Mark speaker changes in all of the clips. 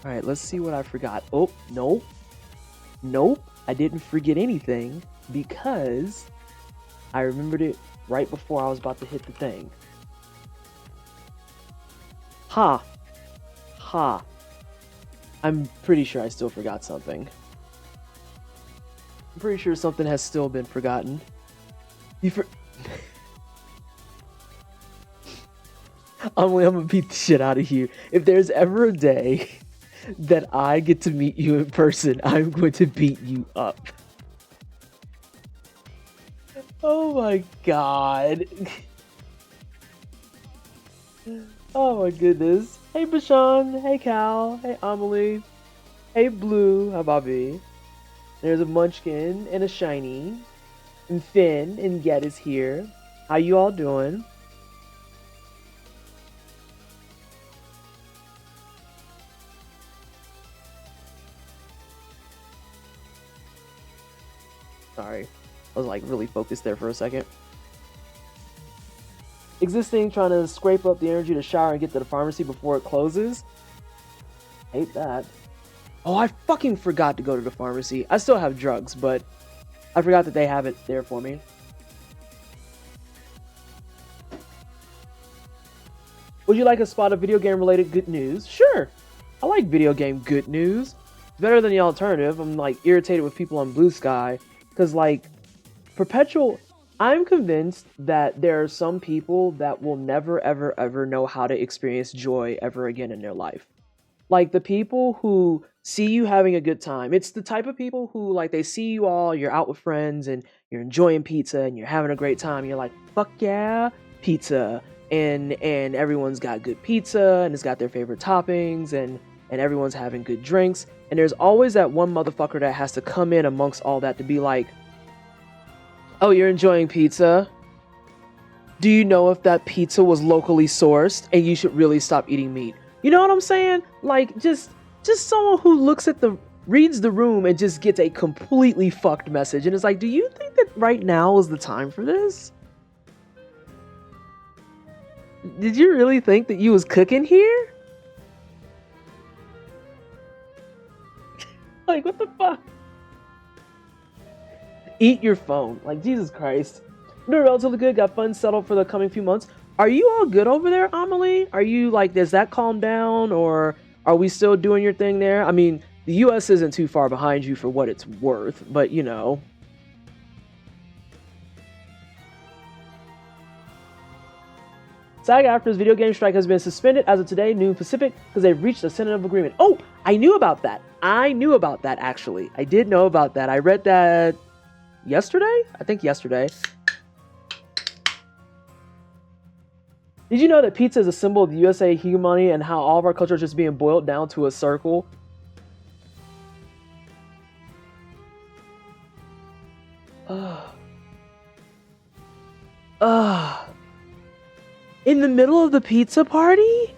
Speaker 1: All right, let's see what I forgot. Oh, nope. Nope, I didn't forget anything because I remembered it right before I was about to hit the thing. Ha. Ha. I'm pretty sure I still forgot something. I'm pretty sure something has still been forgotten. I'm gonna beat the shit out of you. If there's ever a day that I get to meet you in person, I'm going to beat you up. Oh my god. Oh my goodness. Hey Bashan, hey Cal, hey Amelie, hey Blue, how about me? There's a Munchkin and a Shiny, and Finn and Get is here. How you all doing? Sorry, I was like really focused there for a second. Existing, trying to scrape up the energy to shower and get to the pharmacy before it closes. Hate that. Oh, I fucking forgot to go to the pharmacy. I still have drugs, but I forgot that they have it there for me. Would you like a spot of video game related good news? Sure. I like video game good news. It's better than the alternative. I'm like irritated with people on Blue Sky because like perpetual. I'm convinced that there are some people that will never, ever, ever know how to experience joy ever again in their life. Like the people who see you having a good time. It's the type of people who like they see you all, you're out with friends and you're enjoying pizza and you're having a great time. You're like, fuck yeah, pizza. And everyone's got good pizza and it's got their favorite toppings and everyone's having good drinks. And there's always that one motherfucker that has to come in amongst all that to be like, oh, you're enjoying pizza? Do you know if that pizza was locally sourced and you should really stop eating meat? You know what I'm saying? Like, just someone who reads the room and just gets a completely fucked message. And it's like, do you think that right now is the time for this? Did you really think that you was cooking here? Like, what the fuck? Eat your phone. Like, Jesus Christ. Doing relatively good. Got funds settled for the coming few months. Are you all good over there, Amelie? Are you like, does that calm down or are we still doing your thing there? I mean, the US isn't too far behind you for what it's worth, but you know. SAG-AFTRA's video game strike has been suspended as of today, noon Pacific, because they've reached a tentative agreement. Oh, I knew about that. Actually. I did know about that. I read that yesterday? I think yesterday. Did you know that pizza is a symbol of the USA hegemony and how all of our culture is just being boiled down to a circle? In the middle of the pizza party?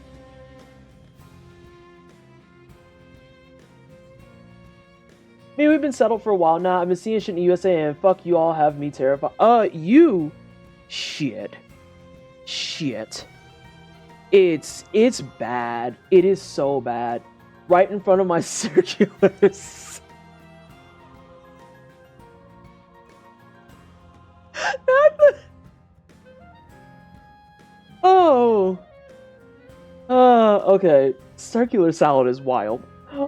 Speaker 1: I mean, we've been settled for a while now. I've been seeing shit in the USA and fuck you all have me terrified. You? Shit. It's bad. It is so bad. Right in front of my circulars. Okay. Circular salad is wild.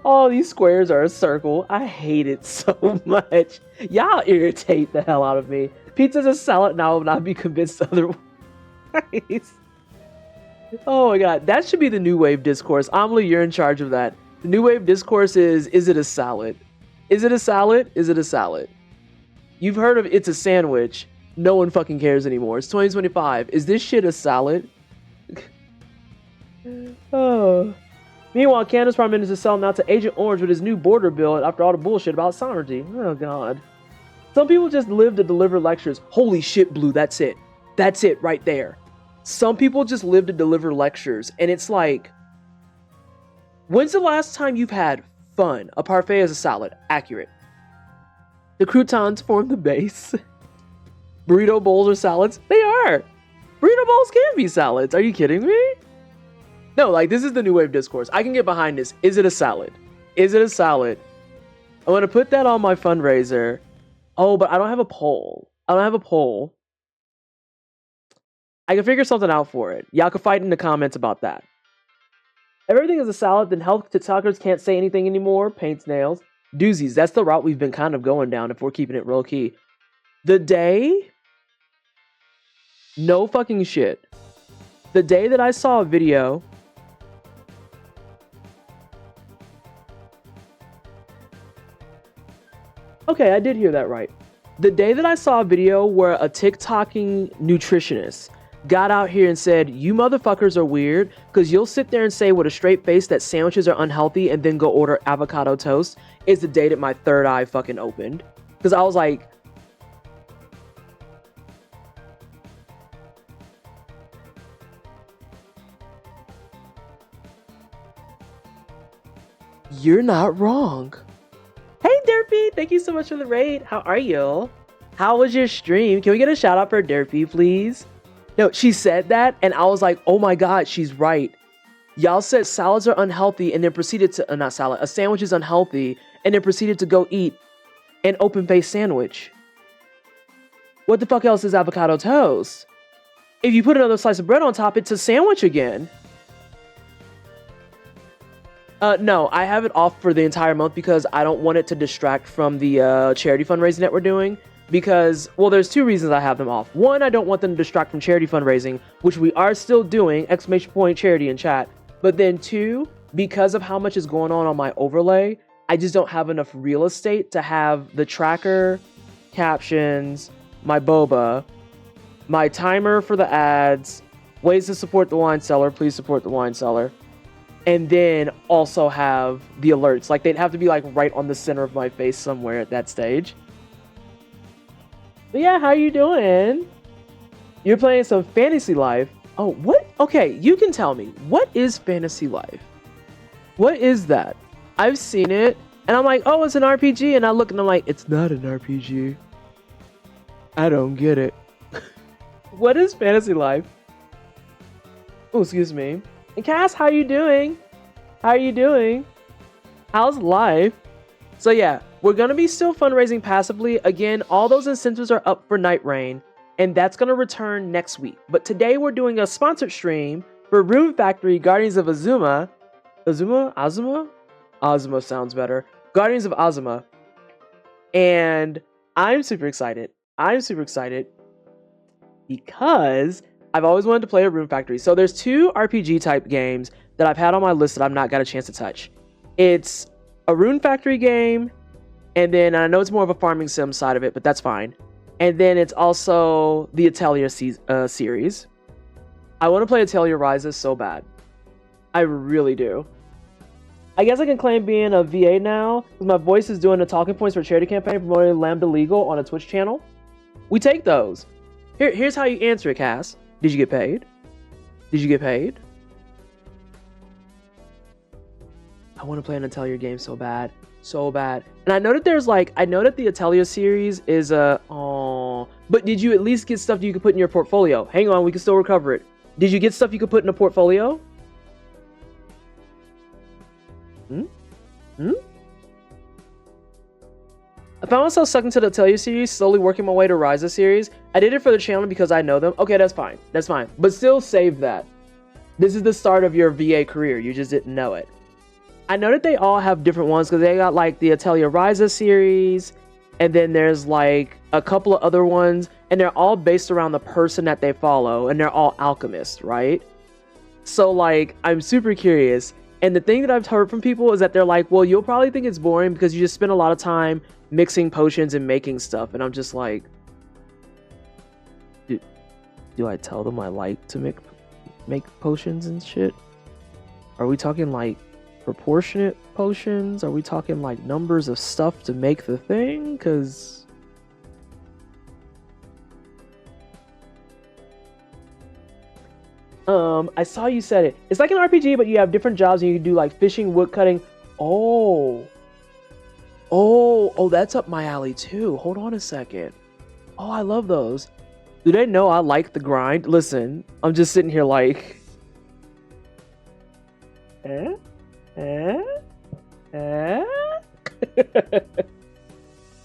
Speaker 1: All these squares are a circle. I hate it so much. Y'all irritate the hell out of me. Pizza's a salad now, and I'll be convinced otherwise. Oh my god, that should be the new wave discourse. Amelie, you're in charge of that. The new wave discourse is it a salad? Is it a salad? Is it a salad? You've heard of it's a sandwich. No one fucking cares anymore. It's 2025. Is this shit a salad? Oh. Meanwhile, Canada's Prime Minister is selling out to Agent Orange with his new border bill after all the bullshit about sovereignty. Oh god. Some people just live to deliver lectures. Holy shit, Blue, that's it. That's it right there. Some people just live to deliver lectures, and it's like, when's the last time you've had fun? A parfait is a salad. Accurate. The croutons form the base. Burrito bowls are salads. They are. Burrito bowls can be salads. Are you kidding me? No, like, this is the new wave discourse. I can get behind this. Is it a salad? Is it a salad? I want to put that on my fundraiser. Oh, but I don't have a poll. I don't have a poll. I can figure something out for it. Y'all can fight in the comments about that. If everything is a salad, then health TikTokers can't say anything anymore. Paints nails. Doozies. That's the route we've been kind of going down if we're keeping it real key. The day... No fucking shit. The day that I saw a video... Okay, I did hear that right. The day that I saw a video where a TikToking nutritionist got out here and said, you motherfuckers are weird because you'll sit there and say with a straight face that sandwiches are unhealthy and then go order avocado toast, is the day that my third eye fucking opened. Because I was like, you're not wrong. Hey Derpy, thank you so much for the raid. How are you? How was your stream? Can we get a shout out for Derpy, please? No, she said that, and I was like, oh my god, she's right. Y'all said salads are unhealthy, and then proceeded to, not salad, a sandwich is unhealthy, and then proceeded to go eat an open-faced sandwich. What the fuck else is avocado toast? If you put another slice of bread on top, it's a sandwich again. No, I have it off for the entire month because I don't want it to distract from the charity fundraising that we're doing. Because, well, there's two reasons I have them off. One, I don't want them to distract from charity fundraising, which we are still doing, ! Charity in chat. But then two, because of how much is going on my overlay, I just don't have enough real estate to have the tracker, captions, my boba, my timer for the ads, ways to support the wine cellar, please support the wine cellar, and then also have the alerts. Like, they'd have to be like right on the center of my face somewhere at that stage. But yeah, how you doing? You're playing some Fantasy Life. Oh, what? Okay, you can tell me. What is Fantasy Life? What is that? I've seen it, and I'm like, oh, it's an RPG, and I look and I'm like, it's not an RPG. I don't get it. What is Fantasy Life? Oh, excuse me. And Cass, how you doing? How are you doing? How's life? So yeah, we're going to be still fundraising passively. Again, all those incentives are up for Night Rain, and that's going to return next week. But today we're doing a sponsored stream for Rune Factory Guardians of Azuma. Azuma? Azuma sounds better. Guardians of Azuma. And I'm super excited. I'm super excited because I've always wanted to play a Rune Factory. So there's two RPG type games that I've had on my list that I've not got a chance to touch. It's a Rune Factory game, and then I know it's more of a farming sim side of it, but that's fine. And then it's also the Atelier series. I want to play Atelier Rises so bad. I really do. I guess I can claim being a VA now, because my voice is doing the talking points for a charity campaign promoting Lambda Legal on a Twitch channel. We take those. Here's how you answer it, Cass. Did you get paid? Did you get paid? I want to play an Atelier game so bad. So bad. And I know that there's like, I know that the Atelier series is but did you at least get stuff you could put in your portfolio? Hang on, we can still recover it. Did you get stuff you could put in a portfolio? I found myself stuck into the Atelier series, slowly working my way to Ryza series. I did it for the channel because I know them. Okay, that's fine. That's fine. But still save that. This is the start of your VA career. You just didn't know it. I know that they all have different ones because they got like the Atelier Ryza series, and then there's like a couple of other ones, and they're all based around the person that they follow, and they're all alchemists, right? So like, I'm super curious. And the thing that I've heard from people is that they're like, well, you'll probably think it's boring because you just spend a lot of time mixing potions and making stuff. And I'm just like, do I tell them I like to make potions and shit? Are we talking like proportionate potions? Are we talking like numbers of stuff to make the thing? Because I saw you said it. It's like an RPG, but you have different jobs and you can do like fishing, wood cutting. Oh, that's up my alley too. Hold on a second. Oh, I love those. Do they know I like the grind? Listen, I'm just sitting here like, Eh?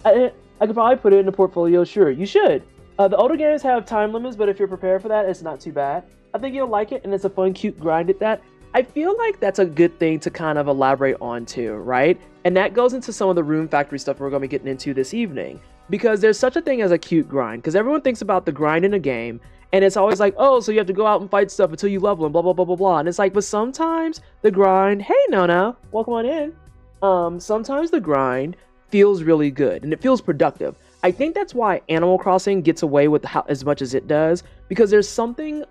Speaker 1: I could probably put it in the portfolio. Sure, you should. The older games have time limits, but if you're prepared for that, it's not too bad. I think you'll like it, and it's a fun, cute grind at that. I feel like that's a good thing to kind of elaborate on too, right? And that goes into some of the Rune Factory stuff we're going to be getting into this evening. Because there's such a thing as a cute grind. Because everyone thinks about the grind in a game, and it's always like, oh, so you have to go out and fight stuff until you level and blah, blah, blah, blah, blah. And it's like, but sometimes the grind, hey, Nona, welcome on in. Sometimes the grind feels really good, and it feels productive. I think that's why Animal Crossing gets away with as much as it does, because there's something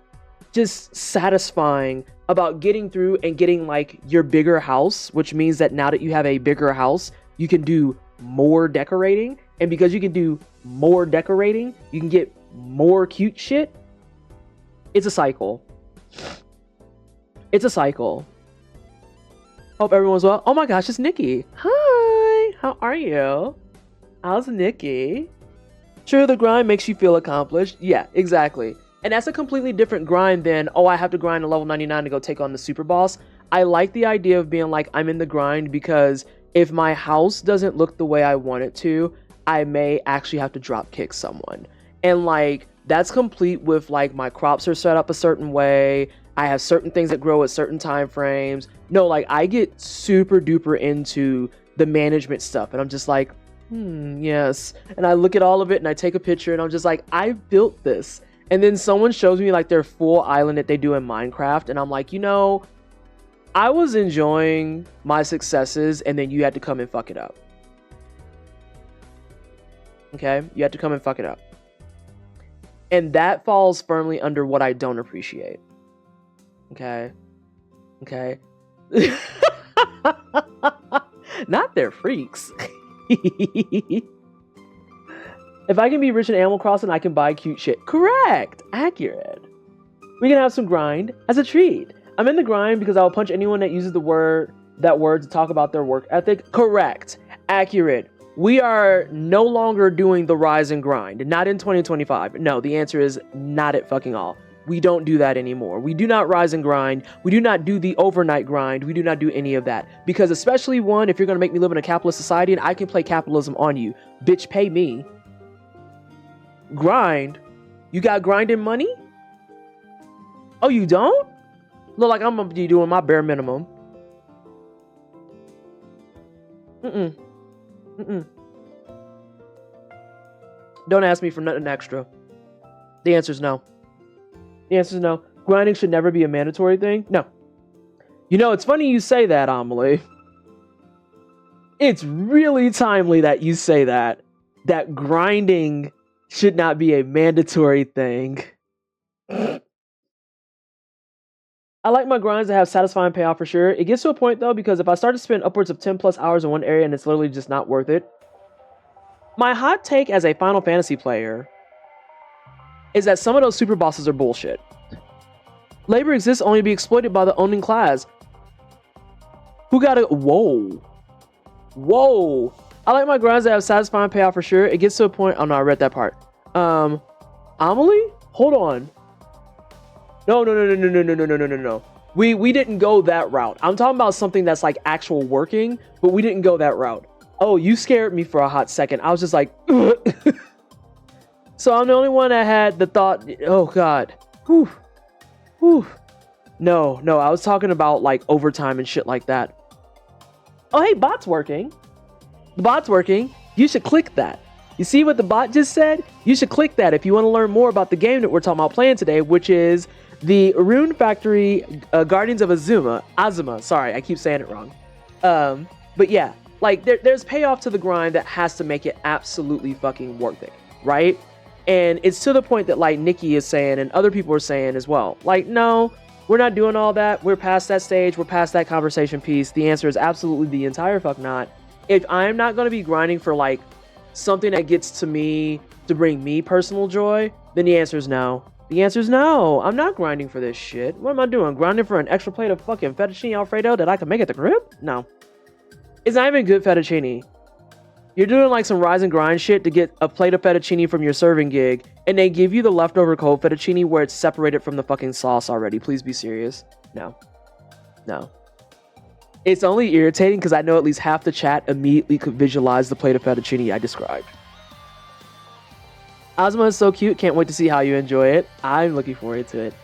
Speaker 1: just satisfying about getting through and getting like your bigger house, which means that now that you have a bigger house, you can do more decorating, and because you can do more decorating, you can get more cute shit. It's a cycle. It's a cycle. Hope everyone's well. Oh my gosh, it's Nikki. Hi, how are you? How's Nikki? Sure, the grind makes you feel accomplished. Yeah, exactly. And that's a completely different grind than, oh, I have to grind to level 99 to go take on the super boss. I like the idea of being like, I'm in the grind because if my house doesn't look the way I want it to, I may actually have to drop kick someone. And like, that's complete with like my crops are set up a certain way. I have certain things that grow at certain time frames. No, like I get super duper into the management stuff. And I'm just like, yes. And I look at all of it and I take a picture and I'm just like, I built this. And then someone shows me like their full island that they do in Minecraft. And I'm like, you know, I was enjoying my successes and then you had to come and fuck it up. Okay? You had to come and fuck it up. And that falls firmly under what I don't appreciate. Okay? Okay? Not their freaks. If I can be rich in Animal Crossing, I can buy cute shit. Correct. Accurate. We can have some grind as a treat. I'm in the grind because I will punch anyone that uses that word to talk about their work ethic. Correct. Accurate. We are no longer doing the rise and grind. Not in 2025. No, the answer is not at fucking all. We don't do that anymore. We do not rise and grind. We do not do the overnight grind. We do not do any of that. Because especially one, if you're going to make me live in a capitalist society and I can play capitalism on you, bitch, pay me. Grind? You got grinding money? Oh, you don't? Look like I'm gonna be doing my bare minimum. Don't ask me for nothing extra. The answer is no. The answer is no. Grinding should never be a mandatory thing. No. You know, it's funny you say that, Amelie. It's really timely that you say that. That grinding should not be a mandatory thing. I like my grinds to have satisfying payoff for sure. It gets to a point though, because if I start to spend upwards of 10 plus hours in one area and it's literally just not worth it. My hot take as a Final Fantasy player is that some of those super bosses are bullshit. Labor exists only to be exploited by the owning class. Who got it? Whoa. Whoa. I like my grinds that have satisfying payoff for sure. It gets to a point. Oh no, I read that part. Amelie? Hold on. No. We didn't go that route. I'm talking about something that's like actual working, but we didn't go that route. Oh, you scared me for a hot second. I was just like, so I'm the only one that had the thought, oh God. Whew. Whew. No, I was talking about like overtime and shit like that. Oh, hey, bot's working. The bot's working. You should click that. You see what the bot just said? You should click that if you want to learn more about the game that we're talking about playing today, which is the Rune Factory Guardians of Azuma. Sorry, I keep saying it wrong. But yeah, like there's payoff to the grind that has to make it absolutely fucking worth it, right? And it's to the point that like Nikki is saying and other people are saying as well. Like, no, we're not doing all that. We're past that stage. We're past that conversation piece. The answer is absolutely the entire fuck not. If I'm not going to be grinding for like something that gets to me to bring me personal joy, then the answer is no. The answer is no. I'm not grinding for this shit. What am I doing? Grinding for an extra plate of fucking fettuccine alfredo that I can make at the crib? No. It's not even good fettuccine. You're doing like some rise and grind shit to get a plate of fettuccine from your serving gig, and they give you the leftover cold fettuccine where it's separated from the fucking sauce already. Please be serious. No. It's only irritating because I know at least half the chat immediately could visualize the plate of fettuccine I described. Azuma is so cute. Can't wait to see how you enjoy it. I'm looking forward to it.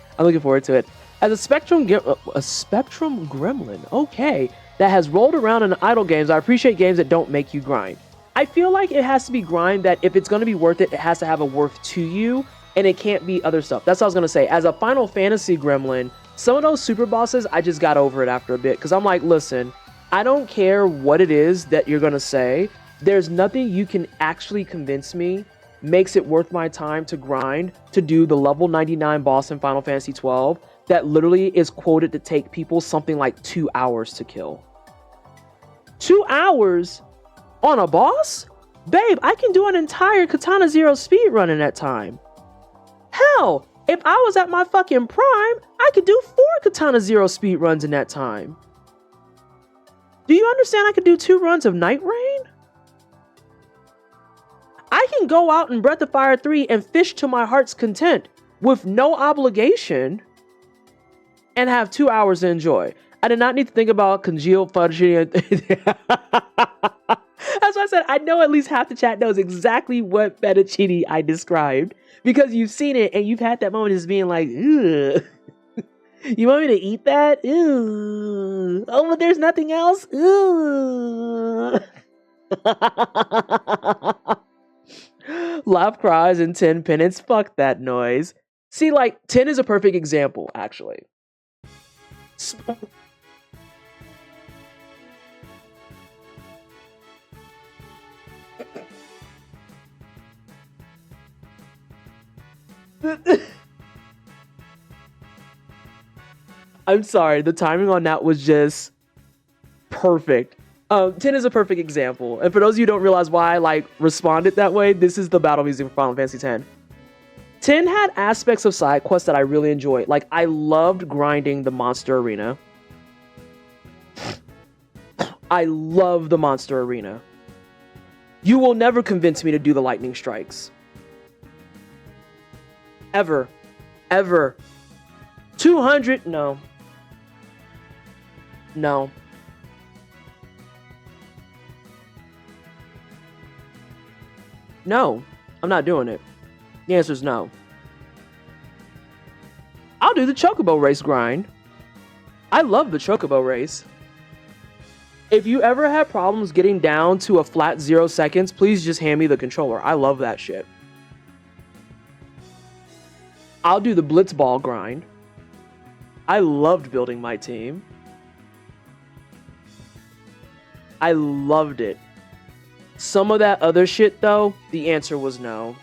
Speaker 1: As a spectrum gremlin, okay, that has rolled around in idle games, I appreciate games that don't make you grind. I feel like it has to be grind that if it's going to be worth it, it has to have a worth to you, and it can't be other stuff. That's what I was going to say. As a Final Fantasy gremlin, some of those super bosses, I just got over it after a bit, because I'm like, listen, I don't care what it is that you're going to say. There's nothing you can actually convince me makes it worth my time to grind to do the level 99 boss in Final Fantasy 12 that literally is quoted to take people something like 2 hours to kill. 2 hours on a boss? Babe, I can do an entire Katana Zero speed run in that time. Hell, if I was at my fucking prime, I could do 4 Katana Zero speed runs in that time. Do you understand I could do 2 runs of Night Rain? I can go out in Breath of Fire 3 and fish to my heart's content with no obligation and have 2 hours to enjoy. I did not need to think about congealed fudge. That's why I said I know at least half the chat knows exactly what fettuccine I described because you've seen it and you've had that moment just being like, ugh. You want me to eat that? Ew. Oh, but there's nothing else? Ew. Laugh cries and 10 penance. Fuck that noise. See, like, 10 is a perfect example, actually. I'm sorry, the timing on that was just perfect. 10 is a perfect example. And for those of you who don't realize why I responded that way, this is the battle music for Final Fantasy X. 10 had aspects of side quests that I really enjoyed. Like, I loved grinding the monster arena. I love the monster arena. You will never convince me to do the lightning strikes. Ever. Ever. 200? No. No. No. I'm not doing it. The answer is no. I'll do the Chocobo race grind. I love the Chocobo race. If you ever have problems getting down to a flat 0 seconds, please just hand me the controller. I love that shit. I'll do the Blitzball grind. I loved building my team. I loved it. Some of that other shit, though, the answer was no.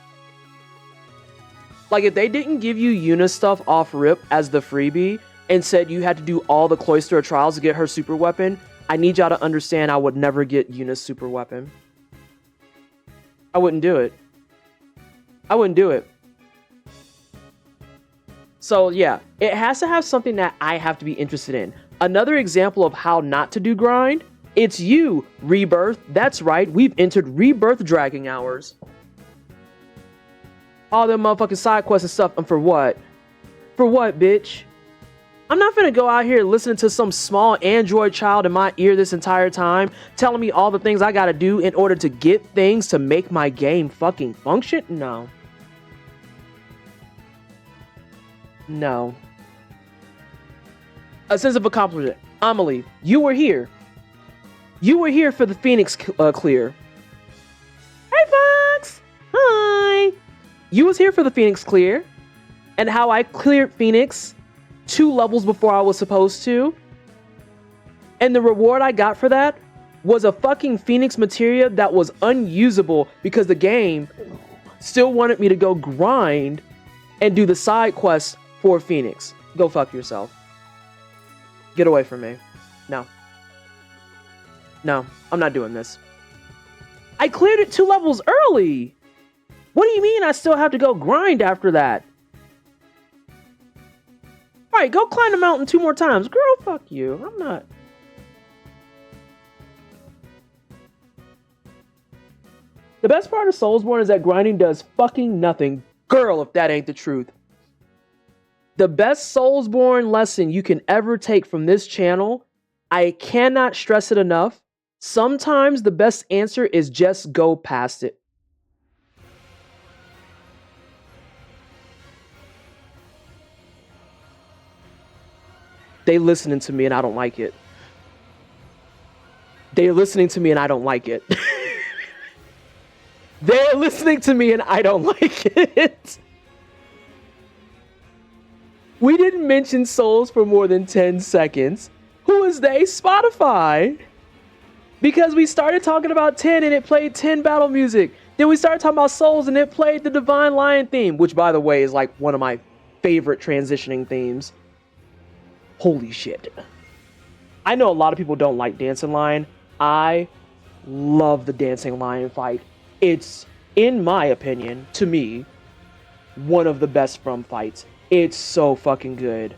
Speaker 1: Like, if they didn't give you Yuna stuff off rip as the freebie and said you had to do all the Cloister trials to get her super weapon, I need y'all to understand I would never get Yuna's super weapon. I wouldn't do it. I wouldn't do it. So, yeah, it has to have something that I have to be interested in. Another example of how not to do grind, it's you, Rebirth. That's right, we've entered Rebirth dragging hours. All them motherfucking side quests and stuff, and for what? For what, bitch? I'm not gonna go out here listening to some small android child in my ear this entire time, telling me all the things I gotta do in order to get things to make my game fucking function? No. No. A sense of accomplishment. Amelie, you were here. You were here for the Phoenix clear. Hey, Fox! Hi! You was here for the Phoenix clear. And how I cleared Phoenix 2 levels before I was supposed to. And the reward I got for that was a fucking Phoenix materia that was unusable because the game still wanted me to go grind and do the side quests for Phoenix. Go fuck yourself. Get away from me. No. No, I'm not doing this. I cleared it 2 levels early. What do you mean I still have to go grind after that? Alright, go climb the mountain 2 more times. Girl, fuck you. I'm not. The best part of Soulsborne is that grinding does fucking nothing. Girl, if that ain't the truth. The best Soulsborne lesson you can ever take from this channel I cannot stress it enough. Sometimes the best answer is just go past it. They listening to me and I don't like it. They're listening to me and I don't like it. They're listening to me and I don't like it. We didn't mention Souls for more than 10 seconds. Who is they? Spotify. Because we started talking about 10 and it played 10 battle music. Then we started talking about Souls and it played the Divine Lion theme, which by the way is like one of my favorite transitioning themes. Holy shit. I know a lot of people don't like Dancing Lion. I love the Dancing Lion fight. It's, in my opinion, to me, one of the best From fights. It's so fucking good.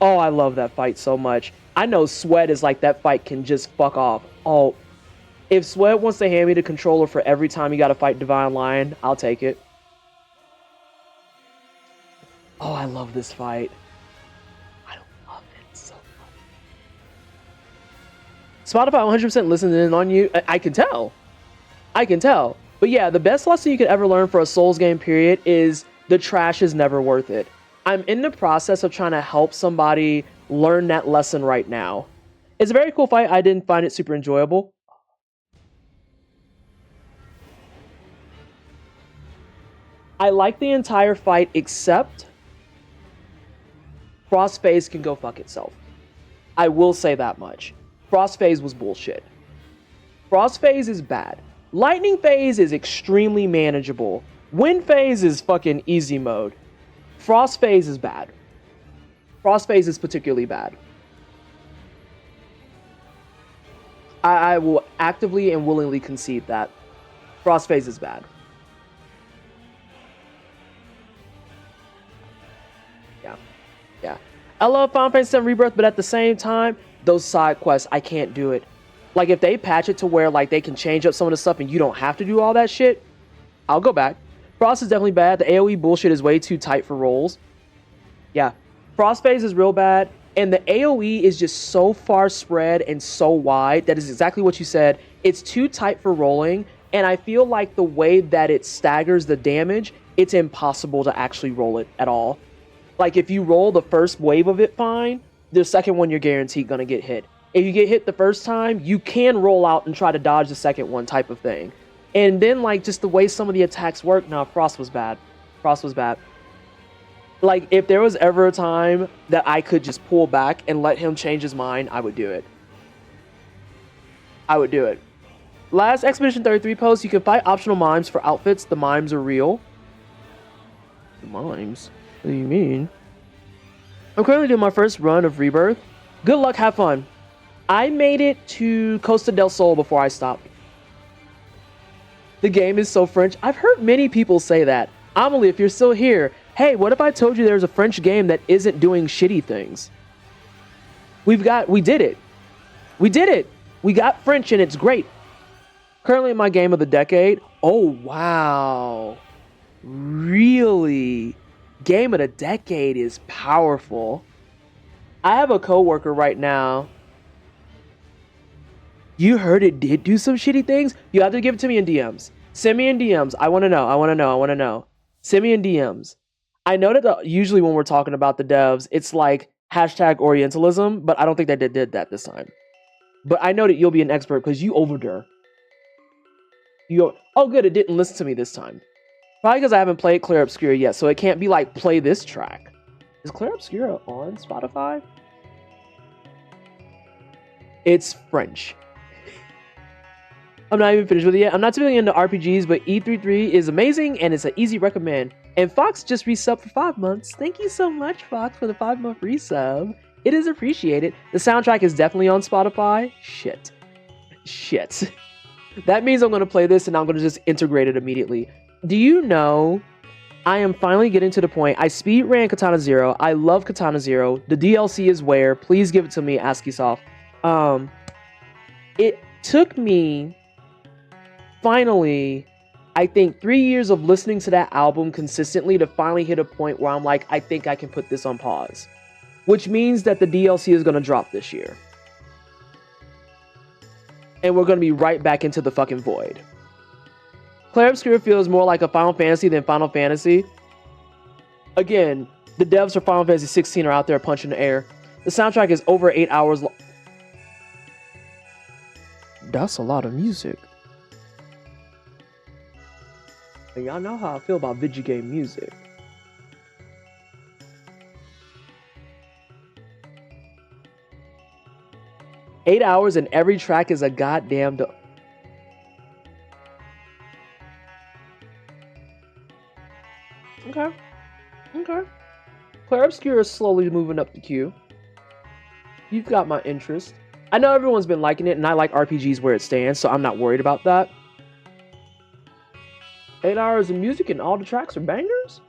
Speaker 1: Oh, I love that fight so much. I know Sweat is like, that fight can just fuck off. Oh, if Sweat wants to hand me the controller for every time you gotta fight Divine Lion, I'll take it. Oh, I love this fight. I love it so much. Spotify 100% listening on you. I can tell. I can tell. But yeah, the best lesson you could ever learn for a Souls game, period, is the trash is never worth it. I'm in the process of trying to help somebody learn that lesson right now. It's a very cool fight. I didn't find it super enjoyable. I like the entire fight except Frost Phase can go fuck itself. I will say that much. Frost Phase was bullshit. Frost Phase is bad. Lightning Phase is extremely manageable. Wind Phase is fucking easy mode. Frost Phase is bad. Frost Phase is particularly bad. I will actively and willingly concede that. Frost Phase is bad. Yeah. I love Final Fantasy VII Rebirth, but at the same time, those side quests, I can't do it. Like, if they patch it to where, like, they can change up some of the stuff and you don't have to do all that shit, I'll go back. Frost is definitely bad. The AoE bullshit is way too tight for rolls. Yeah. Frost Phase is real bad. And the AoE is just so far spread and so wide. That is exactly what you said. It's too tight for rolling. And I feel like the way that it staggers the damage, it's impossible to actually roll it at all. Like, if you roll the first wave of it fine, the second one you're guaranteed going to get hit. If you get hit the first time, you can roll out and try to dodge the second one type of thing. And then, like, just the way some of the attacks work, nah, Frost was bad. Frost was bad. Like, if there was ever a time that I could just pull back and let him change his mind, I would do it. I would do it. Last Expedition 33 post, you can fight optional mimes for outfits. The mimes are real. The mimes? What do you mean? I'm currently doing my first run of Rebirth. Good luck, have fun. I made it to Costa del Sol before I stopped. The game is so French. I've heard many people say that. Amelie, if you're still here, hey, what if I told you there's a French game that isn't doing shitty things? We did it. We did it. We got French and it's great. Currently in my game of the decade. Oh, wow. Really? Game of the decade is powerful. I have a coworker right now. You heard it did do some shitty things? You have to give it to me in DMs. Send me in DMs. I want to know. I want to know. I want to know. Send me in DMs. I know that usually when we're talking about the devs, it's like hashtag Orientalism, but I don't think they did that this time. But I know that you'll be an expert because you over there. Oh, good. It didn't listen to me this time. Probably because I haven't played Clair Obscura yet, so it can't be like, play this track. Is Clair Obscura on Spotify? It's French. I'm not even finished with it yet. I'm not typically into RPGs, but E33 is amazing, and it's an easy recommend. And Fox just resubbed for 5 months. Thank you so much, Fox, for the 5-month resub. It is appreciated. The soundtrack is definitely on Spotify. Shit. That means I'm going to play this, and I'm going to just integrate it immediately. Do you know, I am finally getting to the point. I speed ran Katana Zero. I love Katana Zero. The DLC is where. Please give it to me, ASCII-Soft. It took me, finally, I think 3 years of listening to that album consistently to finally hit a point where I'm like, I think I can put this on pause. Which means that the DLC is going to drop this year. and we're going to be right back into the fucking void. Clair Obscur feels more like a Final Fantasy than Final Fantasy. Again, the devs for Final Fantasy 16 are out there punching the air. The soundtrack is over 8 hours long. That's a lot of music. And y'all know how I feel about video game music. Eight hours and every track is a goddamn... Okay. Okay. Clair Obscur is slowly moving up the queue. You've got my interest. I know everyone's been liking it, and I like RPGs where it stands, so I'm not worried about that. 8 hours of music and all the tracks are bangers?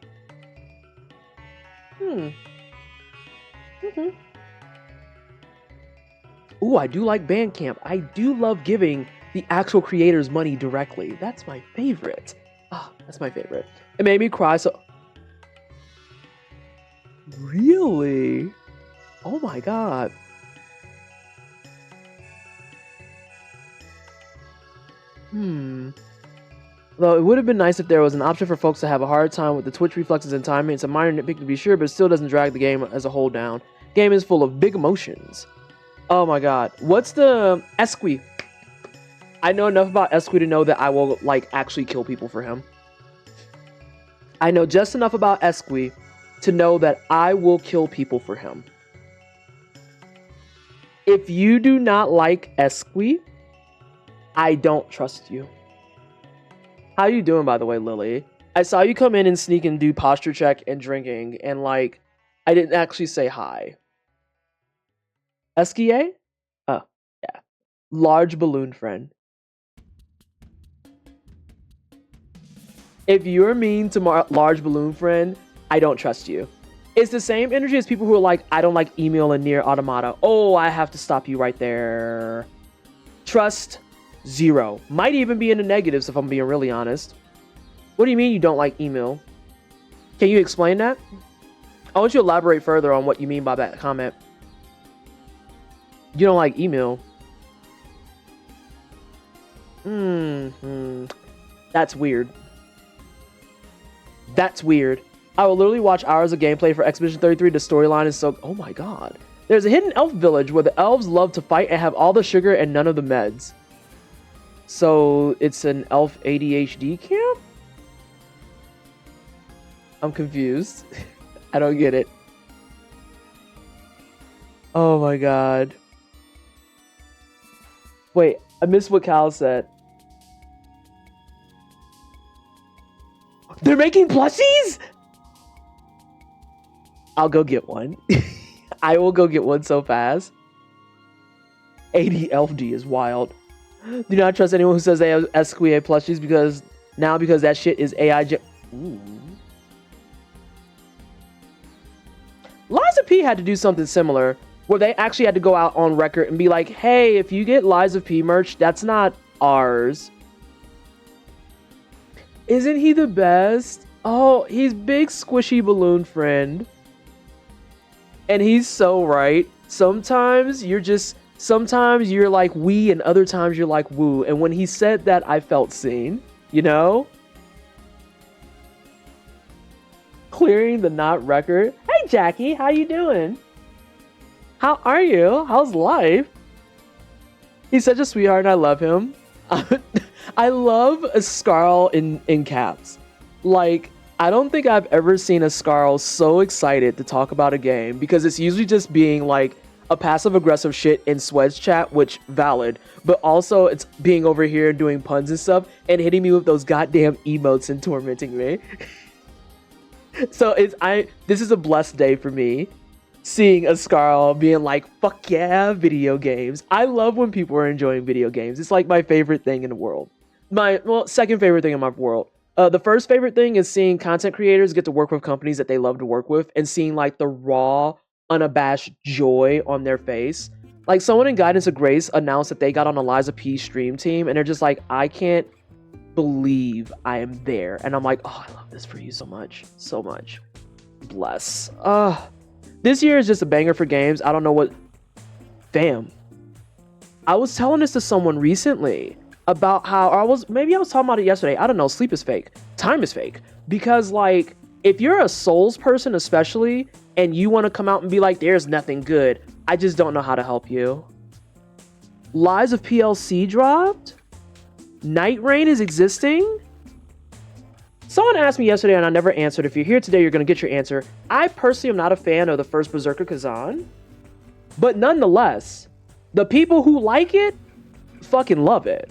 Speaker 1: Ooh, I do like Bandcamp. I do love giving the actual creators money directly. That's my favorite. Ah, that's my favorite. It made me cry so... Really? Oh my god. Though it would have been nice if there was an option for folks to have a hard time with the twitch reflexes and timing. It's a minor nitpick to be sure, but it still doesn't drag the game as a whole down. Game is full of big emotions. Oh my god. What's the... Esqui? I know enough about Esqui to know that I will, like, actually kill people for him. I know just enough about Esqui to know that I will kill people for him. If you do not like Esqui, I don't trust you. How you doing, by the way, Lily? I saw you come in and sneak and do posture check and drinking, and, like, I didn't actually say hi. Esquie? Oh, yeah. Large balloon friend. If you're mean to large balloon friend, I don't trust you. It's the same energy as people who are like, I don't like email and near automata. Oh, I have to stop you right there. Trust, 0. Might even be in the negatives if I'm being really honest. What do you mean you don't like email? Can you explain that? I want you to elaborate further on what you mean by that comment. You don't like email. That's weird. That's weird. I will literally watch hours of gameplay for Expedition 33. The storyline is so... Oh my god. There's a hidden elf village where the elves love to fight and have all the sugar and none of the meds. So it's an elf ADHD camp? I'm confused. I don't get it. Oh my god. Wait, I missed what Cal said. They're making plushies? I'll go get one. I will go get one so fast. 80 LD is wild. Do not trust anyone who says they have SQA plushies because that shit is AI. Ooh. Liza P had to do something similar where they actually had to go out on record and be like, hey, if you get Liza P merch, that's not ours. Isn't he the best? Oh, he's big squishy balloon friend. And he's so right. Sometimes you're like we and other times you're like woo. And when he said that, I felt seen, you know? Clearing the not record. Hey Jackie, how you doing? How are you? How's life? He's such a sweetheart and I love him. I love a Scarl in caps. Like, I don't think I've ever seen a Scarl so excited to talk about a game because it's usually just being like a passive aggressive shit in Swed's chat, which valid, but also it's being over here doing puns and stuff and hitting me with those goddamn emotes and tormenting me. So this is a blessed day for me, seeing a Scarl being like, fuck yeah, video games. I love when people are enjoying video games. It's like my favorite thing in the world. Second favorite thing in my world. The first favorite thing is seeing content creators get to work with companies that they love to work with and seeing like the raw, unabashed joy on their face. Like someone in Guidance of Grace announced that they got on Eliza P's stream team and they're just like, I can't believe I am there. And I'm like, oh, I love this for you so much. So much. Bless. This year is just a banger for games. I don't know what... Fam. I was telling this to someone recently about how maybe I was talking about it yesterday. I don't know. Sleep is fake. Time is fake. Because like, if you're a Souls person, especially, and you want to come out and be like, there's nothing good, I just don't know how to help you. Lies of PLC dropped? Night Rain is existing? Someone asked me yesterday and I never answered. If you're here today, you're going to get your answer. I personally am not a fan of the first Berserker Kazan. But nonetheless, the people who like it fucking love it.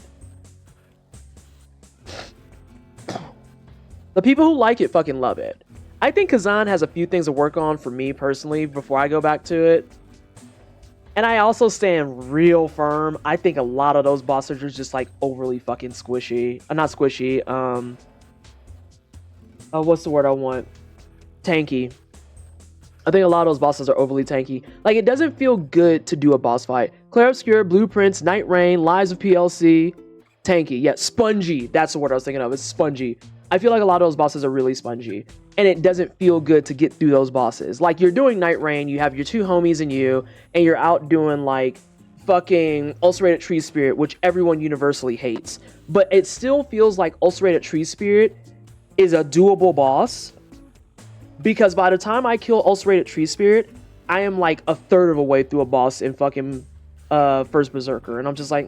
Speaker 1: The people who like it fucking love it. I think Kazan has a few things to work on for me personally before I go back to it. And I also stand real firm. I think a lot of those bosses are just like overly fucking squishy. Not squishy. What's the word I want? Tanky. I think a lot of those bosses are overly tanky. Like, it doesn't feel good to do a boss fight. Clair Obscur, Blueprints, Night Rain, Lies of PLC, tanky. Yeah, spongy. That's the word I was thinking of. It's spongy. I feel like a lot of those bosses are really spongy. And it doesn't feel good to get through those bosses. Like, you're doing Night Rain, you have your two homies and you, and you're out doing, like, fucking Ulcerated Tree Spirit, which everyone universally hates. But it still feels like Ulcerated Tree Spirit is a doable boss. Because by the time I kill Ulcerated Tree Spirit, I am like a third of a way through a boss in fucking First Berserker. And I'm just like,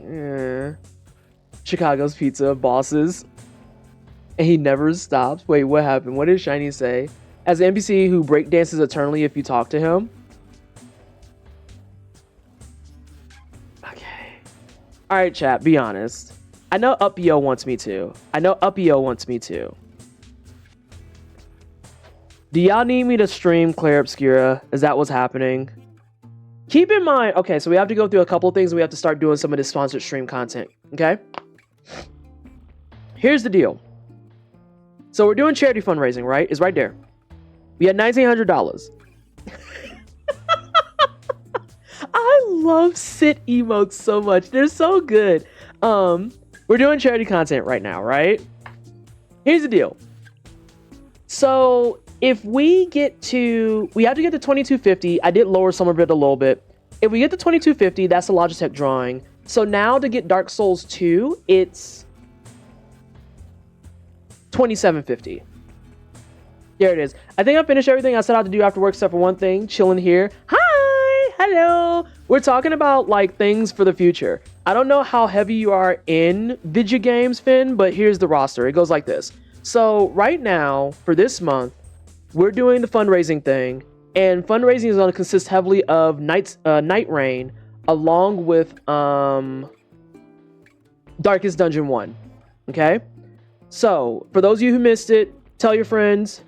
Speaker 1: Chicago's Pizza of bosses. And he never stops. Wait, what happened? What did Shiny say? As an NPC who breakdances eternally if you talk to him. Okay. Alright, chat, be honest. I know Uppio wants me to. Do y'all need me to stream Clair Obscura? Is that what's happening? Keep in mind, okay, so we have to go through a couple things and we have to start doing some of this sponsored stream content, okay? Here's the deal. So we're doing charity fundraising, right? It's right there. We had $1,900. I love sit emotes so much. They're so good. We're doing charity content right now, right? Here's the deal. So if we have to get to 2250. I did lower some of it a little bit. If we get to 2250, that's a Logitech drawing. So now to get Dark Souls 2, it's 2750. There it is. I think I finished everything I set out to do after work except for one thing. Chilling here. Hi! Hello! We're talking about like things for the future. I don't know how heavy you are in video games, Finn, but here's the roster. It goes like this. So right now, for this month, we're doing the fundraising thing, and fundraising is going to consist heavily of Night Rain, along with Darkest Dungeon 1. Okay? So, for those of you who missed it, tell your friends,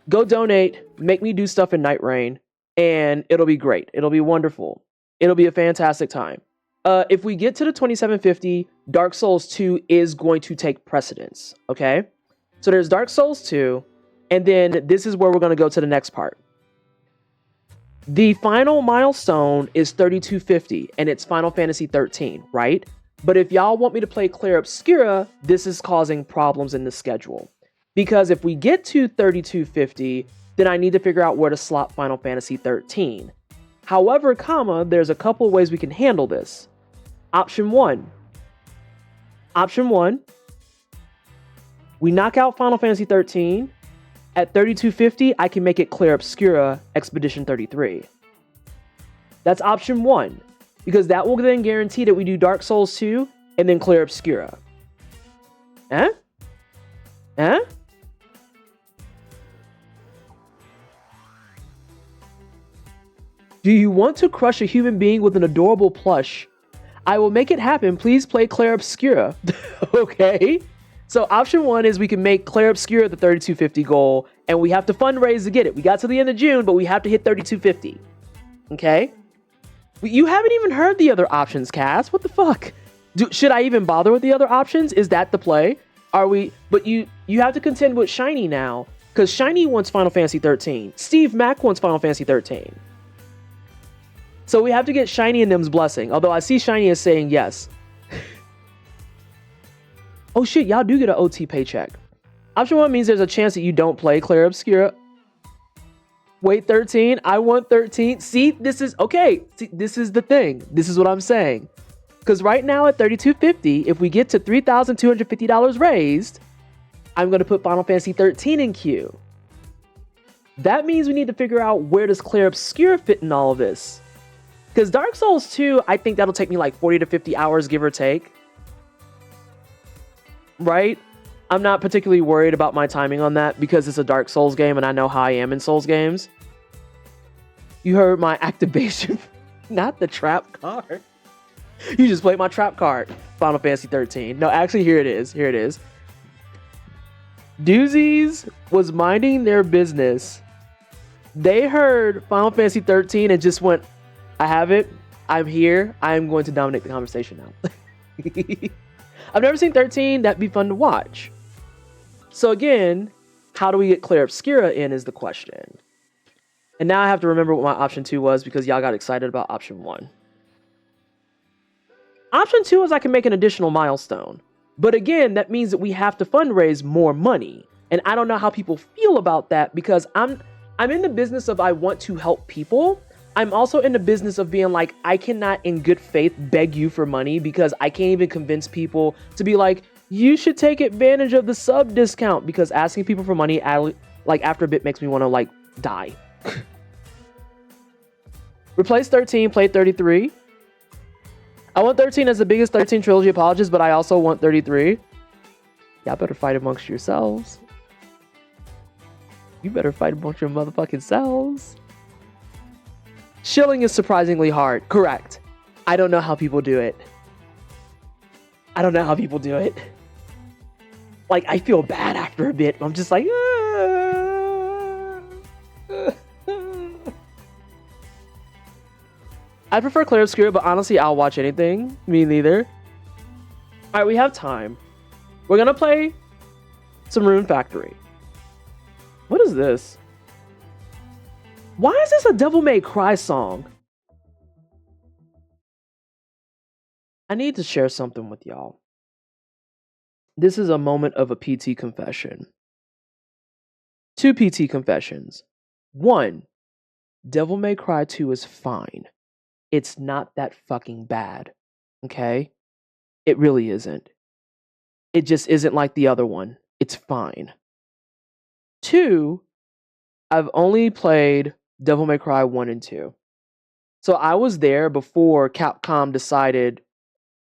Speaker 1: go donate, make me do stuff in Night Rain, and it'll be great. It'll be wonderful. It'll be a fantastic time. If we get to the 2750, Dark Souls 2 is going to take precedence. Okay? So there's Dark Souls 2, and then this is where we're going to go to the next part. The final milestone is 3250, and it's Final Fantasy 13, right? But if y'all want me to play Clair Obscura, this is causing problems in the schedule. Because if we get to 3250, then I need to figure out where to slot Final Fantasy 13. However, there's a couple of ways we can handle this. Option one, we knock out Final Fantasy 13. At 3250, I can make it Clair Obscura Expedition 33. That's option one, because that will then guarantee that we do Dark Souls 2 and then Clair Obscura. Eh? Do you want to crush a human being with an adorable plush? I will make it happen. Please play Clair Obscura. Okay. So option one is we can make Clair Obscura the 3250 goal, and we have to fundraise to get it. We got to the end of June, but we have to hit 3250. Okay? You haven't even heard the other options, Cass. What the fuck? Should I even bother with the other options? Is that the play? But you have to contend with Shiny now, because Shiny wants Final Fantasy 13. Steve Mack wants Final Fantasy 13. So we have to get Shiny and them's blessing, although I see Shiny as saying yes. Oh shit, y'all do get an OT paycheck. Option one means there's a chance that you don't play Clair Obscura. Wait, 13? I want 13. See, this is... Okay, see, this is the thing. This is what I'm saying. Because right now at $32.50, if we get to $3,250 raised, I'm going to put Final Fantasy 13 in queue. That means we need to figure out where does Clair Obscura fit in all of this. Because Dark Souls 2, I think that'll take me like 40 to 50 hours, give or take. Right? I'm not particularly worried about my timing on that because it's a Dark Souls game and I know how I am in Souls games. You heard my activation, not the trap card. You just played my trap card, Final Fantasy 13. No, actually, here it is. Here it is. Doozies was minding their business. They heard Final Fantasy 13 and just went, I have it. I'm here. I'm going to dominate the conversation now. I've never seen 13. That'd be fun to watch. So again, how do we get Clair Obscura in is the question. And now I have to remember what my option 2 was because y'all got excited about option 1. Option 2 is I can make an additional milestone. But again, that means that we have to fundraise more money. And I don't know how people feel about that because I'm in the business of I want to help people. I'm also in the business of being like, I cannot in good faith beg you for money because I can't even convince people to be like, you should take advantage of the sub discount because asking people for money, like after a bit makes me want to like die. Replace 13, play 33. I want 13 as the biggest 13 trilogy apologist, but I also want 33. Y'all better fight amongst yourselves. You better fight amongst your motherfucking selves. Shilling is surprisingly hard. Correct. I don't know how people do it. I don't know how people do it. Like, I feel bad after a bit. I'm just like, I prefer Clair Obscura, but honestly, I'll watch anything. Me neither. All right, we have time. We're going to play some Rune Factory. What is this? Why is this a Devil May Cry song? I need to share something with y'all. This is a moment of a PT confession. 2 PT confessions. 1, Devil May Cry 2 is fine. It's not that fucking bad. Okay? It really isn't. It just isn't like the other one. It's fine. 2, I've only played Devil May Cry 1 and 2. So I was there before Capcom decided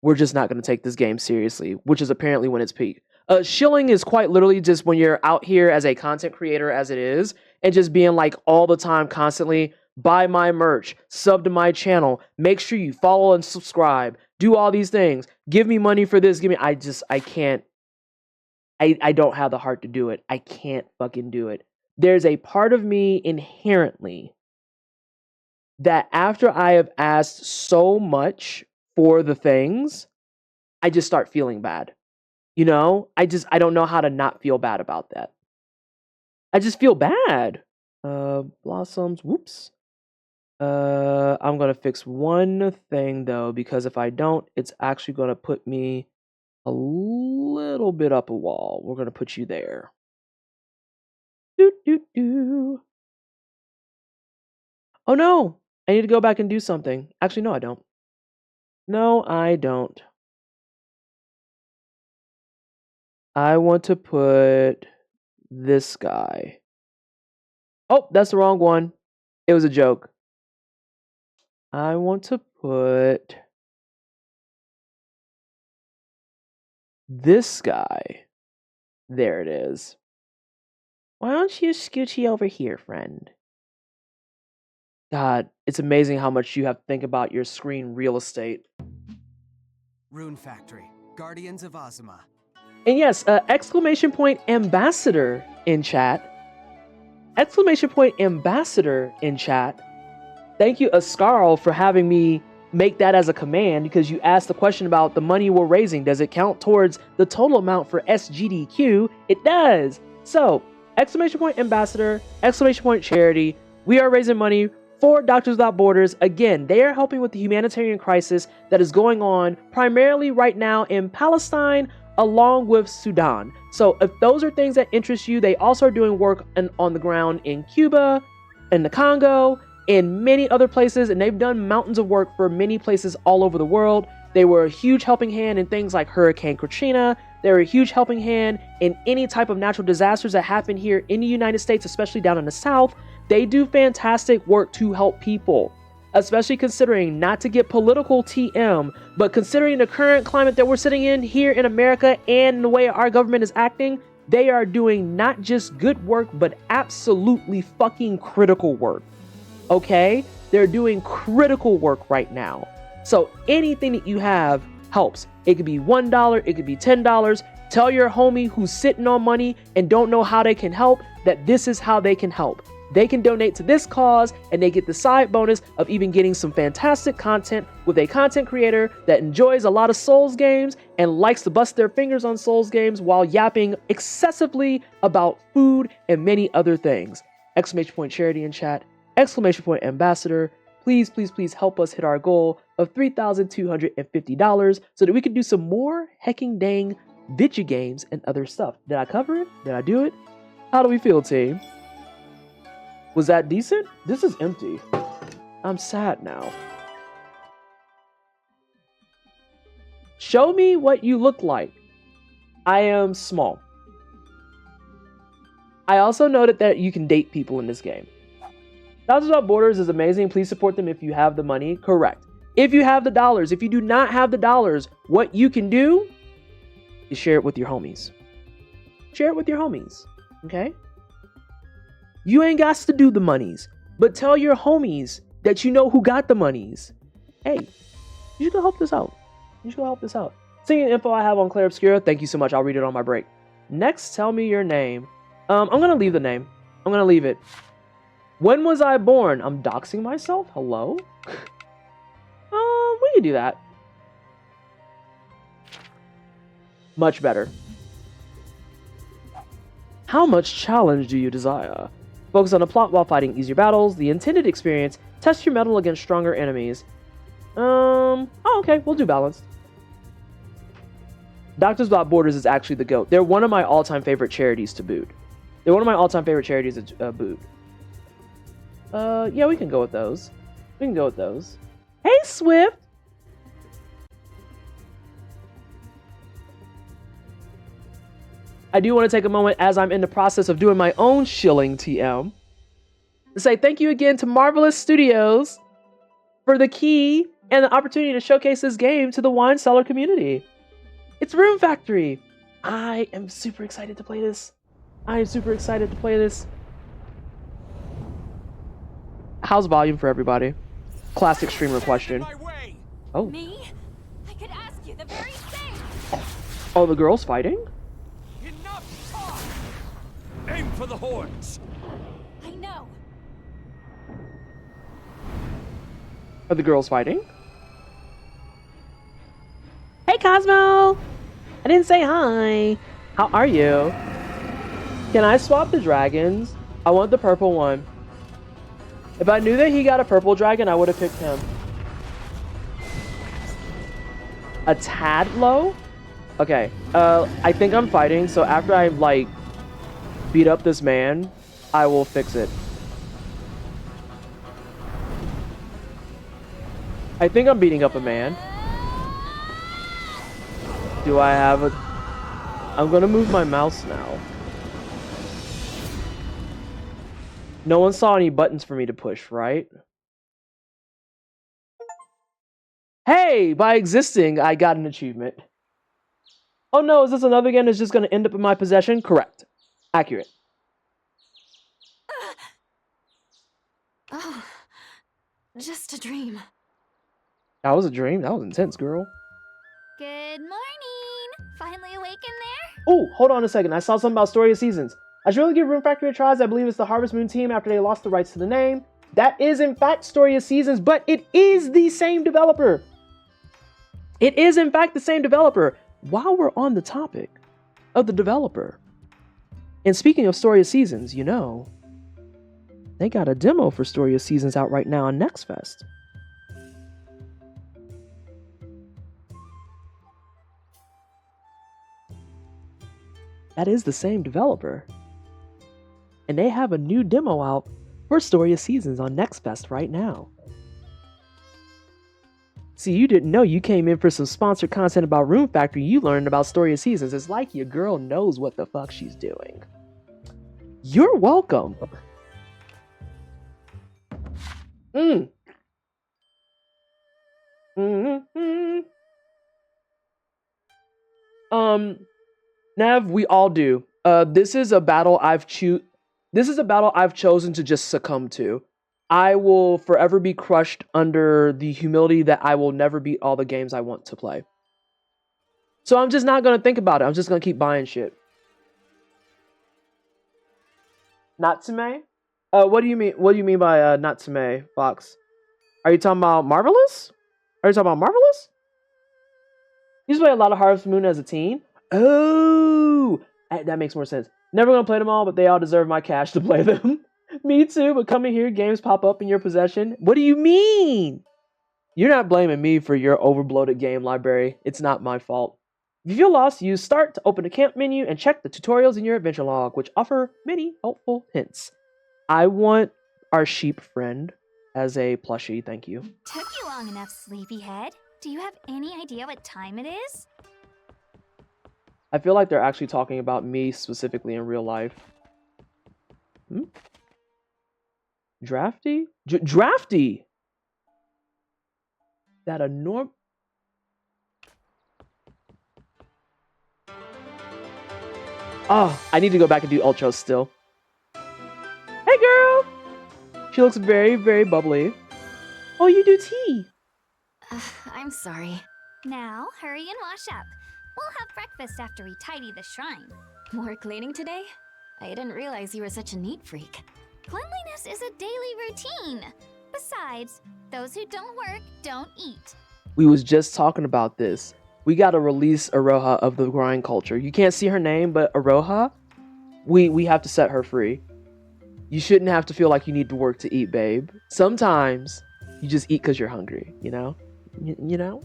Speaker 1: we're just not going to take this game seriously, which is apparently when it's peak. Shilling is quite literally just when you're out here as a content creator as it is, and just being like all the time, constantly, buy my merch, sub to my channel, make sure you follow and subscribe, do all these things, give me money for this, I can't, I don't have the heart to do it. I can't fucking do it. There's a part of me inherently that after I have asked so much for the things, I just start feeling bad. You know, I don't know how to not feel bad about that. I just feel bad. Blossoms, whoops. I'm going to fix one thing though, because if I don't, it's actually going to put me a little bit up a wall. We're going to put you there. Oh no, I need to go back and do something. Actually, no, I don't. No, I don't. I want to put this guy. Oh, that's the wrong one. It was a joke. I want to put this guy. There it is. Why don't you scoochie over here, friend? God, it's amazing how much you have to think about your screen real estate.
Speaker 2: Rune Factory, Guardians of Azuma.
Speaker 1: And yes, exclamation point ambassador in chat. Exclamation point ambassador in chat. Thank you, Ascarl, for having me make that as a command because you asked the question about the money we're raising. Does it count towards the total amount for SGDQ? It does. So, exclamation point ambassador, exclamation point charity. We are raising money for Doctors Without Borders. Again, they are helping with the humanitarian crisis that is going on primarily right now in Palestine along with Sudan. So if those are things that interest you, they also are doing work on the ground in Cuba, in the Congo, in many other places, and they've done mountains of work for many places all over the world. They were a huge helping hand in things like Hurricane Katrina. They were a huge helping hand in any type of natural disasters that happen here in the United States, especially down in the South. They do fantastic work to help people, especially considering, not to get political TM, but considering the current climate that we're sitting in here in America and the way our government is acting, they are doing not just good work, but absolutely fucking critical work. Okay? They're doing critical work right now. So anything that you have helps. It could be $1, it could be $10. Tell your homie who's sitting on money and don't know how they can help that this is how they can help. They can donate to this cause and they get the side bonus of even getting some fantastic content with a content creator that enjoys a lot of Souls games and likes to bust their fingers on Souls games while yapping excessively about food and many other things. Exclamation point charity in chat. Exclamation point ambassador. Please, please, please help us hit our goal of $3,250 so that we can do some more hecking dang video games and other stuff. Did I cover it? Did I do it? How do we feel, team? Was that decent? This is empty. I'm sad now. Show me what you look like. I am small. I also noted that you can date people in this game. Thousands Without Borders is amazing. Please support them if you have the money. Correct. If you have the dollars. If you do not have the dollars, what you can do is share it with your homies. Share it with your homies. Okay? You ain't got to do the monies, but tell your homies that you know who got the monies. Hey, you should go help this out. You should go help this out. Seeing info I have on Claire Obscura, thank you so much. I'll read it on my break. Next, tell me your name. I'm going to leave the name. I'm going to leave it. When was I born? I'm doxing myself? Hello? We can do that. Much better. How much challenge do you desire? Focus on the plot while fighting easier battles. The intended experience. Test your mettle against stronger enemies. Oh, okay. We'll do balanced. Doctors Without Borders is actually the GOAT. They're one of my all-time favorite charities to boot. They're one of my all-time favorite charities to boot. Yeah, we can go with those. We can go with those. Hey, Swift! I do want to take a moment as I'm in the process of doing my own shilling TM to say thank you again to Marvelous Studios for the key and the opportunity to showcase this game to the wine cellar community. It's Rune Factory. I am super excited to play this. I am super excited to play this. How's volume for everybody? Classic streamer question. Oh.
Speaker 3: Me? I could ask you the very same.
Speaker 1: Oh, the girls fighting?
Speaker 4: Enough talk! Aim for the horns.
Speaker 3: I know.
Speaker 1: Are the girls fighting? Hey, Cosmo! I didn't say hi. How are you? Can I swap the dragons? I want the purple one. If I knew that he got a purple dragon, I would have picked him. A tad low? Okay, I think I'm fighting, so after I, like, beat up this man, I will fix it. I think I'm beating up a man. Do I have a... I'm gonna move my mouse now. No one saw any buttons for me to push, right? Hey, by existing, I got an achievement. Oh no, is this another game that's just going to end up in my possession? Correct. Accurate.
Speaker 3: Oh, just a dream.
Speaker 1: That was a dream. That was intense, girl.
Speaker 3: Good morning. Finally awake in there?
Speaker 1: Oh, hold on a second. I saw something about Story of Seasons. I should really give Rune Factory a try, as I believe it's the Harvest Moon team after they lost the rights to the name. That is, in fact, Story of Seasons, but it is the same developer. It is, in fact, the same developer. While we're on the topic of the developer, and speaking of Story of Seasons, you know, they got a demo for Story of Seasons out right now on Next Fest. That is the same developer. And they have a new demo out for Story of Seasons on Next Fest right now. See, you didn't know you came in for some sponsored content about Rune Factory. You learned about Story of Seasons. It's like your girl knows what the fuck she's doing. You're welcome. Nev, we all do. This is a battle I've chosen to just succumb to. I will forever be crushed under the humility that I will never beat all the games I want to play. So I'm just not gonna think about it. I'm just gonna keep buying shit. Natsume? What do you mean? What do you mean by Natsume, Fox? Are you talking about Marvelous? Are you talking about Marvelous? You used to play a lot of Harvest Moon as a teen. Oh, that makes more sense. Never gonna play them all, but they all deserve my cash to play them. Me too, but coming here, games pop up in your possession. What do you mean? You're not blaming me for your overbloated game library. It's not my fault. If you feel lost, use Start to open the camp menu and check the tutorials in your adventure log, which offer many helpful hints. I want our sheep friend as a plushie, thank you.
Speaker 3: Took you long enough, sleepyhead. Do you have any idea what time it is?
Speaker 1: I feel like they're actually talking about me specifically in real life. Drafty? Drafty! That a norm... Oh, I need to go back and do Ultros still. Hey, girl! She looks very, very bubbly. Oh, you do tea.
Speaker 5: I'm sorry.
Speaker 3: Now, hurry and wash up. We'll have breakfast after we tidy the shrine.
Speaker 5: More cleaning today? I didn't realize you were such a neat freak.
Speaker 3: Cleanliness is a daily routine. Besides, those who don't work don't eat.
Speaker 1: We was just talking about this. We gotta release Aroha of the grind culture. You can't see her name, but Aroha, we have to set her free. You shouldn't have to feel like you need to work to eat, babe. Sometimes you just eat because you're hungry, you know? You know?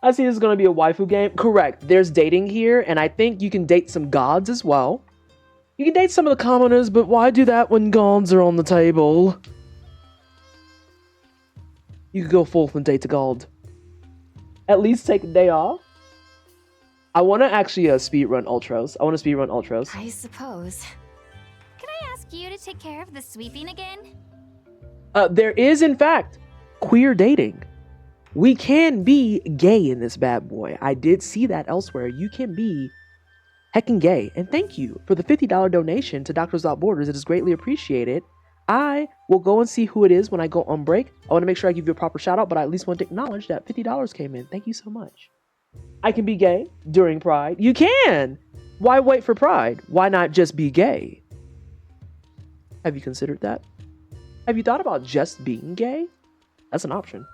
Speaker 1: I see this is gonna be a waifu game. Correct. There's dating here, and I think you can date some gods as well. You can date some of the commoners, but why do that when gods are on the table? You could go forth and date a god. At least take a day off. I want to actually speedrun Ultros.
Speaker 5: I suppose.
Speaker 3: Can I ask you to take care of the sweeping again?
Speaker 1: There is, in fact, queer dating. We can be gay in this bad boy. I did see that elsewhere. You can be heckin' gay. And thank you for the $50 donation to Doctors Without Borders. It is greatly appreciated. I will go and see who it is when I go on break. I want to make sure I give you a proper shout out, but I at least want to acknowledge that $50 came in. Thank you so much. I can be gay during Pride. You can! Why wait for Pride? Why not just be gay? Have you considered that? Have you thought about just being gay? That's an option.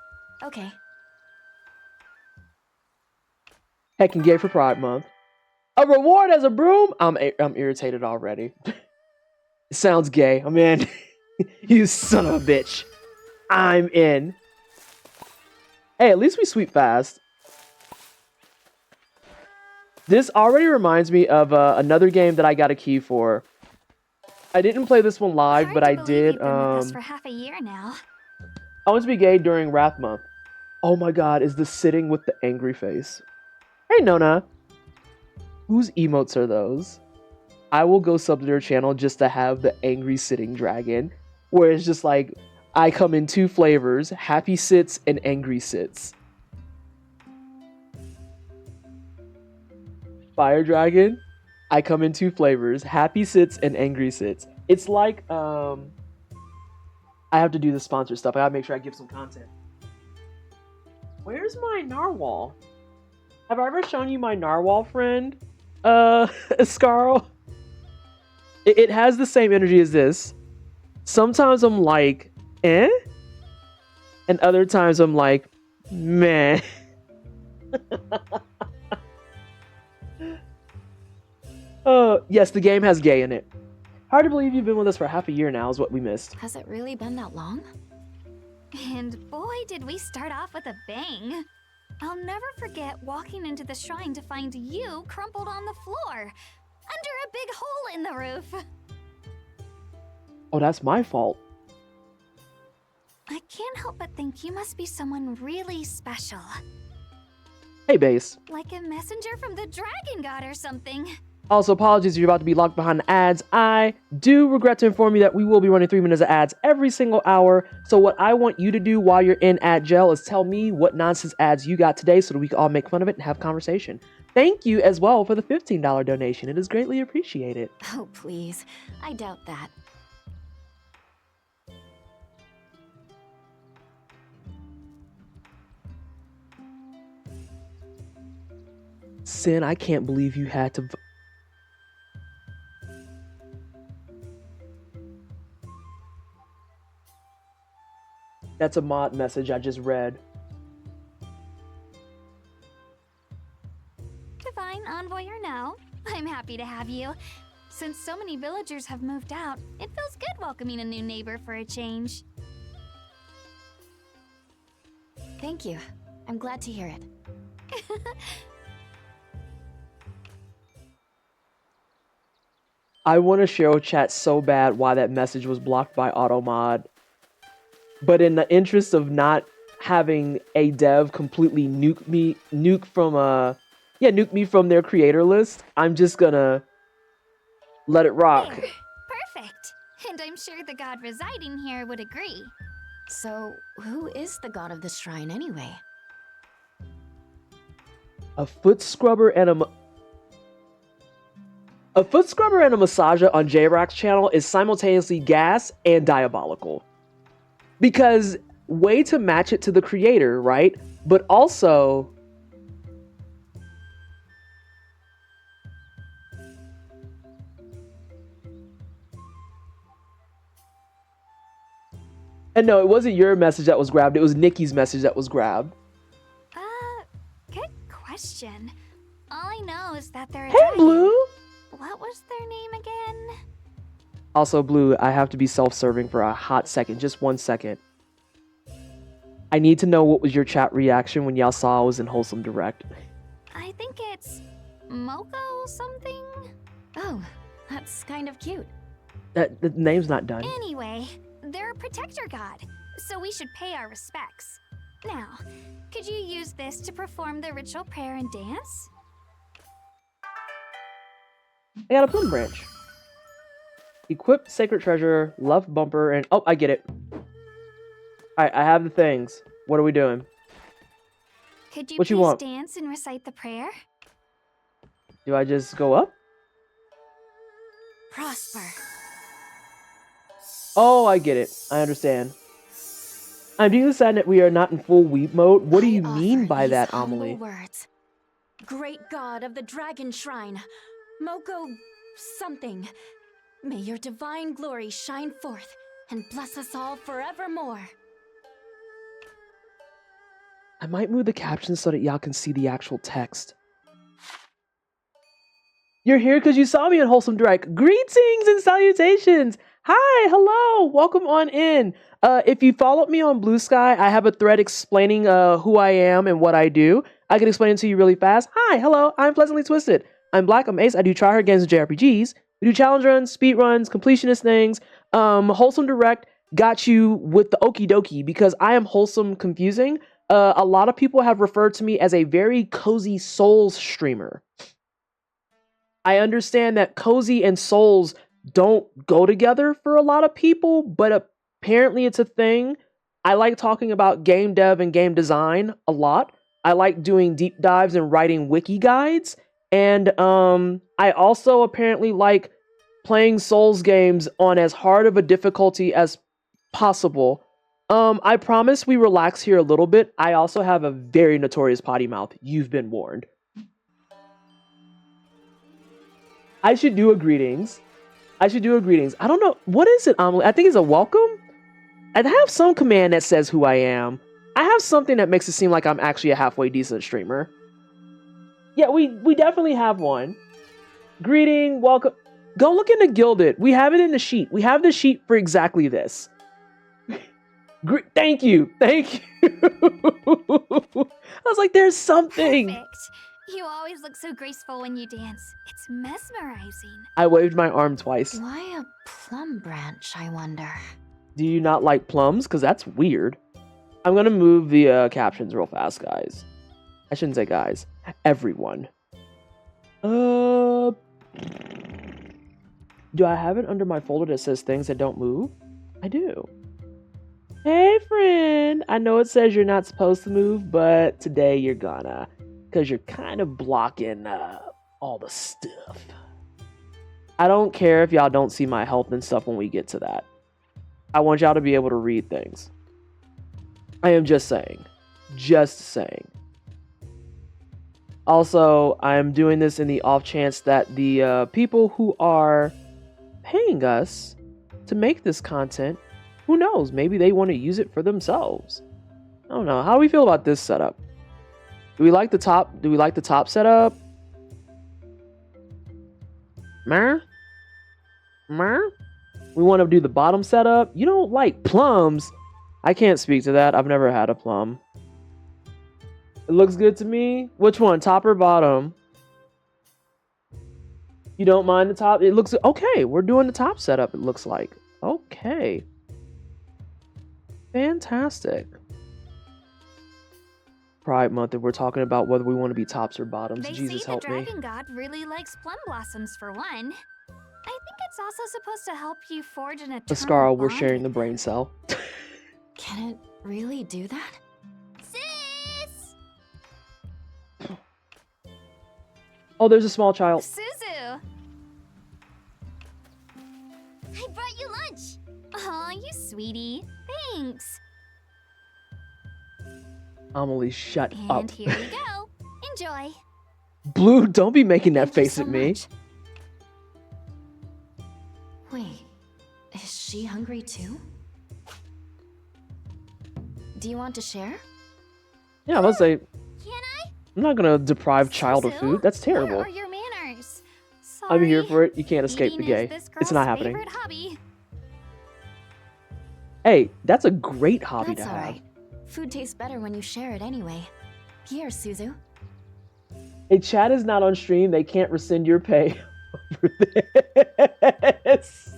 Speaker 5: Okay.
Speaker 1: Heckin' gay for Pride Month. A reward as a broom? I'm irritated already. It sounds gay. I'm in. You son of a bitch. I'm in. Hey, at least we sweep fast. This already reminds me of another game that I got a key for. I didn't play this one live, but I did.
Speaker 3: You've been with us for half a year now.
Speaker 1: I want to be gay during Wrath Month. Oh my god, is this sitting with the angry face? Hey, Nona. Whose emotes are those? I will go sub to their channel just to have the angry sitting dragon, where it's just like, I come in two flavors, happy sits and angry sits. Fire dragon, I come in two flavors, happy sits and angry sits. It's like, I have to do the sponsor stuff. I gotta make sure I give some content. Where's my narwhal? Have I ever shown you my narwhal friend? Scarl? It has the same energy as this. Sometimes I'm like, eh? And other times I'm like, meh. Yes, the game has gay in it. Hard to believe you've been with us for half a year now is what we missed.
Speaker 5: Has it really been that long?
Speaker 3: And boy, did we start off with a bang. I'll never forget walking into the shrine to find you crumpled on the floor, under a big hole in the roof.
Speaker 1: Oh, that's my fault.
Speaker 3: I can't help but think you must be someone really special.
Speaker 1: Hey, Base.
Speaker 3: Like a messenger from the Dragon God or something.
Speaker 1: Also, apologies if you're about to be locked behind the ads. I do regret to inform you that we will be running 3 minutes of ads every single hour. So what I want you to do while you're in ad jail is tell me what nonsense ads you got today so that we can all make fun of it and have conversation. Thank you as well for the $15 donation. It is greatly appreciated.
Speaker 5: Oh, please. I doubt that.
Speaker 1: Sin, I can't believe you had to... That's a mod message I just read.
Speaker 3: Divine Envoy or no, I'm happy to have you. Since so many villagers have moved out, it feels good welcoming a new neighbor for a change.
Speaker 5: Thank you. I'm glad to hear it.
Speaker 1: I want to share with chat so bad why that message was blocked by AutoMod. But in the interest of not having a dev completely nuke me from their creator list, I'm just gonna let it rock.
Speaker 3: There. Perfect. And I'm sure the god residing here would agree.
Speaker 5: So, who is the god of the shrine anyway?
Speaker 1: A foot scrubber and a massager on J-Rock's channel is simultaneously gas and diabolical. Because way to match it to the creator, right? But also and no, it wasn't your message that was grabbed, it was Nikki's message that was grabbed.
Speaker 3: Good question. All I know is that they're a
Speaker 1: Hey,
Speaker 3: dragon.
Speaker 1: Blue!
Speaker 3: What was their name again?
Speaker 1: Also, Blue, I have to be self-serving for a hot second. Just 1 second. I need to know what was your chat reaction when y'all saw I was in Wholesome Direct.
Speaker 3: I think it's Moko something?
Speaker 5: Oh, that's kind of cute.
Speaker 1: The name's not done.
Speaker 3: Anyway, they're a protector god, so we should pay our respects. Now, could you use this to perform the ritual prayer and dance?
Speaker 1: I got a plume branch. Equip sacred treasure, left bumper, and oh, I get it. Alright, I have the things. What are we doing?
Speaker 3: Could you
Speaker 1: What
Speaker 3: please
Speaker 1: you want?
Speaker 3: dance and recite the prayer?
Speaker 1: Do I just go up?
Speaker 3: Prosper.
Speaker 1: Oh, I get it. I understand. I'm deeply saddened that we are not in full weep mode. What do you
Speaker 5: I
Speaker 1: mean
Speaker 5: offer
Speaker 1: by
Speaker 5: these
Speaker 1: that,
Speaker 5: humble
Speaker 1: Amelie?
Speaker 5: words. Great god of the dragon shrine, Moko something. May your divine glory shine forth and bless us all forevermore.
Speaker 1: I might move the captions so that y'all can see the actual text. You're here because you saw me in Wholesome Direct. Greetings and salutations! Hi, hello, welcome on in. If you followed me on Blue Sky, I have a thread explaining who I am and what I do. I can explain it to you really fast. Hi, hello, I'm Pleasantly Twisted. I'm Black, I'm Ace, I do tryhard games and JRPGs. We do challenge runs, speed runs, completionist things. Wholesome Direct got you with the okie dokie because I am wholesome confusing. A lot of people have referred to me as a very cozy souls streamer. I understand that cozy and souls don't go together for a lot of people, but apparently it's a thing. I like talking about game dev and game design a lot. I like doing deep dives and writing wiki guides. And I also apparently like playing Souls games on as hard of a difficulty as possible. I promise we relax here a little bit. I also have a very notorious potty mouth. You've been warned. I should do a greetings. I don't know. What is it, Amelie? I think it's a welcome? I have some command that says who I am. I have something that makes it seem like I'm actually a halfway decent streamer. Yeah, we definitely have one. Greeting, welcome. Go look into Gilded. We have it in the sheet. We have the sheet for exactly this. Thank you. I was like, there's something.
Speaker 3: Perfect. You always look so graceful when you dance. It's mesmerizing.
Speaker 1: I waved my arm twice.
Speaker 5: Why a plum branch, I wonder?
Speaker 1: Do you not like plums? Because that's weird. I'm going to move the captions real fast, guys. I shouldn't say guys. Everyone. Do I have it under my folder that says things that don't move? I do. Hey, friend. I know it says you're not supposed to move, but today you're gonna. Because you're kind of blocking all the stuff. I don't care if y'all don't see my health and stuff when we get to that. I want y'all to be able to read things. I am just saying. Just saying. Also, I'm doing this in the off chance that the people who are paying us to make this content, who knows, maybe they want to use it for themselves. I don't know. How do we feel about this setup? Do we like the top? Do we like the top setup? Mer? We want to do the bottom setup? You don't like plums? I can't speak to that. I've never had a plum. It looks good to me. Which one? Top or bottom? You don't mind the top? It looks okay. We're doing the top setup, it looks like. Okay. Fantastic. Pride Month, and we're talking about whether we want to be tops or bottoms.
Speaker 3: They
Speaker 1: Jesus
Speaker 3: say
Speaker 1: help
Speaker 3: the
Speaker 1: me.
Speaker 3: dragon god really likes plum blossoms for one. I think it's also supposed to help you forge an eternal
Speaker 1: Ascara, we're
Speaker 3: bond
Speaker 1: sharing the
Speaker 3: with
Speaker 1: brain
Speaker 3: it.
Speaker 1: cell.
Speaker 5: Can it really do that?
Speaker 3: Sis!
Speaker 1: Oh, there's a small child.
Speaker 3: Suzu! I brought you lunch! Aw, you sweetie. Thanks.
Speaker 1: Amelie, shut
Speaker 3: And
Speaker 1: up.
Speaker 3: here you go. Enjoy.
Speaker 1: Blue, don't be making that
Speaker 5: Thank you
Speaker 1: face
Speaker 5: so
Speaker 1: at me.
Speaker 5: much. Wait, is she hungry too? Do you want to share?
Speaker 1: Yeah, let's say,
Speaker 3: Can I?
Speaker 1: I'm not gonna deprive child of
Speaker 3: Suzu,
Speaker 1: food. That's
Speaker 3: Where
Speaker 1: terrible.
Speaker 3: are your manners?
Speaker 1: I'm here
Speaker 3: Sorry.
Speaker 1: for it. You can't escape the
Speaker 3: Eating
Speaker 1: gay.
Speaker 3: is this
Speaker 1: It's
Speaker 3: girl's
Speaker 1: not happening.
Speaker 3: favorite hobby.
Speaker 1: Hey, that's a great hobby
Speaker 5: That's
Speaker 1: to have.
Speaker 5: alright. Food tastes better when you share it anyway. Here, Suzu.
Speaker 1: Hey, chat is not on stream. They can't rescind your pay over this.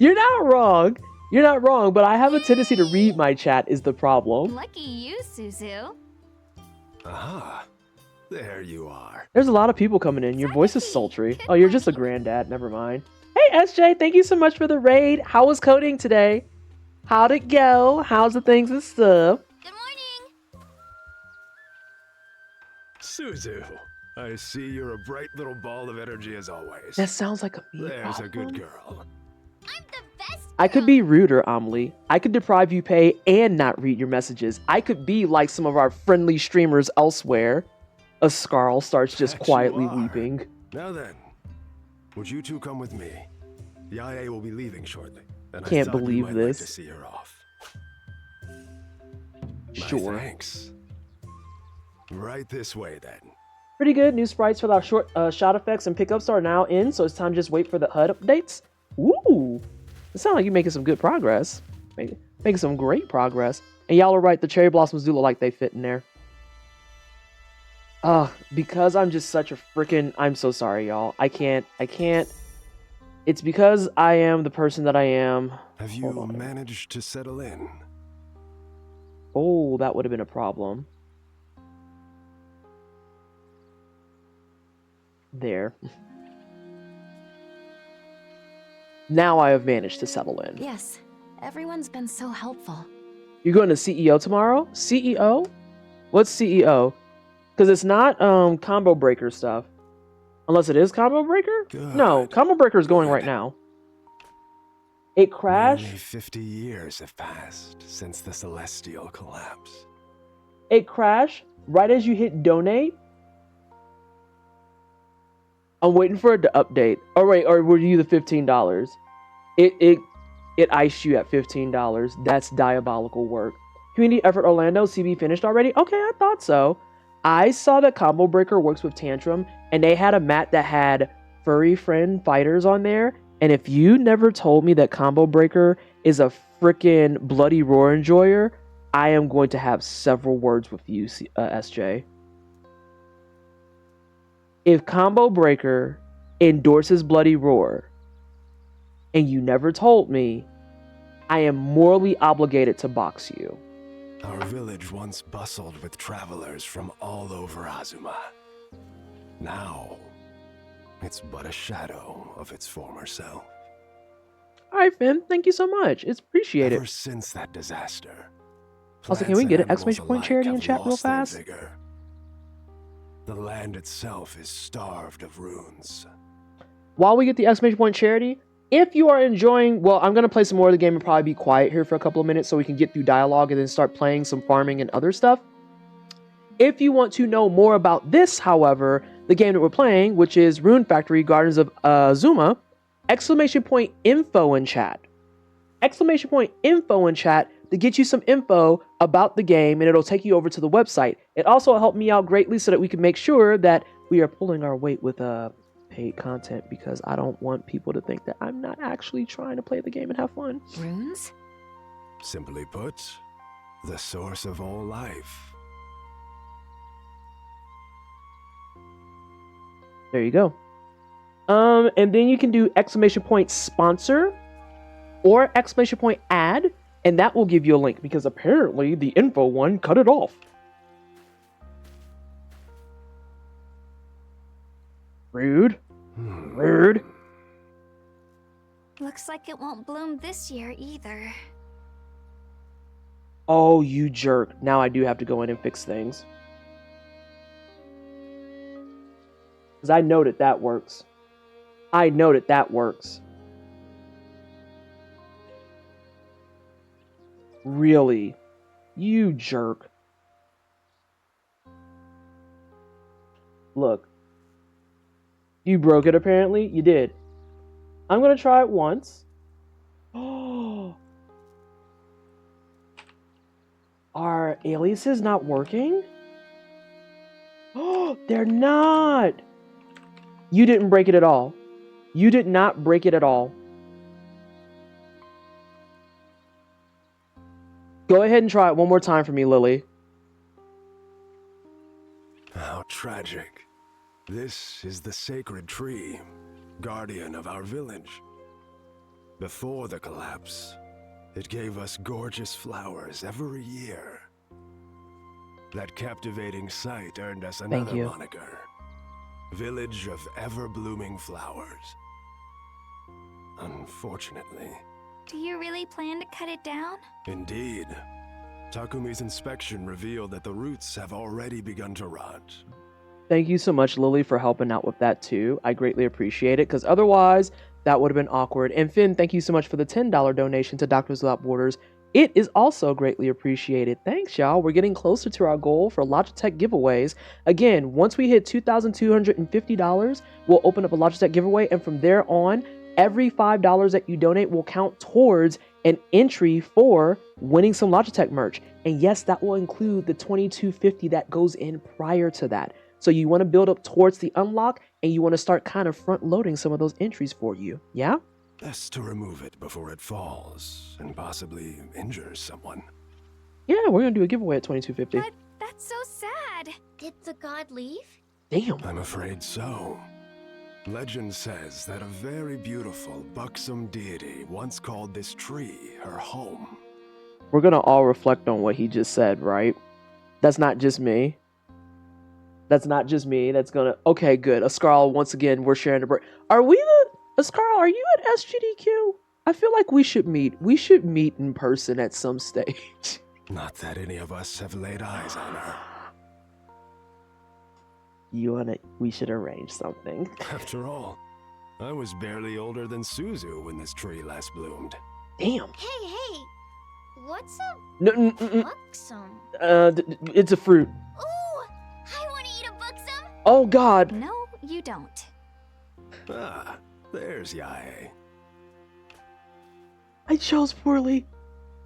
Speaker 1: You're not wrong. You're not wrong, but I have a tendency to read my chat is the problem.
Speaker 3: Lucky you, Suzu.
Speaker 4: Aha. There you are.
Speaker 1: There's a lot of people coming in. Your voice is
Speaker 3: Saki,
Speaker 1: sultry.
Speaker 3: good
Speaker 1: Oh, you're just a
Speaker 3: morning.
Speaker 1: granddad. Never mind. Hey, SJ, thank you so much for the raid. How was coding today? How'd it go? How's the things and stuff?
Speaker 3: Good morning.
Speaker 4: Suzu, I see you're a bright little ball of energy as always.
Speaker 1: That sounds like a me
Speaker 4: There's a good
Speaker 1: problem.
Speaker 4: girl.
Speaker 3: I'm the best.
Speaker 1: I could
Speaker 3: girl.
Speaker 1: be ruder, Amelie. I could deprive you pay and not read your messages. I could be like some of our friendly streamers elsewhere. A Scarl starts just
Speaker 4: That you
Speaker 1: quietly
Speaker 4: are.
Speaker 1: weeping.
Speaker 4: Now then, would you two come with me? Yae will be leaving shortly, and I
Speaker 1: Can't
Speaker 4: thought you
Speaker 1: believe
Speaker 4: might
Speaker 1: this.
Speaker 4: like to see her off.
Speaker 1: Sure.
Speaker 4: My thanks. Right this way then.
Speaker 1: Pretty good. New sprites for our short shot effects and pickups are now in, so it's time to just wait for the HUD updates. Ooh, it sounds like you're making some good progress. Making some great progress. And y'all are right, the cherry blossoms do look like they fit in there. Because I'm just such a freaking... I'm so sorry, y'all. I can't... It's because I am the person that I am.
Speaker 4: Have
Speaker 1: Hold
Speaker 4: you
Speaker 1: on.
Speaker 4: managed to settle in?
Speaker 1: Oh, that would have been a problem. There. Now I have managed to settle in.
Speaker 5: Yes, everyone's been so helpful.
Speaker 1: You're going to CEO tomorrow? CEO? What's CEO? Because it's not combo breaker stuff. Unless it is combo breaker? No,
Speaker 4: Good.
Speaker 1: combo breaker is going right
Speaker 4: Good.
Speaker 1: now. It crashed.
Speaker 4: Nearly 50 years have passed since the celestial collapse.
Speaker 1: It crashed right as you hit donate. I'm waiting for it to update. Oh wait, or were you the $15? It iced you at $15. That's diabolical work. Community effort Orlando, CB finished already? Okay, I thought so. I saw that Combo Breaker works with Tantrum, and they had a mat that had furry friend fighters on there. And if you never told me that Combo Breaker is a freaking bloody roar enjoyer, I am going to have several words with you, SJ. If Combo Breaker endorses Bloody Roar, and you never told me, I am morally obligated to box you.
Speaker 4: Our village once bustled with travelers from all over Azuma. Now, it's but a shadow of its former self.
Speaker 1: All right, Finn. Thank you so much. It's appreciated.
Speaker 4: Ever since that disaster,
Speaker 1: Also, can we
Speaker 4: plants
Speaker 1: get an
Speaker 4: and
Speaker 1: exclamation
Speaker 4: animals
Speaker 1: point charity in
Speaker 4: alike
Speaker 1: chat
Speaker 4: have
Speaker 1: real
Speaker 4: lost their
Speaker 1: fast?
Speaker 4: vigor. The land itself is starved of runes.
Speaker 1: While we get the exclamation point charity, if you are enjoying, well, I'm going to play some more of the game and probably be quiet here for a couple of minutes so we can get through dialogue and then start playing some farming and other stuff. If you want to know more about this, however, the game that we're playing, which is Rune Factory Gardens of Azuma, exclamation point info in chat. Exclamation point info in chat to get you some info about the game, and it'll take you over to the website. It also helped me out greatly so that we can make sure that we are pulling our weight with paid content, because I don't want people to think that I'm not actually trying to play the game and have fun.
Speaker 3: Runes?
Speaker 4: Simply put, the source of all life.
Speaker 1: There you go. And then you can do exclamation point sponsor or exclamation point ad, and that will give you a link, because apparently the info one cut it off. Rude. Rude.
Speaker 3: Looks like it won't bloom this year either.
Speaker 1: Oh, you jerk. Now I do have to go in and fix things. Because I know that that works. I know that that works. Really? You jerk. Look. You broke it apparently? You did. I'm gonna try it once. Oh. Are aliases not working? Oh, they're not! You didn't break it at all. You did not break it at all. Go ahead and try it one more time for me, Lily.
Speaker 4: How tragic. This is the sacred tree, guardian of our village. Before the collapse, it gave us gorgeous flowers every year. That captivating sight earned us another moniker. Village of ever-blooming flowers. Unfortunately.
Speaker 3: Do you really plan to cut it down?
Speaker 4: Indeed. Takumi's inspection revealed that the roots have already begun to rot.
Speaker 1: Thank you so much, Lily, for helping out with that too. I greatly appreciate it, because otherwise that would have been awkward. And Finn, thank you so much for the $10 donation to Doctors Without Borders. It is also greatly appreciated. Thanks, y'all. We're getting closer to our goal for Logitech giveaways. Again, once we hit $2,250, we'll open up a Logitech giveaway, and from there on, every $5 that you donate will count towards an entry for winning some Logitech merch. And yes, that will include the $2,250 that goes in prior to that. So you want to build up towards the unlock, and you want to start kind of front loading some of those entries for you. Yeah?
Speaker 4: Best to remove it before it falls and possibly injures someone.
Speaker 1: Yeah, we're going to do a giveaway at $2,250.
Speaker 3: But that's so sad.
Speaker 5: Did the god leave?
Speaker 1: Damn.
Speaker 4: I'm afraid so. Legend says that a very beautiful, buxom deity once called this tree her home.
Speaker 1: We're going to all reflect on what he just said, right? That's not just me. That's not just me. That's going to... Okay, good. Ascarl, once again, we're sharing the break. Are we the... Ascarl, are you at SGDQ? I feel like we should meet. We should meet in person at some stage.
Speaker 4: Not that any of us have laid eyes on her.
Speaker 1: We should arrange something.
Speaker 4: After all, I was barely older than Suzu when this tree last bloomed.
Speaker 1: Damn.
Speaker 5: Hey, what's a
Speaker 1: No,
Speaker 5: buxom?
Speaker 1: it's a fruit.
Speaker 5: Ooh, I want to eat a buxom.
Speaker 1: Oh, God.
Speaker 3: No, you don't.
Speaker 4: Ah, there's Yae.
Speaker 1: I chose poorly.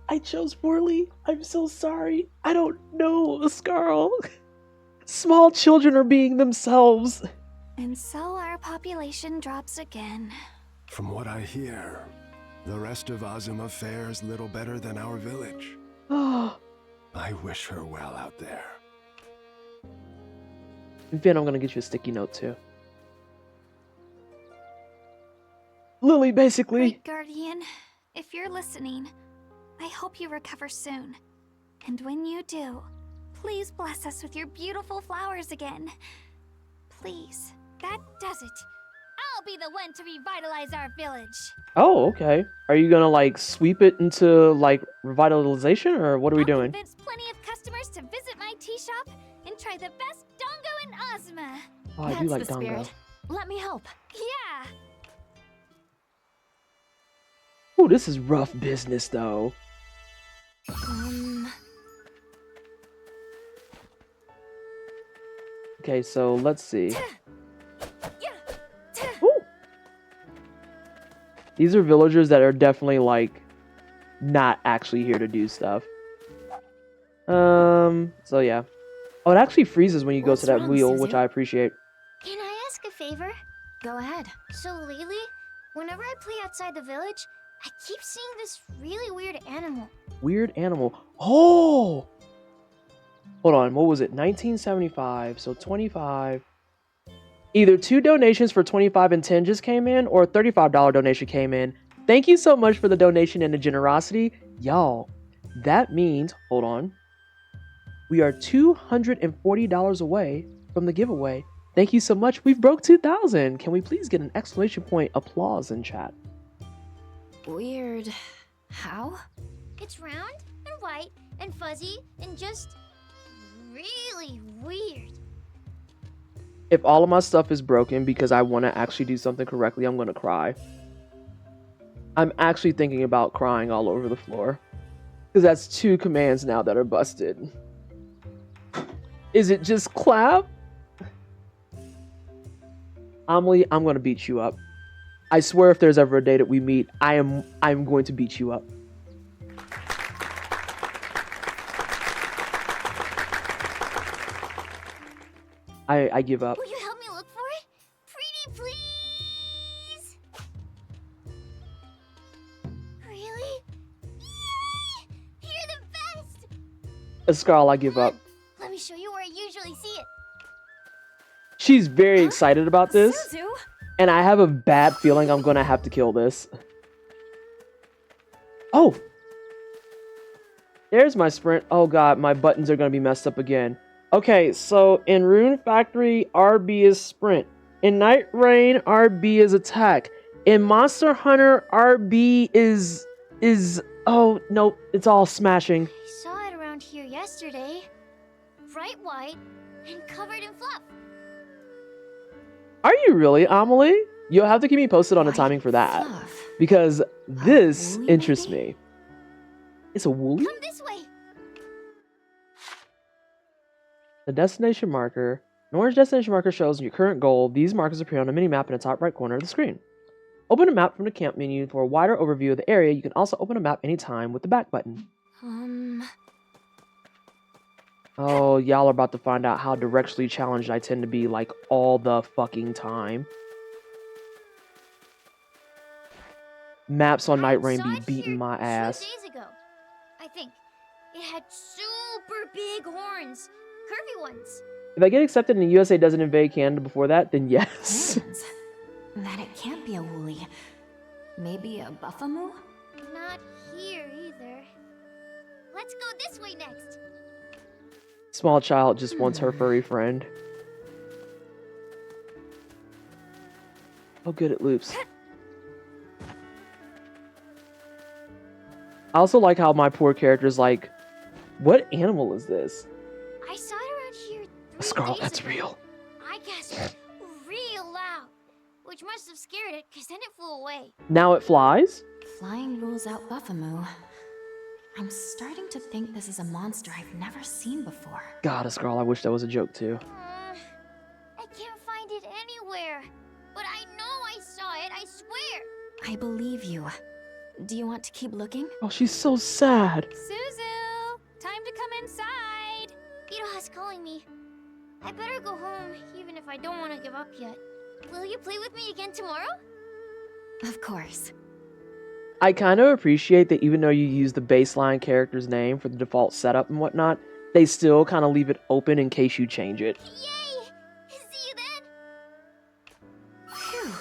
Speaker 1: I'm so sorry. I don't know, Ascarl. Small children are being themselves.
Speaker 3: And so our population drops again.
Speaker 4: From what I hear, the rest of Azuma fares little better than our village.
Speaker 1: Oh.
Speaker 4: I wish her well out there.
Speaker 1: Finn, I'm gonna get you a sticky note too. Lily, basically.
Speaker 3: Great Guardian, if you're listening, I hope you recover soon. And when you do, please bless us with your beautiful flowers again. Please. That does it. I'll be the one to revitalize our village.
Speaker 1: Oh, okay. Are you gonna like sweep it into like revitalization, or what are we doing?
Speaker 3: I'll convince plenty of customers to visit my tea shop and try the best dongo in Azuma.
Speaker 1: Oh, I do like
Speaker 5: the
Speaker 1: Dongo.
Speaker 5: spirit. Let me help.
Speaker 3: Yeah.
Speaker 1: Oh, this is rough business though. Okay, so let's see. Ooh. These are villagers that are definitely like not actually here to do stuff. So yeah. Oh, it actually freezes when you go
Speaker 5: What's
Speaker 1: to that
Speaker 5: wrong,
Speaker 1: wheel,
Speaker 5: Suzu?
Speaker 1: which I appreciate.
Speaker 6: Can I ask a favor?
Speaker 5: Go ahead.
Speaker 6: So lately, whenever I play outside the village, I keep seeing this really weird animal.
Speaker 1: Weird animal. Oh! Hold on, what was it? 1975, so 25. Either 2 donations for 25 and 10 just came in, or a $35 donation came in. Thank you so much for the donation and the generosity. Y'all, that means, hold on, we are $240 away from the giveaway. Thank you so much. We've broke 2,000. Can we please get an exclamation point applause in chat?
Speaker 5: Weird. How?
Speaker 6: It's round and white and fuzzy and just really weird.
Speaker 1: If all of my stuff is broken because I want to actually do something correctly, I'm going to cry. I'm actually thinking about crying all over the floor. Because that's 2 commands now that are busted. Is it just clap? Amelie, I'm going to beat you up. I swear if there's ever a day that we meet, I'm going to beat you up. I give up.
Speaker 6: Will you help me look for it? Pretty please? Really? Yay! You're the best!
Speaker 1: Escarl, I give up.
Speaker 6: Let me show you where I usually see it.
Speaker 1: She's very excited about this.
Speaker 5: Suzu?
Speaker 1: And I have a bad feeling I'm going to have to kill this. Oh! There's my sprint. Oh god, my buttons are going to be messed up again. Okay, so in Rune Factory, RB is sprint. In Night Rain, RB is attack. In Monster Hunter, RB is... Oh, nope, it's all smashing.
Speaker 6: I saw it around here yesterday. Bright white and covered in fluff.
Speaker 1: Are you really, Amelie? You'll have to keep me posted on the
Speaker 5: White
Speaker 1: timing for that.
Speaker 5: fluff.
Speaker 1: Because this
Speaker 5: woolly
Speaker 1: interests
Speaker 5: maybe?
Speaker 1: me. It's a woolly?
Speaker 6: Come this way.
Speaker 1: The destination marker. An orange destination marker shows your current goal. These markers appear on a mini-map in the top right corner of the screen. Open a map from the camp menu for a wider overview of the area. You can also open a map anytime with the back button. Oh, y'all are about to find out how directionally challenged I tend to be like all the fucking time. Maps on Night Rain
Speaker 6: saw
Speaker 1: be
Speaker 6: it
Speaker 1: beating
Speaker 6: here
Speaker 1: my
Speaker 6: 2
Speaker 1: ass.
Speaker 6: days ago, I think. It had super big horns. Curvy ones.
Speaker 1: If I get accepted and the USA doesn't invade Canada before that, then yes.
Speaker 5: Horns. Then it can't be a woolly. Maybe a buffamoo?
Speaker 6: Not here either. Let's go this way next.
Speaker 1: Small child just wants her furry friend. Oh, good, it loops. I also like how my poor character's like, what animal is this?
Speaker 6: I saw it around here 3
Speaker 1: Scarlet,
Speaker 6: days
Speaker 1: that's
Speaker 6: ago.
Speaker 1: real.
Speaker 6: I gasped real loud, which must have scared it, because then it flew away.
Speaker 1: Now it flies?
Speaker 5: Flying rules out buffamoo. I'm starting to think this is a monster I've never seen before.
Speaker 1: God, Scarlet, I wish that was a joke too.
Speaker 6: I can't find it anywhere. But I know I saw it, I swear.
Speaker 5: I believe you. Do you want to keep looking?
Speaker 1: Oh, she's so sad.
Speaker 3: Suzu, time to come inside.
Speaker 6: Iroha's calling me. I better go home, even if I don't want to give up yet. Will you play with me again tomorrow?
Speaker 5: Of course.
Speaker 1: I kind of appreciate that even though you use the baseline character's name for the default setup and whatnot, they still kind of leave it open in case you change it.
Speaker 6: Yay! See you then!
Speaker 5: Phew.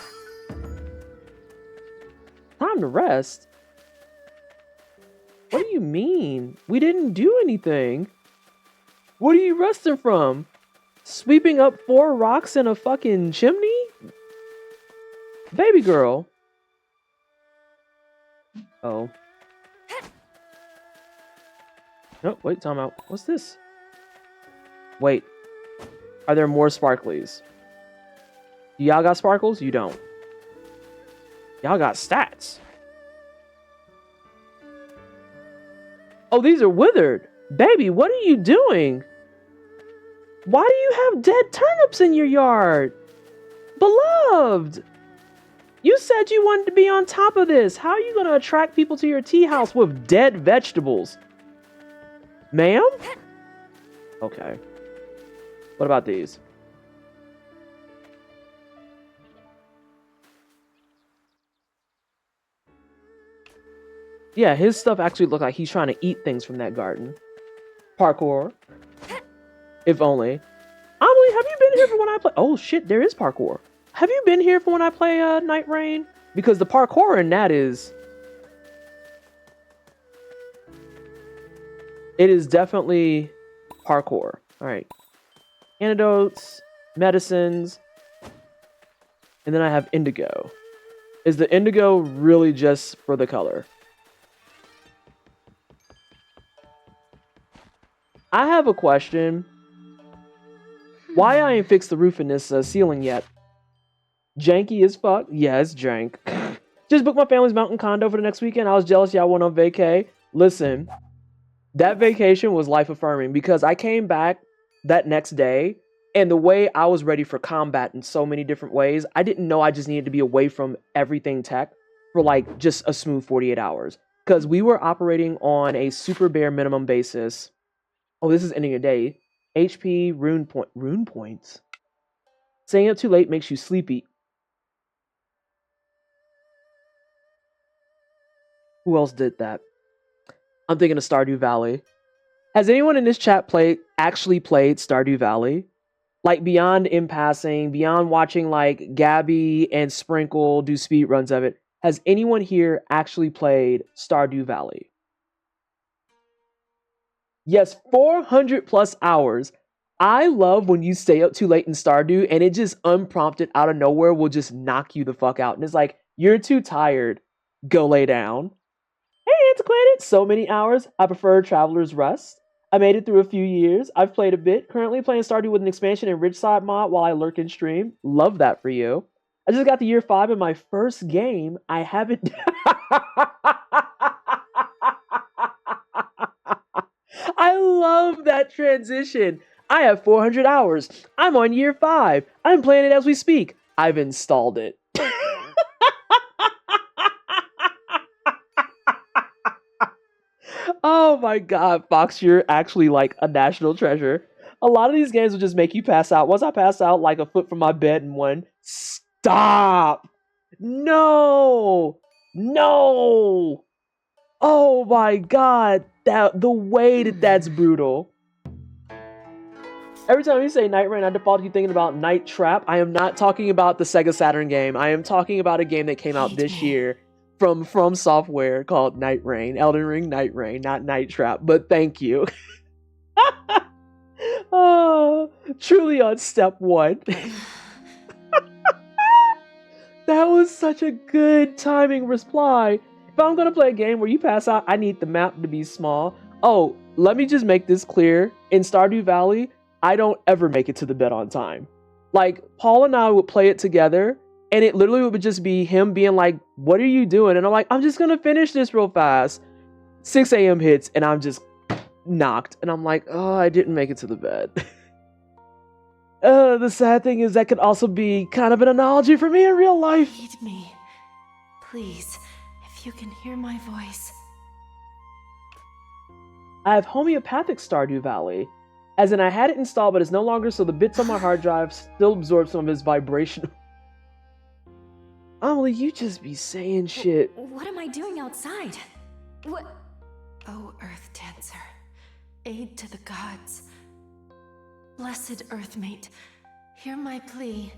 Speaker 1: Time to rest. What are do you mean? We didn't do anything. What are you resting from? Sweeping up 4 rocks in a fucking chimney? Baby girl. Oh. No, wait, time out. What's this? Wait. Are there more sparklies? Y'all got sparkles? You don't. Y'all got stats. Oh, these are withered. Baby, what are you doing? Why do you have dead turnips in your yard? Beloved! You said you wanted to be on top of this. How are you going to attract people to your tea house with dead vegetables? Ma'am? Okay. What about these? Yeah, his stuff actually looked like he's trying to eat things from that garden. Parkour. If only. Amelie, have you been here for when I play? Oh shit, there is parkour. Have you been here for when I play Night Rain? Because the parkour in that is... It is definitely parkour. Alright. Antidotes, medicines, and then I have indigo. Is the indigo really just for the color? I have a question. Why I ain't fixed the roof in this ceiling yet? Janky as fuck? Yeah, it's jank. Just booked my family's mountain condo for the next weekend. I was jealous y'all went on vacay. Listen, that vacation was life affirming because I came back that next day and the way I was ready for combat in so many different ways, I didn't know I just needed to be away from everything tech for like just a smooth 48 hours. Because we were operating on a super bare minimum basis. Oh, this is ending a day. HP, rune points. Staying up too late makes you sleepy. Who else did that? I'm thinking of Stardew Valley. Has anyone in this chat actually played Stardew Valley? Like beyond in passing, beyond watching like Gabby and Sprinkle do speedruns of it. Has anyone here actually played Stardew Valley? Yes, 400 plus hours. I love when you stay up too late in Stardew and it just unprompted out of nowhere will just knock you the fuck out. And it's like, you're too tired. Go lay down. Hey, Antiquated. So many hours. I prefer Traveler's Rest. I made it through a few years. I've played a bit. Currently playing Stardew with an expansion and Ridgeside mod while I lurk in stream. Love that for you. I just got to year 5 in my first game. I haven't... I love that transition. I have 400 hours. I'm on year 5. I'm playing it as we speak. I've installed it. Oh my god, Fox, you're actually like a national treasure. A lot of these games will just make you pass out. Once I pass out like a foot from my bed in one, stop! No! No! Oh my god, the way that's brutal. Every time you say Night Rain, I default to you thinking about Night Trap. I am not talking about the Sega Saturn game. I am talking about a game that came out this year from Software called Night Rain. Elden Ring Night Rain, not Night Trap, but thank you. Oh, truly on step 1. That was such a good timing reply. If I'm going to play a game where you pass out, I need the map to be small. Oh, let me just make this clear. In Stardew Valley, I don't ever make it to the bed on time. Like, Paul and I would play it together, and it literally would just be him being like, what are you doing? And I'm like, I'm just going to finish this real fast. 6 a.m. hits, and I'm just knocked. And I'm like, oh, I didn't make it to the bed. The sad thing is that could also be kind of an analogy for me in real life.
Speaker 5: Feed me. Please, if you can hear my voice.
Speaker 1: I have homeopathic Stardew Valley. As in, I had it installed, but it's no longer, so the bits on my hard drive still absorb some of its vibration. Amelie, you just be saying shit.
Speaker 5: What am I doing outside? What? Oh, Earth Dancer. Aid to the gods. Blessed Earthmate, hear my plea.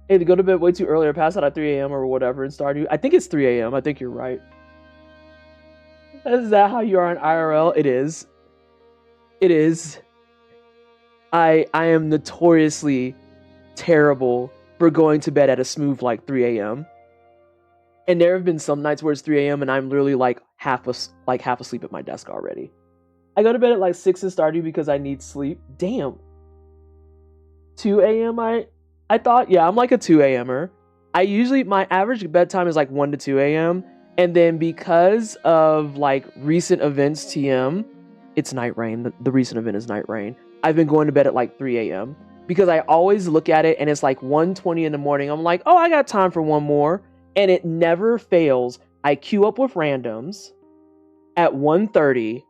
Speaker 1: Hey, to go to bed way too early or pass out at 3 a.m. or whatever in Stardew. I think it's 3 a.m. I think you're right. Is that how you are in IRL? It is. It is. I am notoriously terrible for going to bed at a smooth like 3 a.m. And there have been some nights where it's 3 a.m. and I'm literally like half asleep at my desk already. I go to bed at like 6 in Stardew because I need sleep. Damn. 2 a.m. I thought, yeah, I'm like a 2 a.m.er. My average bedtime is like 1 to 2 a.m. And then because of like recent events, TM, it's night rain. The recent event is night rain. I've been going to bed at like 3 a.m. because I always look at it and it's like 1:20 in the morning. I'm like, oh, I got time for one more. And it never fails. I queue up with randoms at 1:30.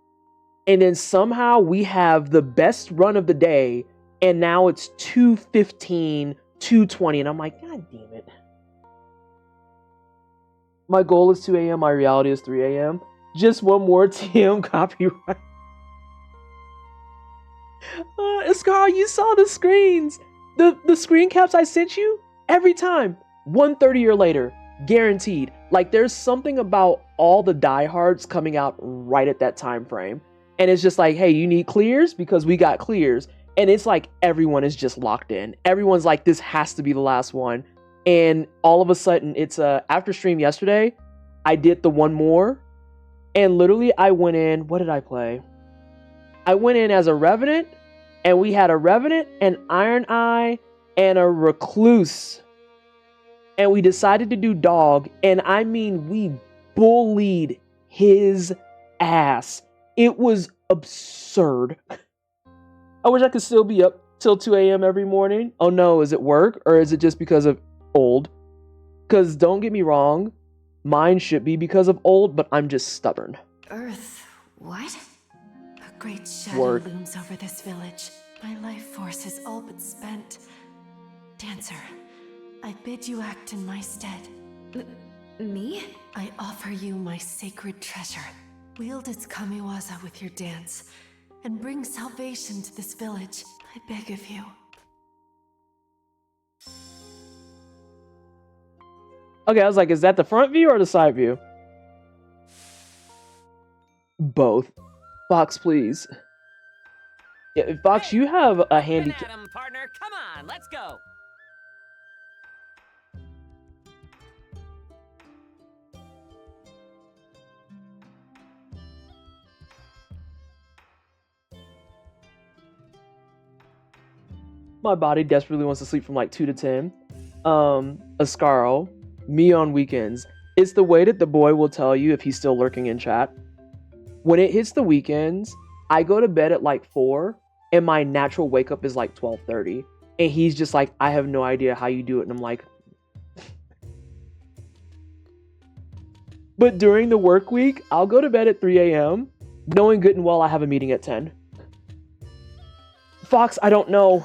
Speaker 1: And then somehow we have the best run of the day. And now it's 2:15, 2:20. And I'm like, God damn it. My goal is 2 a.m. My reality is 3 a.m. Just one more TM copyright. Scar, you saw the screens. The screen caps I sent you? Every time. 1:30 or later. Guaranteed. Like, there's something about all the diehards coming out right at that time frame. And it's just like, hey, you need clears? Because we got clears. And it's like everyone is just locked in. Everyone's like, this has to be the last one. And all of a sudden, it's after stream yesterday, I did the one more. And literally, I went in. What did I play? I went in as a Revenant. And we had a Revenant, an Iron Eye, and a Recluse. And we decided to do Dog. And I mean, we bullied his ass. It was absurd. I wish I could still be up till 2 a.m. every morning. Oh no, is it work? Or is it just because of old? Because don't get me wrong, mine should be because of old, but I'm just stubborn.
Speaker 5: Earth, what? A great shadow
Speaker 1: Work.
Speaker 5: looms over this village. My life force is all but spent. Dancer, I bid you act in my stead. Me? I offer you my sacred treasure. Wield its kamiwaza with your dance, and bring salvation to this village. I beg of you.
Speaker 1: Okay, I was like, is that the front view or the side view? Both. Fox, please. Yeah, Fox, you have a handy...
Speaker 7: partner. Come on, let's go.
Speaker 1: My body desperately wants to sleep from like 2 to 10. Ascaro, me on weekends. It's the way that the boy will tell you if he's still lurking in chat. When it hits the weekends, I go to bed at like 4, and my natural wake up is like 12:30. And he's just like, I have no idea how you do it. And I'm like... But during the work week, I'll go to bed at 3 a.m., knowing good and well I have a meeting at 10. Fox, I don't know.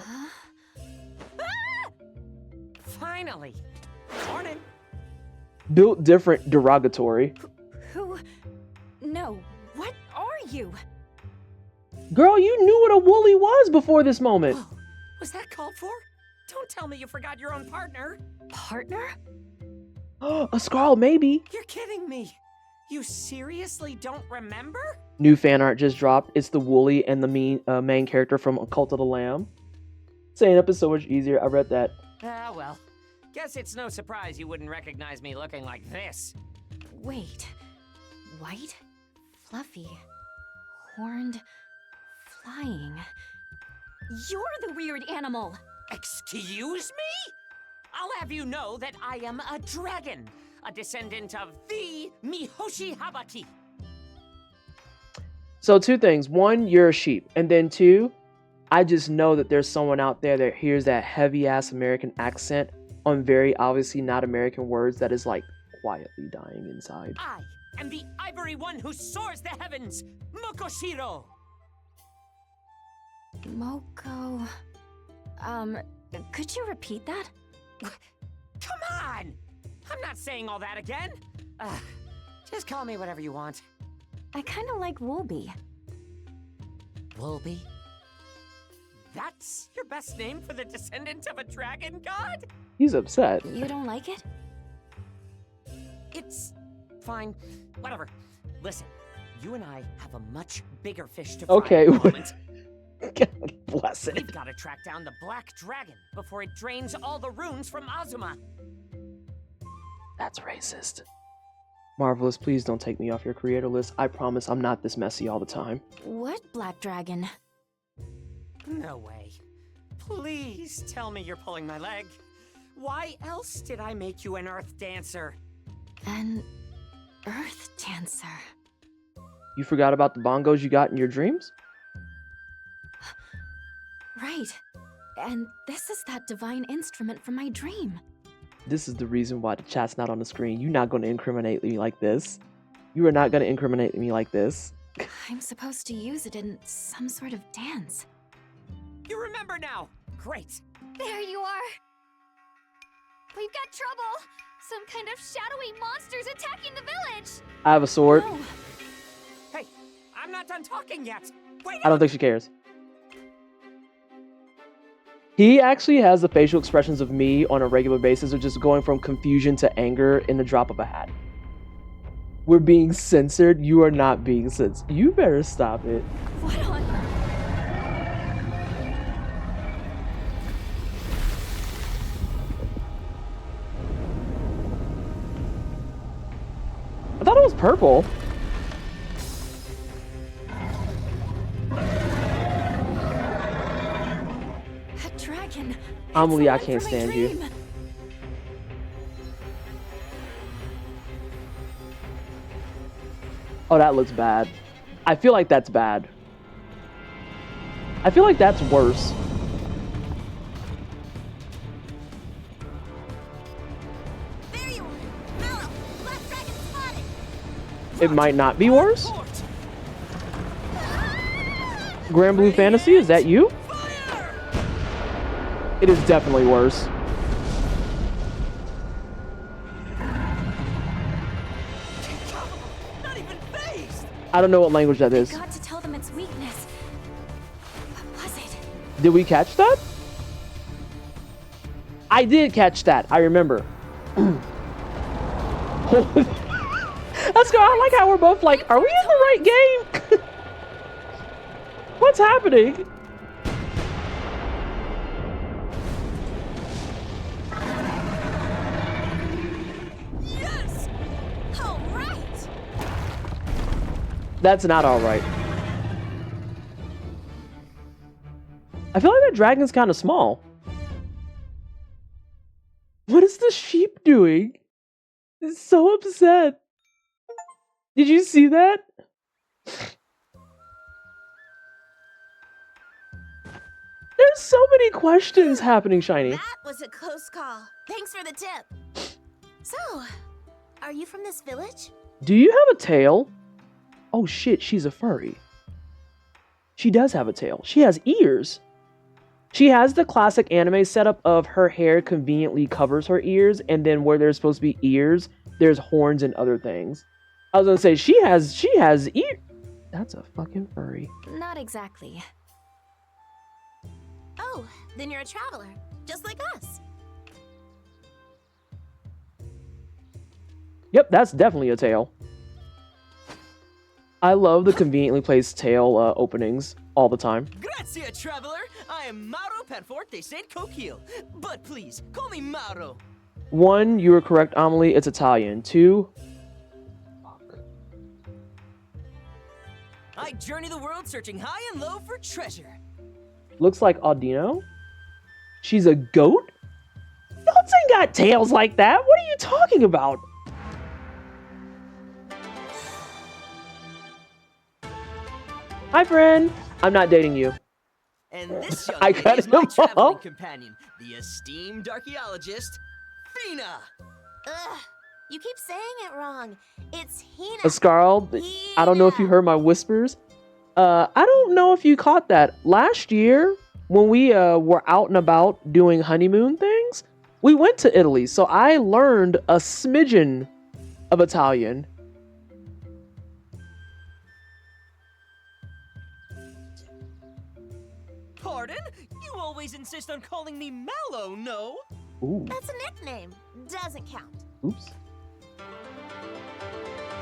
Speaker 7: Finally. Morning.
Speaker 1: Built different, derogatory.
Speaker 5: Who? No, what are you?
Speaker 1: Girl, you knew what a woolly was before this moment.
Speaker 7: Whoa, was that called for? Don't tell me you forgot your own partner.
Speaker 5: Partner?
Speaker 1: A Scarl, maybe.
Speaker 7: You're kidding me. You seriously don't remember?
Speaker 1: New fan art just dropped. It's the woolly and the main character from A Cult of the Lamb. Saying up is so much easier. I read that.
Speaker 7: Ah, well. Guess it's no surprise you wouldn't recognize me looking like this.
Speaker 5: Wait. White? Fluffy? Horned? Flying? You're the weird animal!
Speaker 7: Excuse me? I'll have you know that I am a dragon, a descendant of the Mihoshi Habaki.
Speaker 1: So 2 things. 1, you're a sheep. And then 2, I just know that there's someone out there that hears that heavy-ass American accent on very obviously not American words that is like quietly dying inside.
Speaker 7: I am the ivory one who soars the heavens, Mokoshiro.
Speaker 5: Moko... could you repeat that?
Speaker 7: Come on! I'm not saying all that again. Just call me whatever you want.
Speaker 5: I kinda like Woolby.
Speaker 7: Woolby? That's your best name for the descendant of a dragon god?
Speaker 1: He's upset.
Speaker 5: You don't like it?
Speaker 7: It's fine. Whatever. Listen, you and I have a much bigger fish to fry
Speaker 1: Okay.
Speaker 7: at the moment.
Speaker 1: God bless it.
Speaker 7: We've got to track down the Black Dragon before it drains all the runes from Azuma.
Speaker 1: That's racist. Marvelous, please don't take me off your creator list. I promise I'm not this messy all the time.
Speaker 5: What Black Dragon?
Speaker 7: No way. Please tell me you're pulling my leg. Why else did I make you an Earth Dancer?
Speaker 5: An Earth Dancer.
Speaker 1: You forgot about the bongos you got in your dreams?
Speaker 5: Right. And this is that divine instrument from my dream.
Speaker 1: This is the reason why the chat's not on the screen. You're not going to incriminate me like this. You are not going to incriminate me like this.
Speaker 5: I'm supposed to use it in some sort of dance.
Speaker 7: You remember now. Great.
Speaker 3: There you are. We've got trouble. Some kind of shadowy monsters attacking the village.
Speaker 1: I have a sword.
Speaker 5: No.
Speaker 7: Hey, I'm not done talking yet. Wait
Speaker 1: I don't think she cares. He actually has the facial expressions of me on a regular basis of just going from confusion to anger in the drop of a hat. We're being censored. You are not being censored. You better stop it.
Speaker 5: What on?
Speaker 1: I thought it was purple.
Speaker 5: A dragon.
Speaker 1: Amelie, I
Speaker 5: It's the
Speaker 1: can't
Speaker 5: one from my
Speaker 1: stand you.
Speaker 5: dream.
Speaker 1: Oh, that looks bad. I feel like that's bad. I feel like that's worse.
Speaker 6: There you are. Mallow, Black Dragon spotted.
Speaker 1: It might not be worse.
Speaker 7: Port.
Speaker 1: Grand Blue Fantasy, is that you?
Speaker 7: Fire!
Speaker 1: It is definitely worse.
Speaker 7: Not even phased.
Speaker 1: I don't know what language that is.
Speaker 5: Got to tell them its weakness. What was it?
Speaker 1: Did we catch that? I did catch that. I remember. Let's go. I like how we're both like, are we in the right game? What's happening?
Speaker 6: Yes! All right.
Speaker 1: That's not all right. I feel like that dragon's kind of small. What is the sheep doing? It's so upset. Did you see that? There's so many questions happening, Shiny.
Speaker 6: That was a close call. Thanks for the tip. So, are you from this village?
Speaker 1: Do you have a tail? Oh shit, she's a furry. She does have a tail. She has ears. She has the classic anime setup of her hair conveniently covers her ears, and then where there's supposed to be ears, there's horns and other things. I was gonna say she has ears. That's a fucking furry.
Speaker 5: Not exactly.
Speaker 6: Oh, then you're a traveler, just like us.
Speaker 1: Yep, that's definitely a tail. I love the conveniently placed tail openings all the time.
Speaker 8: Grazie, traveler. I am Mauro Panforte Saint Coquille. But please, call me Mauro.
Speaker 1: 1, you were correct, Amelie. It's Italian. 2, fuck.
Speaker 8: I journey the world searching high and low for treasure.
Speaker 1: Looks like Audino. She's a goat? Goats ain't got tails like that. What are you talking about? Hi, friend. I'm not dating you.
Speaker 8: And this young
Speaker 1: I
Speaker 8: lady
Speaker 1: cut
Speaker 8: is my
Speaker 1: him
Speaker 8: traveling
Speaker 1: off.
Speaker 8: companion, the esteemed archaeologist, Fina.
Speaker 6: Ugh, you keep saying it wrong. It's Hina.
Speaker 1: Ascarl, I don't know if you heard my whispers. I don't know if you caught that. Last year, when we were out and about doing honeymoon things, we went to Italy. So I learned a smidgen of Italian.
Speaker 8: Pardon? You always insist on calling me Mallow, no?
Speaker 1: Ooh,
Speaker 6: That's a nickname. Doesn't count.
Speaker 1: oops.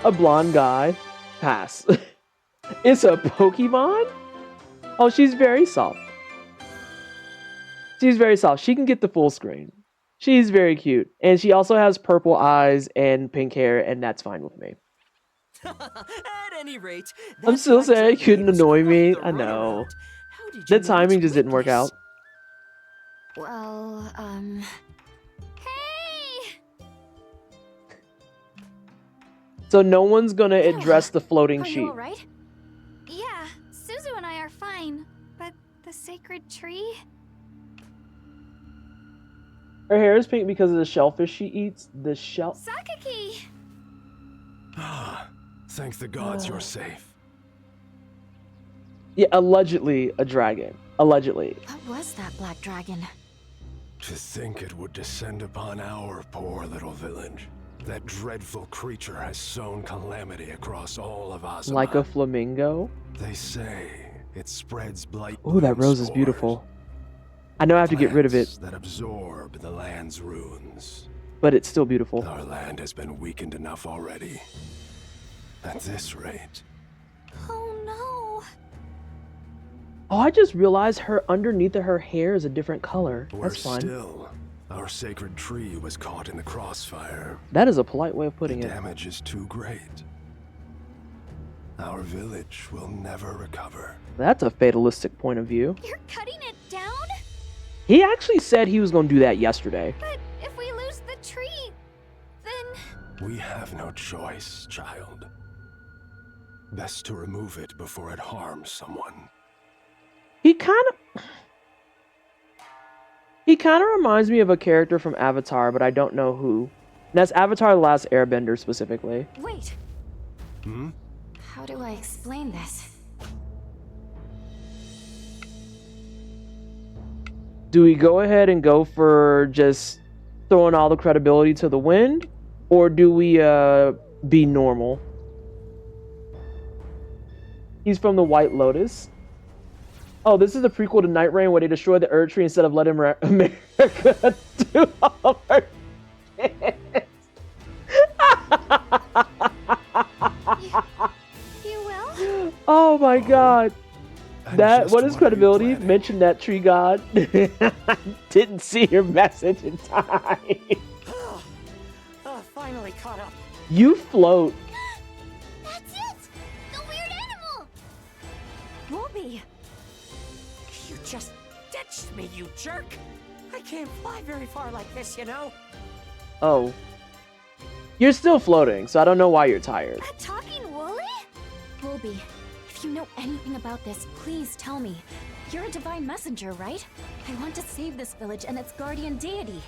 Speaker 1: A blonde guy. Pass. It's a Pokemon? Oh, she's very soft. She's very soft. She can get the full screen. She's very cute. And she also has purple eyes and pink hair, and that's fine with me.
Speaker 8: At any rate,
Speaker 1: I'm
Speaker 8: that
Speaker 1: still
Speaker 8: black
Speaker 1: saying it
Speaker 8: dragon
Speaker 1: couldn't
Speaker 8: was
Speaker 1: annoy
Speaker 8: quite
Speaker 1: me.
Speaker 8: the
Speaker 1: I know.
Speaker 8: runaround. How did you
Speaker 1: The
Speaker 8: know
Speaker 1: timing
Speaker 8: its
Speaker 1: just didn't work
Speaker 8: weakness?
Speaker 1: out.
Speaker 3: Well, Hey!
Speaker 1: So no one's gonna address the floating
Speaker 3: Are
Speaker 1: sheep.
Speaker 3: you alright? Yeah, Suzu and I are fine. But the sacred tree?
Speaker 1: Her hair is pink because of the shellfish she eats. The shell.
Speaker 3: Sakaki!
Speaker 4: Ah, thank the gods you're safe.
Speaker 1: Yeah, allegedly a dragon. Allegedly.
Speaker 3: What was that black dragon?
Speaker 4: To think it would descend upon our poor little village. That dreadful creature has sown calamity across all of Azuma.
Speaker 1: Like a flamingo.
Speaker 4: They say it spreads blight.
Speaker 1: Ooh, that rose is beautiful. I know I have to get rid of it,
Speaker 4: Plants that absorb the land's runes.
Speaker 1: but it's still beautiful.
Speaker 4: Our land has been weakened enough already. At this rate.
Speaker 3: Oh no!
Speaker 1: Oh, I just realized her underneath of her hair is a different color.
Speaker 4: Worse
Speaker 1: That's fun.
Speaker 4: still, our sacred tree was caught in the crossfire.
Speaker 1: That is a polite way of
Speaker 4: The
Speaker 1: putting it.
Speaker 4: damage is too great. Our village will never recover.
Speaker 1: That's a fatalistic point of view.
Speaker 3: You're cutting it down?
Speaker 1: He actually said he was going to do that yesterday.
Speaker 3: But if we lose the tree, then...
Speaker 4: We have no choice, child. Best to remove it before it harms someone.
Speaker 1: He kind of reminds me of a character from Avatar, but I don't know who. And that's Avatar: The Last Airbender specifically.
Speaker 3: Wait,
Speaker 4: Hmm?
Speaker 3: how do I explain this?
Speaker 1: Do we go ahead and go for just throwing all the credibility to the wind? Or do we be normal? He's from the White Lotus. Oh, this is the prequel to Night Rain where they destroyed the Earth Tree instead of letting America do all her shit.
Speaker 3: You will?
Speaker 1: Oh my god.
Speaker 4: And
Speaker 1: That
Speaker 4: just
Speaker 1: what is
Speaker 4: are you
Speaker 1: credibility?
Speaker 4: planning?
Speaker 1: Mention that tree god. Didn't see your message in time.
Speaker 7: Finally caught up.
Speaker 1: You float.
Speaker 6: That's it! The weird animal!
Speaker 3: Wolby!
Speaker 7: You just ditched me, you jerk! I can't fly very far like this, you know?
Speaker 1: Oh. You're still floating, so I don't know why you're tired.
Speaker 3: A talking woolly? Wolby, if you know anything about this, please tell me. You're a divine messenger, right? I want to save this village and its guardian deity.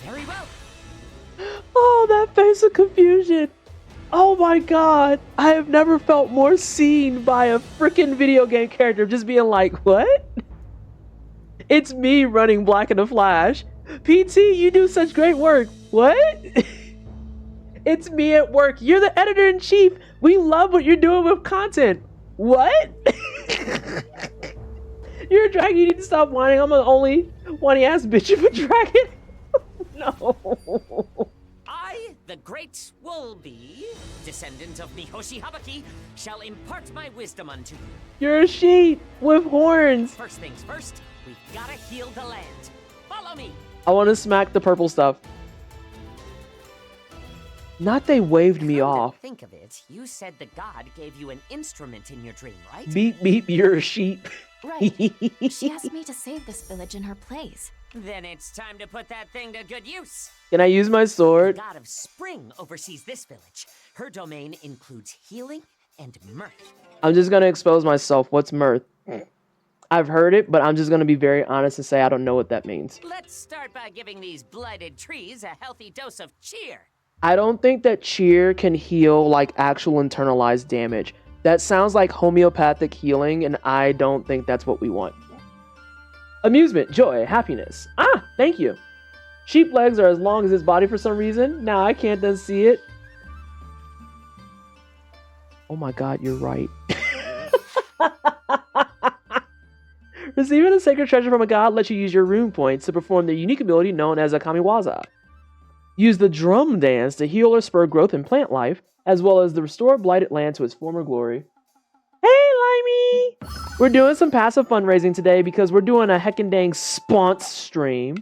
Speaker 7: Very well.
Speaker 1: Oh, that face of confusion. Oh my god. I have never felt more seen by a freaking video game character just being like, what? It's me running Black in the Flash. PT, you do such great work. What? It's me at work. You're the editor-in-chief. We love what you're doing with content. What? You're a dragon. You need to stop whining. I'm the only whiny-ass bitch of a dragon. No.
Speaker 7: I, the great Wolby, descendant of Mihoshi Habaki, shall impart my wisdom unto you.
Speaker 1: You're a sheep with horns.
Speaker 7: First things first, we've gotta heal the land. Follow me!
Speaker 1: I want to smack the purple stuff. Not they waved me
Speaker 7: Come to
Speaker 1: off.
Speaker 7: think of it, you said the god gave you an instrument in your dream, right?
Speaker 1: Beep, beep, you're a sheep.
Speaker 3: Right. She asked me to save this village in her place.
Speaker 7: Then it's time to put that thing to good use.
Speaker 1: Can I use my
Speaker 7: The
Speaker 1: sword?
Speaker 7: god of spring oversees this village. Her domain includes healing and mirth.
Speaker 1: I'm just going to expose myself. What's mirth? I've heard it, but I'm just going to be very honest and say I don't know what that means.
Speaker 7: Let's start by giving these blighted trees a healthy dose of cheer.
Speaker 1: I don't think that cheer can heal like actual internalized damage. That sounds like homeopathic healing, and I don't think that's what we want. Amusement, joy, happiness. Ah, thank you. Sheep legs are as long as his body for some reason. Now I can't unsee it. Oh my god, you're right. Receiving a sacred treasure from a god lets you use your rune points to perform the unique ability known as a kamiwaza. Use the drum dance to heal or spur growth in plant life, as well as the restore blighted land to its former glory. Hey, Limey! We're doing some passive fundraising today because we're doing a heckin' dang sponsor stream.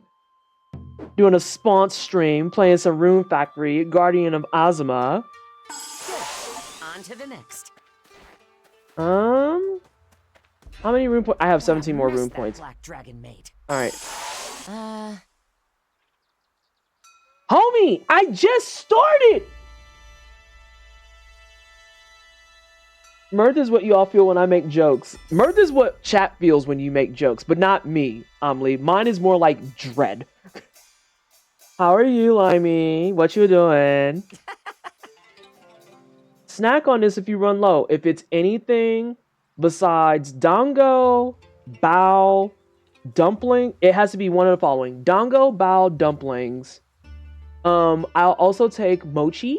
Speaker 1: Doing a sponsor stream, playing some Rune Factory, Guardian of Azuma.
Speaker 7: On to the next.
Speaker 1: How many rune points? I have 17 more rune points.
Speaker 7: Black dragon mate.
Speaker 1: Alright. Homie, I just started! Mirth is what you all feel when I make jokes. Mirth is what chat feels when you make jokes, but not me, Amelie. Mine is more like dread. How are you, Limey? What you doing? Snack on this if you run low. If it's anything besides dango, bao, dumpling, it has to be one of the following. Dango, bao, dumplings. I'll also take mochi.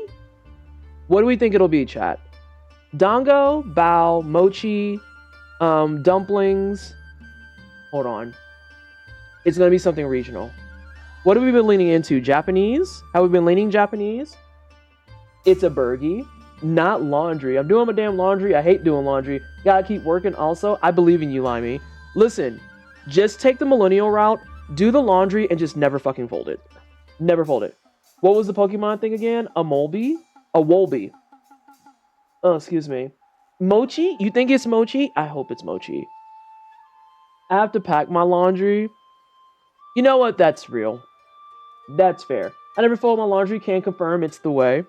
Speaker 1: What do we think it'll be, chat? Dango, bao, mochi, dumplings. Hold on. It's gonna be something regional. What have we been leaning into? Japanese? Have we been leaning Japanese? It's a burgie. Not laundry. I'm doing my damn laundry. I hate doing laundry. Gotta keep working also. I believe in you, Limey. Listen, just take the millennial route, do the laundry, and just never fucking fold it. Never fold it. What was the Pokemon thing again? A Molby? A Wolby. Oh, excuse me. Mochi? You think it's mochi? I hope it's mochi. I have to pack my laundry. You know what? That's real. That's fair. I never fold my laundry. Can't confirm it's the way.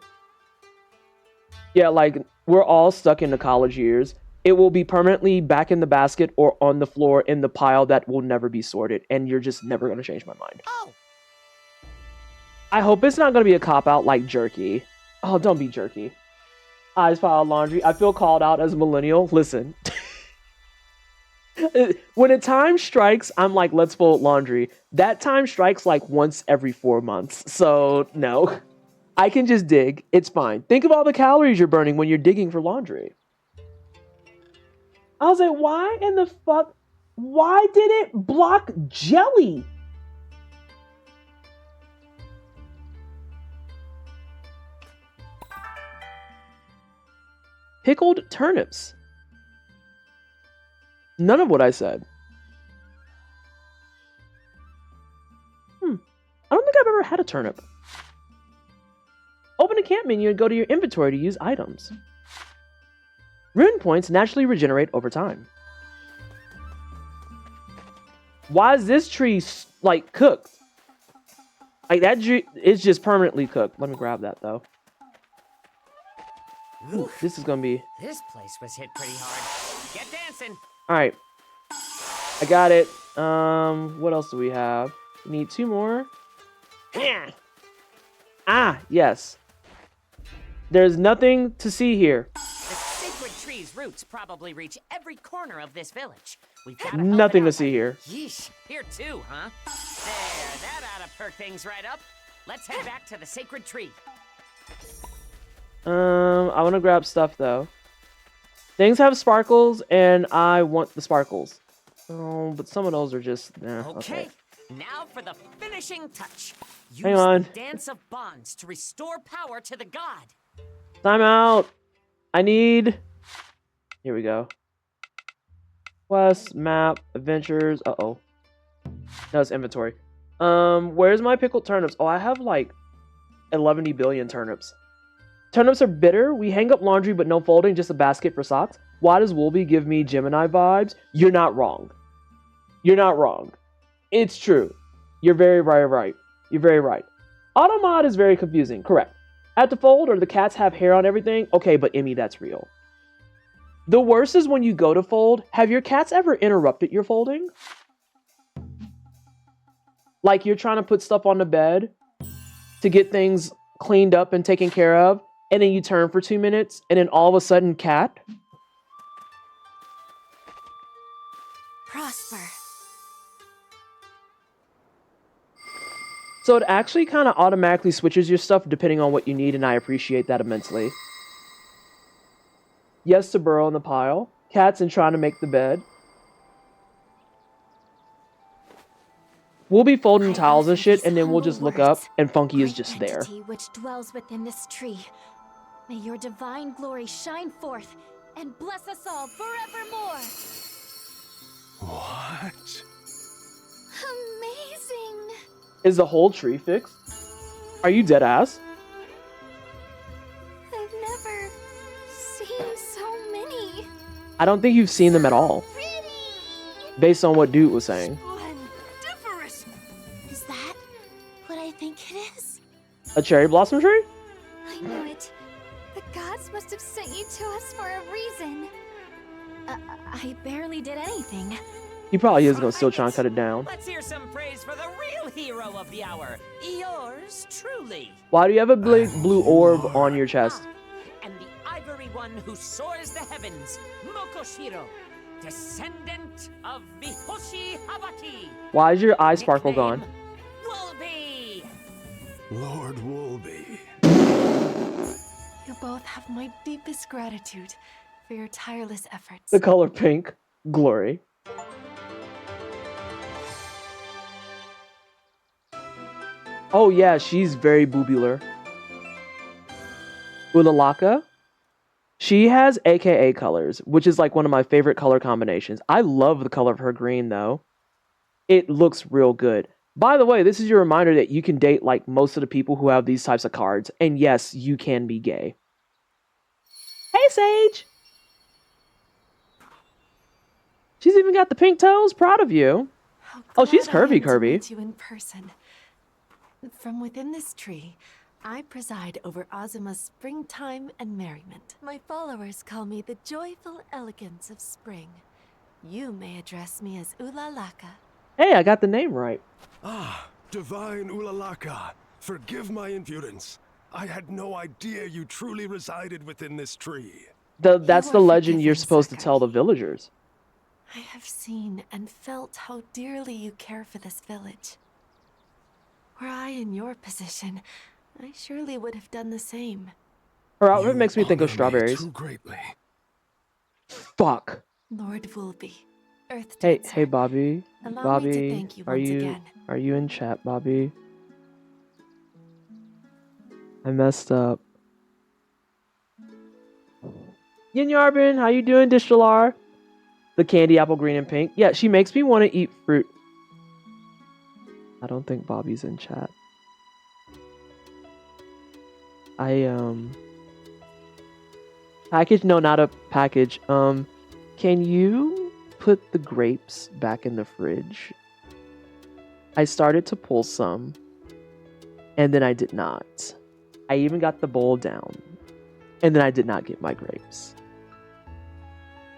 Speaker 1: Yeah, like, we're all stuck in the college years. It will be permanently back in the basket or on the floor in the pile that will never be sorted. And you're just never going to change my mind.
Speaker 7: Oh.
Speaker 1: I hope it's not going to be a cop-out like jerky. Oh, don't be jerky. Eyes pile laundry. I feel called out as a millennial. Listen. When a time strikes, I'm like, let's fold laundry. That time strikes like once every 4 months. So, no. I can just dig. It's fine. Think of all the calories you're burning when you're digging for laundry. I was like, why in the fuck? Why did it block jelly? Pickled turnips. None of what I said. I don't think I've ever had a turnip. Open the camp menu and go to your inventory to use items. Rune points naturally regenerate over time. Why is this tree, like, cooked? Like, that tree is just permanently cooked. Let me grab that, though. Ooh, this is gonna be...
Speaker 7: This place was hit pretty hard. Get dancing!
Speaker 1: Alright. I got it. What else do we have? We need 2 more. Yeah. Ah, yes. There's nothing to see here.
Speaker 7: The sacred tree's roots probably reach every corner of this village. We've got
Speaker 1: nothing to see here.
Speaker 7: Yeesh, here too, huh? There, that ought to perk things right up. Let's head back to the sacred tree.
Speaker 1: I want to grab stuff though. Things have sparkles, and I want the sparkles. Oh, but some of those are just...
Speaker 7: Okay, now for the finishing touch. Use
Speaker 1: Hang on.
Speaker 7: the Dance of Bonds to restore power to the god.
Speaker 1: Time out. I need... Here we go. Quest, map, adventures. Uh-oh. No, it's inventory. Where's my pickled turnips? Oh, I have like 11 billion turnips. Turnips are bitter. We hang up laundry, but no folding, just a basket for socks. Why does Wolby give me Gemini vibes? You're not wrong. You're not wrong. It's true. You're very right. You're very right. Automod is very confusing. Correct. At the fold, or the cats have hair on everything? Okay, but Emmy, that's real. The worst is when you go to fold. Have your cats ever interrupted your folding? Like you're trying to put stuff on the bed to get things cleaned up and taken care of, and then you turn for 2 minutes, and then all of a sudden, cat?
Speaker 3: Prosper.
Speaker 1: So it actually kind of automatically switches your stuff depending on what you need, and I appreciate that immensely. Yes to burrow in the pile. Cats and trying to make the bed. We'll be folding
Speaker 5: I
Speaker 1: towels and
Speaker 5: offer
Speaker 1: shit,
Speaker 5: these
Speaker 1: and then we'll
Speaker 5: humble
Speaker 1: just look up,
Speaker 5: words.
Speaker 1: and Funky is
Speaker 5: Great
Speaker 1: just there.
Speaker 3: Entity which dwells within this tree. May your divine glory shine forth and bless us all forevermore.
Speaker 4: What?
Speaker 3: Amazing!
Speaker 1: Is the whole tree fixed? Are you dead ass?
Speaker 3: I've never seen so many.
Speaker 1: I don't think you've seen them at all,
Speaker 3: Pretty!
Speaker 1: based on what Dude was saying.
Speaker 3: Splendiferous! Is that what I think it is?
Speaker 1: A cherry blossom tree?
Speaker 3: I knew it. The gods must have sent you to us for a reason. I barely did anything.
Speaker 1: He probably is gonna still try and cut it down.
Speaker 8: Let's hear some praise for the real hero of the hour. Yours truly.
Speaker 1: Why do you have a big blue orb on your chest?
Speaker 8: And the ivory one who soars the heavens, Mokoshiro, descendant of Mihoshi Habaki.
Speaker 1: Why is your eye sparkle gone?
Speaker 8: Nickname, Wolby.
Speaker 4: Lord Woolby.
Speaker 5: You both have my deepest gratitude for your tireless efforts.
Speaker 1: The color pink. Glory. Oh yeah, she's very boobular. Ulalaka. She has AKA colors, which is like one of my favorite color combinations. I love the color of her green though. It looks real good. By the way, this is your reminder that you can date like most of the people who have these types of cards. And yes, you can be gay. Hey, Sage! She's even got the pink toes. Proud of you.
Speaker 5: How
Speaker 1: Oh, she's
Speaker 5: glad I am
Speaker 1: curvy,
Speaker 5: to
Speaker 1: curvy.
Speaker 5: meet you in person. From within this tree, I preside over Azuma's springtime and merriment. My followers call me the joyful elegance of spring. You may address me as Ulalaka.
Speaker 1: Hey, I got the name right.
Speaker 4: Ah, divine Ulalaka. Forgive my impudence. I had no idea you truly resided within this tree.
Speaker 1: That's
Speaker 5: You
Speaker 1: the
Speaker 5: are
Speaker 1: legend you're
Speaker 5: forgiven,
Speaker 1: supposed to tell the
Speaker 5: Sakaki.
Speaker 1: villagers.
Speaker 5: I have seen and felt how dearly you care for this village. Were I in your position, I surely would have done the same.
Speaker 1: Her outfit
Speaker 4: You
Speaker 1: makes me think of
Speaker 4: honor
Speaker 1: strawberries.
Speaker 4: Too greatly.
Speaker 1: Fuck.
Speaker 5: Lord Woolby, Earth
Speaker 1: Hey,
Speaker 5: Dancer.
Speaker 1: hey, Bobby.
Speaker 5: Allow me to
Speaker 1: Bobby,
Speaker 5: thank you
Speaker 1: are
Speaker 5: once
Speaker 1: you
Speaker 5: again.
Speaker 1: are you in chat, Bobby? I messed up. Yin Yarbin, how you doing, Dishalar? The candy apple green and pink. Yeah, she makes me want to eat fruit. I don't think Bobby's in chat. Package? No, not a package. Can you put the grapes back in the fridge? I started to pull some, and then I did not. I even got the bowl down, and then I did not get my grapes.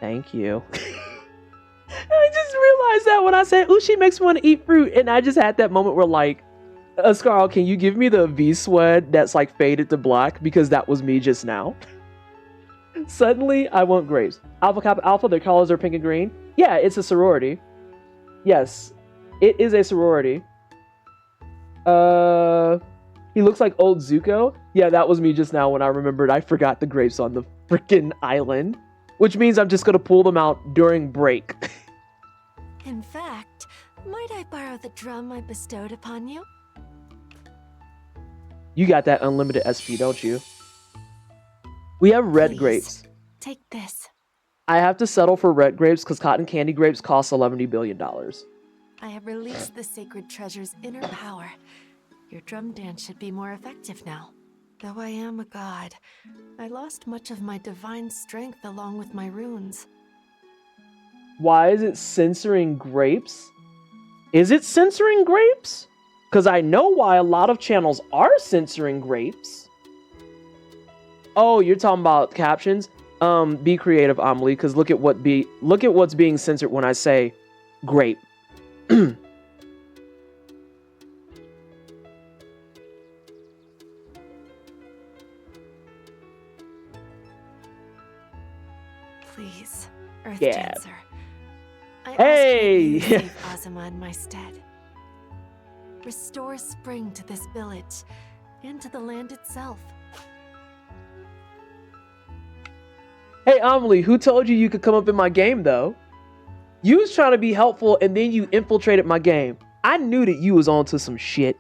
Speaker 1: Thank you. I just realized that when I said, ooh, she makes me want to eat fruit, and I just had that moment where like, Scarl, can you give me the V-Swed that's like faded to black? Because that was me just now. Suddenly, I want grapes. Alpha Kappa Alpha, their colors are pink and green. Yeah, it's a sorority. Yes, it is a sorority. He looks like old Zuko. Yeah, that was me just now when I remembered I forgot the grapes on the freaking island. Which means I'm just gonna pull them out during break.
Speaker 5: In fact, might I borrow the drum I bestowed upon you?
Speaker 1: You got that unlimited SP, don't you? We have red
Speaker 5: Please.
Speaker 1: grapes.
Speaker 5: Take this.
Speaker 1: I have to settle for red grapes because cotton candy grapes cost $11 billion.
Speaker 5: I have released the sacred treasure's inner power. Your drum dance should be more effective now. Though I am a god, I lost much of my divine strength along with my runes.
Speaker 1: Why is it censoring grapes? Is it censoring grapes? Because I know why a lot of channels are censoring grapes. Oh, you're talking about captions? Be creative, Amelie, because look at what's being censored when I say grape.
Speaker 5: Please, Earth
Speaker 1: Yeah.
Speaker 5: Dancer. I
Speaker 1: Hey!
Speaker 5: ask that you save Azuma in my stead. Restore spring to this village and to the land itself.
Speaker 1: Hey, Amelie, who told you could come up in my game, though? You was trying to be helpful, and then you infiltrated my game. I knew that you was onto some shit.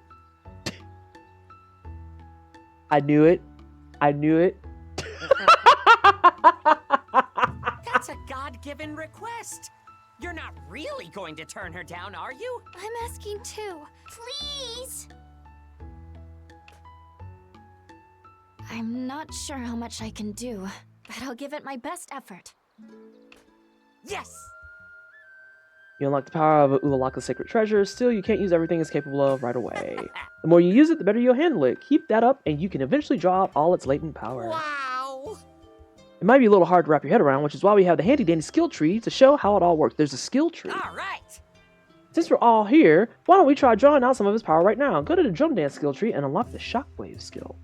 Speaker 1: I knew it. I knew it.
Speaker 8: That's a God-given request. You're not really going to turn her down, are you?
Speaker 3: I'm asking too.
Speaker 6: Please!
Speaker 3: I'm not sure how much I can do, but I'll give it my best effort.
Speaker 8: Yes!
Speaker 1: You unlock the power of Ulalaka's sacred treasure. Still, you can't use everything it's capable of right away. The more you use it, the better you'll handle it. Keep that up, and you can eventually draw out all its latent power.
Speaker 8: Wow!
Speaker 1: It might be a little hard to wrap your head around, which is why we have the handy-dandy skill tree to show how it all works. There's a skill tree.
Speaker 8: All right!
Speaker 1: Since we're all here, why don't we try drawing out some of his power right now? Go to the drum dance skill tree and unlock the shockwave skill.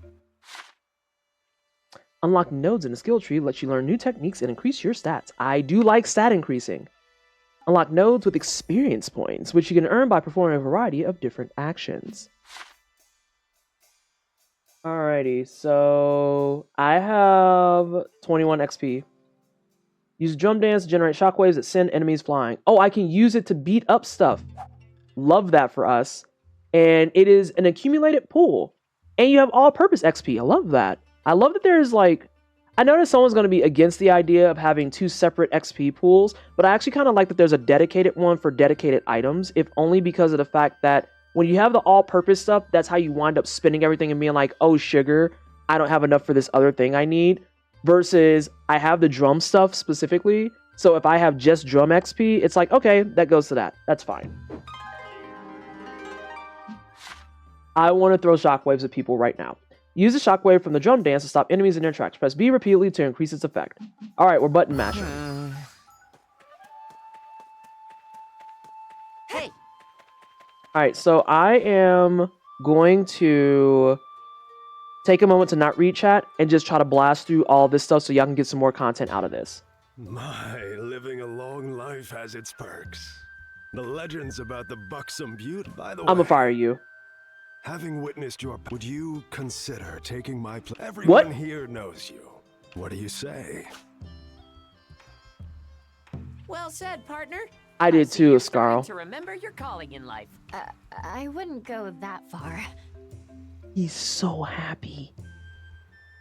Speaker 1: Unlocking nodes in the skill tree lets you learn new techniques and increase your stats. I do like stat increasing. Unlock nodes with experience points, which you can earn by performing a variety of different actions. Alrighty, so I have 21 XP. Use drum dance to generate shockwaves that send enemies flying. Oh, I can use it to beat up stuff. Love that for us. And it is an accumulated pool. And you have all-purpose XP. I love that. I love that there's like... I noticed someone's going to be against the idea of having two separate XP pools, but I actually kind of like that there's a dedicated one for dedicated items, if only because of the fact that when you have the all-purpose stuff, that's how you wind up spending everything and being like, oh, sugar, I don't have enough for this other thing I need, versus I have the drum stuff specifically, so if I have just drum XP, it's like, okay, that goes to that. That's fine. I want to throw shockwaves at people right now. Use the shockwave from the drum dance to stop enemies in their tracks. Press B repeatedly to increase its effect. Alright, we're button mashing.
Speaker 8: Hey!
Speaker 1: Alright, so I am going to take a moment to not read chat and just try to blast through all this stuff so y'all can get some more content out of this.
Speaker 4: My, living a long life has its perks. The legends about the buxom beauty, by the way.
Speaker 1: I'ma fire you.
Speaker 4: Having witnessed your... Would you consider taking my place? Everyone here knows you. What do you say?
Speaker 8: Well said, partner.
Speaker 1: I did
Speaker 8: see
Speaker 1: too,
Speaker 8: you're starting
Speaker 1: Ascaro.
Speaker 8: to remember your calling in life.
Speaker 3: I wouldn't go that far.
Speaker 1: He's so happy.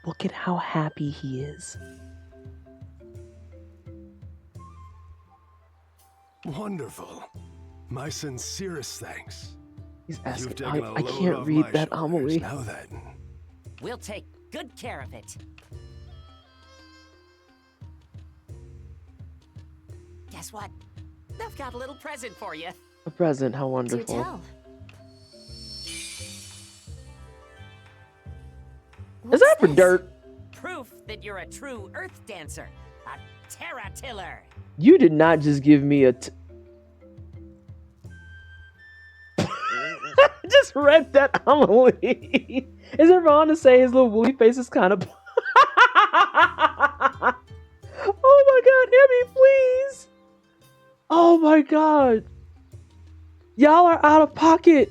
Speaker 1: Look at how happy he is.
Speaker 4: Wonderful. My sincerest thanks.
Speaker 1: He's
Speaker 4: You've
Speaker 1: asking,
Speaker 4: taken a
Speaker 1: I
Speaker 4: load
Speaker 1: can't
Speaker 4: off
Speaker 1: read
Speaker 4: my
Speaker 1: that,
Speaker 4: shoulders.
Speaker 1: Amelie.
Speaker 4: Now then.
Speaker 8: We'll take good care of it. Guess what? I've got a little present for you.
Speaker 1: A present, how
Speaker 3: Do
Speaker 1: wonderful.
Speaker 3: tell.
Speaker 1: Is that for
Speaker 3: What's this?
Speaker 1: dirt?
Speaker 8: Proof that you're a true earth dancer. A terra tiller.
Speaker 1: You did not just give me a... just read that, Amelie. Is it wrong to say his little woolly face is kind of... Oh my god, Emmy, please! Oh my god. Y'all are out of pocket.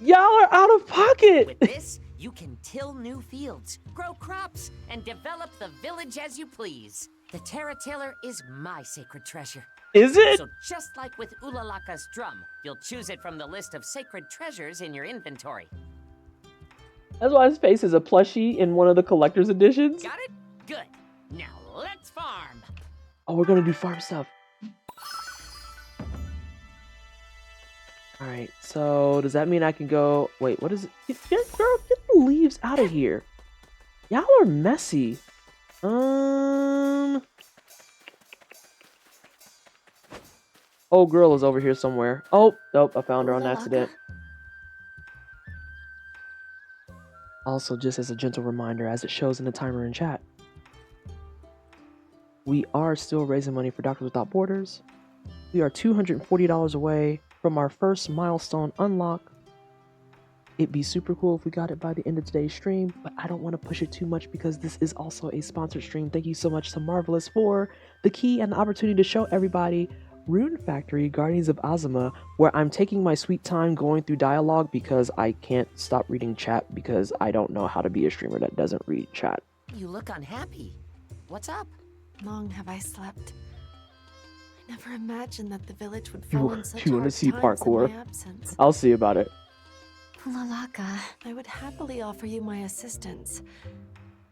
Speaker 1: Y'all are out of pocket.
Speaker 8: With this, you can till new fields, grow crops, and develop the village as you please. The terra tiller is my sacred treasure.
Speaker 1: Is it?
Speaker 8: So just like with Ulalaka's drum, you'll choose it from the list of sacred treasures in your inventory.
Speaker 1: That's why his face is a plushie in one of the collector's editions.
Speaker 8: Got it? Good. Now let's farm.
Speaker 1: Oh, we're gonna do farm stuff. Alright, so does that mean I can go... Wait, what is it? Girl, get the leaves out of here. Y'all are messy. Oh, girl is over here somewhere. Oh, nope, I found her on accident. Also, just as a gentle reminder, as it shows in the timer in chat, we are still raising money for Doctors Without Borders. We are $240 away from our first milestone unlock. It'd be super cool if we got it by the end of today's stream, but I don't want to push it too much because this is also a sponsored stream. Thank you so much to Marvelous for the key and the opportunity to show everybody Rune Factory, Guardians of Azuma, where I'm taking my sweet time going through dialogue because I can't stop reading chat because I don't know how to be a streamer that doesn't read chat.
Speaker 8: You look unhappy. What's up?
Speaker 5: Long have I slept. Never imagined that the village would
Speaker 1: You-
Speaker 5: fall on such
Speaker 1: you wanna
Speaker 5: hard
Speaker 1: see
Speaker 5: times
Speaker 1: parkour?
Speaker 5: in my absence.
Speaker 1: I'll see about it.
Speaker 5: Lalaka, I would happily offer you my assistance.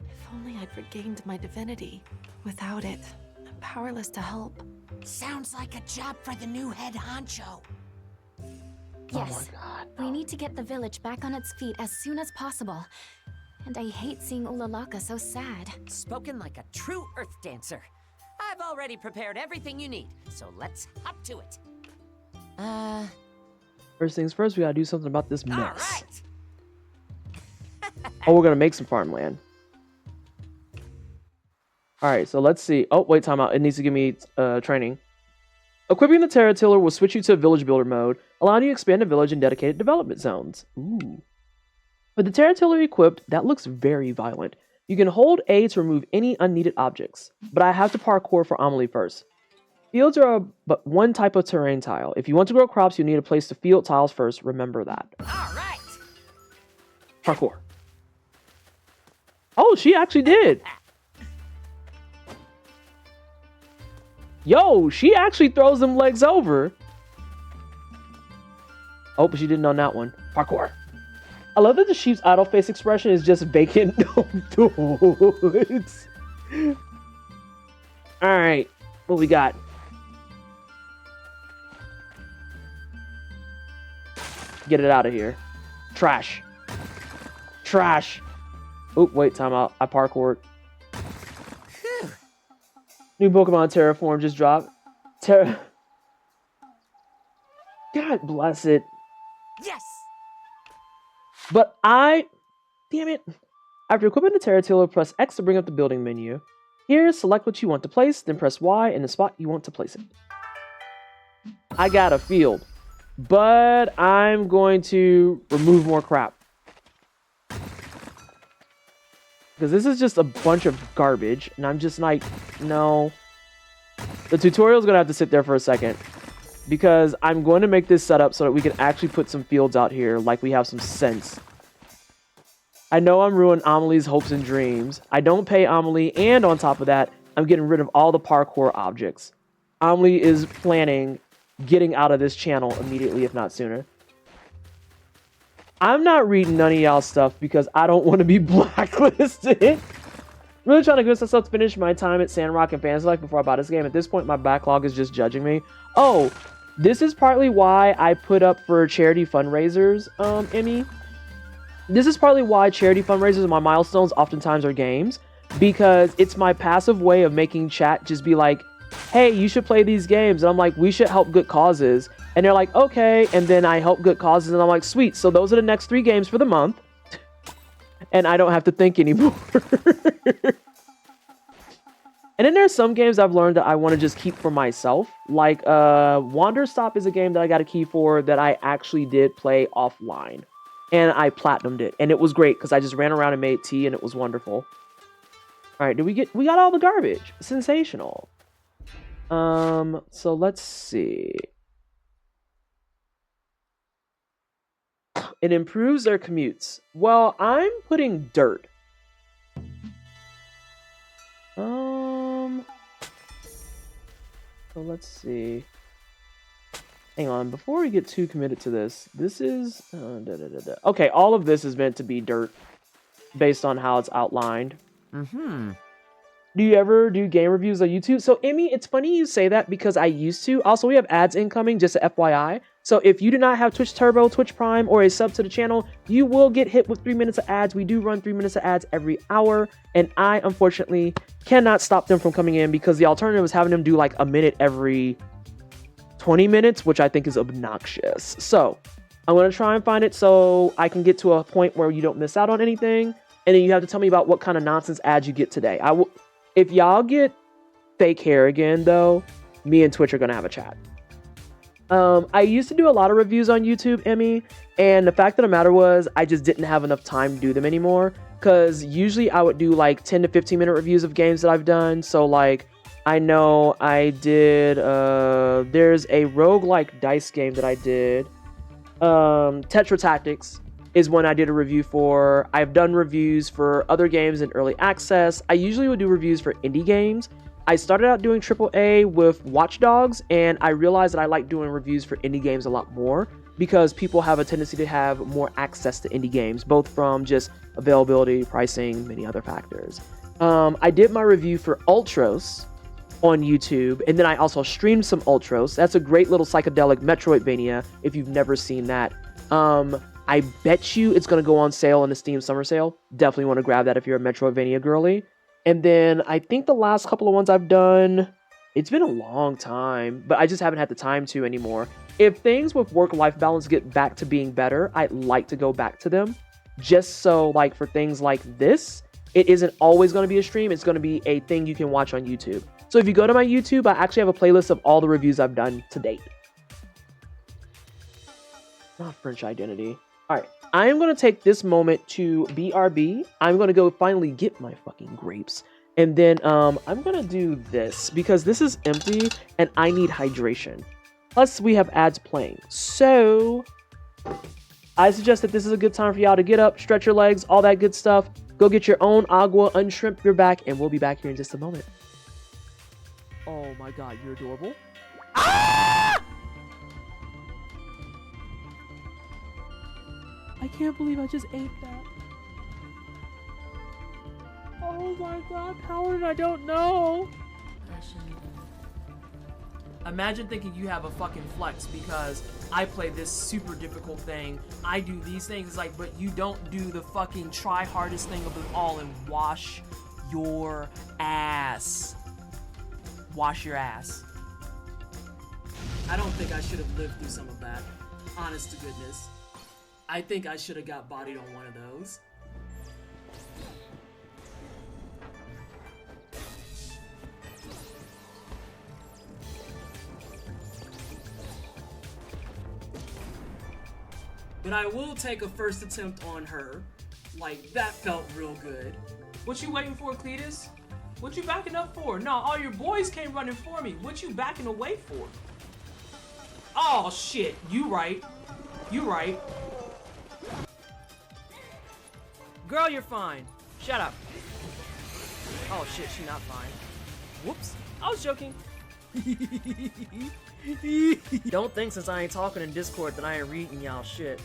Speaker 5: If only I'd regained my divinity. Without it, I'm powerless to help.
Speaker 8: Sounds like a job for the new head honcho.
Speaker 3: Yes,
Speaker 1: Oh my god.
Speaker 3: we need to get the village back on its feet as soon as possible. And I hate seeing Ulalaka so sad.
Speaker 8: Spoken like a true earth dancer. I've already prepared everything you need, so let's hop to it.
Speaker 1: First things first, we gotta do something about this
Speaker 8: All
Speaker 1: mess.
Speaker 8: right.
Speaker 1: Oh, we're gonna make some farmland. Alright, so let's see. Oh, wait, time out. It needs to give me training. Equipping the Terra Tiller will switch you to village builder mode, allowing you to expand a village in dedicated development zones. Ooh. With the Terra Tiller equipped, that looks very violent. You can hold A to remove any unneeded objects, but I have to parkour for Amelie first. Fields are but one type of terrain tile. If you want to grow crops, you need to place the field tiles first. Remember that.
Speaker 8: All right.
Speaker 1: Parkour. Oh, she actually did. Yo, she actually throws them legs over. Oh, but she didn't on that one. Parkour. I love that the sheep's idle face expression is just vacant dudes. Alright, what we got? Get it out of here. Trash. Trash. Oop, wait, time out. I parkoured. New Pokemon Terraform just dropped. God bless it.
Speaker 8: Yes.
Speaker 1: But damn it. After equipping the Terra Tiller, press X to bring up the building menu. Here, select what you want to place, then press Y in the spot you want to place it. I got a field, but I'm going to remove more crap. Because this is just a bunch of garbage, and I'm just like, no. The tutorial's going to have to sit there for a second. Because I'm going to make this setup so that we can actually put some fields out here like we have some sense. I know I'm ruining Amelie's hopes and dreams. I don't pay Amelie, and on top of that, I'm getting rid of all the parkour objects. Amelie is planning getting out of this channel immediately, if not sooner. I'm not reading none of y'all's stuff because I don't want to be blacklisted. Really trying to convince myself to finish my time at Sandrock and Fantasy Life before I buy this game. At this point, my backlog is just judging me. Oh, this is partly why I put up for charity fundraisers, Emmy. This is partly why charity fundraisers and my milestones oftentimes are games. Because it's my passive way of making chat just be like, hey, you should play these games. And I'm like, we should help good causes. And they're like, okay. And then I help good causes. And I'm like, sweet. So those are the next 3 games for the month. And I don't have to think anymore. And then there's some games I've learned that I want to just keep for myself. Like, Wander Stop is a game that I got a key for that I actually did play offline. And I platinumed it. And it was great because I just ran around and made tea and it was wonderful. Alright, we got all the garbage. Sensational. So let's see. It improves their commutes. Well, I'm putting dirt. So let's see. Hang on, before we get too committed to this, this is... Okay, all of this is meant to be dirt, based on how it's outlined.
Speaker 8: Mm-hmm.
Speaker 1: Do you ever do game reviews on YouTube? So, Emmy, it's funny you say that because I used to. Also, we have ads incoming, just a FYI. So, if you do not have Twitch Turbo, Twitch Prime, or a sub to the channel, you will get hit with 3 minutes of ads. We do run 3 minutes of ads every hour, and I, unfortunately, cannot stop them from coming in because the alternative is having them do like a minute every 20 minutes, which I think is obnoxious. So, I'm going to try and find it so I can get to a point where you don't miss out on anything, and then you have to tell me about what kind of nonsense ads you get today. If y'all get fake hair again, though, me and Twitch are going to have a chat. I used to do a lot of reviews on YouTube, Emmy, and the fact of the matter was I just didn't have enough time to do them anymore, because usually I would do like 10 to 15 minute reviews of games that I've done. So like, I know I did, there's a roguelike dice game that I did. Tetra Tactics is one I did a review for. I've done reviews for other games in early access. I usually would do reviews for indie games. I started out doing AAA with Watch Dogs, and I realized that I like doing reviews for indie games a lot more because people have a tendency to have more access to indie games, both from just availability, pricing, many other factors. I did my review for Ultros on YouTube, and then I also streamed some Ultros. That's a great little psychedelic Metroidvania if you've never seen that. I bet you it's going to go on sale in the Steam Summer Sale. Definitely want to grab that if you're a Metroidvania girly. And then I think the last couple of ones I've done, it's been a long time, but I just haven't had the time to anymore. If things with work-life balance get back to being better, I'd like to go back to them. Just so, like, for things like this, it isn't always going to be a stream. It's going to be a thing you can watch on YouTube. So if you go to my YouTube, I actually have a playlist of all the reviews I've done to date. Not French Identity. All right, I am going to take this moment to BRB. I'm going to go finally get my fucking grapes. And then I'm going to do this because this is empty and I need hydration. Plus, we have ads playing. So I suggest that this is a good time for y'all to get up, stretch your legs, all that good stuff. Go get your own agua, unshrimp your back, and we'll be back here in just a moment. Oh my god, you're adorable. Ah! I can't believe I just ate that. Oh my god, how did I don't know? Imagine thinking you have a fucking flex because I play this super difficult thing. I do these things, like, but you don't do the fucking try hardest thing of it all and wash your ass. Wash your ass. I don't think I should have lived through some of that. Honest to goodness. I think I should have got bodied on one of those. But I will take a first attempt on her. Like, that felt real good. What you waiting for, Cletus? What you backing up for? No, all your boys came running for me. What you backing away for? Oh, shit. You right. You right. Girl, you're fine. Shut up. Oh, shit. She not fine. Whoops. I was joking. Don't think since I ain't talking in Discord that I ain't reading y'all shit.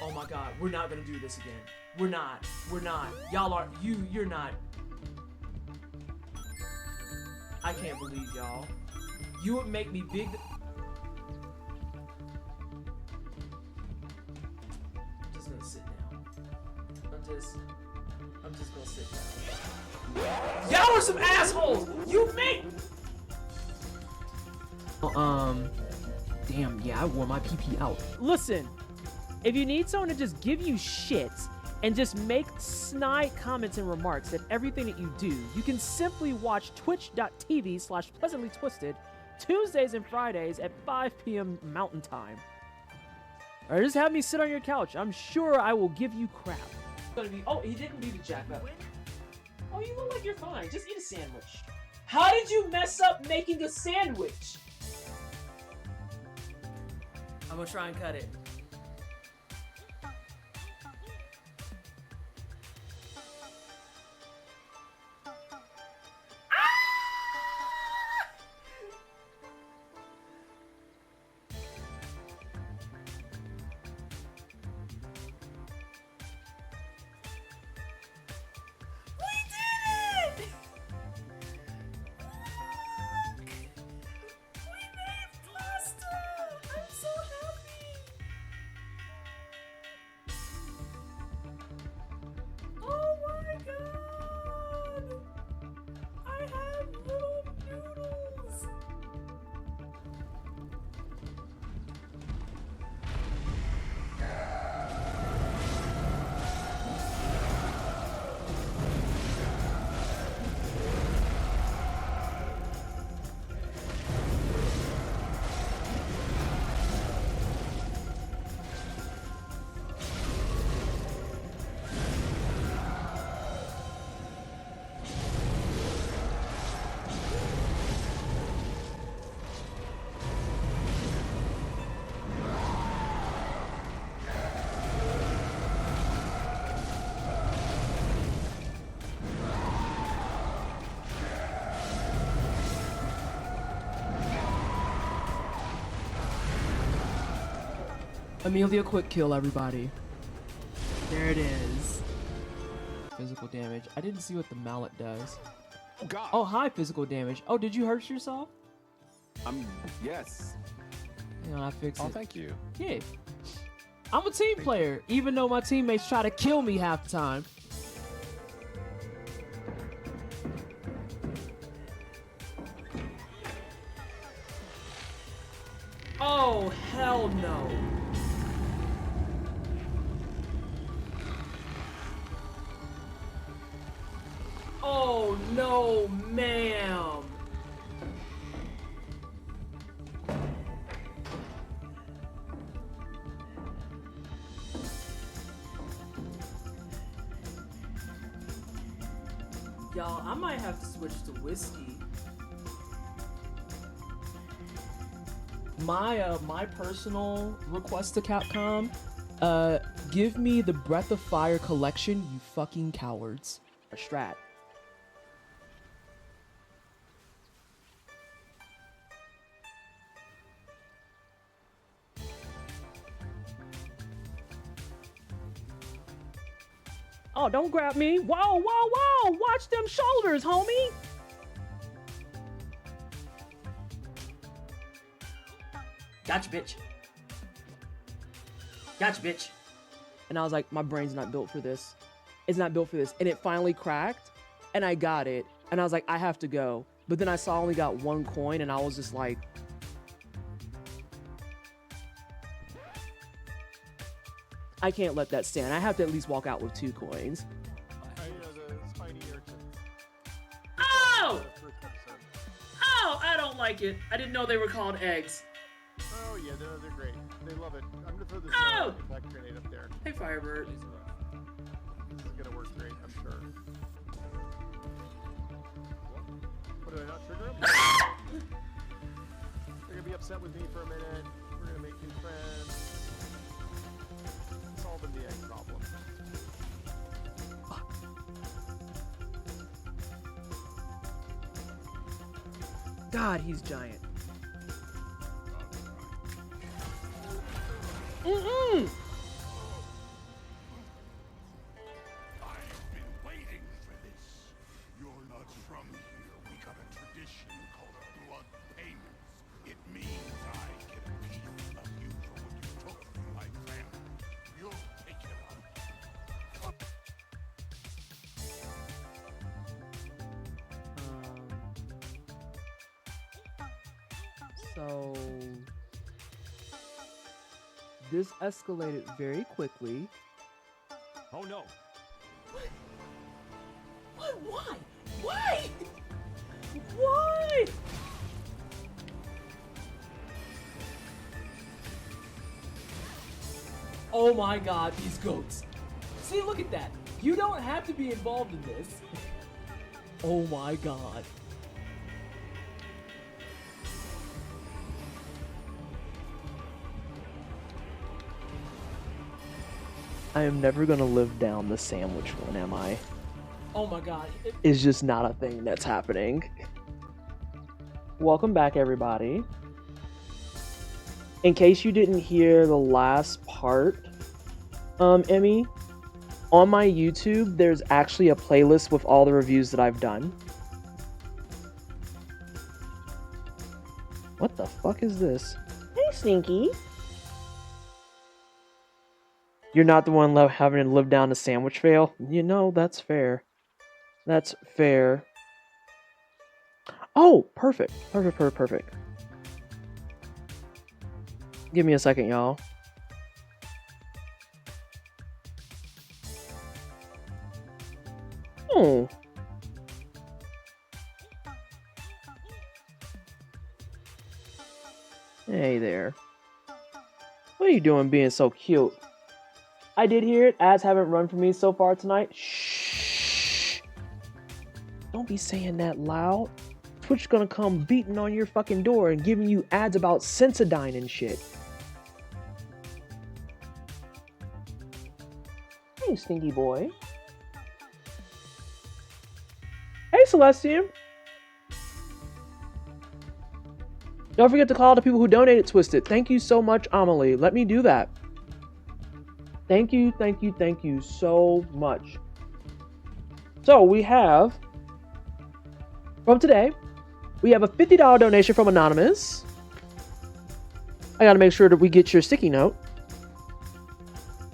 Speaker 1: Oh my god, we're not gonna do this again. We're not. We're not. Y'all are. You're not. I can't believe y'all. You would make me big. I'm just gonna sit down. I'm just gonna sit down. Y'all are some assholes! You make. Damn, yeah, I wore my PP out. Listen, if you need someone to just give you shit and just make snide comments and remarks at everything that you do, you can simply watch twitch.tv/pleasantlytwisted Tuesdays and Fridays at 5 p.m. Mountain Time. Or just have me sit on your couch. I'm sure I will give you crap. Oh, he didn't beat the jack up. Oh, you look like you're fine. Just eat a sandwich. How did you mess up making a sandwich? I'm gonna try and cut it. Amelia quick kill, everybody. There it is. Physical damage. I didn't see what the mallet does.
Speaker 9: Oh God.
Speaker 1: Oh, hi, physical damage. Oh, did you hurt yourself?
Speaker 9: Yes.
Speaker 1: Hang on, I fixed it.
Speaker 9: Oh, thank you.
Speaker 1: Yeah. I'm a team player, even though my teammates try to kill me half the time. Oh, hell no. Oh, no, ma'am. Y'all, I might have to switch to whiskey. My personal request to Capcom, give me the Breath of Fire collection, you fucking cowards. A strat. Oh, don't grab me. Whoa, whoa, whoa. Watch them shoulders, homie. Gotcha, bitch. Gotcha, bitch. And I was like, my brain's not built for this. It's not built for this. And it finally cracked, and I got it. And I was like, I have to go. But then I saw I only got 1 coin, and I was just like, I can't let that stand. I have to at least walk out with 2 coins. Oh! Oh, I don't like it. I didn't know they were called eggs.
Speaker 10: Oh yeah, they're great. They love it. I'm gonna throw this impact grenade up there.
Speaker 1: Hey, Firebird.
Speaker 10: This is gonna work great, I'm sure. What, did I not trigger them? They're gonna be upset with me for a minute. We're gonna make new friends. Solving the egg problem.
Speaker 1: God, he's giant. Mm-mm.
Speaker 11: I've been waiting for this. You're not from here. We got a tradition called a blood payment. It means I get a piece of you for what you took from my family. You'll take it up.
Speaker 1: So this escalated very quickly.
Speaker 9: Oh no.
Speaker 1: What? Why? Why? Why? Oh my God, these goats. See, look at that. You don't have to be involved in this. Oh my God. I am never gonna live down the sandwich one, am I? Oh my God. It's just not a thing that's happening. Welcome back, everybody. In case you didn't hear the last part, Emmy, on my YouTube, there's actually a playlist with all the reviews that I've done. What the fuck is this? Hey, Stinky. You're not the one having to live down the sandwich fail? You know, that's fair. That's fair. Oh, perfect. Perfect. Give me a second, y'all. Oh. Hey there. What are you doing being so cute? I did hear it. Ads haven't run for me so far tonight. Shh. Don't be saying that loud. Twitch's gonna come beating on your fucking door and giving you ads about Sensodyne and shit. Hey, stinky boy. Hey, Celestium. Don't forget to call out the people who donated Twisted. Thank you so much, Amelie. Let me do that. Thank you so much. So we have, from today, we have a $50 donation from Anonymous. I gotta make sure that we get your sticky note.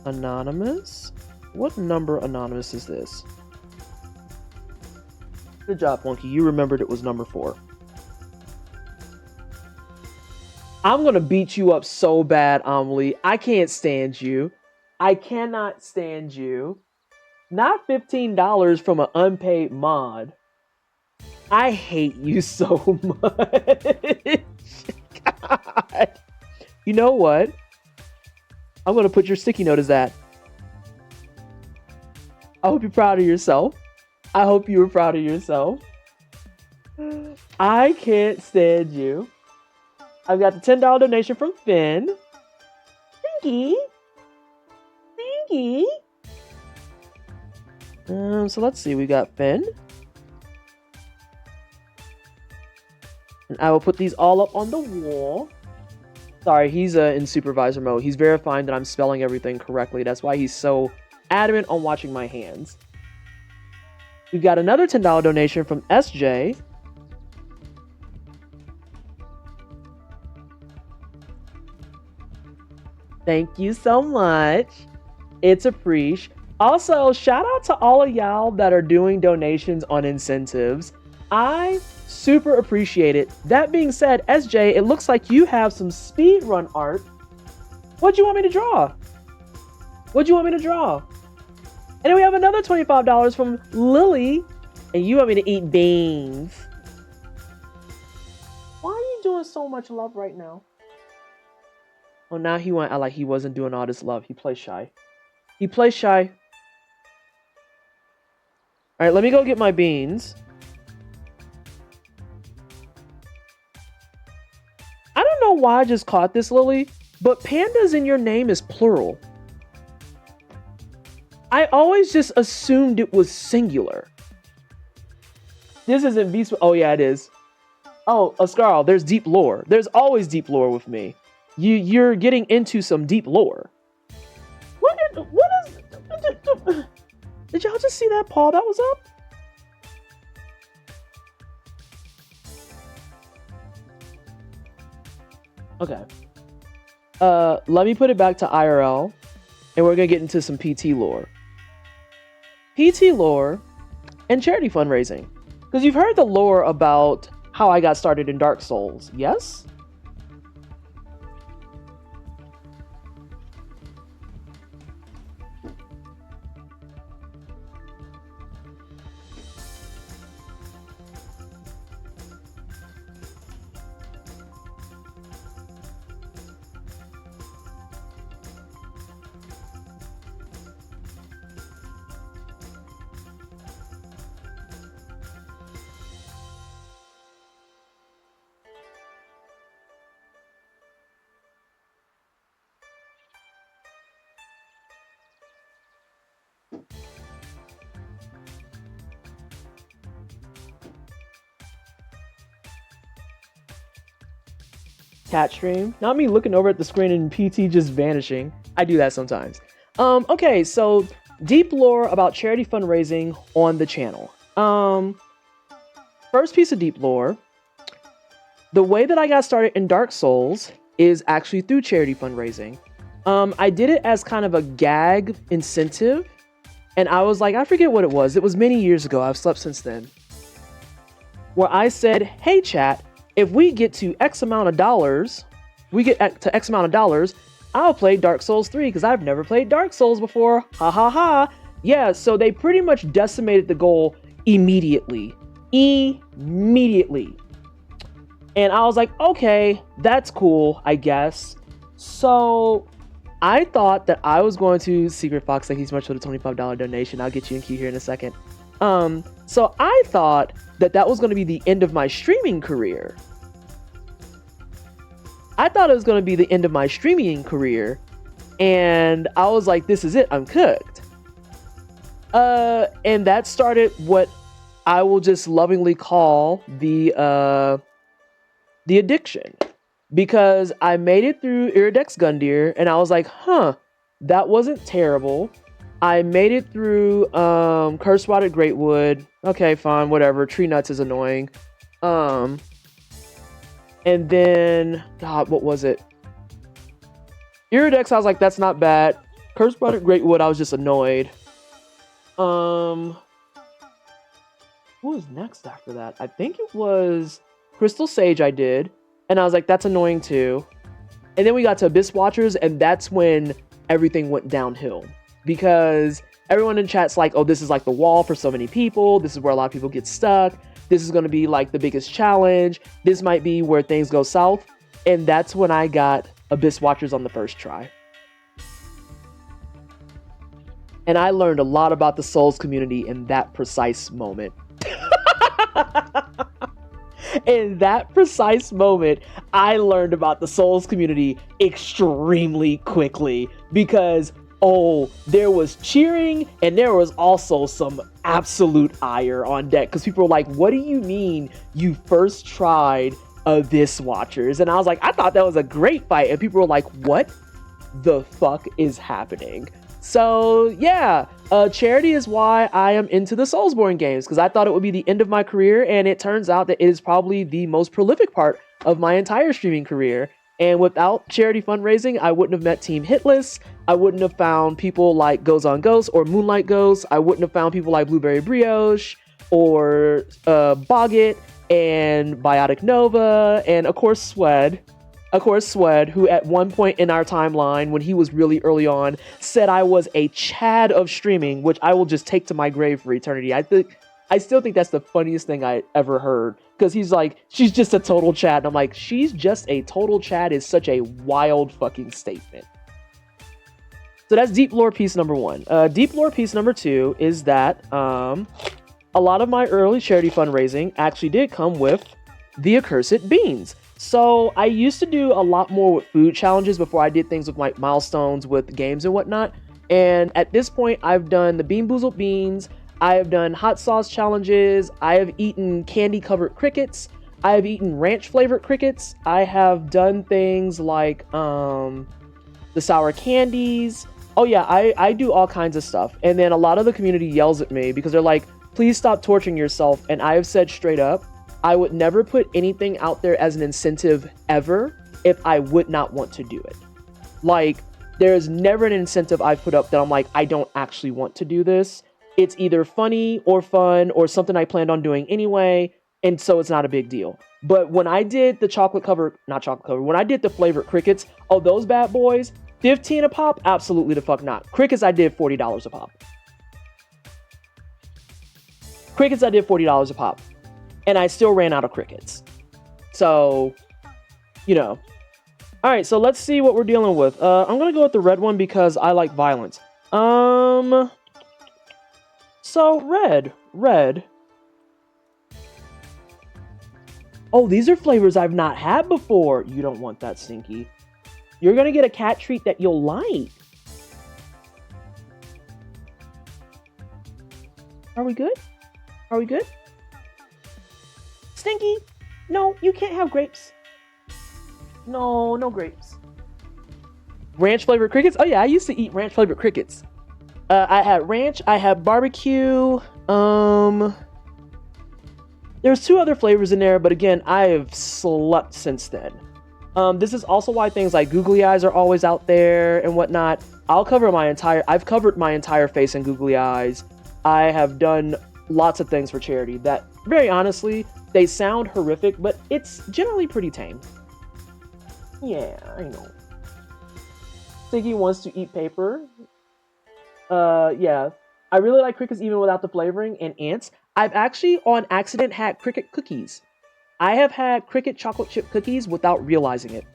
Speaker 1: Anonymous? What number Anonymous is this? Good job, Monkey. You remembered it was number 4. I'm gonna beat you up so bad, Amelie. I can't stand you. I cannot stand you. Not $15 from an unpaid mod. I hate you so much. God. You know what? I'm gonna put your sticky note as that. I hope you're proud of yourself. I hope you were proud of yourself. I can't stand you. I've got the $10 donation from Finn. Thank you. So let's see. We got Finn. And I will put these all up on the wall. Sorry, he's in supervisor mode. He's verifying that I'm spelling everything correctly. That's why he's so adamant on watching my hands. We've got another $10 donation from SJ. Thank you so much. It's appreciated. Also, shout out to all of y'all that are doing donations on incentives. I super appreciate it. That being said, SJ, it looks like you have some speedrun art. What do you want me to draw? And then we have another $25 from Lily. And you want me to eat beans. Why are you doing so much love right now? Oh, now he went out like he wasn't doing all this love. He plays shy. Alright, let me go get my beans. I don't know why I just caught this, Lily, but pandas in your name is plural. I always just assumed it was singular. This isn't Beast. Oh, yeah, it is. Oh, Ascarl, there's deep lore. There's always deep lore with me. You're getting into some deep lore. Did y'all just see that paw that was up? Okay. Let me put it back to IRL, and we're gonna get into some PT lore. PT lore and charity fundraising. Because you've heard the lore about how I got started in Dark Souls, yes? Cat stream. Not me looking over at the screen and PT just vanishing. I do that sometimes. Okay, so deep lore about charity fundraising on the channel. First piece of deep lore. The way that I got started in Dark Souls is actually through charity fundraising. I did it as kind of a gag incentive. And I was like, I forget what it was. It was many years ago. I've slept since then. Where I said, hey chat, if we get to X amount of dollars, I'll play Dark Souls 3 because I've never played Dark Souls before. Ha ha ha. Yeah, so they pretty much decimated the goal immediately. And I was like, okay, that's cool, I guess. So I thought that I was going to Secret Fox, thank you so much for the $25 donation. I'll get you in queue here in a second. So I thought that that was going to be the end of my streaming career. I thought it was going to be the end of my streaming career. And I was like, this is it. I'm cooked. And that started what I will just lovingly call the addiction. Because I made it through Iridex Gundyr and I was like, huh, That wasn't terrible. I made it through Curse Spotted Greatwood. Okay, fine, whatever. Tree Nuts is annoying. And then, God, what was it? Iridex, I was like, that's not bad. Curse Spotted Greatwood, I was just annoyed. Who was next after that? I think it was Crystal Sage I did. And I was like, that's annoying too. And then we got to Abyss Watchers, and that's when everything went downhill. Because everyone in chat's like, oh, this is like the wall for so many people. This is where a lot of people get stuck. This is going to be like the biggest challenge. This might be where things go south. And that's when I got Abyss Watchers on the first try. And I learned a lot about the Souls community in that precise moment. In that precise moment, I learned about the Souls community extremely quickly because, oh, there was cheering and there was also some absolute ire on deck because people were like, what do you mean you first tried Abyss Watchers? And I was like, I thought that was a great fight. And people were like, what the fuck is happening? So yeah, charity is why I am into the Soulsborne games, because I thought it would be the end of my career, and it turns out that it is probably the most prolific part of my entire streaming career. And without charity fundraising, I wouldn't have met Team Hitless. I wouldn't have found people like Goes on Ghost or Moonlight Ghost. I wouldn't have found people like Blueberry Brioche or Boggett and Biotic Nova, and of course Swed. Of course, Swed, who at one point in our timeline, when he was really early on, said I was a Chad of streaming, which I will just take to my grave for eternity. I still think that's the funniest thing I ever heard, because he's like, she's just a total Chad. And I'm like, she's just a total Chad is such a wild fucking statement. So that's Deep Lore piece number one. Deep Lore piece number two is that a lot of my early charity fundraising actually did come with the Accursed Beans. So I used to do a lot more with food challenges before I did things with like milestones with games and whatnot. And at this point, I've done the Bean Boozled Beans. I have done hot sauce challenges. I have eaten candy covered crickets. I have eaten ranch flavored crickets. I have done things like the sour candies. Oh yeah, I do all kinds of stuff. And then a lot of the community yells at me because they're like, please stop torturing yourself. And I have said straight up, I would never put anything out there as an incentive ever if I would not want to do it. Like, there's never an incentive I've put up that I'm like, I don't actually want to do this. It's either funny or fun or something I planned on doing anyway, and so it's not a big deal. But when I did the when I did the flavored crickets, oh, those bad boys, 15 a pop? Absolutely the fuck not. Crickets, I did $40 a pop. Crickets, I did $40 a pop. And I still ran out of crickets. So, you know. Alright, so let's see what we're dealing with. I'm gonna go with the red one because I like violence. So, red. Oh, these are flavors I've not had before. You don't want that, Stinky. You're gonna get a cat treat that you'll like. Are we good? Are we good? Stinky, no, you can't have grapes. No, no grapes. Ranch flavored crickets? Oh yeah, I used to eat ranch flavored crickets. I had ranch, I had barbecue. There's two other flavors in there, but again, I have slept since then. This is also why things like googly eyes are always out there and whatnot. I've covered my entire face in googly eyes. I have done lots of things for charity that, very honestly, they sound horrific, but it's generally pretty tame. Yeah, I know. Siggy wants to eat paper. Yeah. I really like crickets even without the flavoring, and ants. I've actually, on accident, had cricket cookies. I have had cricket chocolate chip cookies without realizing it.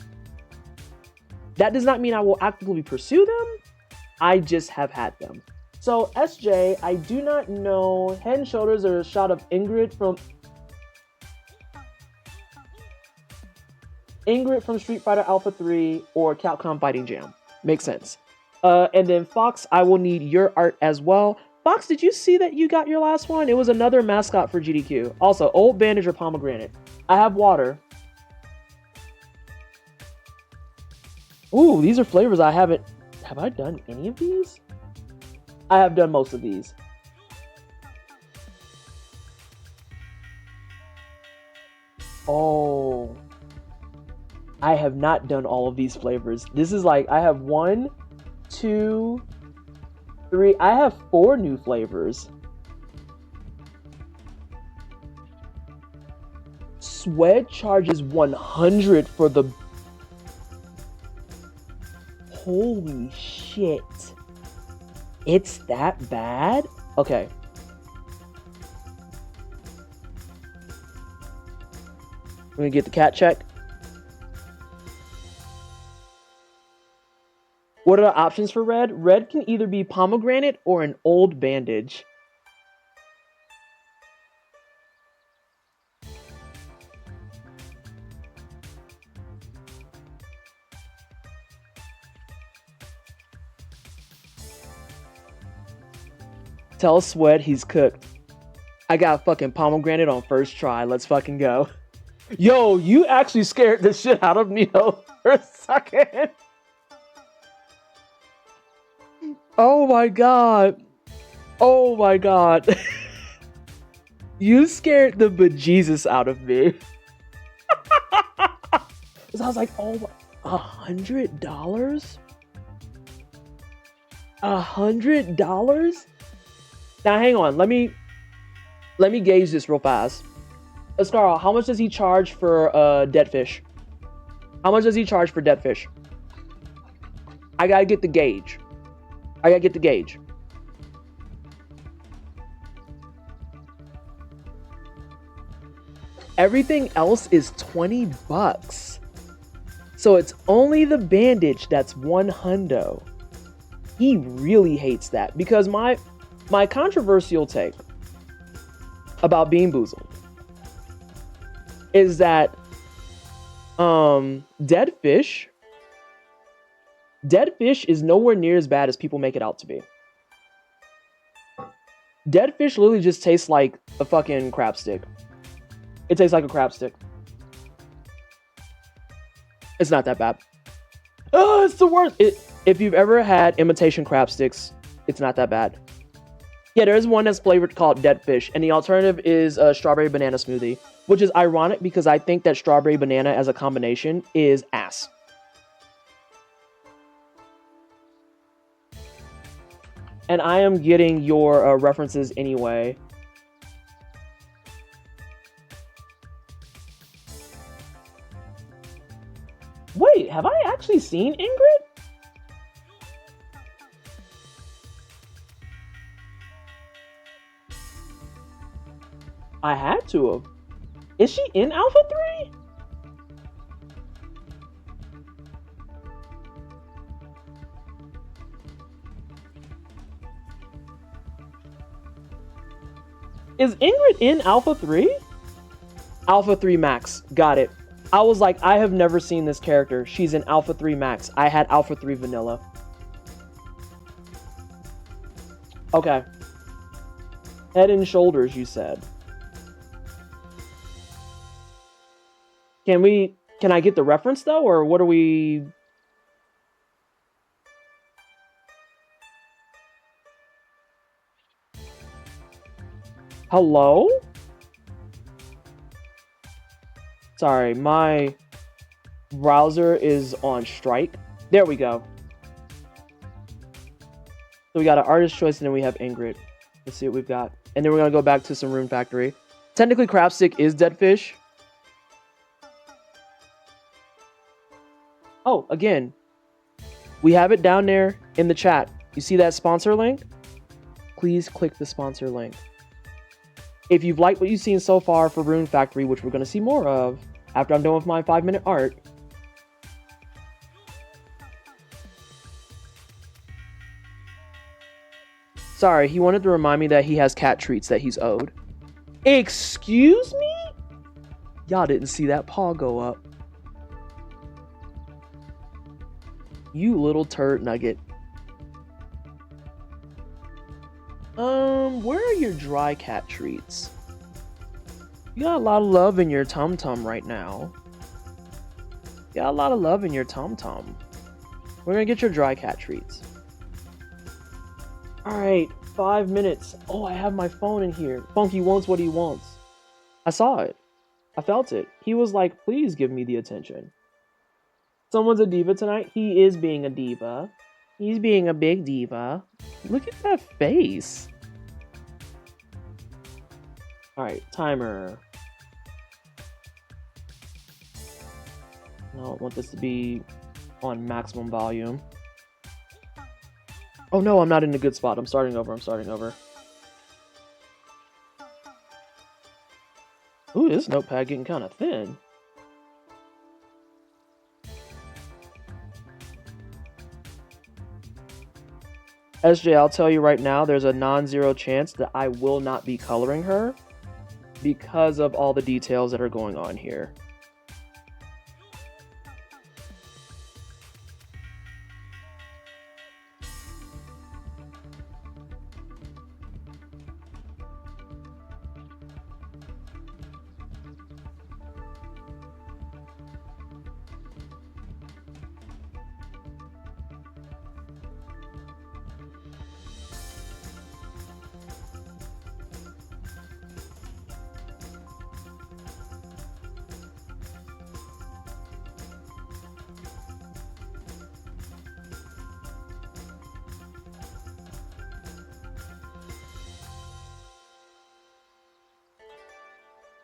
Speaker 1: That does not mean I will actively pursue them. I just have had them. So, SJ, I do not know. Head and Shoulders are a shot of Ingrid from Street Fighter Alpha 3 or Capcom Fighting Jam. Makes sense. And then Fox, I will need your art as well. Fox, did you see that you got your last one? It was another mascot for GDQ. Also, Old Bandage or Pomegranate. I have water. Ooh, these are flavors I haven't Have I done any of these? I have done most of these. Oh, I have not done all of these flavors. This is like, I have 1, 2, 3. I have 4 new flavors. Swed charges 100 for the... Holy shit. It's that bad? Okay. We're gonna get the cat check. What are the options for red? Red can either be pomegranate or an old bandage. Tell Sweat he's cooked. I got fucking pomegranate on first try. Let's fucking go. Yo, you actually scared the shit out of me though for a second. Oh my god. Oh my god. You scared the bejesus out of me. Cause I was like, oh, $100? $100? Now hang on, let me gauge this real fast. Ascarl, how much does he charge for dead fish? How much does he charge for dead fish? I gotta get the gauge. Everything else is $20. So it's only the bandage that's $100. He really hates that because my controversial take about Bean Boozled is that dead fish is nowhere near as bad as people make it out to be. Dead fish literally just tastes like a fucking crab stick. It tastes like a crab stick. It's not that bad. Oh, it's the worst. If you've ever had imitation crab sticks, it's not that bad. Yeah, there's one that's flavored called Dead Fish, and the alternative is a strawberry banana smoothie, which is ironic because I think that strawberry banana as a combination is ass. And I am getting your references anyway. Wait, have I actually seen Ingrid? I had to have. Is she in Alpha 3? Is Ingrid in Alpha 3? Alpha 3 Max. Got it. I was like, I have never seen this character. She's in Alpha 3 Max. I had Alpha 3 Vanilla. Okay. Head and Shoulders, you said. Can I get the reference though, or what are we... Hello? Sorry, my browser is on strike. There we go. So we got an artist choice and then we have Ingrid. Let's see what we've got. And then we're going to go back to some Rune Factory. Technically, Crabstick is dead fish. Oh, again, we have it down there in the chat. You see that sponsor link? Please click the sponsor link. If you've liked what you've seen so far for Rune Factory, which we're going to see more of after I'm done with my 5-minute art, sorry, he wanted to remind me that he has cat treats that he's owed. Excuse me? Y'all didn't see that paw go up. You little turd nugget. Where are your dry cat treats? You got a lot of love in your tum-tum right now. You got a lot of love in your tum-tum. We're gonna get your dry cat treats. Alright, 5 minutes. Oh, I have my phone in here. Funky wants what he wants. I saw it. I felt it. He was like, please give me the attention. Someone's a diva tonight? He is being a diva. He's being a big diva. Look at that face. Alright, timer. No, I want this to be on maximum volume. Oh no, I'm not in a good spot. I'm starting over. Ooh, this notepad getting kind of thin. SJ, I'll tell you right now, there's a non-zero chance that I will not be coloring her because of all the details that are going on here.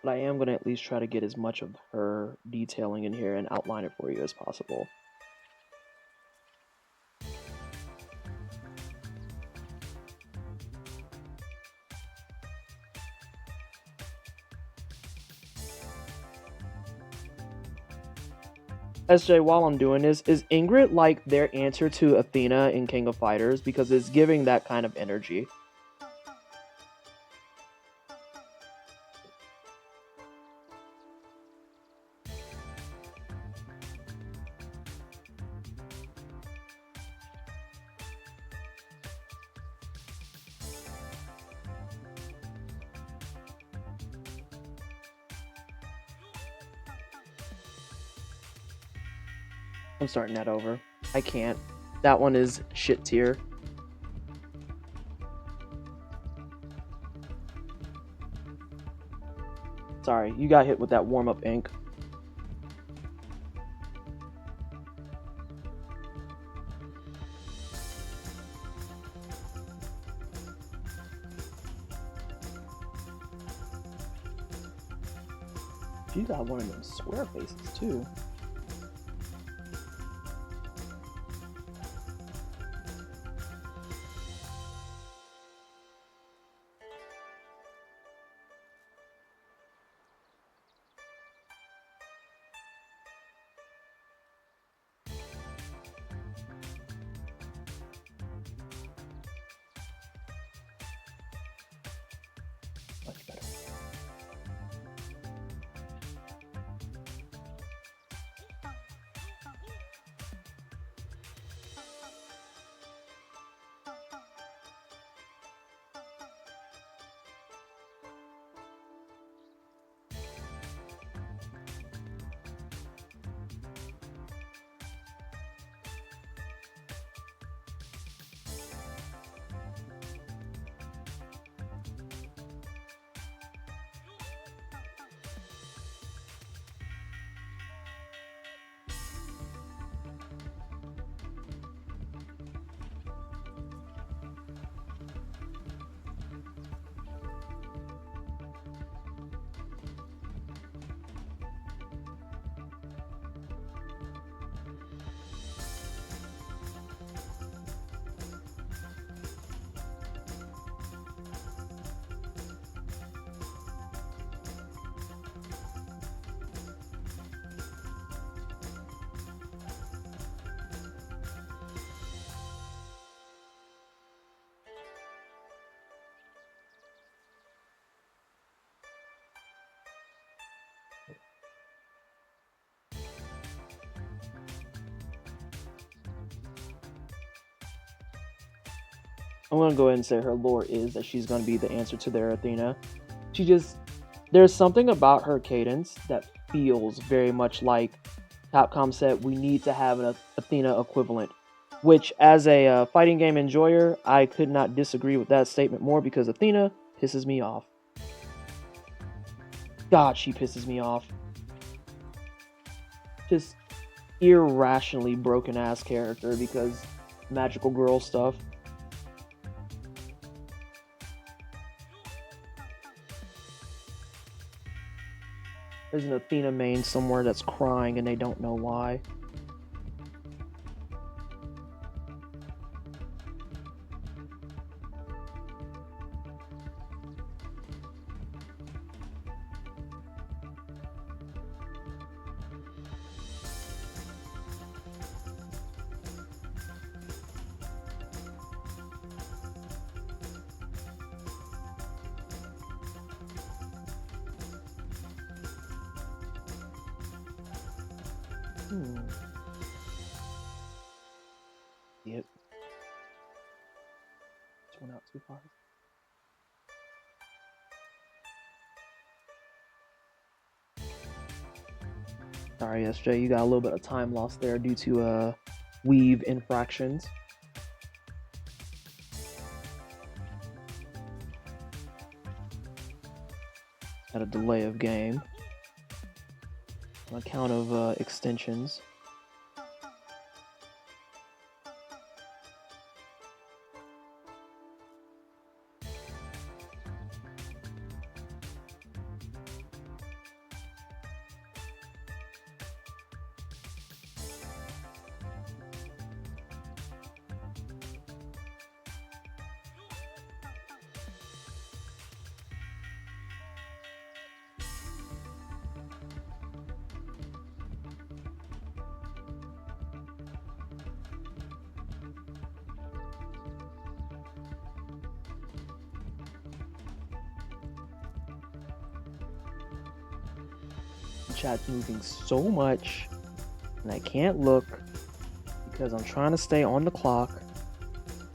Speaker 1: But I am going to at least try to get as much of her detailing in here and outline it for you as possible. SJ, while I'm doing this, is Ingrid like their answer to Athena in King of Fighters? Because it's giving that kind of energy. I'm starting that over. I can't. That one is shit tier. Sorry, you got hit with that warm-up ink. You got one of them square faces too. Much better. I'm gonna go ahead and say her lore is that she's gonna be the answer to their Athena. There's something about her cadence that feels very much like Capcom said we need to have an Athena equivalent Which, as a fighting game enjoyer, I could not disagree with that statement more because Athena pisses me off. God, she pisses me off. Just irrationally broken ass character because magical girl stuff. There's an Athena main somewhere that's crying and they don't know why. Yep. Just went out too far. Sorry, SJ, you got a little bit of time loss there due to weave infractions. Had a delay of game on account of extensions. Chat's moving so much and I can't look because I'm trying to stay on the clock.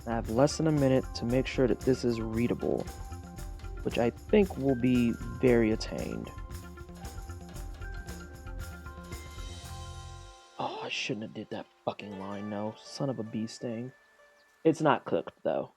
Speaker 1: I have less than a minute to make sure that this is readable, which I think will be very attained. Oh, I shouldn't have did that fucking line, no. Son of a bee sting. It's not cooked though.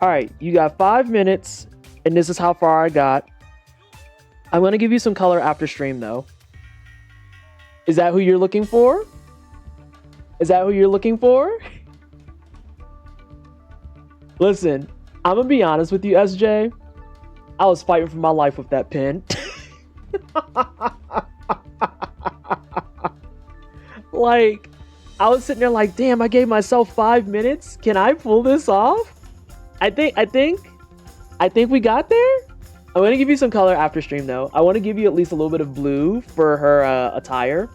Speaker 1: Alright, you got 5 minutes, and this is how far I got. I'm going to give you some color after stream, though. Is that who you're looking for? Is that who you're looking for? Listen, I'm going to be honest with you, SJ. I was fighting for my life with that pen. Like, I was sitting there like, damn, I gave myself 5 minutes. Can I pull this off? I think we got there. I'm gonna give you some color after stream though. I want to give you at least a little bit of blue for her attire,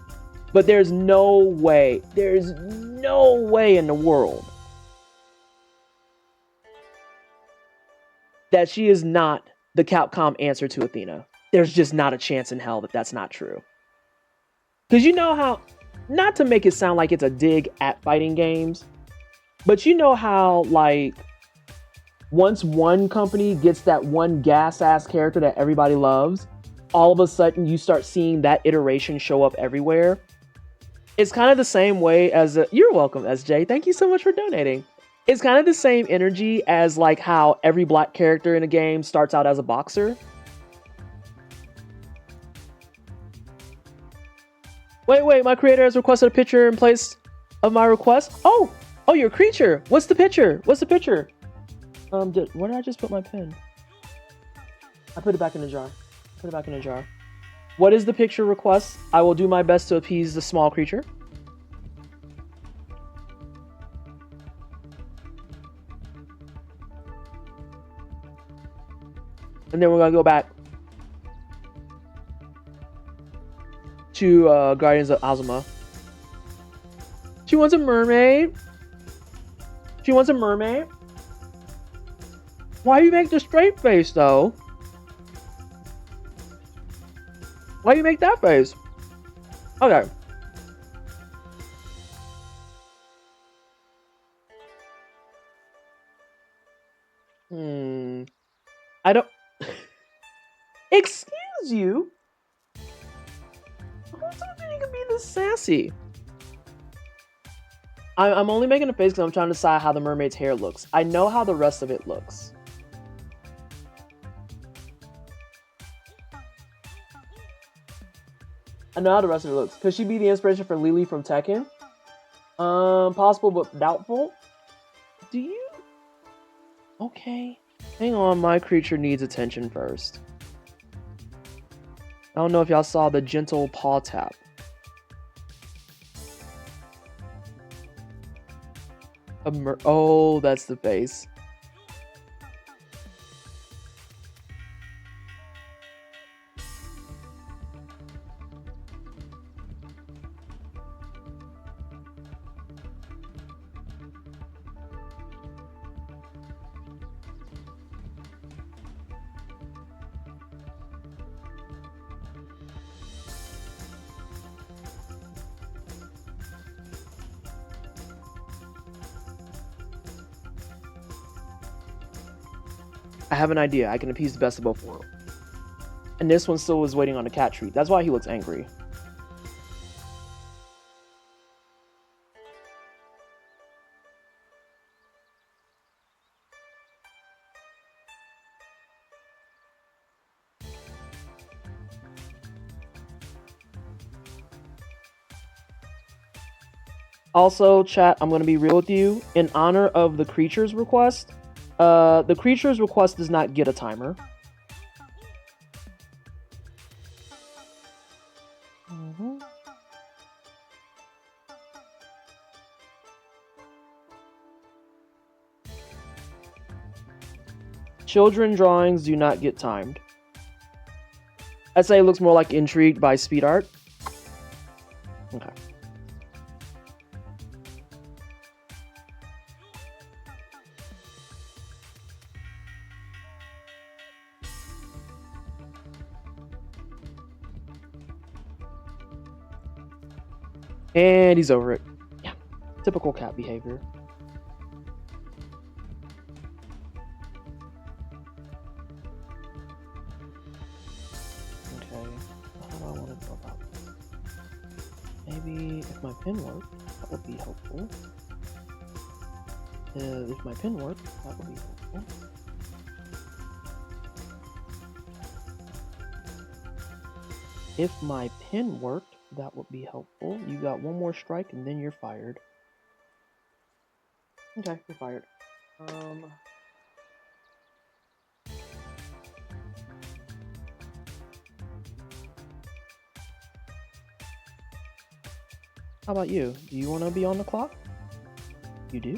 Speaker 1: but there's no way in the world that she is not the Capcom answer to Athena. There's just not a chance in hell that that's not true. Because you know how, not to make it sound like it's a dig at fighting games, but you know how, like, once one company gets that one gas-ass character that everybody loves, all of a sudden you start seeing that iteration show up everywhere. It's kind of the same way as... You're welcome, SJ. Thank you so much for donating. It's kind of the same energy as, like, how every black character in a game starts out as a boxer. Wait, my creator has requested a picture in place of my request. Oh, your creature. What's the picture? Where did I just put my pen? I put it back in the jar. What is the picture request? I will do my best to appease the small creature. And then we're gonna go back to Guardians of Azuma. She wants a mermaid. She wants a mermaid. Why you make the straight face though? Why you make that face? Okay. I don't. Excuse you? Who told you you can be this sassy? I'm only making a face because I'm trying to decide how the mermaid's hair looks. I know how the rest of it looks. I know how the rest of it looks. Could she be the inspiration for Lily from Tekken? Possible but doubtful. Do you? Okay. Hang on, my creature needs attention first. I don't know if y'all saw the gentle paw tap. Oh, that's the face. I have an idea. I can appease the best of both worlds. And this one still is waiting on a cat treat. That's why he looks angry. Also, chat, I'm going to be real with you. In honor of the creature's request, the creature's request does not get a timer. Children drawings do not get timed. I'd say it looks more like intrigued by speed art. Okay. And he's over it. Yeah, typical cat behavior. Okay, how do I want to go about this? Maybe if my pin worked, that would be helpful. If my pin worked, that would be helpful. If my pin worked, that would be helpful. You got one more strike and then you're fired. Okay, you're fired. How about you? Do you want to be on the clock? You do.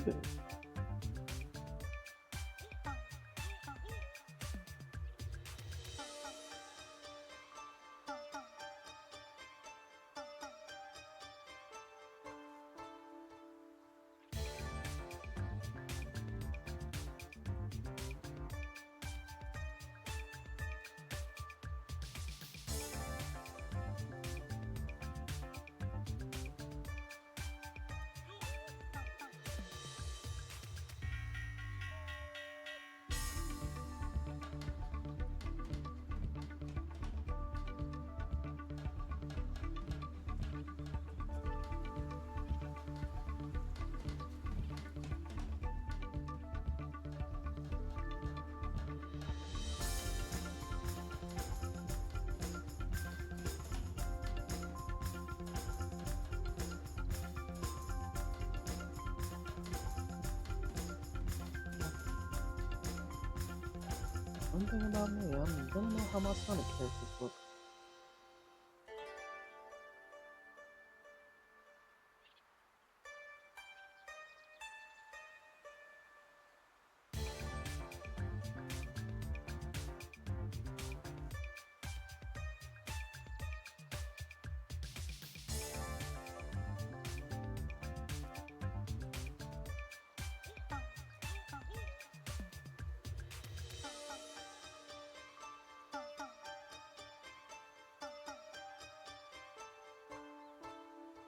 Speaker 1: One thing about me, I'm gonna know how my Sonic characters look.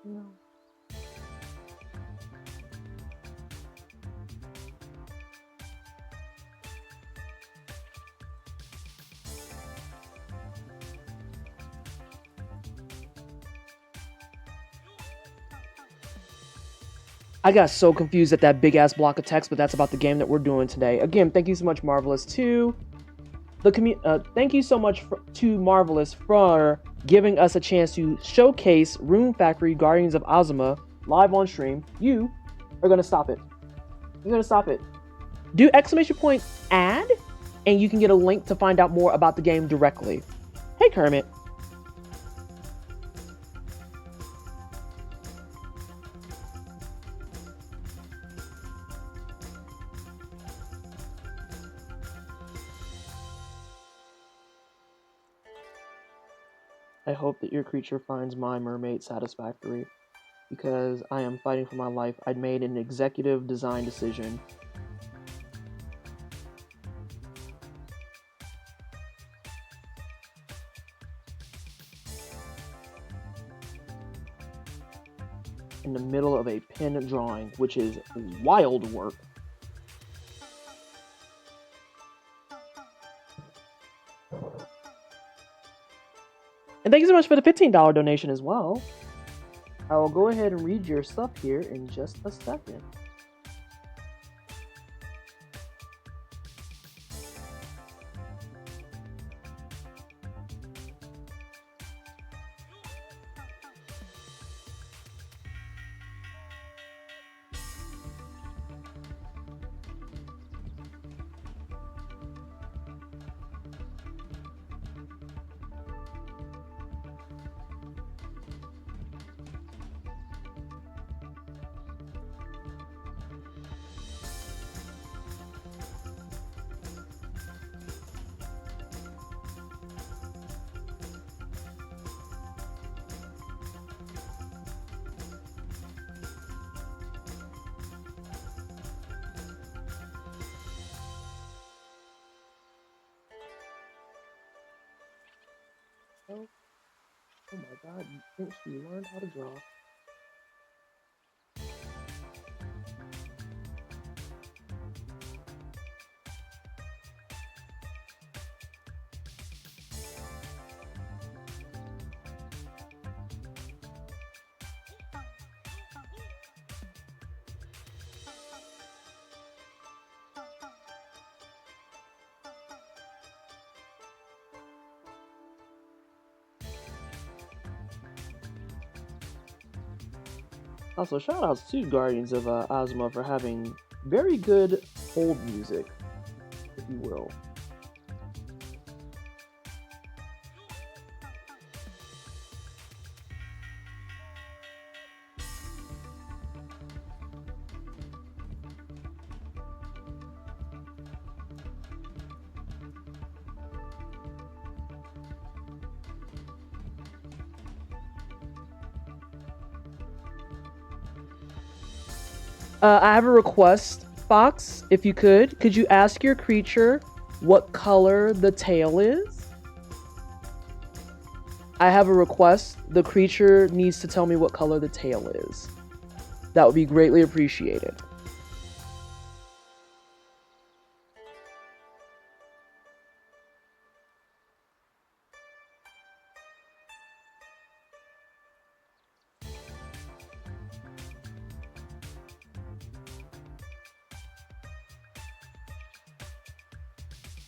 Speaker 1: No. I got so confused at that big ass block of text, but that's about the game that we're doing today. Again, thank you so much, Marvelous, to the thank you so much to Marvelous for giving us a chance to showcase Rune Factory Guardians of Azuma live on stream. You are gonna stop it. You're gonna stop it. Do ! Add, and you can get a link to find out more about the game directly. Hey, Kermit. I hope that your creature finds my mermaid satisfactory, because I am fighting for my life. I made an executive design decision. In the middle of a pen drawing, which is wild work. And thank you so much for the $15 donation as well. I will go ahead and read your stuff here in just a second. Oh my god, you think she learned how to draw? Also, shout outs to Guardians of Azuma for having very good hold music, if you will. I have a request, Fox, if you could you ask your creature what color the tail is? I have a request. The creature needs to tell me what color the tail is. That would be greatly appreciated.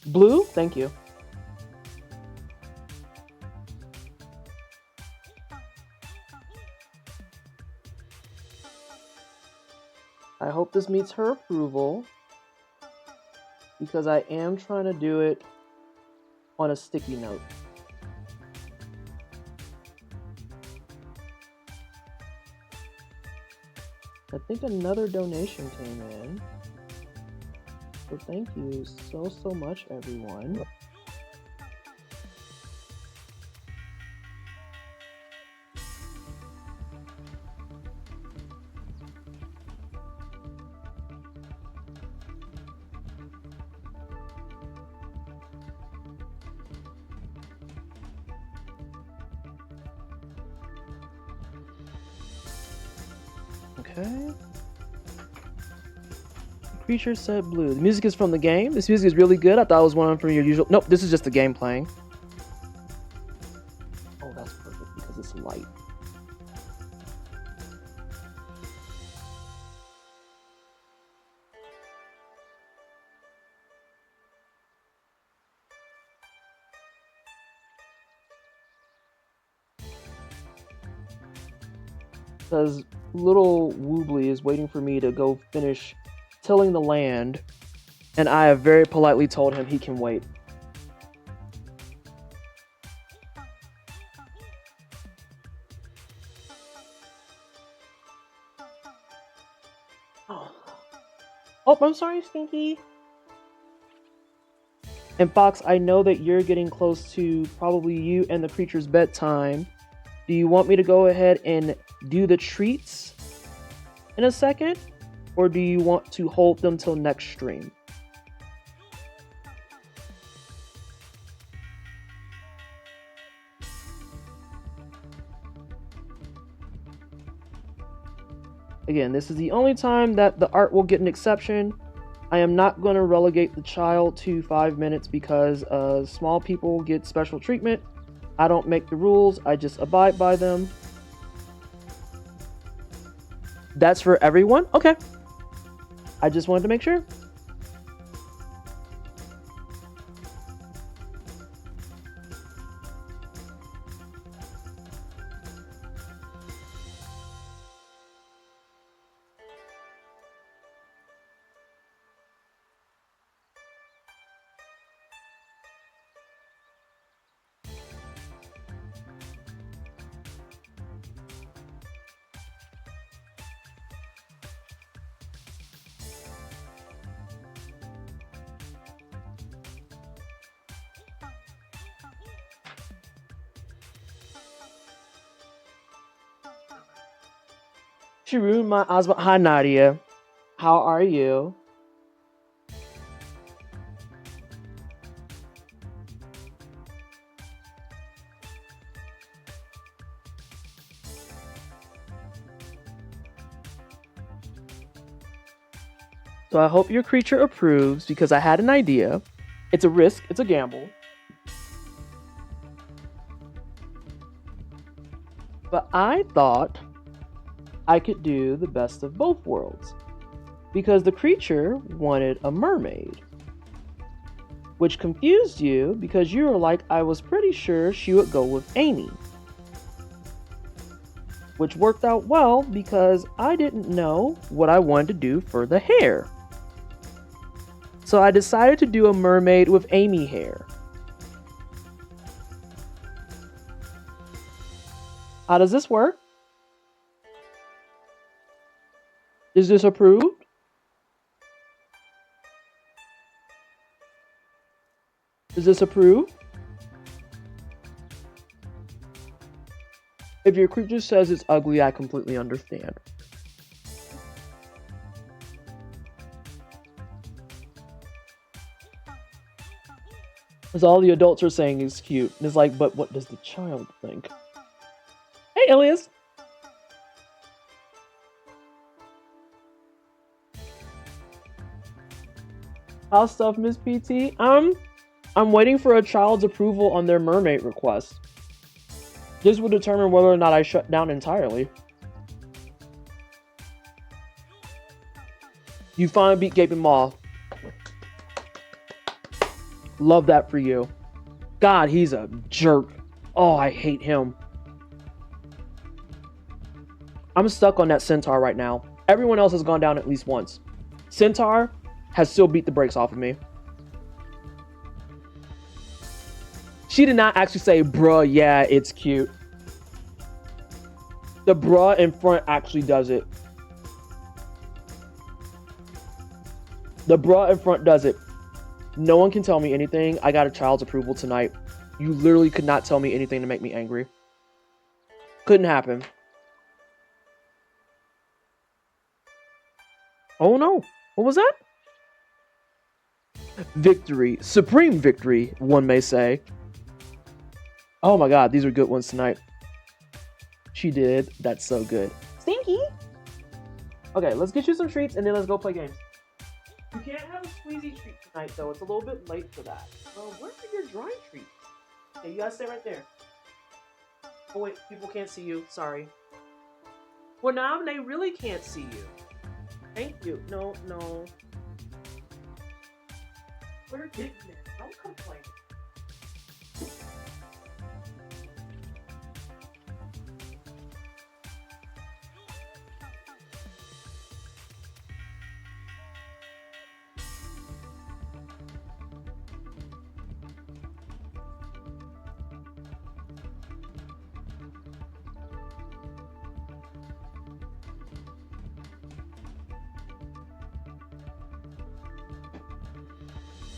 Speaker 1: Blue? Thank you. I hope this meets her approval, because I am trying to do it on a sticky note. I think another donation came in. So thank you so much, everyone. Okay. The creature said blue. The music is from the game. This music is really good. I thought it was one from your usual. Nope, this is just the game playing. Oh, that's perfect because it's light. Because little Woobly is waiting for me to go finish tilling the land, and I have very politely told him he can wait. Oh, I'm sorry, Stinky. And Fox, I know that you're getting close to probably you and the creature's bedtime. Do you want me to go ahead and do the treats in a second? Or do you want to hold them till next stream? Again, this is the only time that the art will get an exception. I am not going to relegate the child to 5 minutes because small people get special treatment. I don't make the rules, I just abide by them. That's for everyone? Okay. I just wanted to make sure. She ruined my Azuma. Hi, Nadia. How are you? So I hope your creature approves because I had an idea. It's a risk, it's a gamble. But I thought I could do the best of both worlds because the creature wanted a mermaid, which confused you because you were like, I was pretty sure she would go with Amy, which worked out well because I didn't know what I wanted to do for the hair. So I decided to do a mermaid with Amy hair. How does this work? Is this approved? Is this approved? If your creature says it's ugly, I completely understand. Because all the adults are saying is cute. And it's like, but what does the child think? Hey, Elias! How's stuff, Miss PT? I'm waiting for a child's approval on their mermaid request. This will determine whether or not I shut down entirely. You finally beat Gaping Maw. Love that for you. God, he's a jerk. Oh, I hate him. I'm stuck on that Centaur right now. Everyone else has gone down at least once. Centaur has still beat the brakes off of me. She did not actually say, bruh, yeah, it's cute. The bruh in front actually does it. The bruh in front does it. No one can tell me anything. I got a child's approval tonight. You literally could not tell me anything to make me angry. Couldn't happen. Oh no. What was that? Victory. Supreme victory, one may say. Oh my god, these are good ones tonight. She did. That's so good. Stinky! Okay, let's get you some treats and then let's go play games. You can't have a squeezy treat tonight though. It's a little bit late for that. Where are your dry treats? Okay, you gotta stay right there. Oh wait, people can't see you. Sorry. Well, now they really can't see you. Thank you. No, no. We're getting there. Don't complain.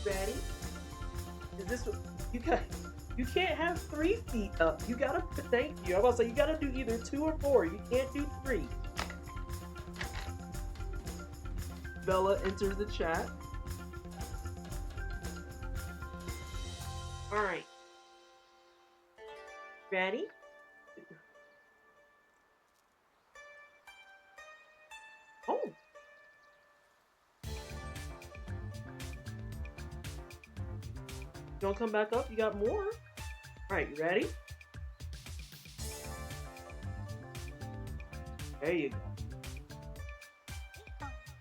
Speaker 1: Ready? Is this what you got? You can't have 3 feet up. You gotta thank you. I'm about to say you gotta do either 2 or 4. You can't do 3. Bella enters the chat. Alright. Ready? Oh. You wanna come back up? You got more. Alright, you ready? There you go.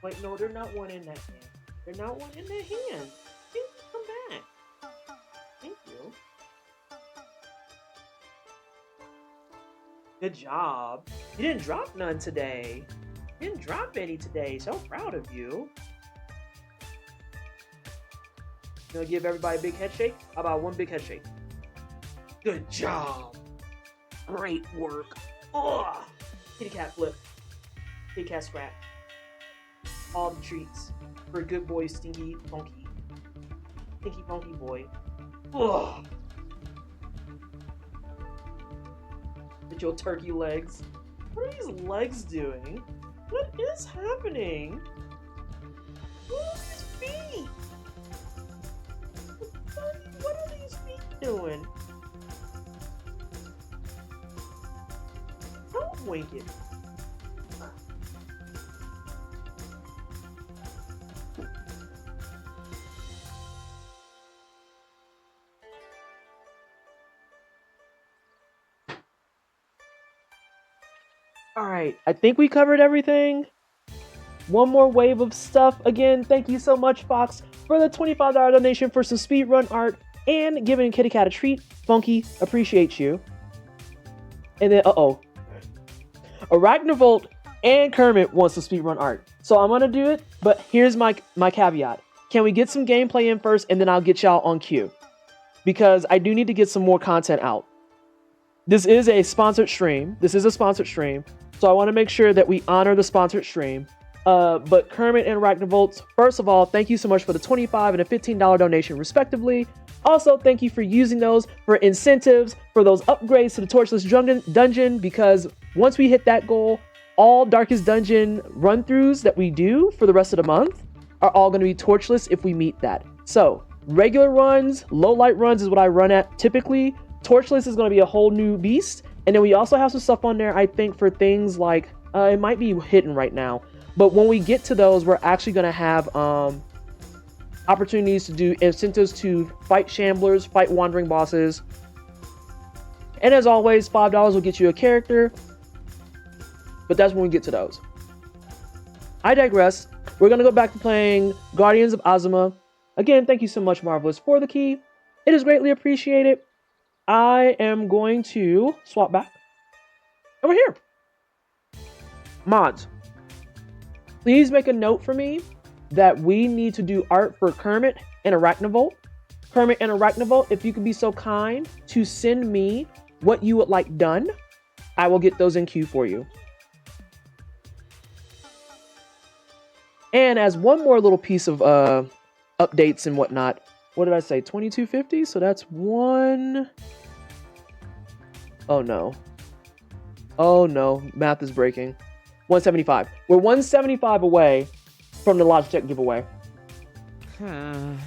Speaker 1: Wait, no, they're not one in that hand. They're not one in that hand. Come back. Thank you. Good job. You didn't drop none today. You didn't drop any today. So proud of you. You gonna give everybody a big head shake? How about 1 big head shake? Good job. Great work. Ugh. Kitty cat flip. Kitty cat scratch. All the treats for a good boy, Stinky Funky. Stinky Funky boy. Ugh. With your turkey legs. What are these legs doing? What is happening? What are these feet? What are these feet doing? Don't wink it. Alright, I think we covered everything. One more wave of stuff. Again, thank you so much, Fox, for the $25 donation for some speedrun art and giving Kitty Cat a treat. Funky, appreciate you. And then, Arachnivolt and Kermit wants some speedrun art. So I'm gonna do it, but here's my caveat. Can we get some gameplay in first, and then I'll get y'all on cue? Because I do need to get some more content out. This is a sponsored stream. So I want to make sure that we honor the sponsored stream. But Kermit and Arachnivolt, first of all, thank you so much for the $25 and a $15 donation respectively. Also, thank you for using those for incentives, for those upgrades to the Torchless Dungeon, because once we hit that goal, all Darkest Dungeon run-throughs that we do for the rest of the month are all going to be Torchless if we meet that. So, regular runs, low light runs is what I run at typically. Torchless is going to be a whole new beast. And then we also have some stuff on there, I think, for things like, it might be hidden right now. But when we get to those, we're actually going to have opportunities to do incentives to fight shamblers, fight wandering bosses. And as always, $5 will get you a character. But that's when we get to those. I digress. We're going to go back to playing Guardians of Azuma. Again, thank you so much, Marvelous, for the key. It is greatly appreciated. I am going to swap back. Over here. Mods. Please make a note for me that we need to do art for Kermit and Arachnivolt. Kermit and Arachnivolt, if you could be so kind to send me what you would like done, I will get those in queue for you. And as one more little piece of updates and whatnot, what did I say? 2250? So that's one. Oh no. Oh no. Math is breaking. 175. We're 175 away from the Logitech giveaway.
Speaker 8: All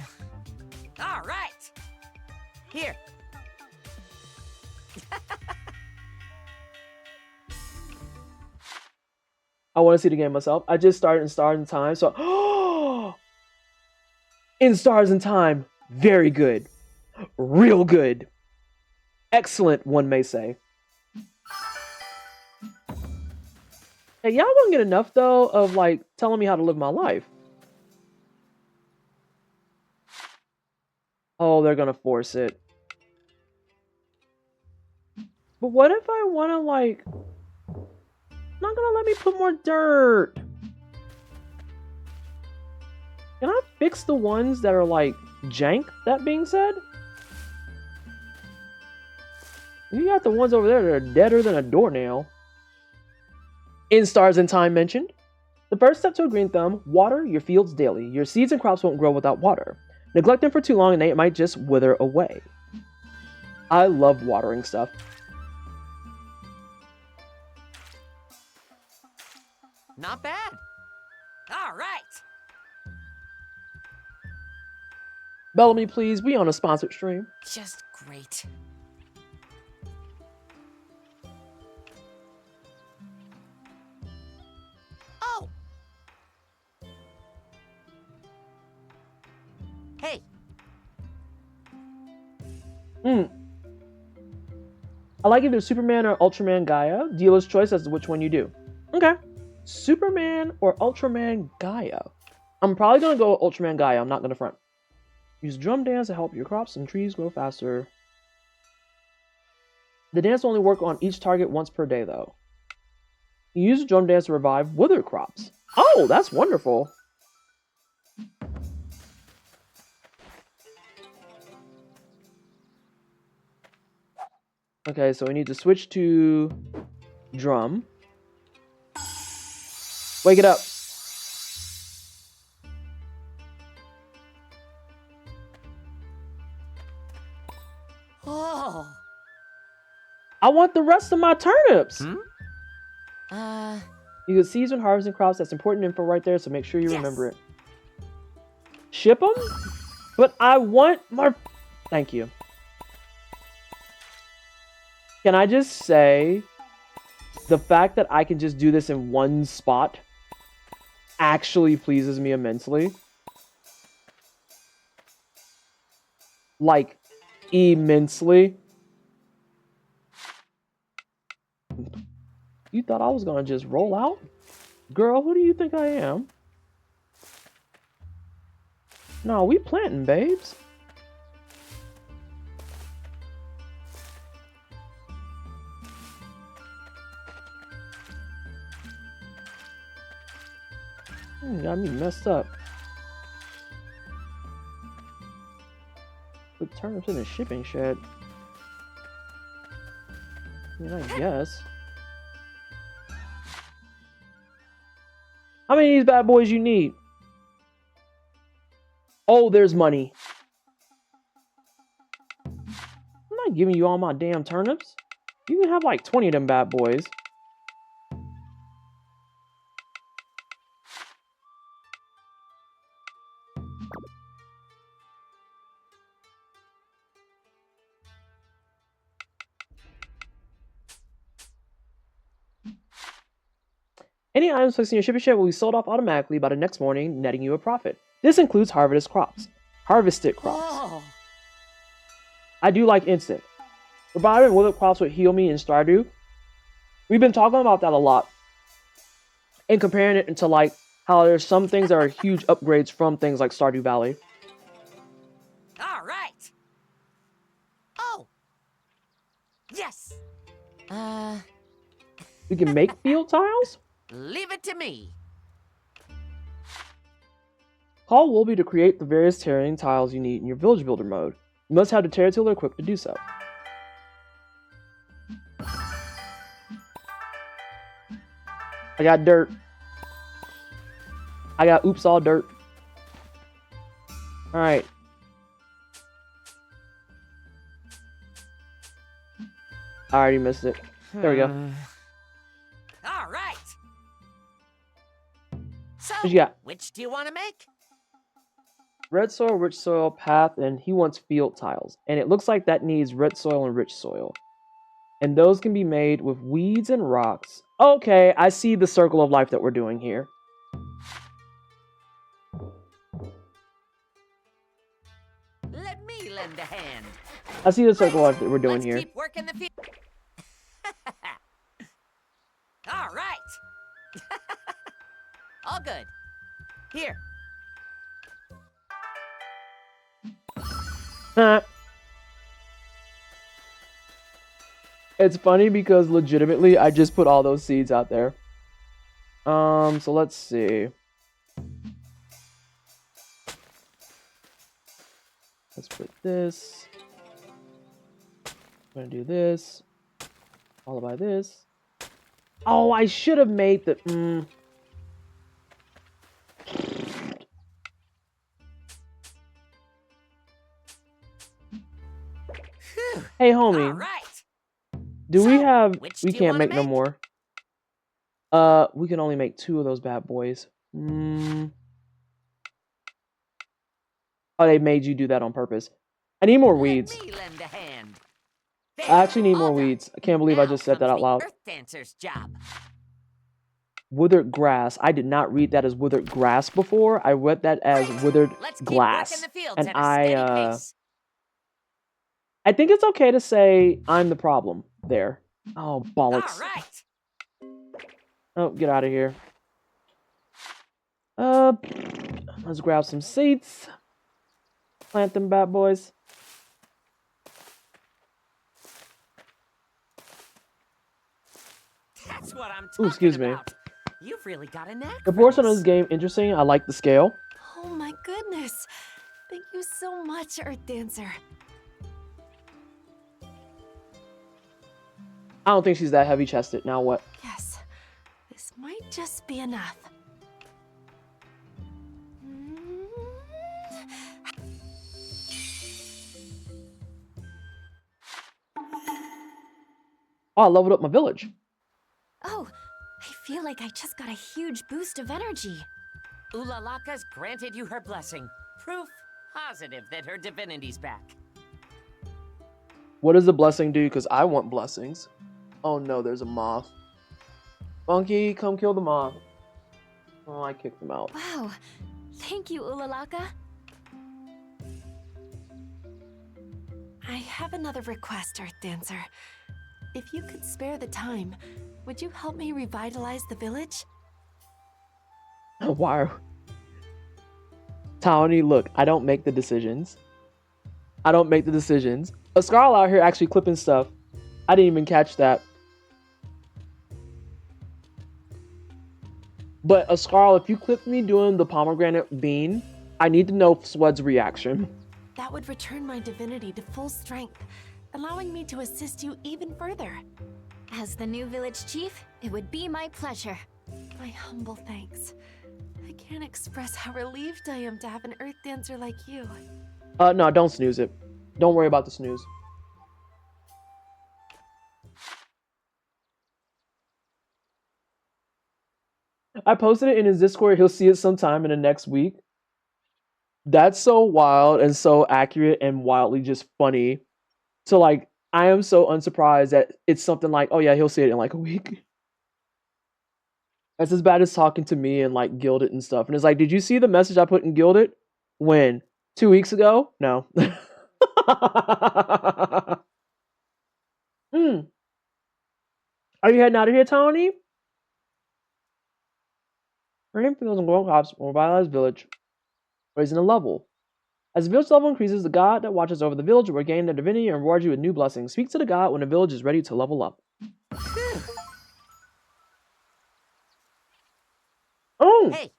Speaker 8: right. Here.
Speaker 1: I want to see the game myself. I just started in Stars in Time, so in Stars in Time, very good, real good, excellent. One may say. Hey, y'all don't get enough though of like telling me how to live my life. Oh, they're gonna force it. But what if I want to like? Not gonna let me put more dirt. Can I fix the ones that are like jank? That being said, you got the ones over there that are deader than a doornail. In Stars in Time mentioned, the first step to a green thumb: water your fields daily. Your seeds and crops won't grow without water. Neglect them for too long and they might just wither away. I love watering stuff.
Speaker 8: Not bad. All right.
Speaker 1: Bellamy, please. We on a sponsored stream.
Speaker 8: Just great. Oh. Hey.
Speaker 1: I like either Superman or Ultraman Gaia. Dealer's choice as to which one you do. Okay. Superman or Ultraman Gaia? I'm probably going to go with Ultraman Gaia. I'm not going to front. Use drum dance to help your crops and trees grow faster. The dance will only work on each target once per day, though. You use the drum dance to revive withered crops. Oh, that's wonderful. Okay, so we need to switch to drum. Wake it up.
Speaker 8: Oh.
Speaker 1: I want the rest of my turnips. You can season harvesting crops. That's important info right there, so make sure you remember it. Ship them? But I want more. Thank you. Can I just say, the fact that I can just do this in one spot actually pleases me immensely. Like, immensely. You thought I was gonna just roll out? Girl, who do you think I am? No, we planting, babes. Got me messed up. Put turnips in a shipping shed. I mean, I guess. How many of these bad boys you need? Oh, there's money. I'm not giving you all my damn turnips. You can have like 20 of them bad boys. Any items placed in your shipping shed will be sold off automatically by the next morning, netting you a profit. This includes harvested crops.
Speaker 8: Oh.
Speaker 1: I do like instant. Reviving withered crops would heal me in Stardew. We've been talking about that a lot. And comparing it into like how there's some things that are huge upgrades from things like Stardew Valley.
Speaker 8: All right. Oh. Yes.
Speaker 1: You can make field tiles?
Speaker 8: Leave it to me.
Speaker 1: Call Wolby to create the various terrain tiles you need in your village builder mode. You must have the Terratiller equipped to do so. I got dirt. I got oops all dirt. Alright. I already missed it. There we go.
Speaker 8: All right. So,
Speaker 1: What you got?
Speaker 8: which do you want to make?
Speaker 1: Red soil, rich soil, path, and he wants field tiles. And it looks like that needs red soil and rich soil. And those can be made with weeds and rocks. Okay, I see the circle of life that we're doing here.
Speaker 8: Let me lend a hand.
Speaker 1: I see the circle of life that we're doing
Speaker 8: Let's
Speaker 1: here.
Speaker 8: keep working the field. All right. All good. Here.
Speaker 1: It's funny because legitimately I just put all those seeds out there. So let's see. Let's put this. I'm gonna do this. Followed by this. Oh, I should have made the. Hey, homie.
Speaker 8: All right.
Speaker 1: Do we have?
Speaker 8: which
Speaker 1: We
Speaker 8: do you
Speaker 1: can't
Speaker 8: wanna
Speaker 1: make no
Speaker 8: make?
Speaker 1: more. We can only make 2 of those bad boys. Oh, they made you do that on purpose. I need more weeds.
Speaker 8: Let me lend a hand.
Speaker 1: I actually need more
Speaker 8: all done.
Speaker 1: weeds. I can't believe I
Speaker 8: Now
Speaker 1: just said that
Speaker 8: comes
Speaker 1: out
Speaker 8: the
Speaker 1: loud.
Speaker 8: Earth Dancer's job.
Speaker 1: Withered grass. I did not read that as withered grass before. I read that as withered
Speaker 8: Let's keep
Speaker 1: glass.
Speaker 8: working the fields
Speaker 1: And
Speaker 8: at a steady pace.
Speaker 1: I think it's okay to say I'm the problem there. Oh, bollocks.
Speaker 8: All right.
Speaker 1: Oh, get out of here. Let's grab some seeds. Plant them bad boys.
Speaker 8: That's what I'm talking
Speaker 1: excuse me.
Speaker 8: about. You've really got a knack.
Speaker 1: The
Speaker 8: for
Speaker 1: portion of
Speaker 8: this.
Speaker 1: this game interesting. I like the scale.
Speaker 5: Oh my goodness. Thank you so much, Earth Dancer.
Speaker 1: I don't think she's that heavy chested. Now what?
Speaker 5: Yes, this might just be enough.
Speaker 1: Oh, I leveled up my village.
Speaker 3: Oh, I feel like I just got a huge boost of energy.
Speaker 8: Ulalaka's granted you her blessing. Proof positive that her divinity's back.
Speaker 1: What does the blessing do? Because I want blessings. Oh no, there's a moth. Funky, come kill the moth. Oh, I kicked him out.
Speaker 3: Wow, thank you, Ulalaka.
Speaker 5: I have another request, Earth Dancer. If you could spare the time, would you help me revitalize the village?
Speaker 1: Why? Tawny, look, I don't make the decisions. I don't make the decisions. A Scarl out here actually clipping stuff. I didn't even catch that. But a Scarl, if you clipped me doing the pomegranate bean, I need to know Swed's reaction.
Speaker 5: That would return my divinity to full strength, allowing me to assist you even further.
Speaker 3: As the new village chief, it would be my pleasure.
Speaker 5: My humble thanks. I can't express how relieved I am to have an Earth Dancer like you.
Speaker 1: No, don't snooze it. Don't worry about the snooze. I posted it in his Discord. He'll see it sometime in the next week. That's so wild and so accurate and wildly just funny. So, like, I am so unsurprised that it's something like, oh yeah, he'll see it in like a week. That's as bad as talking to me and like Gilded and stuff. And it's like, did you see the message I put in Gilded? When? 2 weeks ago? No. Are you heading out of here, Tony? Rain fields and gold crops will revitalize village, raising a level. As the village level increases, the god that watches over the village will regain their divinity and reward you with new blessings. Speak to the god when the village is ready to level up. Oh!
Speaker 8: Hey.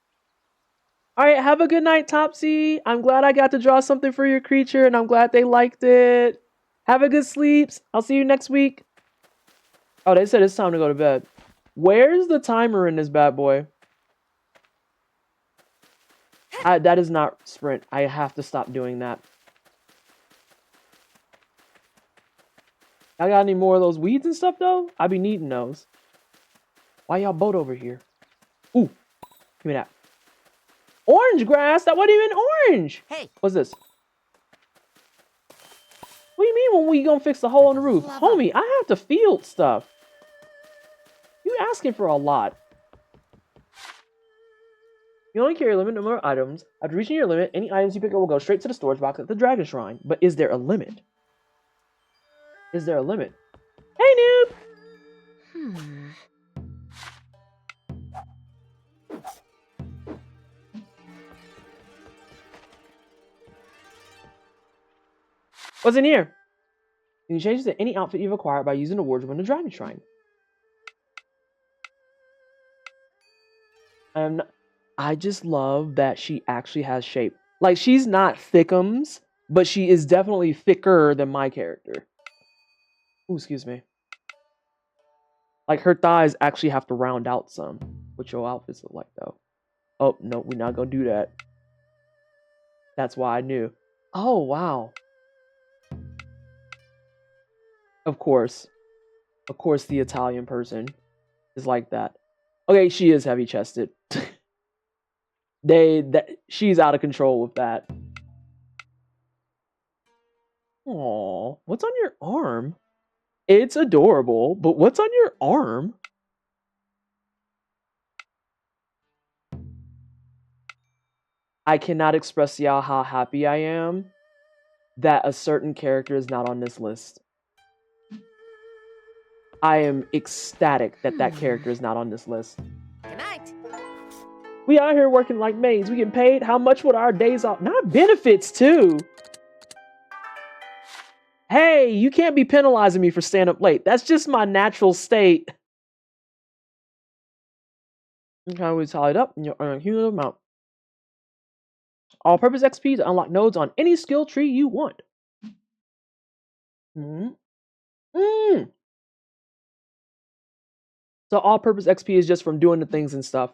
Speaker 1: Alright, have a good night, Topsy. I'm glad I got to draw something for your creature, and I'm glad they liked it. Have a good sleeps. I'll see you next week. Oh, they said it's time to go to bed. Where's the timer in this bad boy? That is not sprint. I have to stop doing that. I got any more of those weeds and stuff, though? I be needing those. Why y'all boat over here? Ooh. Give me that. Orange grass? That wasn't even orange!
Speaker 8: Hey.
Speaker 1: What's this? What do you mean when we gonna fix the hole in the roof? Homie, I have to field stuff. You asking for a lot. You only carry a limited number of items. After reaching your limit, any items you pick up will go straight to the storage box at the Dragon Shrine. But is there a limit? Is there a limit? Hey, noob! What's in here? You can change it to any outfit you've acquired by using the wardrobe in the Dragon Shrine. I just love that she actually has shape. Like, she's not thickums, but she is definitely thicker than my character. Ooh, excuse me. Like, her thighs actually have to round out some. What your outfits look like, though. Oh, no, we're not gonna do that. That's why I knew. Oh, wow. Of course. Of course the Italian person is like that. Okay, she is heavy-chested. She's out of control with that. Aww, what's on your arm? It's adorable, but what's on your arm? I cannot express to y'all how happy I am that a certain character is not on this list. I am ecstatic that that character is not on this list.
Speaker 8: Good night.
Speaker 1: We out here working like maids. We getting paid. How much would our days off? Not benefits too. Hey, you can't be penalizing me for staying up late. That's just my natural state. Okay, we tally it up and you'll earn a huge amount. All-purpose XP to unlock nodes on any skill tree you want. So all-purpose XP is just from doing the things and stuff.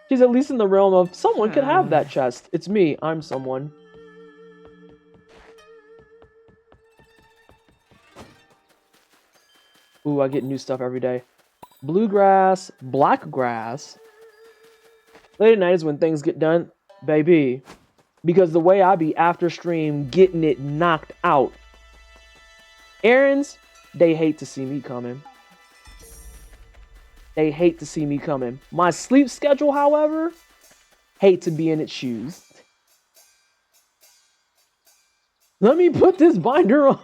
Speaker 1: She's at least in the realm of someone could have that chest. It's me. I'm someone. Ooh, I get new stuff every day. Bluegrass, blackgrass. Late at night is when things get done, baby. Because the way I be after stream getting it knocked out. Errands, they hate to see me coming. They hate to see me coming. My sleep schedule, however, hate to be in its shoes. Let me put this binder on.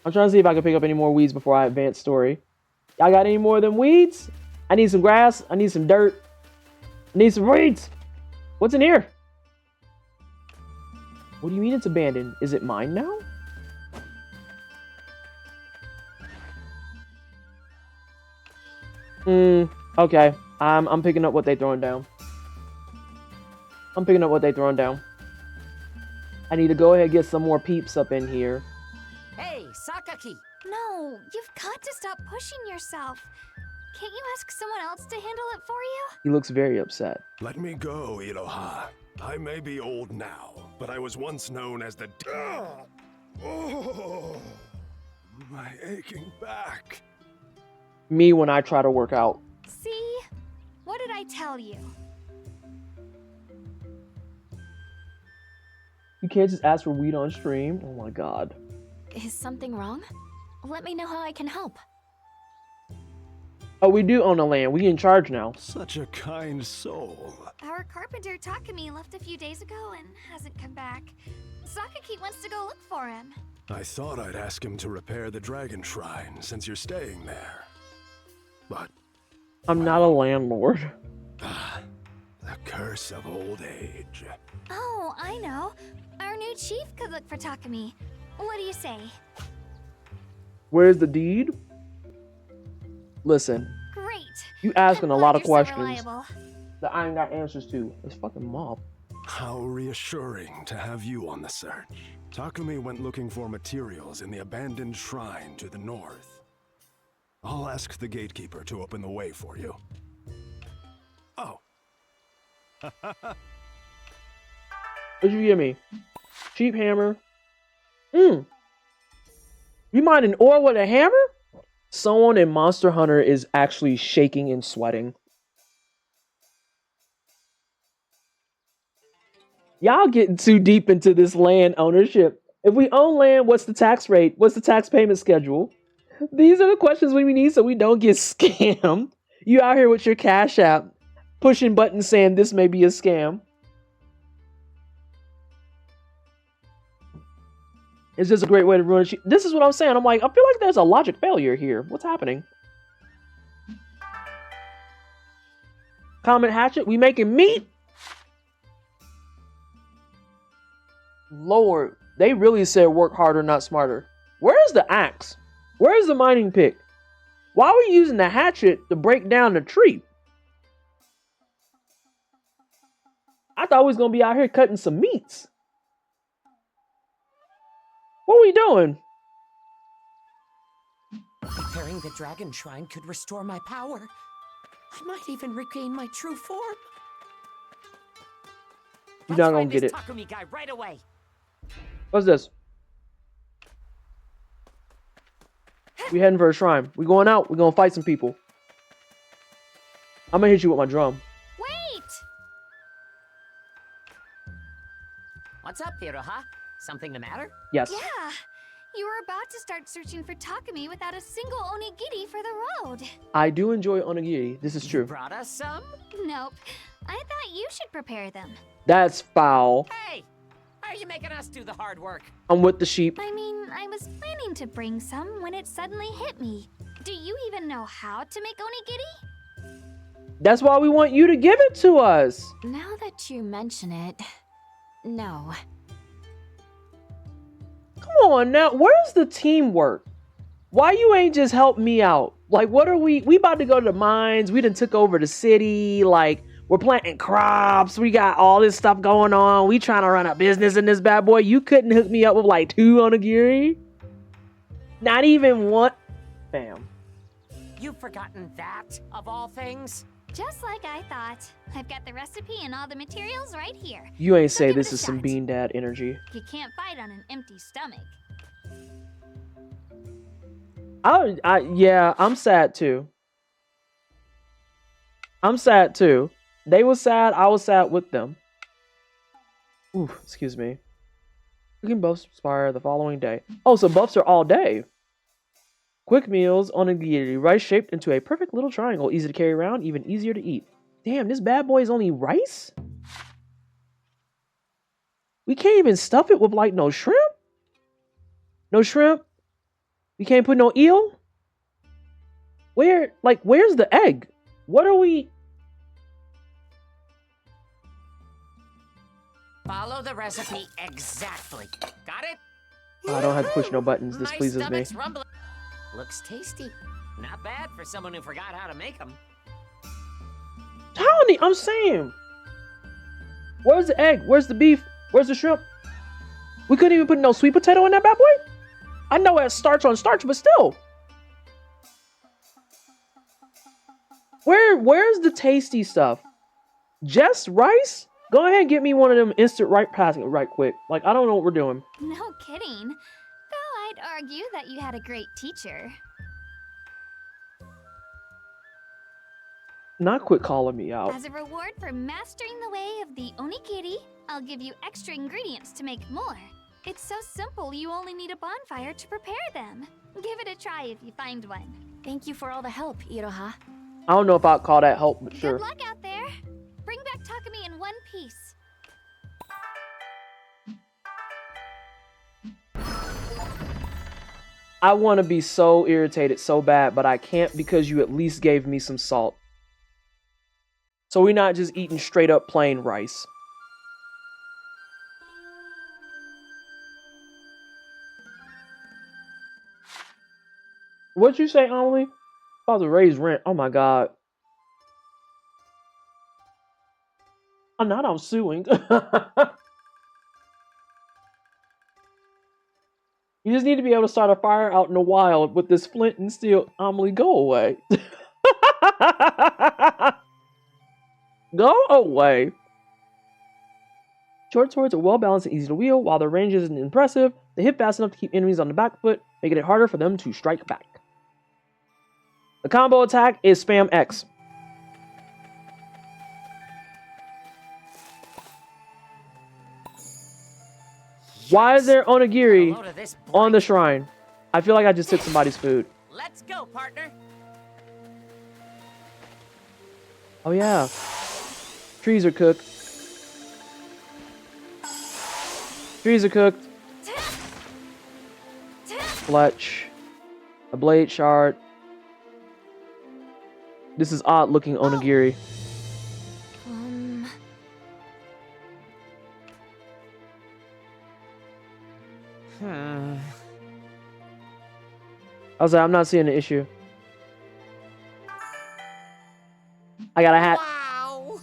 Speaker 1: I'm trying to see if I can pick up any more weeds before I advance story. Y'all got any more of them weeds? I need some grass. I need some dirt. I need some weeds. What's in here? What do you mean it's abandoned? Is it mine now? Okay. I'm picking up what they throwing down. I'm picking up what they throwing down. I need to go ahead and get some more peeps up in here.
Speaker 8: Hey, Sakaki!
Speaker 3: No, you've got to stop pushing yourself. Can't you ask someone else to handle it for you?
Speaker 1: He looks very upset.
Speaker 4: Let me go, Iroha. I may be old now, but I was once known as the... Oh, my aching back.
Speaker 1: Me when I try to work out.
Speaker 3: See? What did I tell you?
Speaker 1: You can't just ask for weed on stream. Oh my god.
Speaker 5: Is something wrong? Let me know how I can help.
Speaker 1: Oh, we do own the land. We in charge now.
Speaker 4: Such a kind soul.
Speaker 3: Our carpenter Takumi left a few days ago and hasn't come back. Sakaki wants to go look for him.
Speaker 4: I thought I'd ask him to repair the Dragon Shrine since you're staying there. But...
Speaker 1: I'm not a landlord.
Speaker 4: The curse of old age.
Speaker 3: Oh, I know. Our new chief could look for Takumi. What do you say?
Speaker 1: Where's the deed? Listen.
Speaker 3: Great.
Speaker 1: You asking a lot of
Speaker 3: You're so
Speaker 1: questions
Speaker 3: reliable.
Speaker 1: that I ain't got answers to. It's fucking mob.
Speaker 4: How reassuring to have you on the search. Takumi went looking for materials in the abandoned shrine to the north. I'll ask the gatekeeper to open the way for you. Oh.
Speaker 1: What'd you give me? Cheap hammer. You mine an ore with a hammer? Someone in Monster Hunter is actually shaking and sweating. Y'all getting too deep into this land ownership. If we own land, what's the tax rate? What's the tax payment schedule? These are the questions we need so we don't get scammed. You out here with your Cash App, pushing buttons saying this may be a scam. It's just a great way to ruin it. This is what I'm saying. I'm like, I feel like there's a logic failure here. What's happening? Comment hatchet. We making meat? Lord, they really said work harder, not smarter. Where's the axe? Where's the mining pick? Why are we using the hatchet to break down the tree? I thought we was gonna be out here cutting some meats. What are we doing?
Speaker 8: Repairing the dragon shrine could restore my power. I might even regain my true form.
Speaker 1: You're not gonna get it.
Speaker 8: Takumi guy right away.
Speaker 1: What's this? We heading for a shrine. We going out. We gonna fight some people. I'm gonna hit you with my drum.
Speaker 3: Wait!
Speaker 8: What's up, Iroha? Something the matter?
Speaker 1: Yes.
Speaker 3: Yeah! You were about to start searching for Takumi without a single onigiri for the road.
Speaker 1: I do enjoy onigiri. This is true.
Speaker 8: You brought us some?
Speaker 3: Nope. I thought you should prepare them.
Speaker 1: That's foul.
Speaker 8: Hey! Why are you making us do the hard work?
Speaker 1: I'm with the sheep.
Speaker 3: I mean, I was planning to bring some when it suddenly hit me. Do you even know how to make onigiri?
Speaker 1: That's why we want you to give it to us.
Speaker 5: Now that you mention it, no.
Speaker 1: Come on now. Where's the teamwork? Why you ain't just help me out? Like, what are we about to go to the mines. We done took over the city. Like, we're planting crops. We got all this stuff going on. We trying to run a business in this bad boy. You couldn't hook me up with like 2 onigiri? Not even one. Bam.
Speaker 8: You've forgotten that, of all things?
Speaker 3: Just like I thought. I've got the recipe and all the materials right here.
Speaker 1: You ain't say
Speaker 3: Give it
Speaker 1: this
Speaker 3: a
Speaker 1: is some
Speaker 3: shot.
Speaker 1: Bean Dad energy.
Speaker 3: You can't fight on an empty stomach.
Speaker 1: Yeah, I'm sad too. I'm sad too. They was sad, I was sad with them. Ooh, excuse me. You can buffs expire the following day. Oh, so buffs are all day. Quick meals on onigiri. Rice shaped into a perfect little triangle. Easy to carry around, even easier to eat. Damn, this bad boy is only rice? We can't even stuff it with like no shrimp? No shrimp? We can't put no eel? Where's the egg? What are we...
Speaker 8: Follow the recipe exactly. Got it?
Speaker 1: Oh, I don't have to push no buttons. This
Speaker 8: My
Speaker 1: pleases me.
Speaker 8: stomach's rumbling. Looks tasty. Not bad for someone who forgot how to make them.
Speaker 1: Tony, I'm saying. Where's the egg? Where's the beef? Where's the shrimp? We couldn't even put no sweet potato in that bad boy? I know it's starch on starch, but still. Where's the tasty stuff? Just rice? Go ahead and get me one of them instant right passing right quick. Like, I don't know what we're doing.
Speaker 3: No kidding. Though I'd argue that you had a great teacher.
Speaker 1: Not quit calling me out.
Speaker 3: As a reward for mastering the way of the onigiri, I'll give you extra ingredients to make more. It's so simple, you only need a bonfire to prepare them. Give it a try if you find one.
Speaker 5: Thank you for all the help, Iroha.
Speaker 1: I don't know if I'd call that help, but sure.
Speaker 3: Good luck out there. Bring back Takumi in one piece.
Speaker 1: I want to be so irritated so bad, but I can't because you at least gave me some salt. So we're not just eating straight up plain rice. What'd you say, Emily? About to raise rent. Oh my god. I'm not, I'm suing. You just need to be able to start a fire out in the wild with this flint and steel. Amelie, go away. Go away. Short swords are well balanced and easy to wield. While their range isn't impressive, they hit fast enough to keep enemies on the back foot, making it harder for them to strike back. The combo attack is spam X. Why is there
Speaker 8: A
Speaker 1: onigiri
Speaker 8: load of this
Speaker 1: on the
Speaker 8: blight.
Speaker 1: shrine? I feel like I just took somebody's food.
Speaker 8: Let's go, partner.
Speaker 1: Oh yeah. Trees are cooked. Trees are cooked. Fletch. A blade shard. This is odd looking onigiri. I was like, I'm not seeing the issue. I got a hat.
Speaker 8: Wow.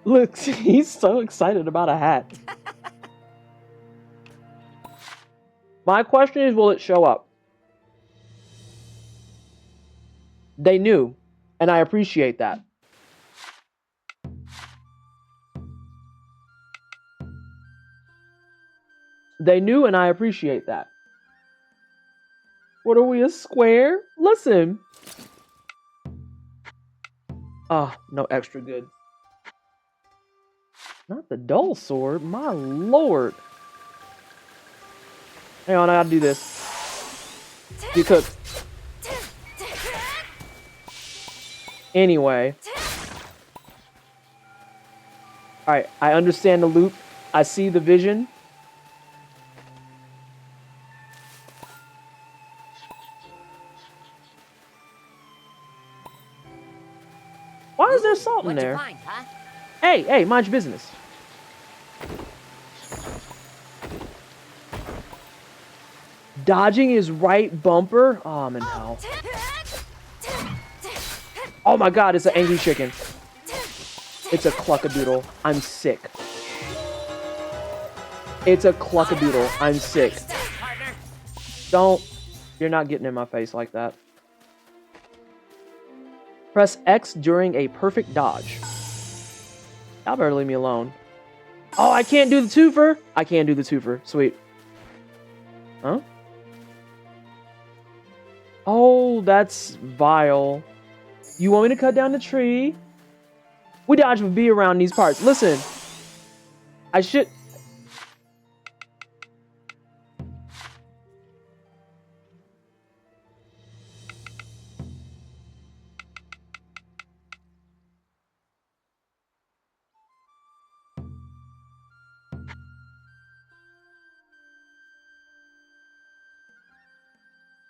Speaker 1: Look, he's so excited about a hat. My question is, will it show up? They knew, and I appreciate that. They knew, and I appreciate that. What are we, a square? Listen. Oh, no extra good. Not the dull sword, my lord. Hang on, I gotta do this. You cooked. Anyway. Alright, I understand the loop. I see the vision. Why is there salt in
Speaker 8: What'd you
Speaker 1: there?
Speaker 8: find, huh?
Speaker 1: Hey, mind your business. Dodging is right bumper. Oh, I'm in hell. Oh my god, it's an angry chicken. It's a cluckadoodle. I'm sick. It's a cluckadoodle. I'm sick. Don't. You're not getting in my face like that. Press X during a perfect dodge. Y'all better leave me alone. Oh, I can't do the twofer? I can do the twofer. Sweet. Huh? Oh, that's vile. You want me to cut down the tree? We dodge would be around these parts. Listen. I should...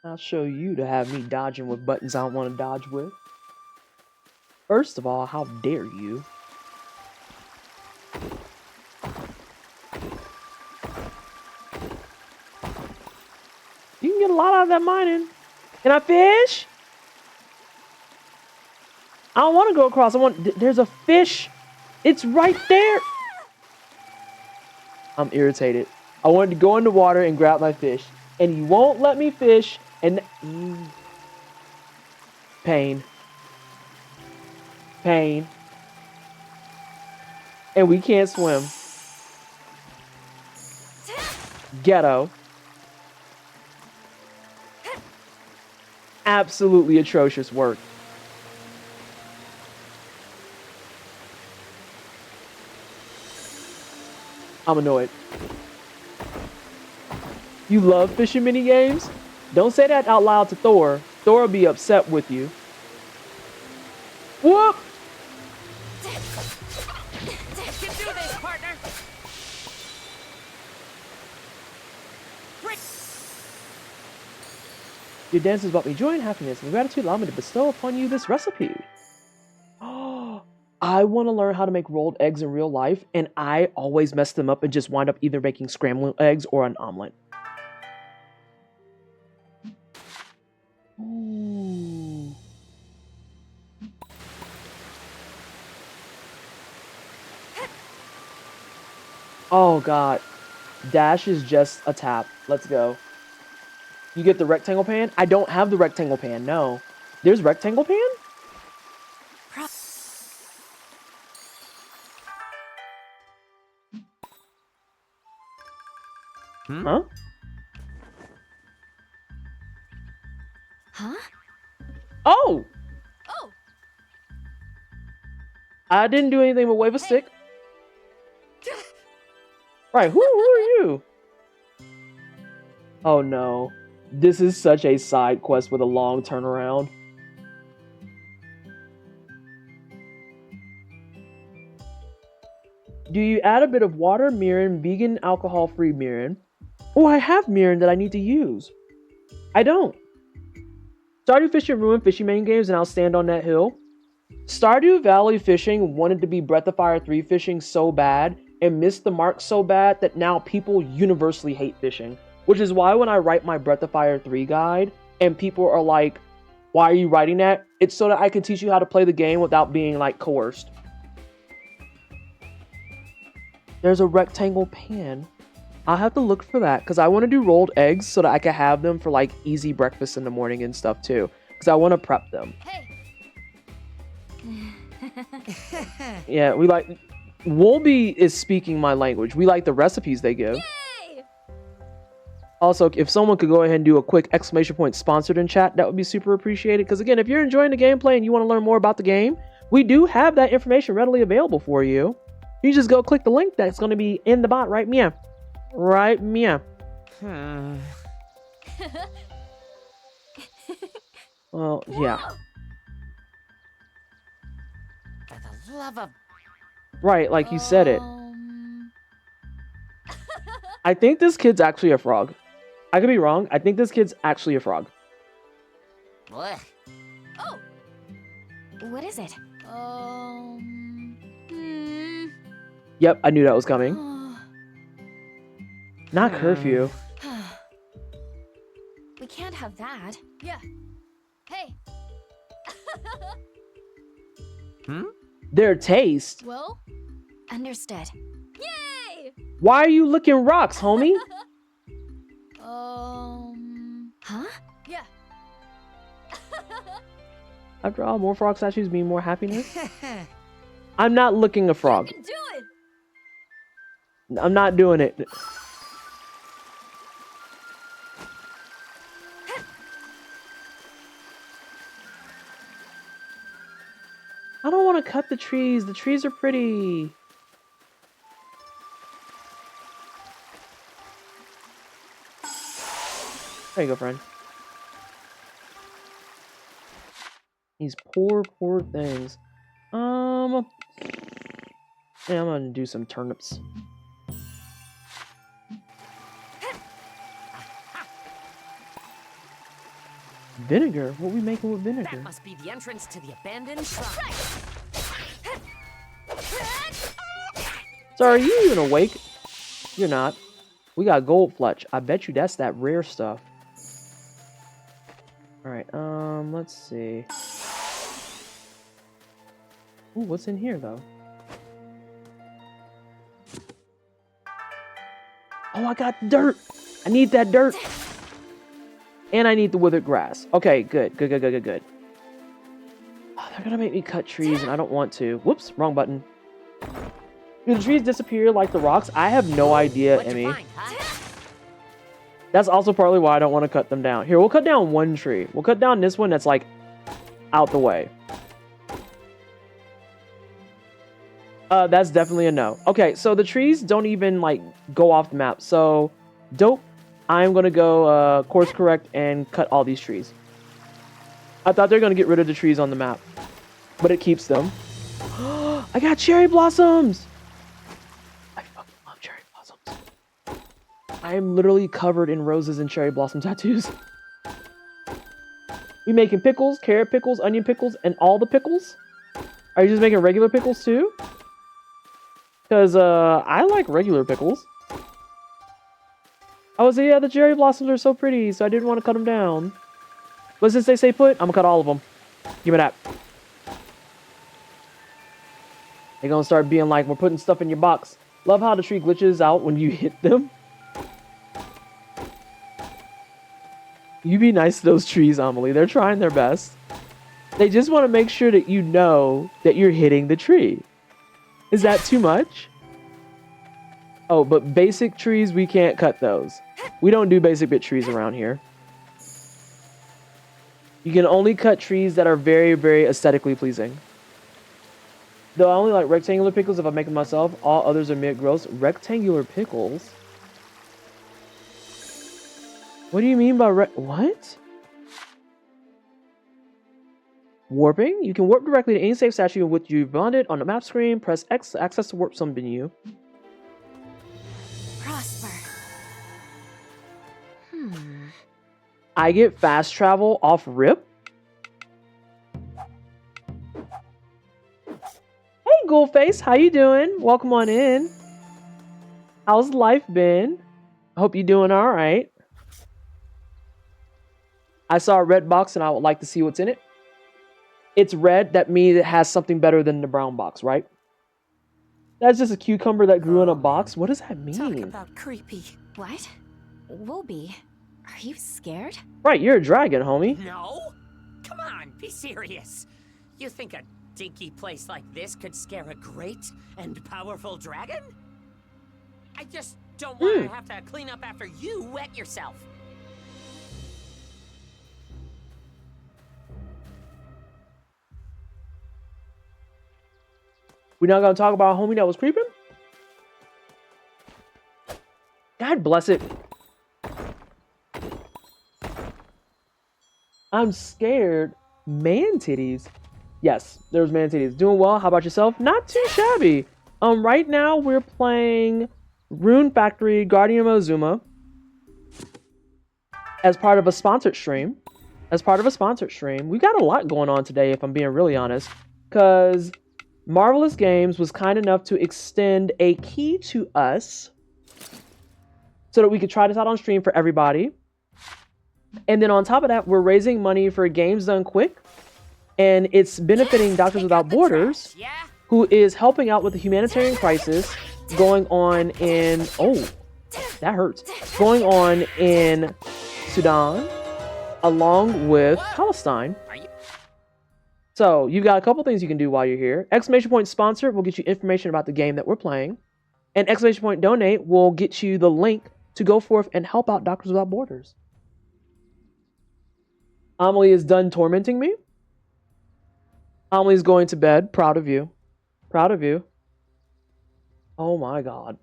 Speaker 1: I'll show you to have me dodging with buttons I don't want to dodge with. First of all, how dare you? You can get a lot out of that mining. Can I fish? I don't want to go across. There's a fish. It's right there. I'm irritated. I wanted to go in the water and grab my fish. And you won't let me fish. And pain. Pain. And we can't swim. Ghetto. Absolutely atrocious work. I'm annoyed. You love fishing mini games? Don't say that out loud to Thor. Thor will be upset with you. Whoop!
Speaker 8: You can do this, partner.
Speaker 1: Your dances brought me joy and happiness, and gratitude allow me to bestow upon you this recipe. Oh, I want to learn how to make rolled eggs in real life, and I always mess them up and just wind up either making scrambled eggs or an omelet. Ooh. Oh god. Dash is just a tap. Let's go. You get the rectangle pan? I don't have the rectangle pan, no. There's rectangle pan? Huh?
Speaker 3: Huh?
Speaker 1: Oh!
Speaker 3: Oh!
Speaker 1: I didn't do anything but wave a stick. Right, who are you? Oh no. This is such a side quest with a long turnaround. Do you add a bit of water, mirin, vegan, alcohol-free mirin? Oh, I have mirin that I need to use. I don't. Stardew Fishing ruined fishing main games, and I'll stand on that hill. Stardew Valley Fishing wanted to be Breath of Fire 3 fishing so bad and missed the mark so bad that now people universally hate fishing. Which is why when I write my Breath of Fire 3 guide and people are like, why are you writing that? It's so that I can teach you how to play the game without being like coerced. There's a rectangle pan. I'll have to look for that because I want to do rolled eggs so that I can have them for like easy breakfast in the morning and stuff too. Because I want to prep them.
Speaker 6: Hey.
Speaker 1: Yeah, we like... Wolby is speaking my language. We like the recipes they give.
Speaker 6: Yay!
Speaker 1: Also, if someone could go ahead and do a quick exclamation point sponsored in chat, that would be super appreciated. Because again, if you're enjoying the gameplay and you want to learn more about the game, we do have that information readily available for you. You just go click the link that's going to be in the bot right meow. Right meow. Well, yeah.
Speaker 8: For the love of...
Speaker 1: Right, like you said it. I think this kid's actually a frog. I could be wrong. I think this kid's actually a frog.
Speaker 8: Blech.
Speaker 3: Oh! What is it?
Speaker 1: Yep, I knew that was coming. Not curfew.
Speaker 3: We can't have that.
Speaker 6: Yeah. Hey.
Speaker 1: Their taste?
Speaker 6: Well?
Speaker 3: Understood.
Speaker 6: Yay!
Speaker 1: Why are you licking rocks, homie?
Speaker 3: Huh?
Speaker 6: Yeah.
Speaker 1: After all, more frog statues mean more happiness. I'm not licking a frog.
Speaker 6: You can do it!
Speaker 1: I'm not doing it. I don't want to cut the trees. The trees are pretty. There you go, friend. These poor, poor things. Yeah, I'm gonna do some turnips. Vinegar? What are we making with vinegar?
Speaker 8: That must be the entrance to the abandoned shrine.
Speaker 1: So are you even awake? You're not. We got gold fletch. I bet you that's that rare stuff. Alright, let's see. Ooh, what's in here though? Oh, I got dirt! I need that dirt! And I need the withered grass. Okay, good. Good. Oh, they're gonna make me cut trees and I don't want to. Whoops, wrong button. Do the trees disappear like the rocks? I have no idea,
Speaker 8: What'd
Speaker 1: Emmy.
Speaker 8: you find, huh?
Speaker 1: That's also partly why I don't want to cut them down. Here, we'll cut down one tree. We'll cut down this one that's like out the way. That's definitely a no. Okay, so the trees don't even like go off the map. So, dope. I'm gonna go course correct and cut all these trees. I thought they were gonna get rid of the trees on the map, but it keeps them. I got cherry blossoms! I fucking love cherry blossoms. I am literally covered in roses and cherry blossom tattoos. You making pickles, carrot pickles, onion pickles, and all the pickles? Are you just making regular pickles too? Because I like regular pickles. I was like, yeah, the cherry blossoms are so pretty, so I didn't want to cut them down. But since they say put, I'm gonna cut all of them. Give me that. They're gonna start being like, we're putting stuff in your box. Love how the tree glitches out when you hit them. You be nice to those trees, Amelie. They're trying their best. They just want to make sure that you know that you're hitting the tree. Is that too much? Oh, but basic trees, we can't cut those. We don't do basic bit trees around here. You can only cut trees that are very, very aesthetically pleasing. Though I only like rectangular pickles if I make them myself. All others are mid-gross. Rectangular pickles? What do you mean by what? Warping? You can warp directly to any safe statue in which you've bonded on the map screen. Press X to access the warp some menu.
Speaker 5: Prosper.
Speaker 1: I get fast travel off rip? Hey, Ghoulface, how you doing? Welcome on in. How's life been? I hope you're doing all right. I saw a red box and I would like to see what's in it. It's red. That means it has something better than the brown box, right? That's just a cucumber that grew in a box. What does that mean?
Speaker 5: Talk about creepy. What? Wolby, are you scared?
Speaker 1: Right, you're a dragon, homie.
Speaker 8: No? Come on, be serious. You think a dinky place like this could scare a great and powerful dragon? I just don't want to have to clean up after you wet yourself.
Speaker 1: We're not gonna talk about a homie that was creeping? God bless it. I'm scared. Man titties. Yes, there's man titties. Doing well. How about yourself? Not too shabby. Right now we're playing Rune Factory Guardian of Azuma as part of a sponsored stream. We got a lot going on today, if I'm being really honest, because Marvelous Games was kind enough to extend a key to us so that we could try this out on stream for everybody. And then on top of that, we're raising money for Games Done Quick. And it's benefiting Doctors Without Borders, who is helping out with the humanitarian crisis going on in... Oh, that hurts. Going on in Sudan, along with Palestine. So, you've got a couple things you can do while you're here. Exclamation point sponsor will get you information about the game that we're playing. And exclamation point donate will get you the link to go forth and help out Doctors Without Borders. Amelie is done tormenting me. Amelie's going to bed. Proud of you. Proud of you. Oh my god.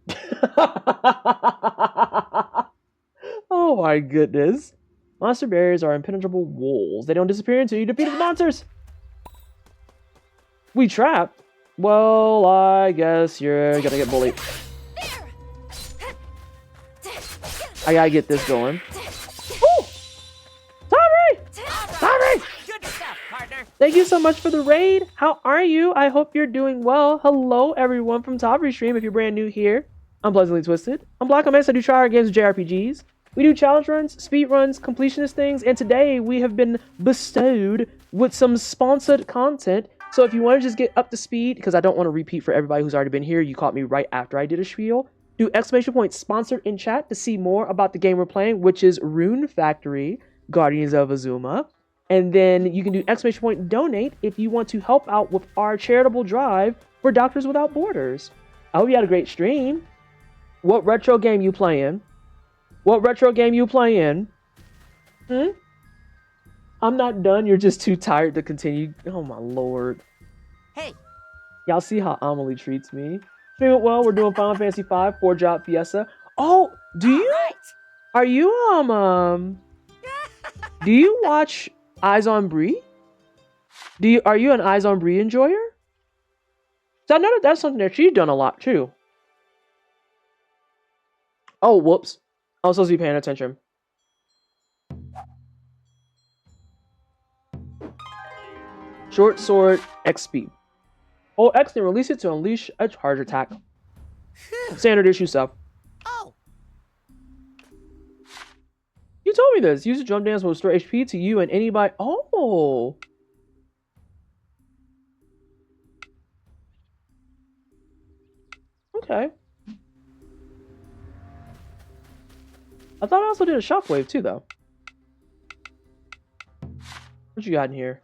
Speaker 1: Oh my goodness. Monster barriers are impenetrable walls. They don't disappear until you defeat the monsters. We trapped? Well, I guess you're gonna get bullied. I gotta get this going. Woo! Sorry!
Speaker 8: Good stuff, partner.
Speaker 1: Thank you so much for the raid. How are you? I hope you're doing well. Hello, everyone from Tavri Stream. If you're brand new here, I'm Pleasantly Twisted. I'm Black Omes. I do try our games with JRPGs. We do challenge runs, speed runs, completionist things, and today we have been bestowed with some sponsored content. So if you want to just get up to speed, because I don't want to repeat for everybody who's already been here, you caught me right after I did a spiel, do exclamation point sponsored in chat to see more about the game we're playing, which is Rune Factory, Guardians of Azuma. And then you can do exclamation point donate if you want to help out with our charitable drive for Doctors Without Borders. I hope you had a great stream. What retro game you playing? What retro game you playing? I'm not done. You're just too tired to continue. Oh my lord.
Speaker 8: Hey.
Speaker 1: Y'all see how Amelie treats me? Stream it well. We're doing Final Fantasy V 4-drop Fiesta. Oh, do you?
Speaker 8: Right.
Speaker 1: Are you do you watch Eyes on Brie? Are you an Eyes on Brie enjoyer? So I know that's something that she's done a lot too. Oh, whoops. I was supposed to be paying attention. Short sword XP. Oh, X then release it to unleash a charge attack. Standard issue stuff.
Speaker 8: Oh.
Speaker 1: You told me this. Use a jump dance will restore HP to you and anybody. Oh. Okay. I thought I also did a shockwave too, though. What you got in here?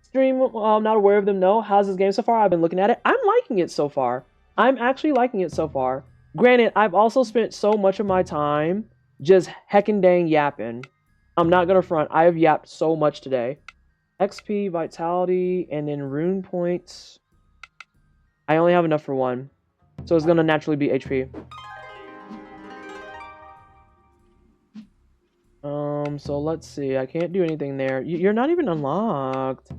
Speaker 1: Stream, I'm not aware of them, no. How's this game so far? I've been looking at it. I'm liking it so far. I'm actually liking it so far. Granted, I've also spent so much of my time just heckin' dang yapping. I'm not gonna front. I have yapped so much today. XP, Vitality, and then Rune points. I only have enough for one. So it's gonna naturally be HP. So let's see. I can't do anything there. You're not even unlocked.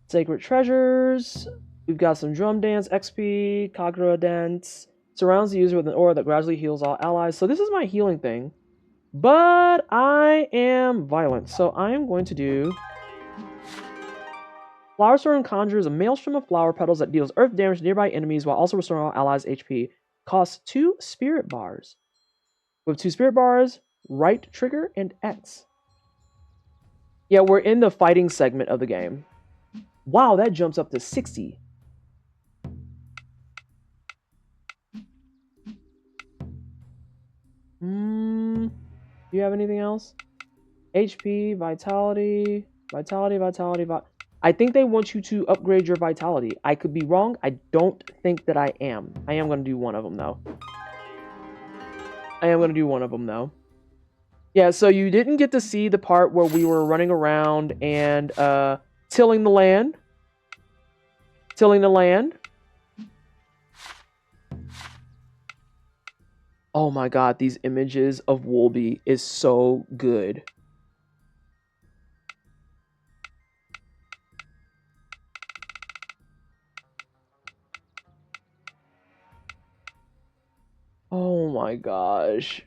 Speaker 1: Sacred treasures. We've got some drum dance, XP, Kagura dance. Surrounds the user with an aura that gradually heals all allies. So this is my healing thing. But I am violent, so I am going to do... Flower Storm conjures a maelstrom of flower petals that deals earth damage to nearby enemies while also restoring all allies' HP. Costs 2 spirit bars. With 2 spirit bars, right trigger, and X. Yeah, we're in the fighting segment of the game. Wow, that jumps up to 60. Do you have anything else? HP, vitality, I think they want you to upgrade your vitality. I could be wrong. I don't think that I am. I am going to do one of them, though. Yeah, so you didn't get to see the part where we were running around and tilling the land. Oh my god, these images of Woolby is so good. Oh my gosh.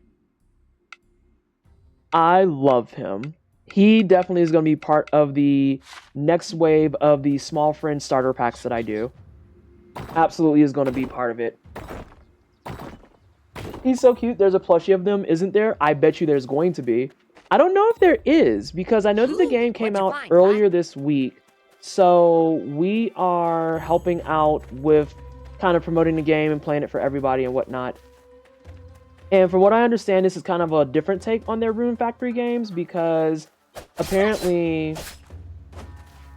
Speaker 1: I love him. He definitely is going to be part of the next wave of the small friend starter packs that I do. Absolutely is going to be part of it. He's so cute. There's a plushie of them, isn't there? I bet you there's going to be. I don't know if there is, because I know that the game came out earlier this week. So we are helping out with kind of promoting the game and playing it for everybody and whatnot. And from what I understand, this is kind of a different take on their Rune Factory games, because apparently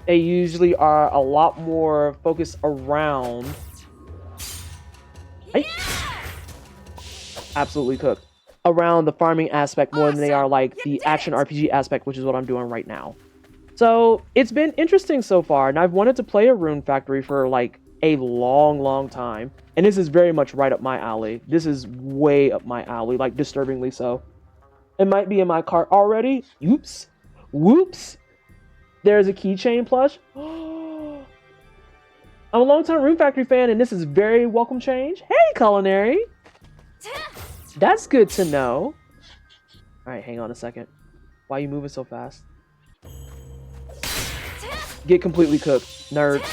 Speaker 1: they usually are a lot more focused around... Absolutely cooked. Around the farming aspect more than they are like the action RPG aspect, which is what I'm doing right now. So it's been interesting so far, and I've wanted to play a Rune Factory for like a long time. And this is very much right up my alley. This is way up my alley, like disturbingly so. It might be in my cart already. Oops. Whoops. There's a keychain plush. I'm a long-time Rune Factory fan, and this is very welcome change. Hey, Culinary. That's good to know. Alright, hang on a second. Why are you moving so fast? Get completely cooked, nerd.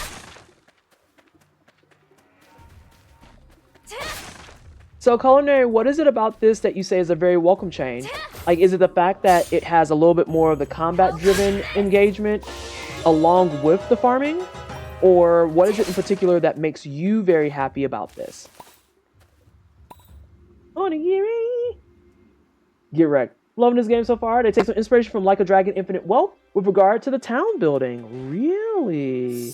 Speaker 1: So, Culinary, what is it about this that you say is a very welcome change? Like, is it the fact that it has a little bit more of the combat-driven engagement along with the farming? Or what is it in particular that makes you very happy about this? Onigiri! Get wrecked. Loving this game so far. They take some inspiration from Like a Dragon Infinite Wealth with regard to the town building. Really?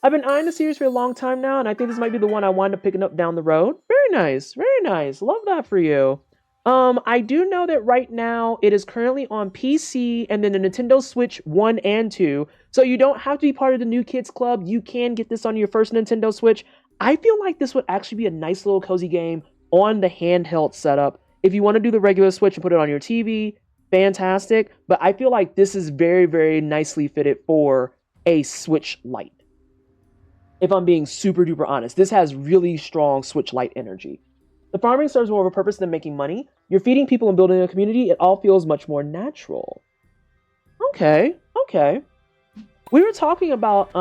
Speaker 1: I've been eyeing the series for a long time now, and I think this might be the one I wind up picking up down the road. Very nice. Very nice. Love that for you. I do know that right now it is currently on PC and then the Nintendo Switch 1 and 2. So you don't have to be part of the New Kids Club. You can get this on your first Nintendo Switch. I feel like this would actually be a nice little cozy game on the handheld setup. If you want to do the regular Switch and put it on your TV, fantastic. But I feel like this is very, very nicely fitted for a Switch Lite. If I'm being super duper honest, this has really strong Switch Lite energy. The farming serves more of a purpose than making money. You're feeding people and building a community. It all feels much more natural. Okay. We were talking about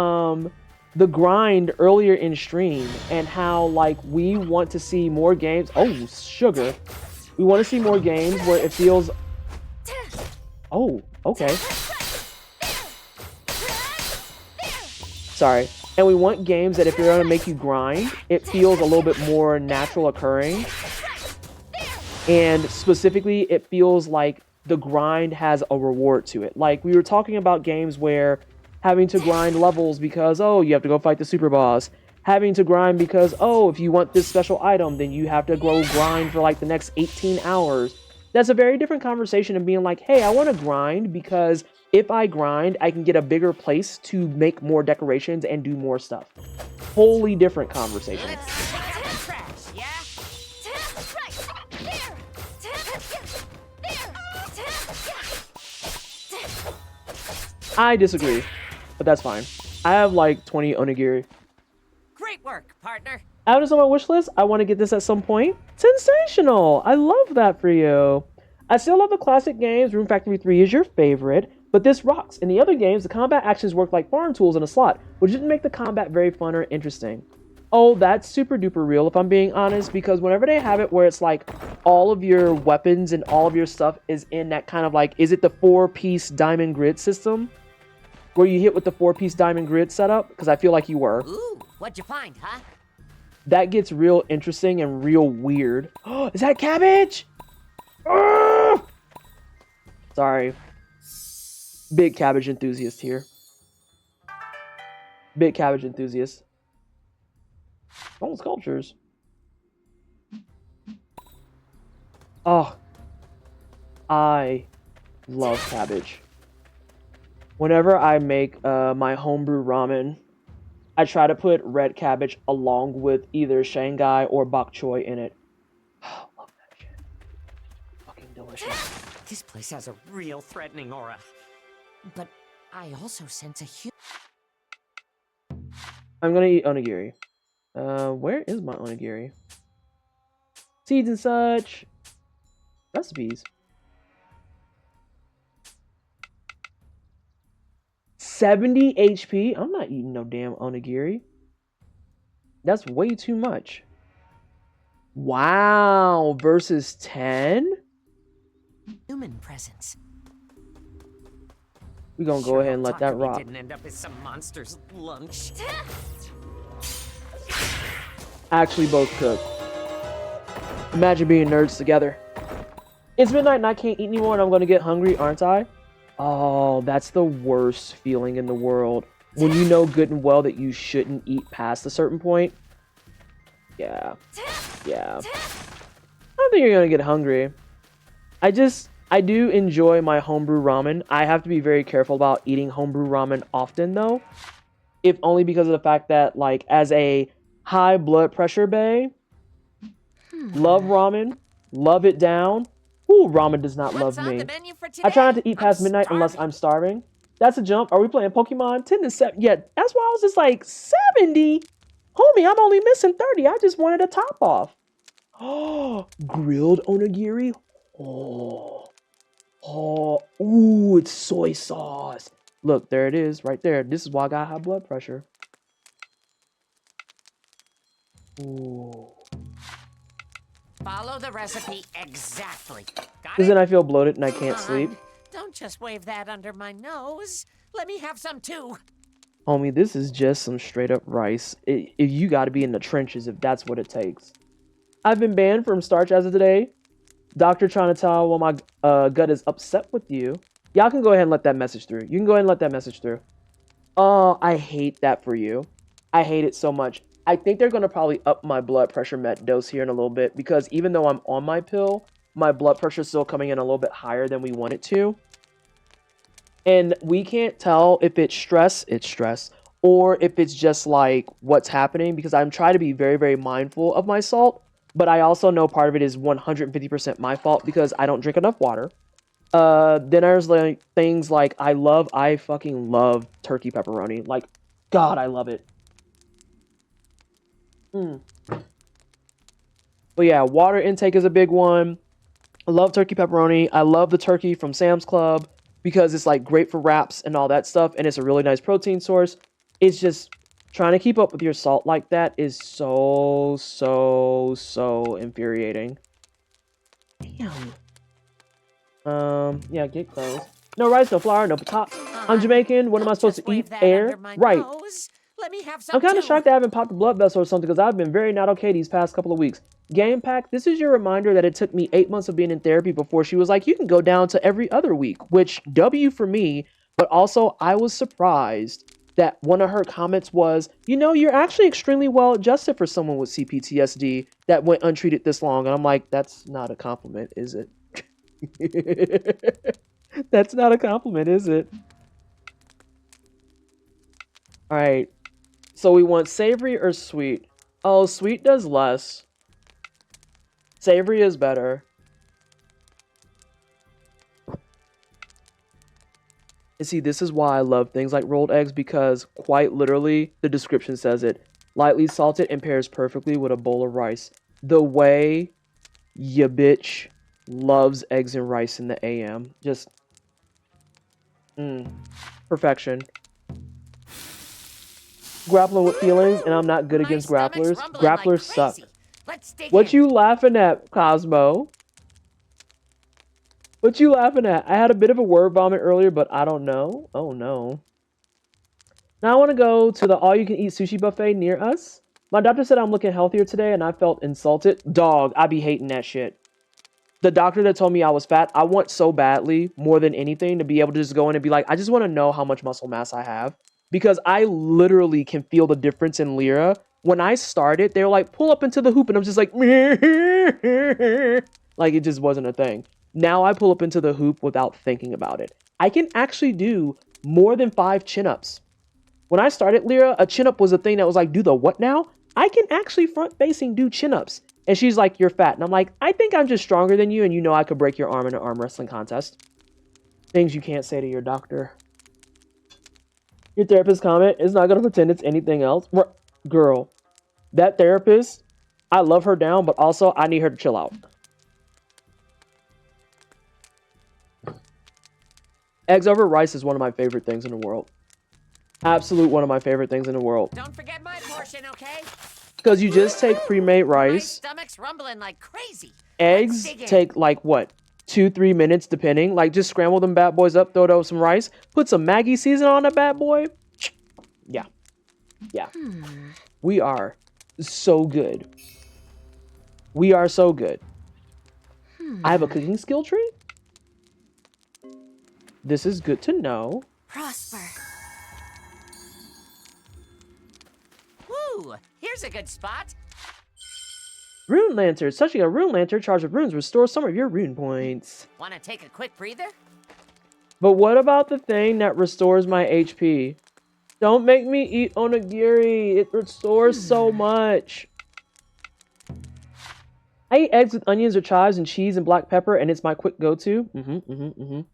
Speaker 1: the grind earlier in stream and how like we want to see more games. Oh, sugar. We want to see more games where it feels... Oh, okay. Sorry. And we want games that if they're going to make you grind, it feels a little bit more natural occurring. And specifically, it feels like the grind has a reward to it. Like, we were talking about games where having to grind levels because, oh, you have to go fight the super boss. Having to grind because, oh, if you want this special item, then you have to go grind for like the next 18 hours. That's a very different conversation than being like, hey, I want to grind because if I grind, I can get a bigger place to make more decorations and do more stuff. Wholly different conversation. I disagree, but that's fine. I have like 20 onigiri.
Speaker 8: Great work, partner.
Speaker 1: Add this on my wish list. I want to get this at some point. Sensational! I love that for you. I still love the classic games. Rune Factory 3 is your favorite, but this rocks. In the other games, the combat actions work like farm tools in a slot, which didn't make the combat very fun or interesting. Oh, that's super duper real if I'm being honest, because whenever they have it where it's like all of your weapons and all of your stuff is in that kind of like, is it the 4-piece diamond grid system? Where you hit with the 4-piece diamond grid setup? Because I feel like you were.
Speaker 8: Ooh, what'd you find, huh?
Speaker 1: That gets real interesting and real weird. Oh, is that cabbage? Ugh! Sorry. Big cabbage enthusiast here. Big cabbage enthusiast. Oh, sculptures. Oh. I love cabbage. Whenever I make my homebrew ramen, I try to put red cabbage along with either Shanghai or bok choy in it. Oh, love that shit. Fucking delicious.
Speaker 8: This place has a real threatening aura. But I also sense a huge...
Speaker 1: I'm gonna eat onigiri. Where is my onigiri? Seeds and such. Recipes. 70 HP? I'm not eating no damn onigiri. That's way too much. Wow, versus 10?
Speaker 8: Human presence.
Speaker 1: We're gonna go ahead and let that rock.
Speaker 8: Didn't end up as some monster's lunch.
Speaker 1: Actually both cook. Imagine being nerds together. It's midnight and I can't eat anymore and I'm gonna get hungry, aren't I? Oh, that's the worst feeling in the world. When you know good and well that you shouldn't eat past a certain point. Yeah. Yeah. I don't think you're gonna get hungry. I do enjoy my homebrew ramen. I have to be very careful about eating homebrew ramen often though. If only because of the fact that, like, as a high blood pressure bae, love ramen, love it down. Ooh, ramen does not love me. I try not to eat past midnight unless I'm starving. That's a jump. Are we playing Pokemon? 10 to 7. Yeah, that's why I was just like, 70? Homie, I'm only missing 30. I just wanted a top off. Oh, grilled onigiri. Oh. Oh. Ooh, it's soy sauce. Look, there it is right there. This is why I got high blood pressure. Ooh.
Speaker 8: Follow the recipe exactly.
Speaker 1: Because then I feel bloated and I can't sleep.
Speaker 8: Don't just wave that under my nose. Let me have some too.
Speaker 1: Homie, this is just some straight up rice. You got to be in the trenches if that's what it takes. I've been banned from Starch as of today. Doctor trying to tell my gut is upset with you. Y'all can go ahead and let that message through. You can go ahead and let that message through. Oh, I hate that for you. I hate it so much. I think they're going to probably up my blood pressure med dose here in a little bit because even though I'm on my pill, my blood pressure is still coming in a little bit higher than we want it to. And we can't tell if it's stress, or if it's just like what's happening because I'm trying to be very, very mindful of my salt. But I also know part of it is 150% my fault because I don't drink enough water. Then there's like things like I fucking love turkey pepperoni. Like, God, I love it. But yeah, water intake is a big one. I love turkey pepperoni. I love the turkey from Sam's Club because it's like great for wraps and all that stuff. And it's a really nice protein source. It's just trying to keep up with your salt like that is so infuriating. Damn. Yeah, get close. No rice, no flour, no potato. I'm Jamaican. What am I supposed to eat? Air? Right.
Speaker 8: Let me have some
Speaker 1: I'm kind of shocked I haven't popped a blood vessel or something because I've been very not okay these past couple of weeks. Game Pack, this is your reminder that it took me 8 months of being in therapy before she was like, you can go down to every other week, which W for me, but also I was surprised that one of her comments was, you know, you're actually extremely well adjusted for someone with CPTSD that went untreated this long. And I'm like, that's not a compliment, is it? That's not a compliment, is it? All right. So we want savory or sweet? Oh, sweet does less. Savory is better. And see, this is why I love things like rolled eggs, because quite literally, the description says it. Lightly salted and pairs perfectly with a bowl of rice. The way ya bitch loves eggs and rice in the AM. Just, perfection. Grappling with feelings, and I'm not good against grapplers. Grapplers suck. What you laughing at, Cosmo? What you laughing at? I had a bit of a word vomit earlier, but I don't know. Oh no. Now I want to go to the all-you-can-eat sushi buffet near us. My doctor said I'm looking healthier today, and I felt insulted. Dog, I be hating that shit. The doctor that told me I was fat, I want so badly, more than anything, to be able to just go in and be like, I just want to know how much muscle mass I have. Because I literally can feel the difference in Lyra. When I started, they were like, pull up into the hoop, and I'm just like, like it just wasn't a thing. Now I pull up into the hoop without thinking about it. I can actually do more than 5 chin-ups. When I started Lyra, a chin-up was a thing that was like, do the what now? I can actually front-facing do chin-ups. And she's like, you're fat. And I'm like, I think I'm just stronger than you, and you know I could break your arm in an arm wrestling contest. Things you can't say to your doctor. Your therapist comment is not going to pretend it's anything else. Girl, that therapist, I love her down, but also I need her to chill out. Eggs over rice is one of my favorite things in the world. Absolute one of my favorite things in the world.
Speaker 8: Don't forget my portion, okay?
Speaker 1: Because you just take pre-made
Speaker 8: My
Speaker 1: rice.
Speaker 8: stomach's rumbling like crazy.
Speaker 1: Eggs take like what? 2-3 minutes depending. Like just scramble them bad boys up, throw it over some rice, put some Maggi season on that bad boy. Yeah. Yeah. We are so good. We are so good. I have a cooking skill tree. This is good to know.
Speaker 3: Prosper.
Speaker 8: Woo! Here's a good spot.
Speaker 1: Rune Lantern. Touching a Rune Lantern charged with runes restores some of your rune points.
Speaker 8: Want to take a quick breather?
Speaker 1: But what about the thing that restores my HP? Don't make me eat onigiri. It restores so much. I eat eggs with onions or chives and cheese and black pepper, and it's my quick go-to.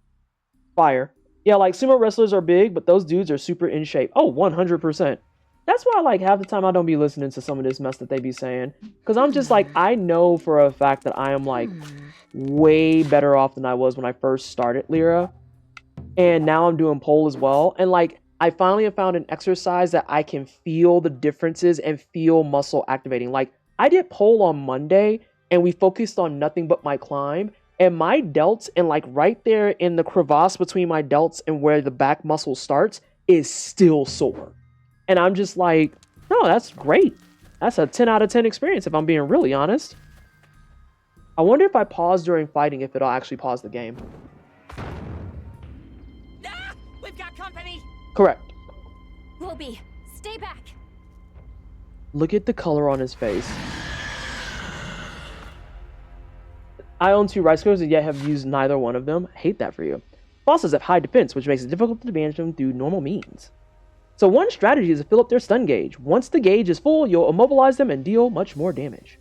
Speaker 1: Fire. Yeah, like sumo wrestlers are big, but those dudes are super in shape. Oh, 100%. That's why, like, half the time I don't be listening to some of this mess that they be saying. Because I'm just like, I know for a fact that I am, like, way better off than I was when I first started Lyra. And now I'm doing pole as well. And, like, I finally have found an exercise that I can feel the differences and feel muscle activating. Like, I did pole on Monday, and we focused on nothing but my climb. And my delts, and, like, right there in the crevasse between my delts and where the back muscle starts, is still sore. And I'm just like, no, that's great. That's a 10 out of 10 experience if I'm being really honest. I wonder if I pause during fighting, if it'll actually pause the game.
Speaker 8: Ah! We've got company!
Speaker 1: Correct.
Speaker 3: Ruby, stay back.
Speaker 1: Look at the color on his face. I own 2 rice cookers and yet have used neither one of them. I hate that for you. Bosses have high defense, which makes it difficult to manage them through normal means. So one strategy is to fill up their stun gauge. Once the gauge is full, you'll immobilize them and deal much more damage.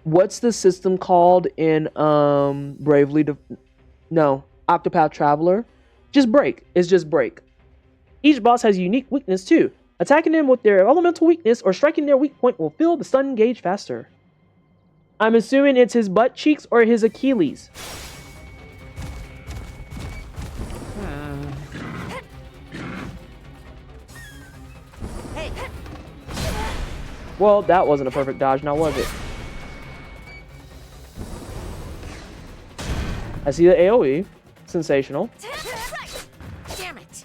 Speaker 1: What's the system called in Octopath Traveler? Just break. It's just break. Each boss has a unique weakness too. Attacking them with their elemental weakness or striking their weak point will fill the stun gauge faster. I'm assuming it's his butt cheeks or his Achilles. Well, that wasn't a perfect dodge, now was it? I see the AoE. Sensational.
Speaker 8: Damn it!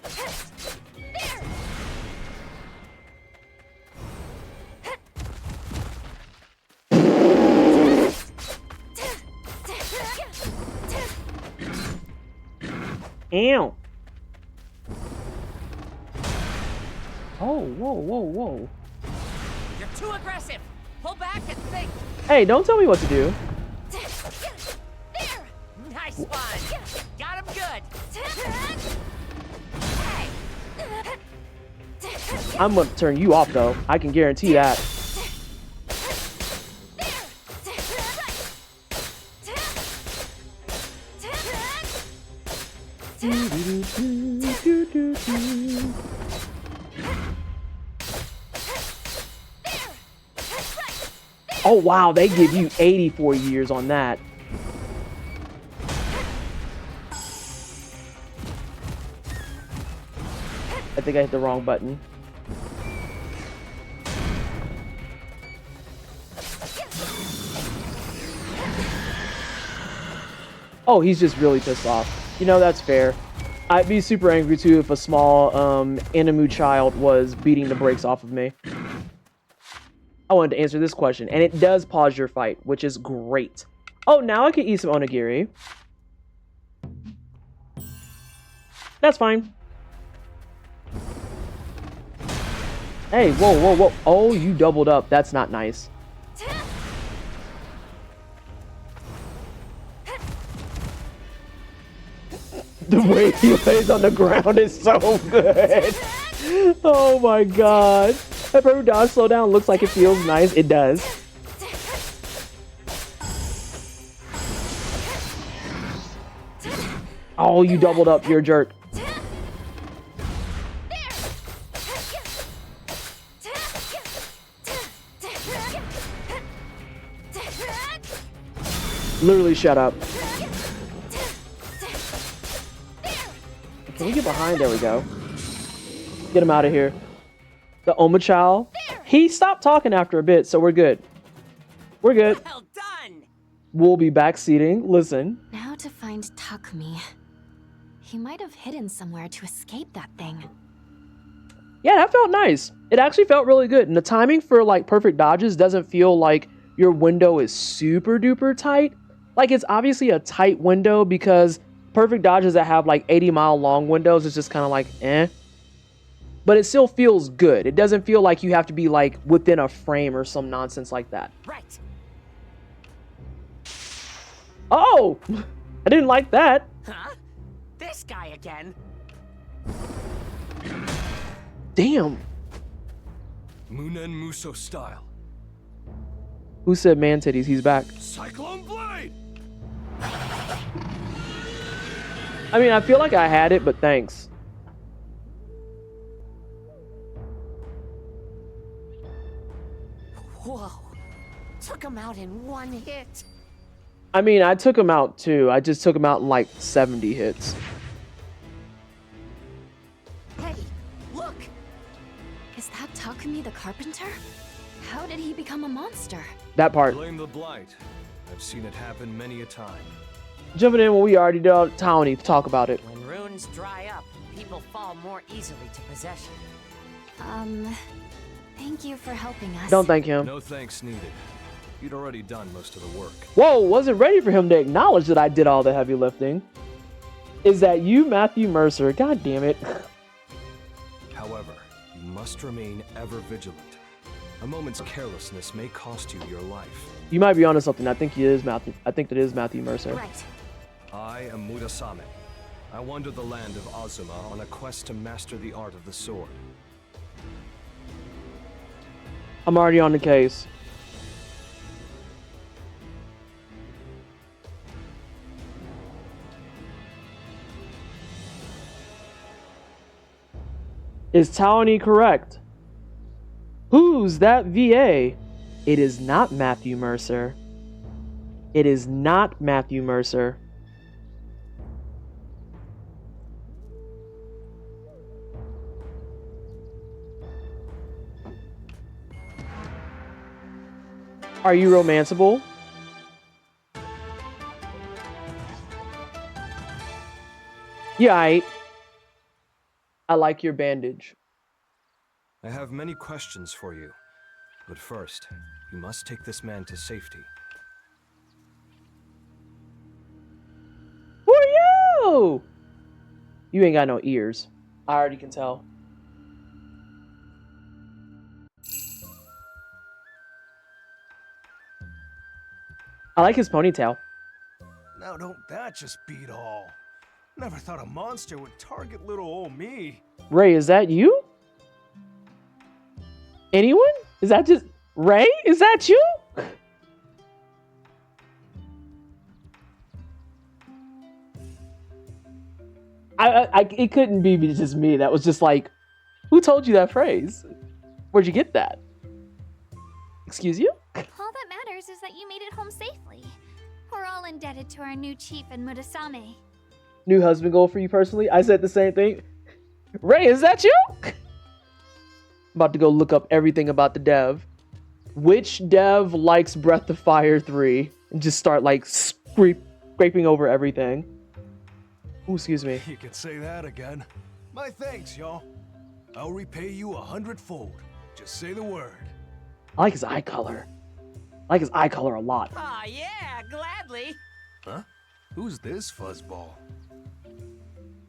Speaker 1: Ow! Oh, whoa.
Speaker 8: You're too aggressive. Pull back and think.
Speaker 1: Hey, don't tell me what to do.
Speaker 8: There. Nice one. Got him good.
Speaker 1: I'm gonna turn you off though. I can guarantee that. Oh wow, they give you 84 years on that. I think I hit the wrong button. Oh, he's just really pissed off. You know, that's fair. I'd be super angry too if a small Animu child was beating the brakes off of me. I wanted to answer this question, and it does pause your fight, which is great. Oh, now I can eat some onigiri. That's fine. Hey, whoa, whoa, whoa. Oh, you doubled up. That's not nice. The way he lays on the ground is so good. Oh my god. That perfect dodge slow down looks like it feels nice. It does. Oh, you doubled up. You're a jerk. Literally shut up. Can we get behind? There we go. Get him out of here. The Omachal. He stopped talking after a bit, so we're good. We're good.
Speaker 8: Well done.
Speaker 1: We'll be back seating. Listen.
Speaker 5: Now to find Takumi. He might have hidden somewhere to escape that thing.
Speaker 1: Yeah, that felt nice. It actually felt really good. And the timing for like perfect dodges doesn't feel like your window is super duper tight. Like it's obviously a tight window because perfect dodges that have like 80-mile long windows is just kind of like eh. But it still feels good. It doesn't feel like you have to be like within a frame or some nonsense like that.
Speaker 8: Right.
Speaker 1: Oh, I didn't like that.
Speaker 8: Huh? This guy again.
Speaker 1: Damn.
Speaker 4: Munen Muso style.
Speaker 1: Who said man titties? He's back.
Speaker 4: Cyclone Blade!
Speaker 1: I mean, I feel like I had it, but thanks.
Speaker 8: Whoa. Took him out in one hit.
Speaker 1: I mean, I took him out too. I just took him out in like 70 hits.
Speaker 8: Hey, look.
Speaker 5: Is that Takumi the carpenter? How did he become a monster?
Speaker 1: That part.
Speaker 4: Blame the blight. I've seen it happen many a time.
Speaker 1: Jumping in when we already did Townie to talk about it.
Speaker 8: When runes dry up, people fall more easily to possession.
Speaker 5: Thank you for helping us.
Speaker 1: Don't thank him.
Speaker 4: No thanks needed. You'd already done most of the work.
Speaker 1: Whoa, wasn't ready for him to acknowledge that I did all the heavy lifting. Is that you, Matthew Mercer? God damn it.
Speaker 4: However, you must remain ever vigilant. A moment's carelessness may cost you your life.
Speaker 1: You might be onto something. I think he is Matthew. I think that is Matthew Mercer.
Speaker 5: Right.
Speaker 4: I am Murasame. I wander the land of Azuma on a quest to master the art of the sword.
Speaker 1: I'm already on the case. Is Townie correct? Who's that VA? It is not Matthew Mercer. It is not Matthew Mercer. Are you romanceable? Yeah, I like your bandage.
Speaker 4: I have many questions for you. But first, you must take this man to safety.
Speaker 1: Who are you? You ain't got no ears. I already can tell. I like his ponytail.
Speaker 10: Now don't that just beat all? Never thought a monster would target little old me.
Speaker 1: Ray, is that you? Anyone? Is that just Ray? Is that you? It couldn't be just me. That was just like, who told you that phrase? Where'd you get that? Excuse you?
Speaker 3: All that matters is that you made it home safely. We're all indebted to our new chief and Murasame.
Speaker 1: New husband goal for you personally? I said the same thing. Ray, is that you? I'm about to go look up everything about the dev. Which dev likes Breath of Fire 3? And just start like scraping over everything. Ooh, excuse me.
Speaker 12: You can say that again. My thanks, y'all. I'll repay you 100-fold. Just say the word.
Speaker 1: I like his eye color. I like his eye color a lot.
Speaker 8: Aw, yeah, gladly.
Speaker 12: Huh? Who's this fuzzball?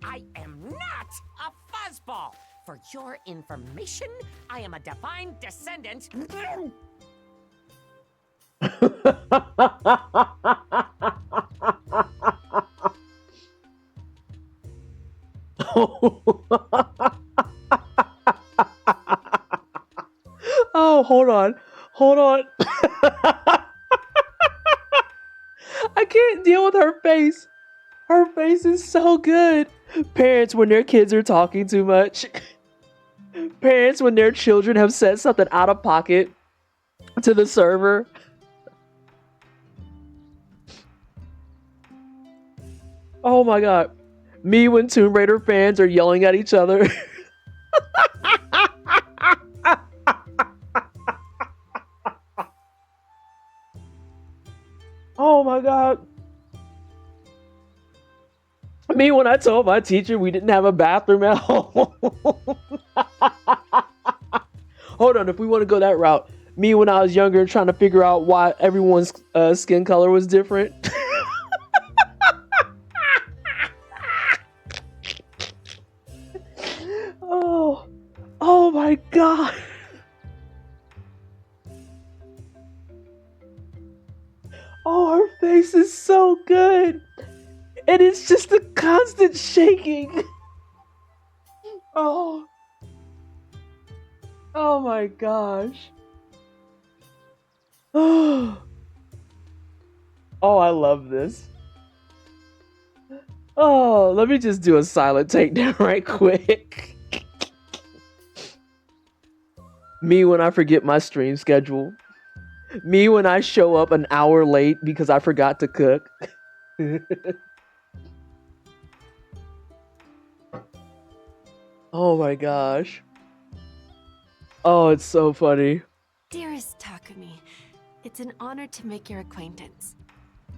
Speaker 8: I am not a fuzzball. For your information, I am a divine descendant.
Speaker 1: Oh, hold on. Hold on. I can't deal with her face. Her face is so good. Parents when their kids are talking too much. Parents when their children have said something out of pocket to the server. Oh my god. Me when Tomb Raider fans are yelling at each other. Oh my god. Me when I told my teacher we didn't have a bathroom at home. Hold on, if we want to go that route. Me when I was younger trying to figure out why everyone's skin color was different. Oh my god. Oh, her face is so good. And it's just a constant shaking. Oh. Oh my gosh. Oh. Oh, I love this. Oh, let me just do a silent takedown right quick. Me when I forget my stream schedule. Me when I show up an hour late because I forgot to cook. Oh my gosh. Oh, it's so funny.
Speaker 5: Dearest Takumi, it's an honor to make your acquaintance.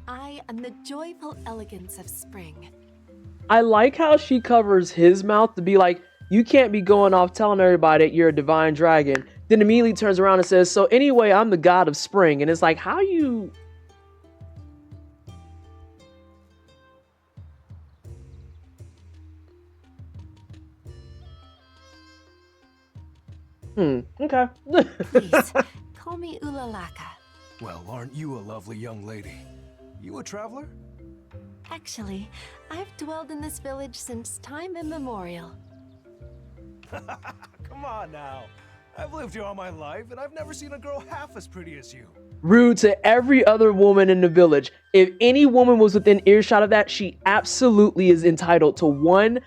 Speaker 5: I am the joyful elegance of spring.
Speaker 1: I like how she covers his mouth to be like, you can't be going off telling everybody that you're a divine dragon. Then immediately turns around and says, so anyway, I'm the god of spring. And it's like, how you... Okay.
Speaker 5: Please, call me Ulalaka.
Speaker 12: Well, aren't you a lovely young lady? You a traveler?
Speaker 5: Actually, I've dwelled in this village since time immemorial.
Speaker 12: Come on now. I've lived here all my life, and I've never seen a girl half as pretty as you.
Speaker 1: Rude to every other woman in the village. If any woman was within earshot of that, she absolutely is entitled to one,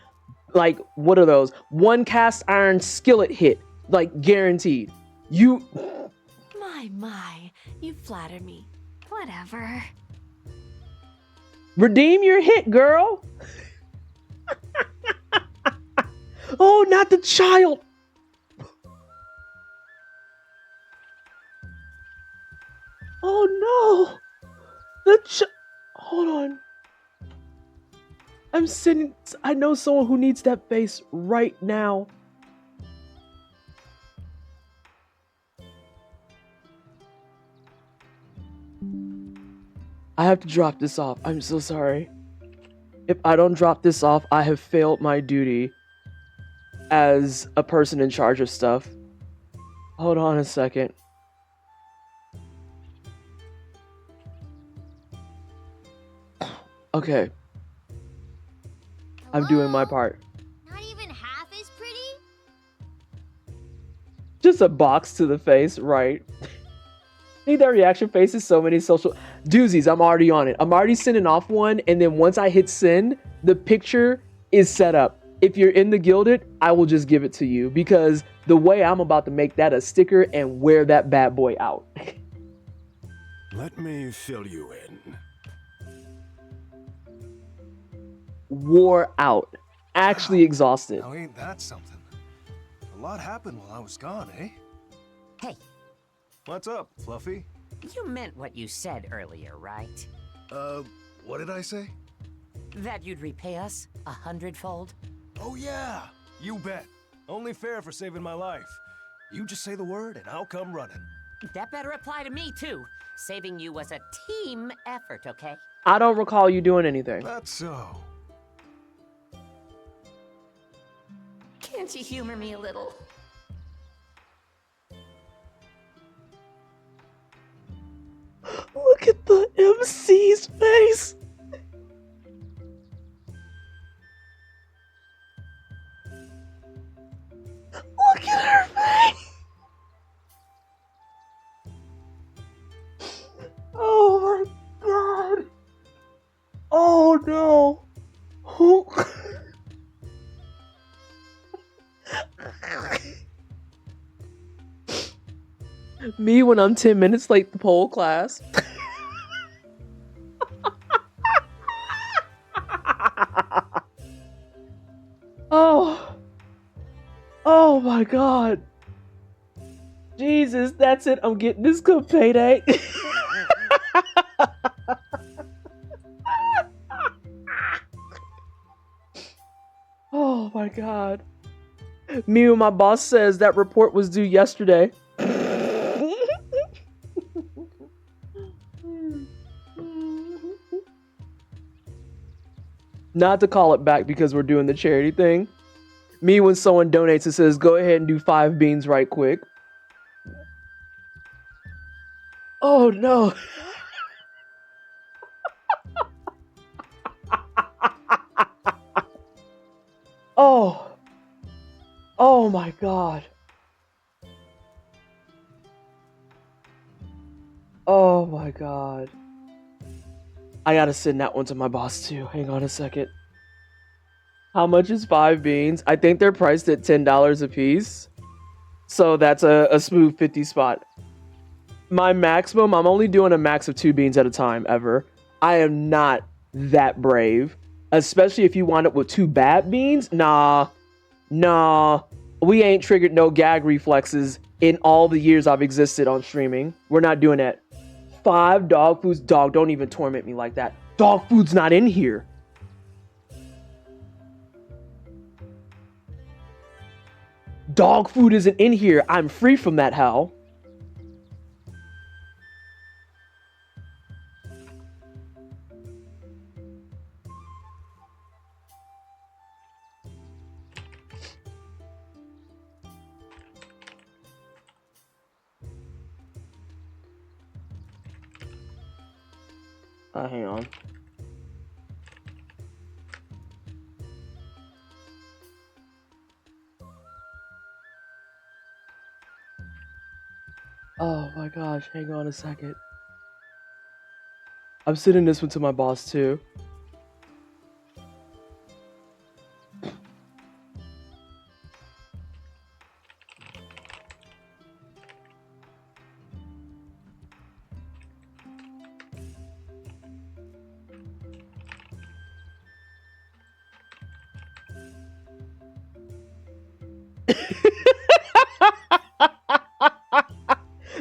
Speaker 1: like, what are those? One cast iron skillet hit. Like, guaranteed. You...
Speaker 5: My, you flatter me.
Speaker 3: Whatever.
Speaker 1: Redeem your hit, girl. Oh, not the child. Oh no. Hold on. I'm sitting. I know someone who needs that face right now. I have to drop this off. I'm so sorry. If I don't drop this off, I have failed my duty as a person in charge of stuff. Hold on a second. Okay. I'm doing my part.
Speaker 6: Not even half as pretty?
Speaker 1: Just a box to the face, right? Need that reaction faces so many social doozies. I'm already on it. I'm already sending off one, and then once I hit send, the picture is set up. If you're in the Gilded, I will just give it to you because the way I'm about to make that a sticker and wear that bad boy out.
Speaker 4: Let me fill you in.
Speaker 1: Wore out. Actually exhausted.
Speaker 12: Now ain't that something? A lot happened while I was gone, eh?
Speaker 8: Hey.
Speaker 12: What's up, Fluffy?
Speaker 8: You meant what you said earlier, right?
Speaker 12: What did I say?
Speaker 8: That you'd repay us 100-fold?
Speaker 12: Oh yeah, you bet. Only fair for saving my life. You just say the word and I'll come running.
Speaker 8: That better apply to me too. Saving you was a team effort, okay?
Speaker 1: I don't recall you doing anything.
Speaker 12: That's so.
Speaker 8: Can't you humor me a little?
Speaker 1: Look at the MC's face. Look at her face. Oh my god. Oh no. Who? Me when I'm 10 minutes late to pole class. Oh my god. Jesus, that's it. I'm getting this good payday. Oh my god. Me when my boss says that report was due yesterday. Not to call it back because we're doing the charity thing. Me when someone donates and says, go ahead and do 5 beans right quick. Oh no. Oh my god. Oh my god. I gotta send that one to my boss too. Hang on a second. How much is 5 beans? I think they're priced at $10 a piece. So that's a smooth 50 spot. My maximum, I'm only doing a max of 2 beans at a time ever. I am not that brave. Especially if you wind up with 2 bad beans. Nah. We ain't triggered no gag reflexes in all the years I've existed on streaming. We're not doing that. 5 dog foods. Dog, don't even torment me like that. Dog food's not in here. Dog food isn't in here. I'm free from that hell. Hang on. Oh my gosh, hang on a second. I'm sending this one to my boss too.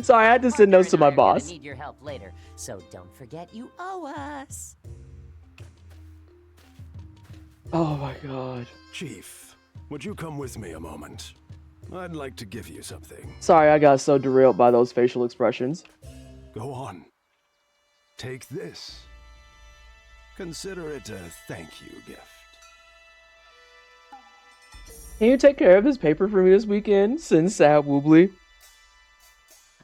Speaker 1: Sorry, I had to send those to my boss.
Speaker 8: I need your help later, so don't forget you owe us.
Speaker 1: Oh my god.
Speaker 4: Chief, would you come with me a moment? I'd like to give you something.
Speaker 1: Sorry, I got so derailed by those facial expressions.
Speaker 4: Go on. Take this. Consider it a thank you gift.
Speaker 1: Can you take care of this paper for me this weekend? Send Sad Woobly.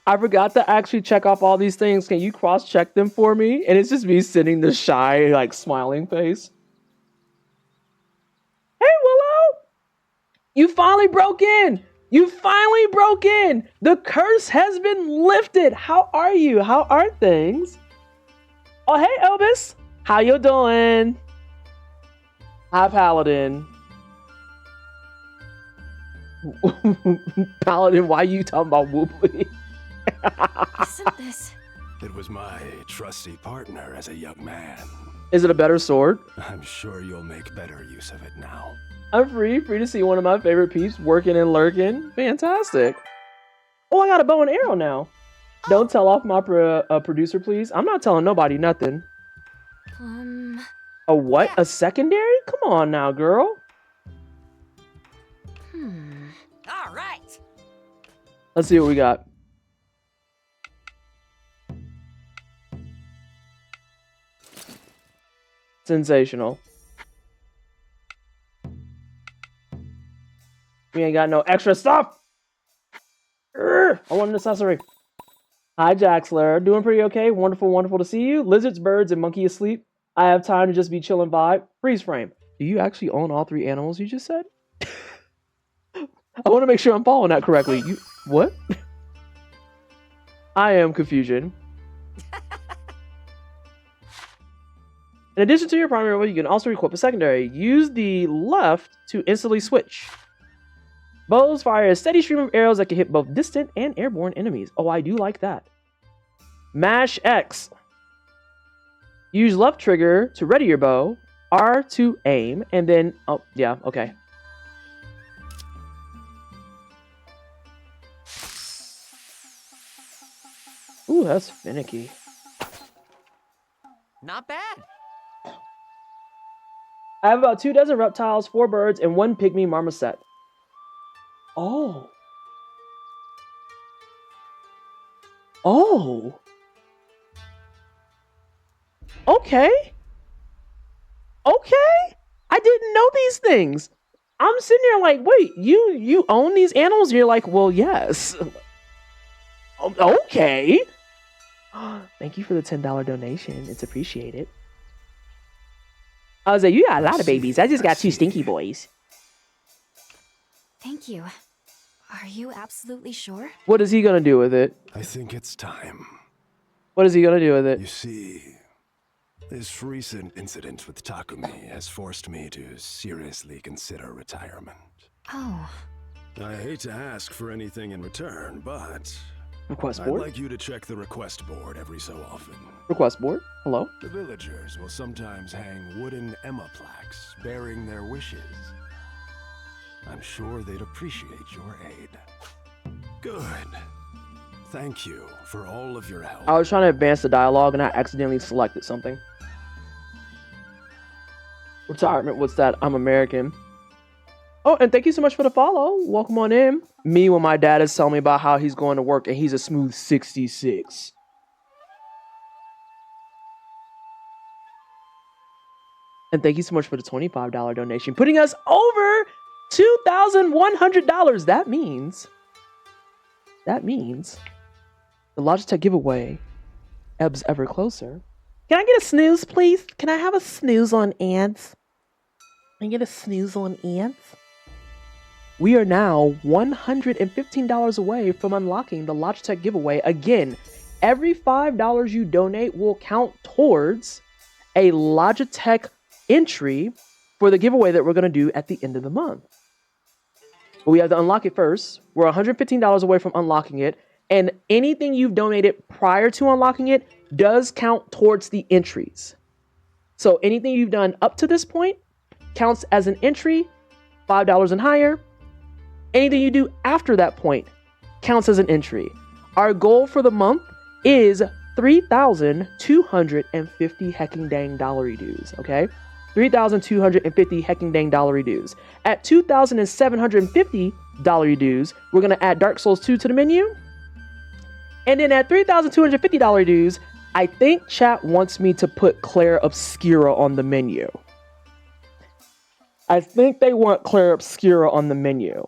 Speaker 1: I forgot to actually check off all these things. Can you cross-check them for me? And it's just me sending the shy, like, smiling face. Hey, Willow! You finally broke in! You finally broke in! The curse has been lifted! How are you? How are things? Oh, hey, Elvis! How you doing? Hi, Paladin. Paladin, why are you talking about Whooply?
Speaker 5: Isn't this...
Speaker 4: It was my trusty partner as a young man.
Speaker 1: Is it a better sword?
Speaker 4: I'm sure you'll make better use of it now.
Speaker 1: I'm free to see one of my favorite peeps working and lurking. Fantastic. Oh, I got a bow and arrow now. Don't tell off my producer, please. I'm not telling nobody nothing. A what? A secondary? Come on now, girl.
Speaker 8: All right.
Speaker 1: Let's see what we got. Sensational. We ain't got no extra stuff. I want an accessory. Hi, Jaxler. Doing pretty okay. Wonderful, wonderful to see you. Lizards, birds, and monkey asleep. I have time to just be chilling vibe. Freeze frame. Do you actually own all 3 animals you just said? I want to make sure I'm following that correctly. You what? I am confusion. In addition to your primary role, you can also equip a secondary. Use the left to instantly switch. Bows fire a steady stream of arrows that can hit both distant and airborne enemies. Oh, I do like that. Mash X. Use left trigger to ready your bow. R to aim. And then... Oh, yeah, okay. Ooh, that's finicky.
Speaker 8: Not bad.
Speaker 1: I have about 2 dozen reptiles, 4 birds, and 1 pygmy marmoset. Oh. Oh. Okay. Okay. I didn't know these things. I'm sitting here like, wait, you own these animals? And you're like, well, yes. Okay. Thank you for the $10 donation. It's appreciated. I was like, you got a lot of babies. I just got 2 stinky boys.
Speaker 5: Thank you. Are you absolutely sure?
Speaker 1: What is he gonna do with it?
Speaker 4: I think it's time.
Speaker 1: What is he gonna do with it?
Speaker 4: You see, this recent incident with Takumi has forced me to seriously consider retirement.
Speaker 5: Oh.
Speaker 4: I hate to ask for anything in return, but
Speaker 1: Request
Speaker 4: I'd
Speaker 1: board?
Speaker 4: like you to check the request board every so often.
Speaker 1: Request board? Hello?
Speaker 4: The villagers will sometimes hang wooden Emma plaques bearing their wishes. I'm sure they'd appreciate your aid. Good. Thank you for all of your help.
Speaker 1: I was trying to advance the dialogue and I accidentally selected something. Retirement, what's that? I'm American. Oh, and thank you so much for the follow. Welcome on in. Me when my dad is telling me about how he's going to work and he's a smooth 66. And thank you so much for the $25 donation, putting us over $2,100. That means the Logitech giveaway ebbs ever closer. Can I get a snooze, please? Can I have a snooze on ads? Can I get a snooze on ads? We are now $115 away from unlocking the Logitech giveaway. Again, every $5 you donate will count towards a Logitech entry for the giveaway that we're going to do at the end of the month. But we have to unlock it first. We're $115 away from unlocking it. And anything you've donated prior to unlocking it does count towards the entries. So anything you've done up to this point counts as an entry, $5 and higher. Anything you do after that point counts as an entry. Our goal for the month is 3,250 hecking dang dollary dues, okay? 3,250 hecking dang dollary dues. At 2,750 dollary dues, we're going to add Dark Souls 2 to the menu. And then at 3,250 dollary dues, I think chat wants me to put Claire Obscura on the menu. I think they want Claire Obscura on the menu.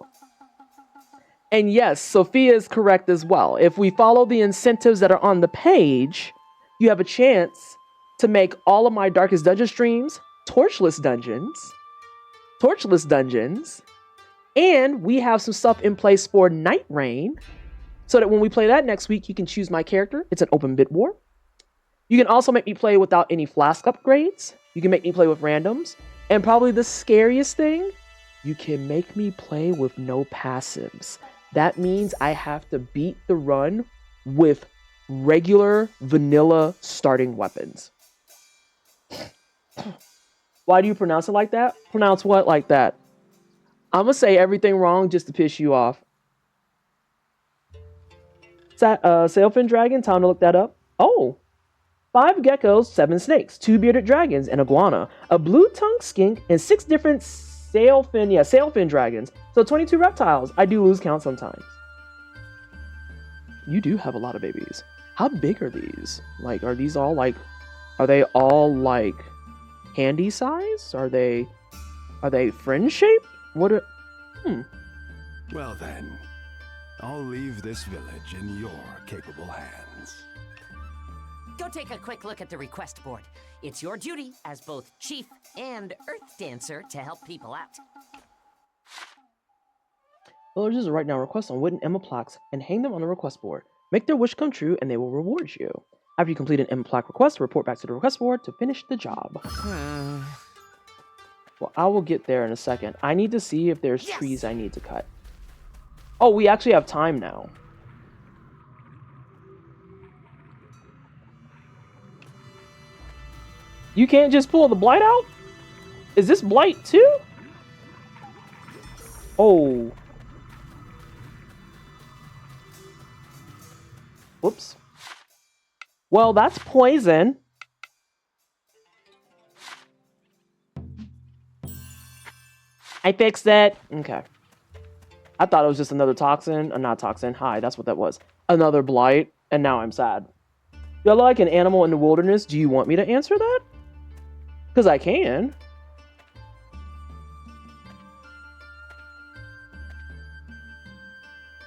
Speaker 1: And yes, Sophia is correct as well. If we follow the incentives that are on the page, you have a chance to make all of my Darkest Dungeon streams torchless dungeons, and we have some stuff in place for Night Rain, so that when we play that next week, you can choose my character. It's an open bit war. You can also make me play without any flask upgrades. You can make me play with randoms. And probably the scariest thing, you can make me play with no passives. That means I have to beat the run with regular vanilla starting weapons. Why do you pronounce it like that? Pronounce what like that? I'm gonna say everything wrong just to piss you off. Sailfin dragon, time to look that up. Oh, 5 geckos, 7 snakes, 2 bearded dragons, an iguana, a blue-tongued skink, and 6 different sailfin dragons. So 22 reptiles. I do lose count sometimes. You do have a lot of babies. How big are these? Like, are they all like handy size? Are they friend shaped?
Speaker 4: Well then, I'll leave this village in your capable hands.
Speaker 8: Go take a quick look at the request board. It's your duty as both chief and earth dancer to help people out.
Speaker 1: Villagers write down requests on wooden emma plaques and hang them on the request board. Make their wish come true and they will reward you. After you complete an emma plaque request, report back to the request board to finish the job. Well, I will get there in a second. I need to see if there's trees I need to cut. Oh, we actually have time now. You can't just pull the blight out? Is this blight too? Oh. Whoops. Well, that's poison. I fixed it. Okay. I thought it was just another toxin. Not toxin. Hi, that's what that was. Another blight. And now I'm sad. You're like an animal in the wilderness. Do you want me to answer that? Because I can.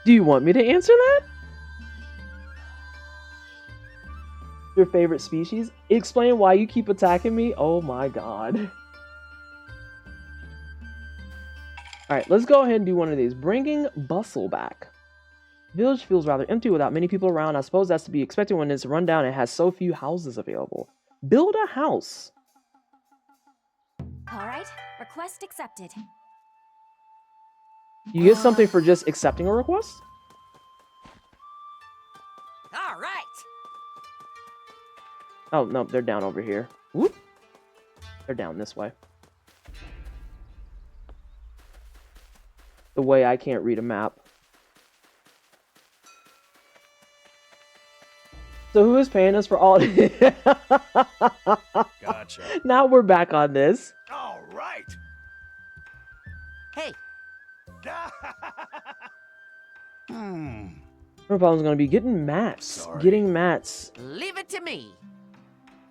Speaker 1: Do you want me to answer that? Your favorite species? Explain why you keep attacking me? Oh my god. Alright, let's go ahead and do one of these. Bringing bustle back. Village feels rather empty without many people around. I suppose that's to be expected when it's run down and has so few houses available. Build a house.
Speaker 5: Alright, request accepted.
Speaker 1: You get something for just accepting a request?
Speaker 8: All right.
Speaker 1: Oh, no, they're down over here. Whoop. They're down this way. The way I can't read a map. So who is paying us for all
Speaker 12: Gotcha.
Speaker 1: Now we're back on this.
Speaker 12: All right.
Speaker 8: Hey.
Speaker 1: Our problem's gonna be getting mats.
Speaker 12: Sorry.
Speaker 1: Getting mats.
Speaker 8: Leave it to me.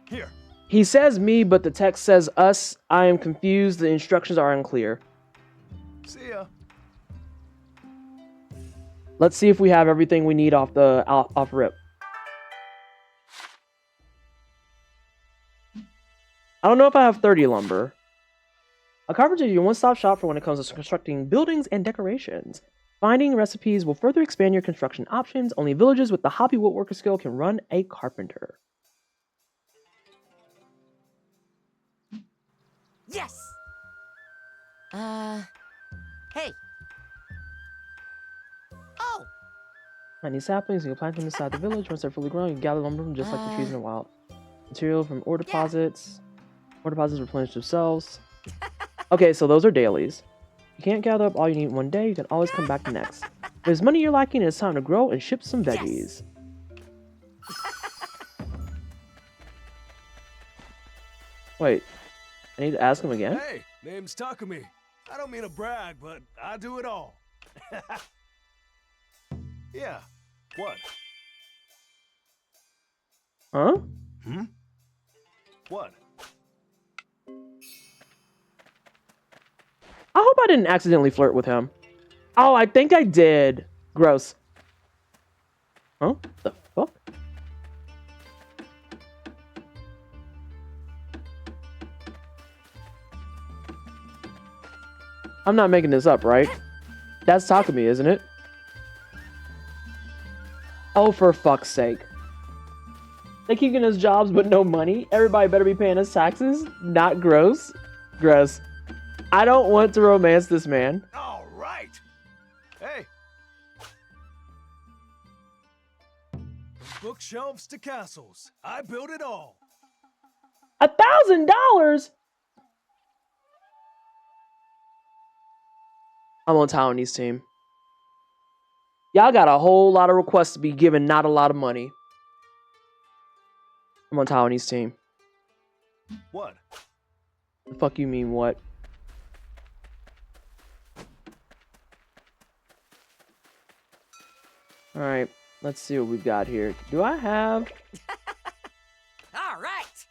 Speaker 12: Here.
Speaker 1: He says me, but the text says us. I am confused. The instructions are unclear.
Speaker 12: See ya.
Speaker 1: Let's see if we have everything we need off rip. I don't know if I have 30 lumber. A carpenter is your one-stop shop for when it comes to constructing buildings and decorations. Finding recipes will further expand your construction options. Only villagers with the hobby woodworker skill can run a carpenter.
Speaker 8: Yes. Hey. Oh.
Speaker 1: Find these saplings, you can plant them inside the village. Once they're fully grown, you can gather lumber from just like the trees in the wild. Material from ore deposits. Ore deposits replenish themselves. Okay, so those are dailies. You can't gather up all you need in one day. You can always come back next. If there's money you're lacking, it's time to grow and ship some veggies. Wait, I need to ask him again?
Speaker 12: Hey, name's Takumi. I don't mean to brag, but I do it all. Yeah. What?
Speaker 1: Huh?
Speaker 12: What?
Speaker 1: I hope I didn't accidentally flirt with him. Oh, I think I did. Gross. Huh? The fuck? I'm not making this up, right? That's Takumi, isn't it? Oh, for fuck's sake. They keep getting us jobs but no money? Everybody better be paying us taxes? Not gross? Gress, I don't want to romance this man.
Speaker 12: All right. Hey. From bookshelves to castles, I built it all.
Speaker 1: $1,000? I'm on Taiwanese team. Y'all got a whole lot of requests to be given, not a lot of money. I'm on Taiwanese team.
Speaker 12: What?
Speaker 1: The fuck you mean what? Alright, let's see what we've got here. Do I have...
Speaker 8: All right.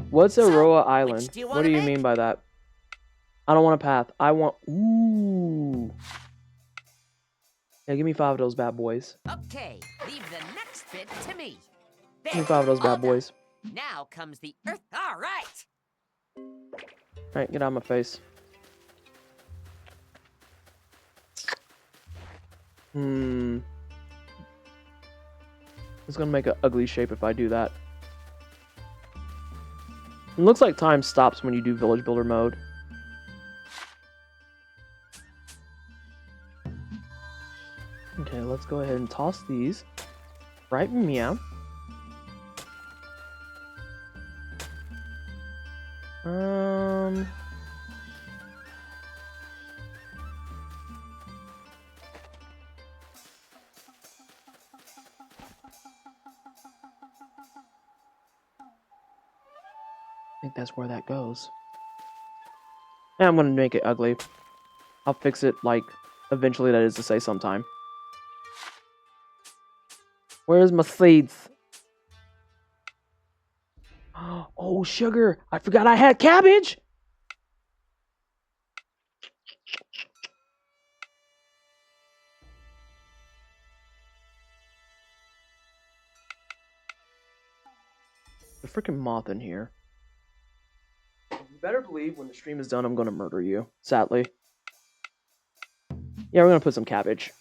Speaker 1: What's
Speaker 8: So,
Speaker 1: Aroa
Speaker 8: which
Speaker 1: Island?
Speaker 8: do you
Speaker 1: What
Speaker 8: wanna
Speaker 1: do you
Speaker 8: make?
Speaker 1: mean by that? I don't want a path. I want... Ooh. Yeah, give me 5 of those bad boys.
Speaker 8: Okay, leave the next bit to me.
Speaker 1: Give me 5 of those
Speaker 8: all
Speaker 1: bad boys.
Speaker 8: done. Now comes the earth. All right.
Speaker 1: Alright, get out of my face. It's gonna make an ugly shape if I do that. It looks like time stops when you do village builder mode. Okay, let's go ahead and toss these. Right, meow. I think that's where that goes. And I'm gonna make it ugly. I'll fix it, like, eventually, that is to say sometime. Where's my seeds? Oh, sugar! I forgot I had cabbage! The freaking moth in here. You better believe when the stream is done, I'm gonna murder you. Sadly. Yeah, we're gonna put some cabbage.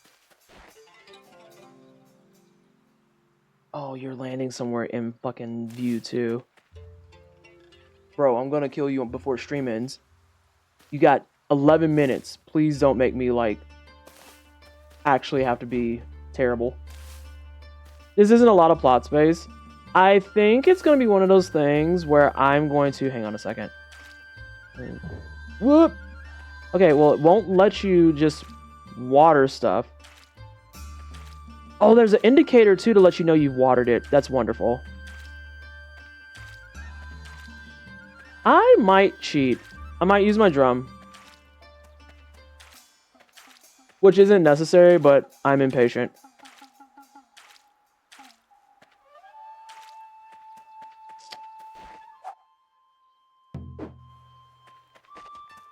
Speaker 1: Oh, you're landing somewhere in fucking view, too. Bro, I'm gonna kill you before stream ends. You got 11 minutes. Please don't make me, like, actually have to be terrible. This isn't a lot of plot space. I think it's gonna be one of those things where I'm going to... Hang on a second. Whoop! Okay, well, it won't let you just water stuff. Oh, there's an indicator, too, to let you know you've watered it. That's wonderful. I might cheat. I might use my drum. Which isn't necessary, but I'm impatient.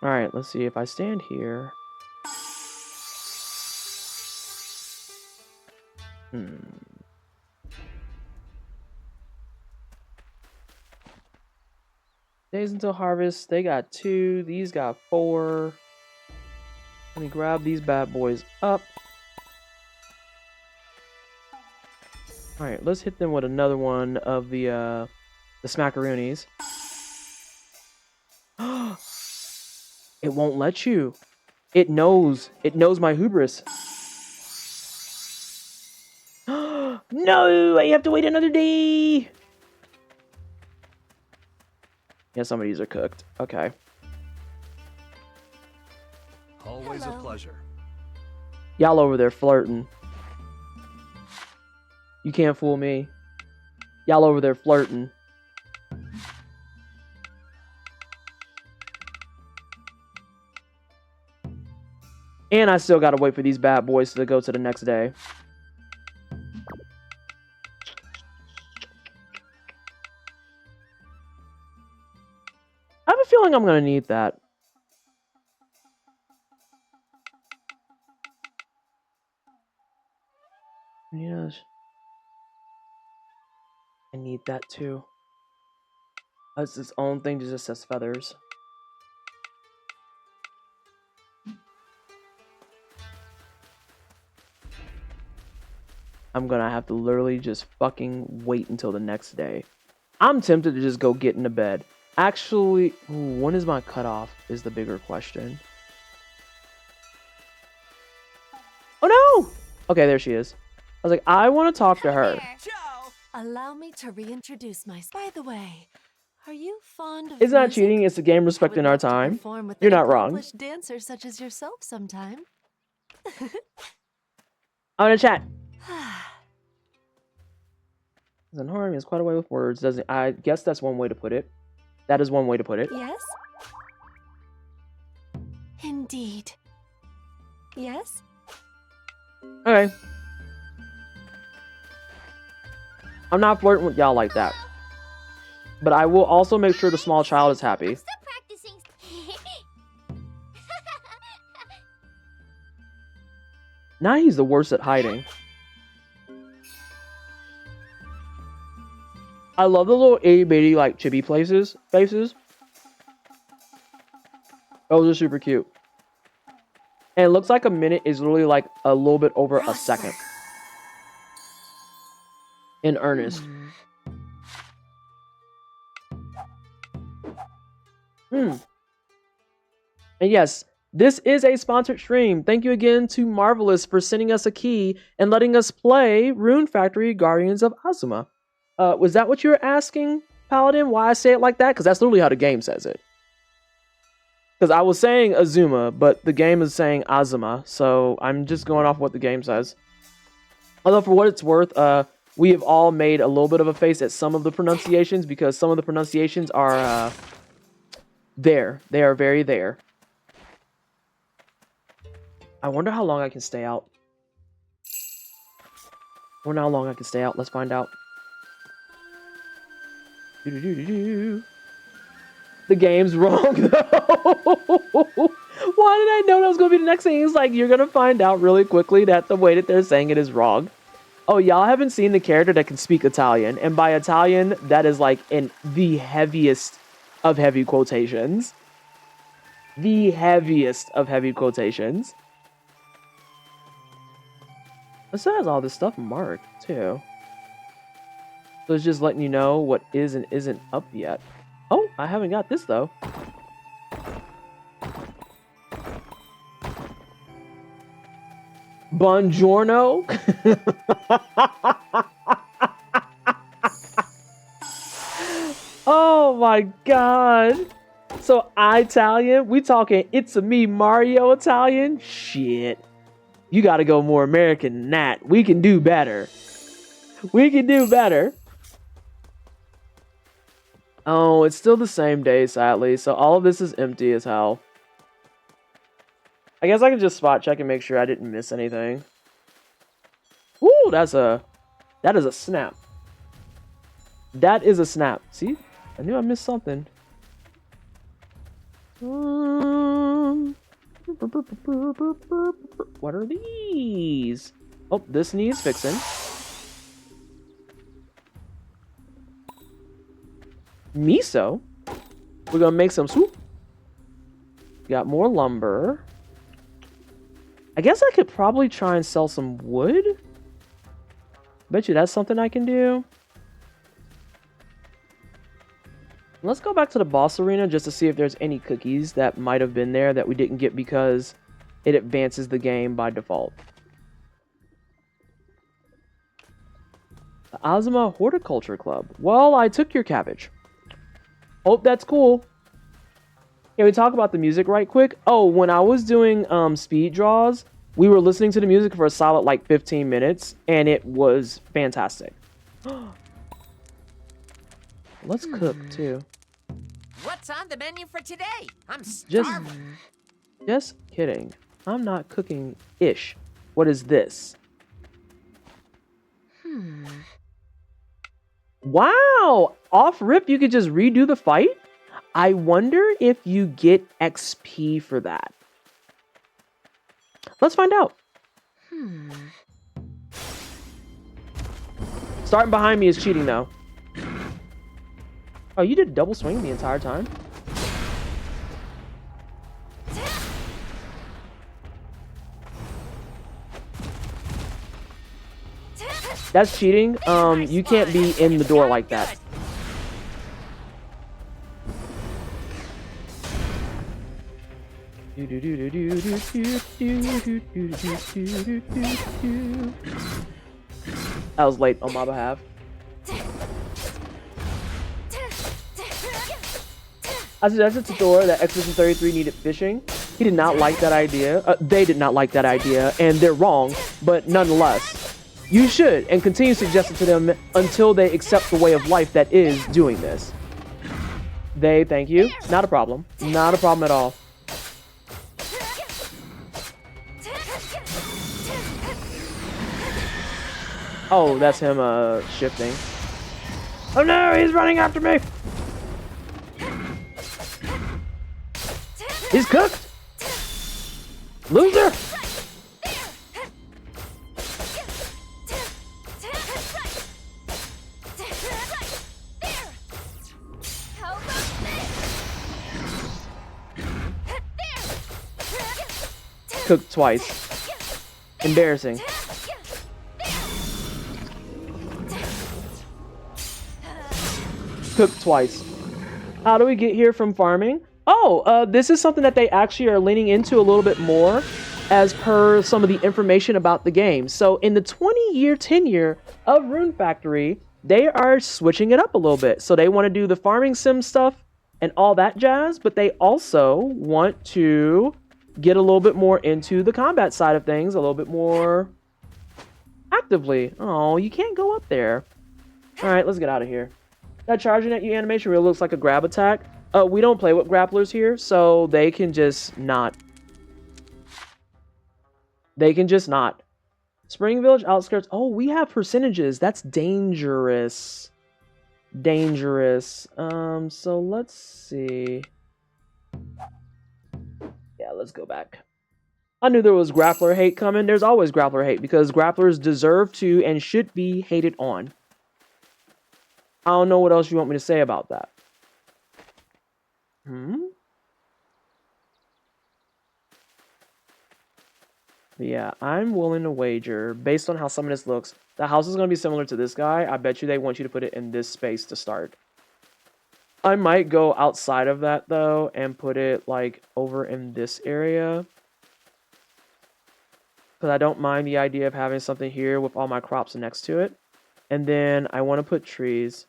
Speaker 1: Alright, let's see. If I stand here... Days until harvest. They got 2. These got 4. Let me grab these bad boys up. Alright, let's hit them with another one of the smackaroonies. It won't let you. It knows. It knows my hubris. No! I have to wait another day! Yeah, some of these are cooked. Okay.
Speaker 12: Always a pleasure.
Speaker 1: Y'all over there flirting. You can't fool me. Y'all over there flirting. And I still gotta wait for these bad boys to go to the next day. I have a feeling I'm gonna need that. Yes. I need that too. That's its own thing to just says feathers. I'm gonna have to literally just fucking wait until the next day. I'm tempted to just go get into bed. Actually, when is my cutoff is the bigger question. Oh no! Okay, there she is. I was like, I want to talk to her.
Speaker 5: Allow me to reintroduce myself. By the way, are you fond of
Speaker 1: It's not
Speaker 5: music?
Speaker 1: cheating, it's a game respecting our time. You're not wrong.
Speaker 5: Accomplished dancer such as yourself sometime.
Speaker 1: I'm gonna chat. Doesn't harm, is quite a way with words. Doesn't I guess that's one way to put it. That is one way to put it.
Speaker 5: Yes? Indeed. Yes?
Speaker 1: Okay. I'm not flirting with y'all like that. But I will also make sure the small child is happy.
Speaker 6: Still practicing.
Speaker 1: Now he's the worst at hiding. I love the little itty bitty like chibi faces. Those are super cute. And it looks like a minute is literally like a little bit over a second. In earnest. And yes, this is a sponsored stream. Thank you again to Marvelous for sending us a key and letting us play Rune Factory Guardians of Azuma. Was that what you were asking, Paladin? Why I say it like that? Because that's literally how the game says it. Because I was saying Azuma, but the game is saying Azuma, so I'm just going off what the game says. Although for what it's worth, we have all made a little bit of a face at some of the pronunciations because some of the pronunciations are there. They are very there. I wonder how long I can stay out. I wonder how long I can stay out. Let's find out. The game's wrong, though. Why did I know that was going to be the next thing? It's like, you're going to find out really quickly that the way that they're saying it is wrong. Oh, y'all haven't seen the character that can speak Italian. And by Italian, that is like in the heaviest of heavy quotations. The heaviest of heavy quotations. It has all this stuff marked, too. So it's just letting you know what is and isn't up yet. Oh, I haven't got this, though. Buongiorno. Oh my god. So Italian? We talking it's a me Mario Italian? Shit. You gotta go more American than that. We can do better. We can do better. Oh, it's still the same day, sadly. So all of this is empty as hell. I guess I can just spot check and make sure I didn't miss anything. Ooh, that is a snap. That is a snap. See? I knew I missed something. What are these? Oh, this needs fixing. Miso. We're gonna make some soup. Got more lumber. I guess I could probably try and sell some wood. Bet you that's something I can do. Let's go back to the boss arena just to see if there's any cookies that might have been there that we didn't get because it advances the game by default. The Azuma Horticulture Club. Well, I took your cabbage. Oh, that's cool. Can we talk about the music right quick? Oh, when I was doing speed draws, we were listening to the music for a solid like 15 minutes, and it was fantastic. Let's cook too.
Speaker 8: What's on the menu for today? I'm starving.
Speaker 1: Just kidding. I'm not cooking ish. What is this? Wow! Off rip, you could just redo the fight? I wonder if you get XP for that. Let's find out. Starting behind me is cheating, though. Oh, you did double swing the entire time? That's cheating. You can't be in the door like that. That was late on my behalf. I suggested to Thor that Expedition 33 needed fishing. He did not like that idea. They did not like that idea, and they're wrong, but nonetheless, you should, and continue to suggest it to them until they accept the way of life that is doing this. Thank you. Not a problem. Not a problem at all. Oh, that's him, shifting. Oh no, he's running after me! He's cooked! Loser! Cooked twice. Embarrassing. Cooked twice. How do we get here from farming? Oh, this is something that they actually are leaning into a little bit more as per some of the information about the game. So in the 20-year tenure of Rune Factory, they are switching it up a little bit. So they want to do the farming sim stuff and all that jazz, but they also want to get a little bit more into the combat side of things, a little bit more actively. Oh, you can't go up there. All right, let's get out of here. That charging at you animation really looks like a grab attack. We don't play with grapplers here, so they can just not. They can just not. Spring Village outskirts. Oh, we have percentages. That's dangerous. Dangerous. So let's see. Yeah, let's go back. I knew there was grappler hate coming. There's always grappler hate because grapplers deserve to and should be hated on. I don't know what else you want me to say about that. Yeah, I'm willing to wager, based on how some of this looks, the house is going to be similar to this guy. I bet you they want you to put it in this space to start. I might go outside of that, though, and put it, like, over in this area. Because I don't mind the idea of having something here with all my crops next to it. And then I want to put trees.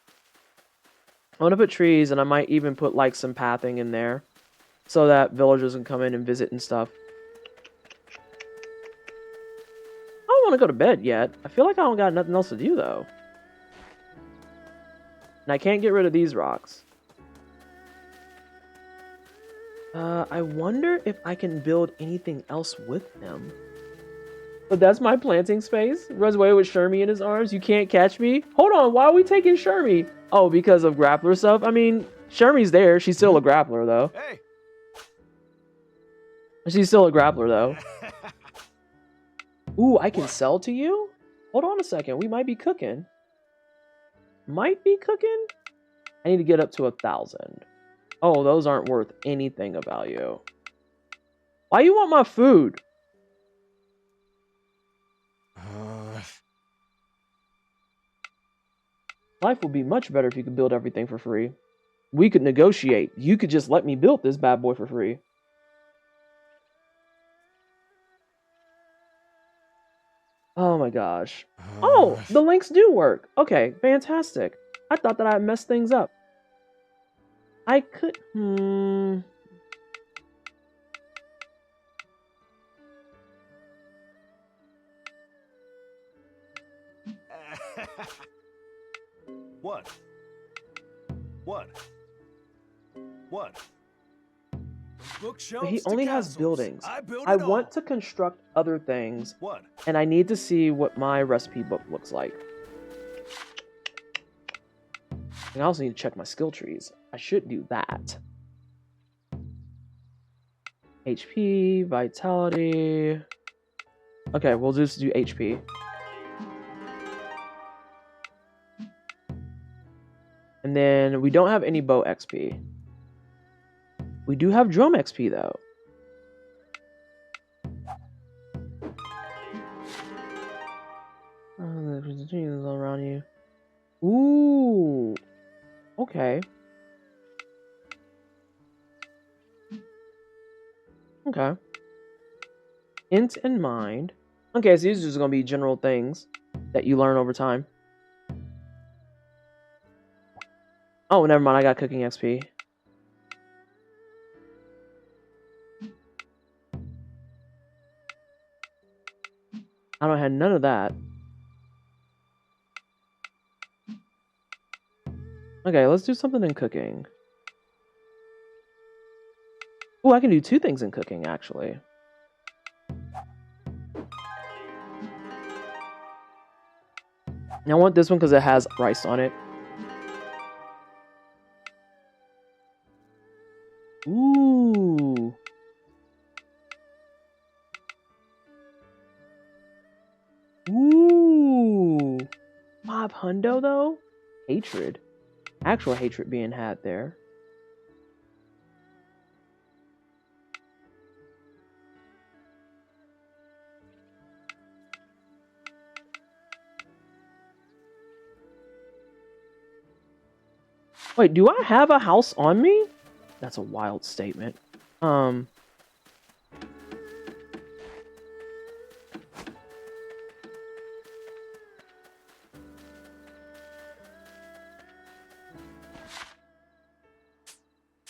Speaker 1: I want to put trees, and I might even put, like, some pathing in there. So that villagers can come in and visit and stuff. I don't want to go to bed yet. I feel like I don't got nothing else to do, though. And I can't get rid of these rocks. I wonder if I can build anything else with him. But that's my planting space. Runs away with Shermie in his arms. You can't catch me. Hold on, why are we taking Shermie? Oh, because of grappler stuff? I mean, Shermie's there. She's still a grappler, though.
Speaker 12: Hey.
Speaker 1: She's still a grappler, though. Ooh, I can sell to you? Hold on a second. We might be cooking. Might be cooking? I need to get up to 1,000. Oh, those aren't worth anything of value. Why you want my food? Life would be much better if you could build everything for free. We could negotiate. You could just let me build this bad boy for free. Oh my gosh. Oh, the links do work. Okay, fantastic. I thought that I messed things up. I could...
Speaker 12: What? What? What?
Speaker 1: But he only has buildings. I want to construct other things.
Speaker 12: What?
Speaker 1: And I need to see what my recipe book looks like. And I also need to check my skill trees. I should do that. HP, vitality. Okay, we'll just do HP. And then we don't have any bow XP. We do have drum XP though. All around you. Ooh. Okay. Okay. Int and mind. Okay, so these are just gonna be general things that you learn over time. Oh, never mind. I got cooking XP. I don't have none of that. Okay, let's do something in cooking. Oh, I can do 2 things in cooking, actually. And I want this one because it has rice on it. Ooh. Ooh. 5 hundo, though? Hatred. Actual hatred being had there. Wait, do I have a house on me? That's a wild statement.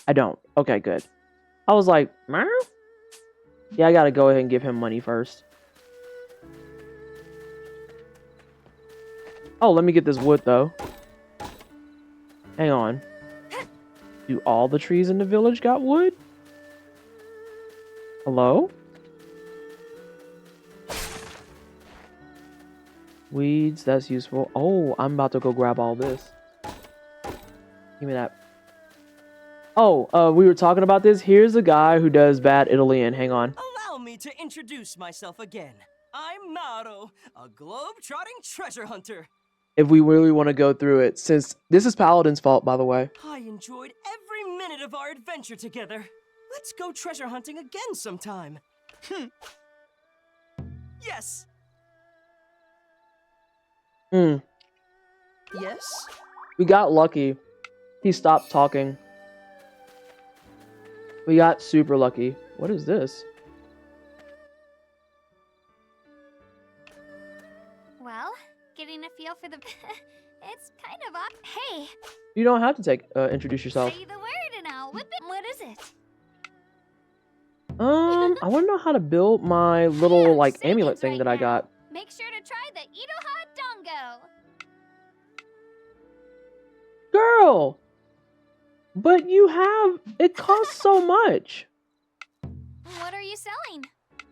Speaker 1: I don't. Okay, good. I was like, Meow? Yeah, I gotta go ahead and give him money first. Oh, let me get this wood, though. Hang on. Do all the trees in the village got wood? Hello? Weeds, that's useful. Oh, I'm about to go grab all this. Give me that. Oh, we were talking about this. Here's a guy who does bad Italian. Hang on.
Speaker 13: Allow me to introduce myself again. I'm Naro, a globe-trotting treasure hunter.
Speaker 1: If we really want to go through it, since this is Paladin's fault, by the way.
Speaker 13: I enjoyed every minute of our adventure together. Let's go treasure hunting again sometime. Yes. Yes?
Speaker 1: We got lucky. He stopped talking. We got super lucky. What is this?
Speaker 3: Well, getting a feel for the... it's kind of odd. Hey!
Speaker 1: You don't have to introduce yourself.
Speaker 3: Say the word and I'll whip it. What is it?
Speaker 1: I want to know how to build my little, like, amulet thing that I got.
Speaker 3: Make sure to try the Iroha Dongo.
Speaker 1: Girl! But you have... It costs so much.
Speaker 3: What are you selling?
Speaker 1: I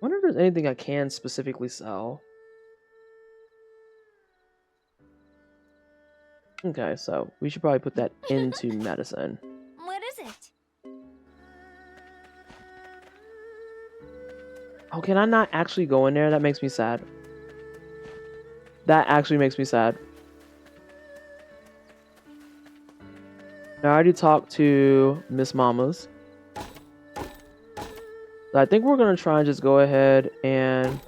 Speaker 1: wonder if there's anything I can specifically sell. Okay, so we should probably put that into medicine.
Speaker 3: What is it?
Speaker 1: Oh, can I not actually go in there? That makes me sad. That actually makes me sad. I already talked to Miss Mamas. So I think we're going to try and just go ahead and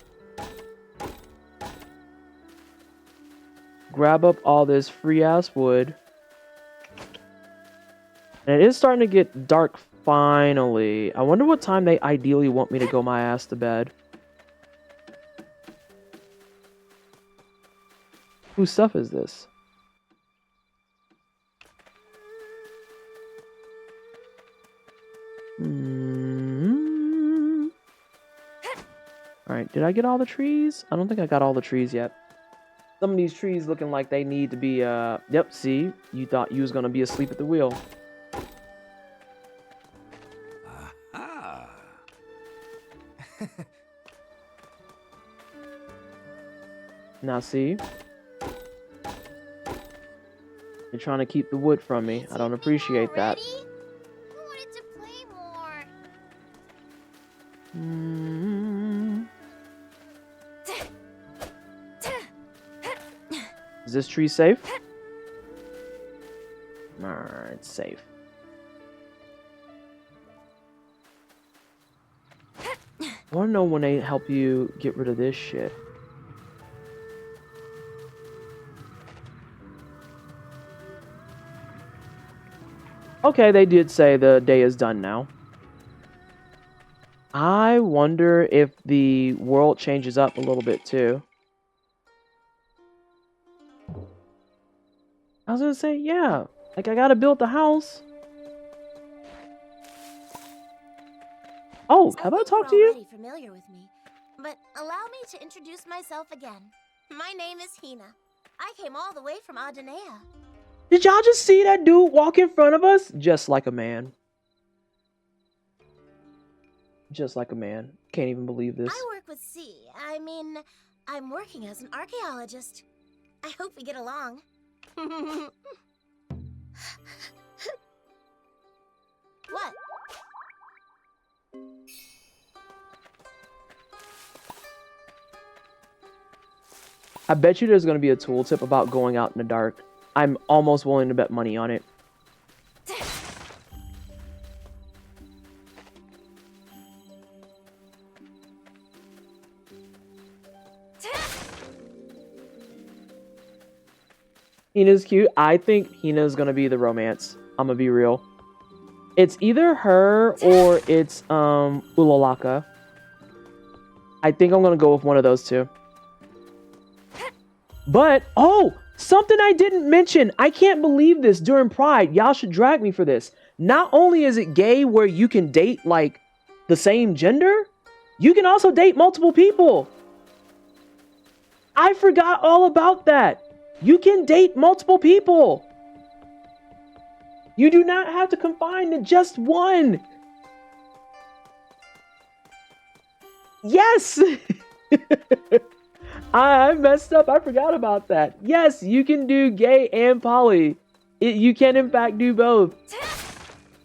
Speaker 1: grab up all this free-ass wood. And it is starting to get dark finally. I wonder what time they ideally want me to go my ass to bed. Whose stuff is this? Alright, did I get all the trees? I don't think I got all the trees yet. Some of these trees looking like they need to be, yep, see? You thought you was gonna be asleep at the wheel.
Speaker 2: Aha!
Speaker 1: Now see? You're trying to keep the wood from me. I don't appreciate that.
Speaker 6: I wanted to play more.
Speaker 1: Is this tree safe? Alright, it's safe. I want to know when they help you get rid of this shit. Okay, they did say the day is done now. I wonder if the world changes up a little bit too. I was gonna say, yeah, like I gotta build the house. Oh, have I talked to you?
Speaker 6: Already familiar with me, but allow me to introduce myself again. My name is Hina. I came all the way from Adanea.
Speaker 1: Did y'all just see that dude walk in front of us? Just like a man. Just like a man. Can't even believe this.
Speaker 6: I work with C. I mean, I'm working as an archaeologist. I hope we get along. What?
Speaker 1: I bet you there's going to be a tooltip about going out in the dark. I'm almost willing to bet money on it. Hina's cute. I think Hina's gonna be the romance. I'm gonna be real. It's either her or it's Ulalaka. I think I'm gonna go with one of those two. But oh, something I didn't mention. I can't believe this during Pride. Y'all should drag me for this. Not only is it gay where you can date like the same gender, you can also date multiple people. I forgot all about that. You can date multiple people. You do not have to confine to just one. Yes! I messed up. I forgot about that. Yes, you can do gay and poly. You can, in fact, do both.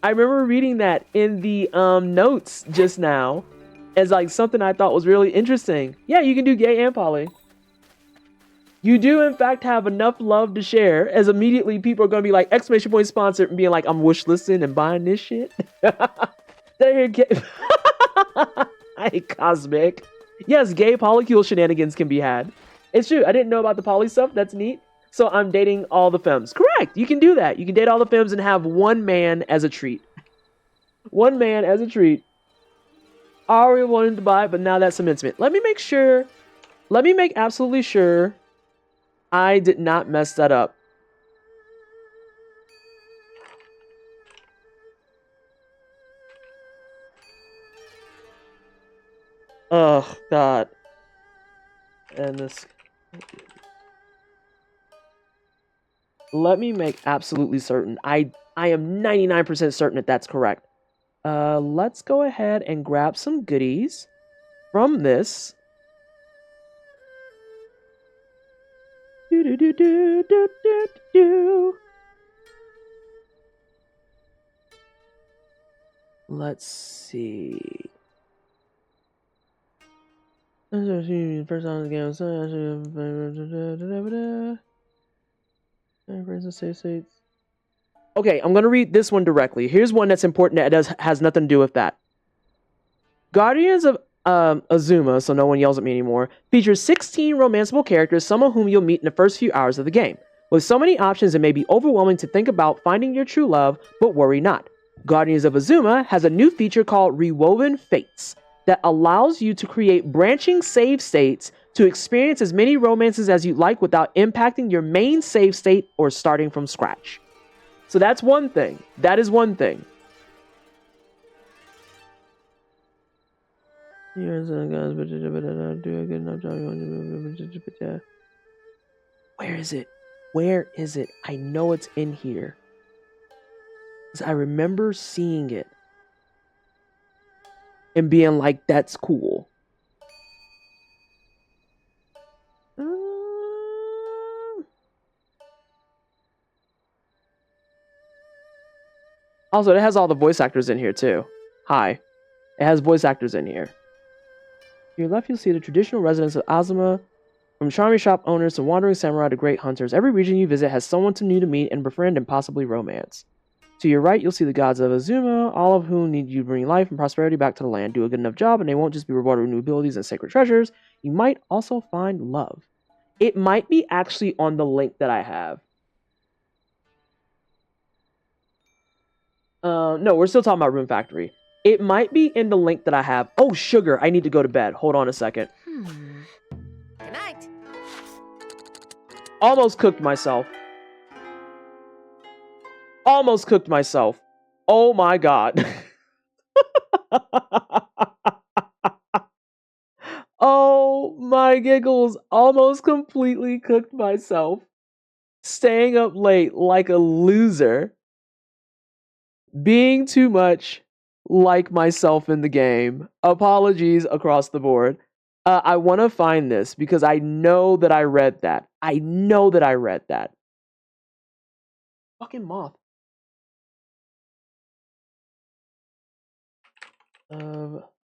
Speaker 1: I remember reading that in the notes just now as like something I thought was really interesting. Yeah, you can do gay and poly. You do, in fact, have enough love to share, as immediately people are going to be like, exclamation point sponsored, and being like, I'm wish listing and buying this shit. There you Hey, Cosmic. Yes, gay polycule shenanigans can be had. It's true. I didn't know about the poly stuff. That's neat. So I'm dating all the femmes. Correct. You can do that. You can date all the femmes and have one man as a treat. One man as a treat. I already wanted to buy it, but now that's some intimate. Let me make sure. Let me make absolutely sure I did not mess that up. Oh, God. And this... Let me make absolutely certain. I am 99% certain that that's correct. Let's go ahead and grab some goodies from this. Let's see. First on the game. Okay, I'm gonna read this one directly. Here's one that's important that has nothing to do with that. Guardians of Azuma, so no one yells at me anymore, features 16 romanceable characters, some of whom you'll meet in the first few hours of the game. With so many options, it may be overwhelming to think about finding your true love, but worry not. Guardians of Azuma has a new feature called Rewoven Fates that allows you to create branching save states to experience as many romances as you like without impacting your main save state or starting from scratch. So that's one thing. That is one thing. Where is it? Where is it? I know it's in here. I remember seeing it and being like, that's cool. Also, it has all the voice actors in here too. Hi. It has voice actors in here. To your left, you'll see the traditional residents of Azuma. From charming shop owners to wandering samurai to great hunters, every region you visit has someone new to meet and befriend and possibly romance. To your right, you'll see the gods of Azuma, all of whom need you to bring life and prosperity back to the land. Do a good enough job, and they won't just be rewarded with new abilities and sacred treasures. You might also find love. It might be actually on the link that I have. No, we're still talking about Rune Factory. It might be in the link that I have. Oh, sugar. I need to go to bed. Hold on a second.
Speaker 6: Good night.
Speaker 1: Almost cooked myself. Almost cooked myself. Oh my god. Oh my giggles. Almost completely cooked myself. Staying up late like a loser. Being too much like myself in the game. Apologies across the board. I want to find this because I know that I read that. I know that I read that. Fucking moth.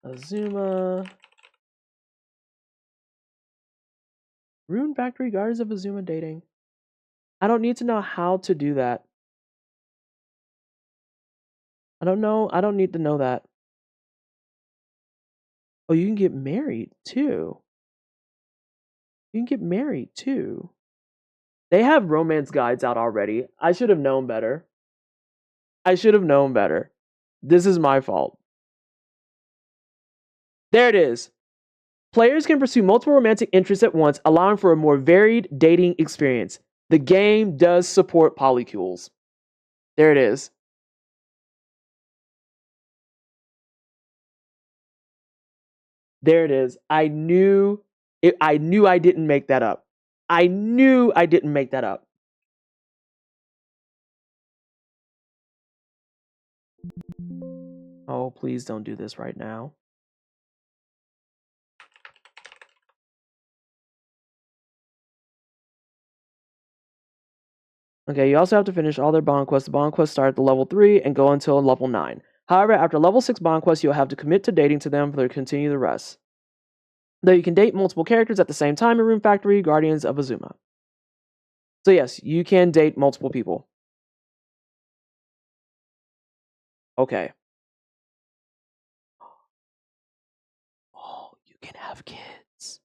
Speaker 1: Azuma. Rune Factory Guardians of Azuma dating. I don't need to know how to do that. I don't know. I don't need to know that. Oh, you can get married too. You can get married too. They have romance guides out already. I should have known better. I should have known better. This is my fault. There it is. Players can pursue multiple romantic interests at once, allowing for a more varied dating experience. The game does support polycules. There it is. There it is. I knew I didn't make that up. I knew I didn't make that up. Oh, please don't do this right now. Okay, you also have to finish all their bond quests. The bond quests start at the level 3 and go until level 9. However, after level 6 bond quests, you'll have to commit to dating to them to continue the rest. Though you can date multiple characters at the same time in Rune Factory, Guardians of Azuma. So yes, you can date multiple people. Okay. Oh, you can have kids.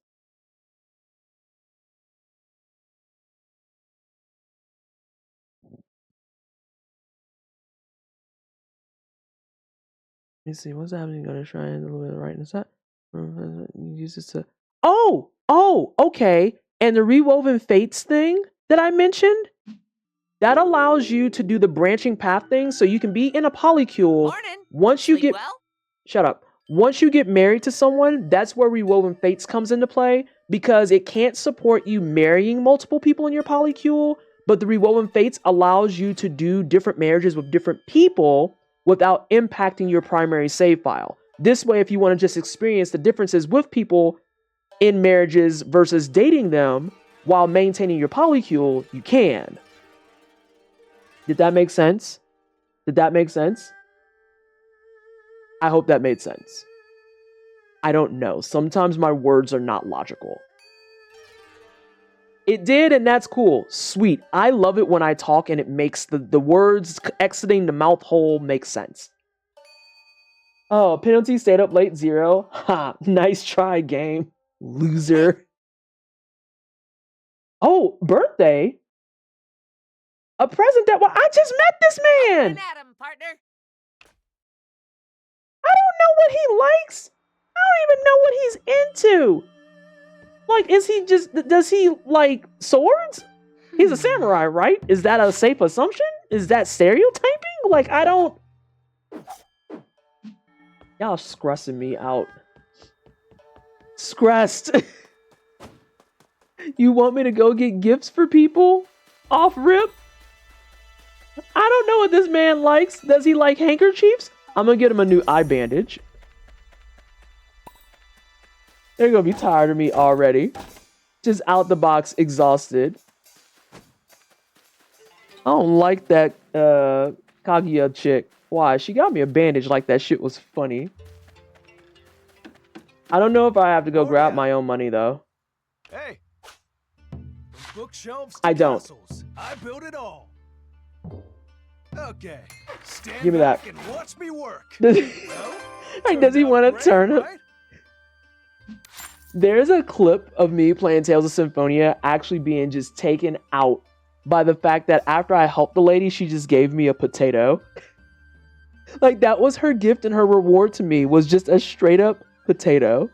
Speaker 1: Let me see, what's happening? Go to shrine, a little bit right in the set. Use this to... Oh, okay. And the Rewoven Fates thing that I mentioned, that allows you to do the branching path thing, so you can be in a polycule.
Speaker 8: Morning.
Speaker 1: Once you
Speaker 8: Sleep
Speaker 1: get...
Speaker 8: well?
Speaker 1: Shut up. Once you get married to someone, that's where Rewoven Fates comes into play, because it can't support you marrying multiple people in your polycule, but the Rewoven Fates allows you to do different marriages with different people without impacting your primary save file. This way, if you want to just experience the differences with people in marriages versus dating them while maintaining your polycule, you can. Did that make sense? Did that make sense? I hope that made sense. I don't know. Sometimes my words are not logical. It did, and that's cool. Sweet. I love it when I talk and it makes the words exiting the mouth hole make sense. Oh, penalty stayed up late 0. Ha, nice try, game. Loser. Oh, birthday? A present that... Well, I just met this man!
Speaker 8: Adam, partner.
Speaker 1: I don't know what he likes. I don't even know what he's into. Like, is he just... Does he like swords? He's a samurai, right? Is that a safe assumption? Is that stereotyping? Like, I don't... Y'all stressing me out. Stressed. You want me to go get gifts for people? Off rip? I don't know what this man likes. Does he like handkerchiefs? I'm gonna get him a new eye bandage. They're gonna be tired of me already. Just out the box, exhausted. I don't like that Kaguya chick. Why? She got me a bandage like that shit was funny. I don't know if I have to go grab my own money though.
Speaker 12: Hey, from bookshelves to
Speaker 1: I don't.
Speaker 12: castles, I built it all. Okay, stand
Speaker 1: Give me
Speaker 12: back
Speaker 1: that.
Speaker 12: and watch me work.
Speaker 1: Does
Speaker 12: Well,
Speaker 1: he want to
Speaker 12: great,
Speaker 1: turn it?
Speaker 12: right?
Speaker 1: There's a clip of me playing Tales of Symphonia actually being just taken out by the fact that after I helped the lady, she just gave me a potato. Like, that was her gift and her reward to me, was just a straight up potato.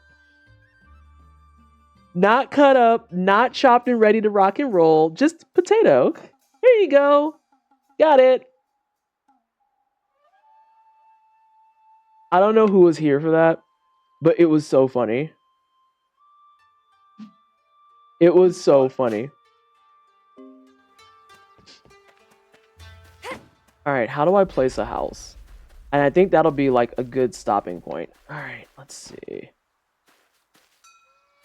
Speaker 1: Not cut up, not chopped and ready to rock and roll, just potato. Here you go. Got it. I don't know who was here for that, but it was so funny. It was so funny. Alright, how do I place a house? And I think that'll be like a good stopping point. Alright, let's see.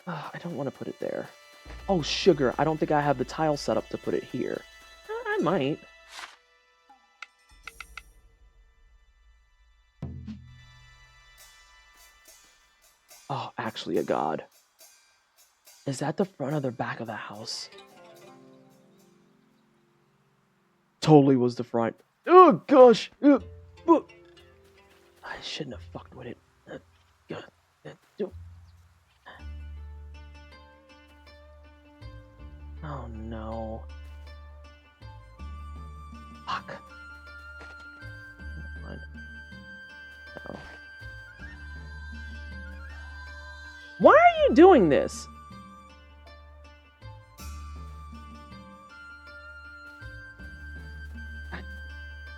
Speaker 1: I don't want to put it there. Oh, sugar. I don't think I have the tile set up to put it here. I might. Oh, actually a god. Is that the front or the back of the house? Totally was the front. Oh, gosh. I shouldn't have fucked with it. Oh, no. Fuck. No. Why are you doing this?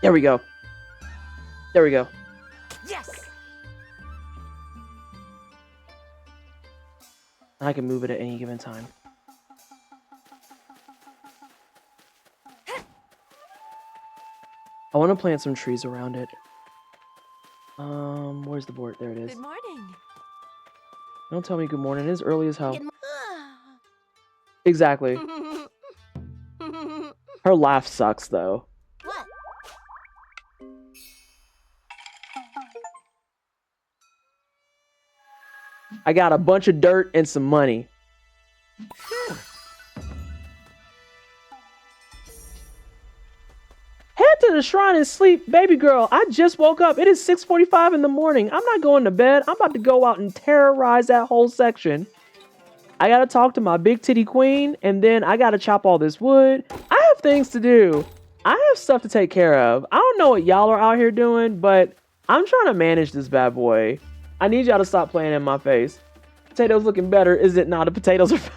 Speaker 1: There we go. There we go.
Speaker 8: Yes.
Speaker 1: I can move it at any given time. I want to plant some trees around it. Where's the board? There it is.
Speaker 5: Good morning.
Speaker 1: Don't tell me good morning. It is early as hell. Exactly. Her laugh sucks, though.
Speaker 6: What?
Speaker 1: I got a bunch of dirt and some money. Head to the shrine and sleep, baby girl. I just woke up. It is 6:45 in the morning. I'm not going to bed. I'm about to go out and terrorize that whole section. I gotta talk to my big titty queen, and then I gotta chop all this wood. I have things to do. I have stuff to take care of. I don't know what y'all are out here doing, but I'm trying to manage this bad boy. I need y'all to stop playing in my face. Potatoes looking better, is it not? The potatoes are fine.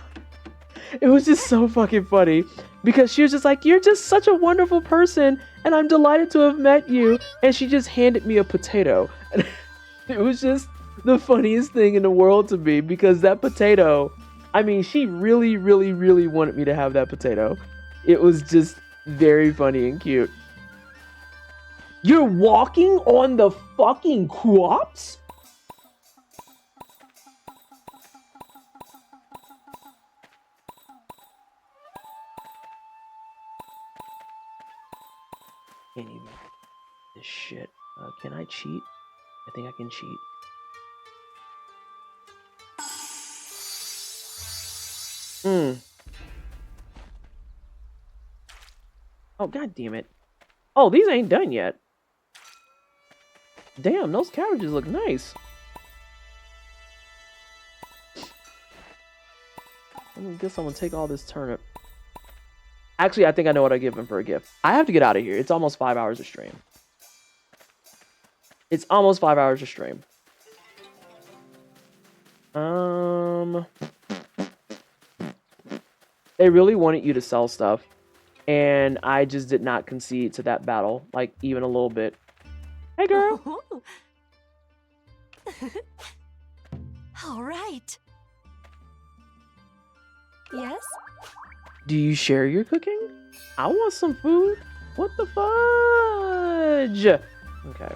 Speaker 1: It was just so fucking funny because she was just like, you're just such a wonderful person and I'm delighted to have met you. And she just handed me a potato. And it was just the funniest thing in the world to me because that potato, I mean, she really, really, really wanted me to have that potato. It was just very funny and cute. You're walking on the fucking crops? Can't even this shit. Can I cheat? I think I can cheat. Oh, god damn it. Oh, these ain't done yet. Damn, those cabbages look nice. I guess I'm gonna take all this turnip. Actually, I think I know what I give him for a gift. I have to get out of here. It's almost 5 hours of stream. It's almost 5 hours of stream. They really wanted you to sell stuff. And I just did not concede to that battle. Like, even a little bit. Hey, girl.
Speaker 5: All right. Yes?
Speaker 1: Do you share your cooking? I want some food. What the fudge? Okay.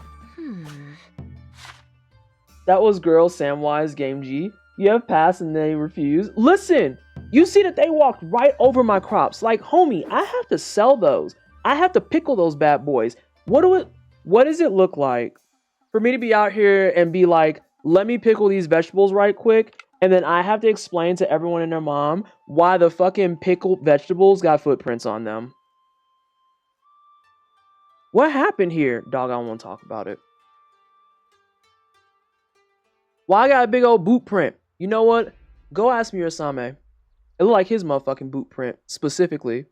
Speaker 1: That was girl Samwise Game G. You have passed and they refuse. Listen, you see that they walked right over my crops. Like, homie, I have to sell those. I have to pickle those bad boys. What does it look like for me to be out here and be like, let me pickle these vegetables right quick, and then I have to explain to everyone and their mom why the fucking pickled vegetables got footprints on them? What happened here? Dog, I don't want to talk about it. Why I got a big old boot print? You know what? Go ask me Asame. It looked like his motherfucking boot print, specifically.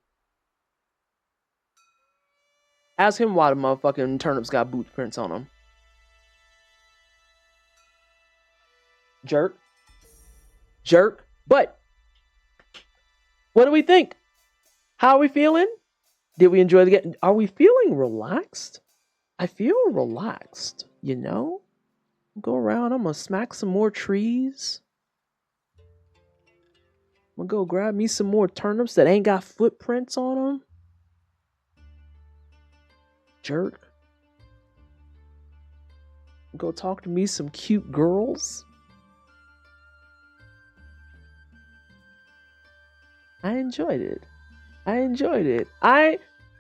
Speaker 1: Ask him why the motherfucking turnips got boot prints on them. Jerk. But what do we think? How are we feeling? Did we enjoy the game? Are we feeling relaxed? I feel relaxed, you know? Go around, I'm gonna smack some more trees. I'm gonna go grab me some more turnips that ain't got footprints on them. Jerk. Go talk to me some cute girls. I enjoyed it.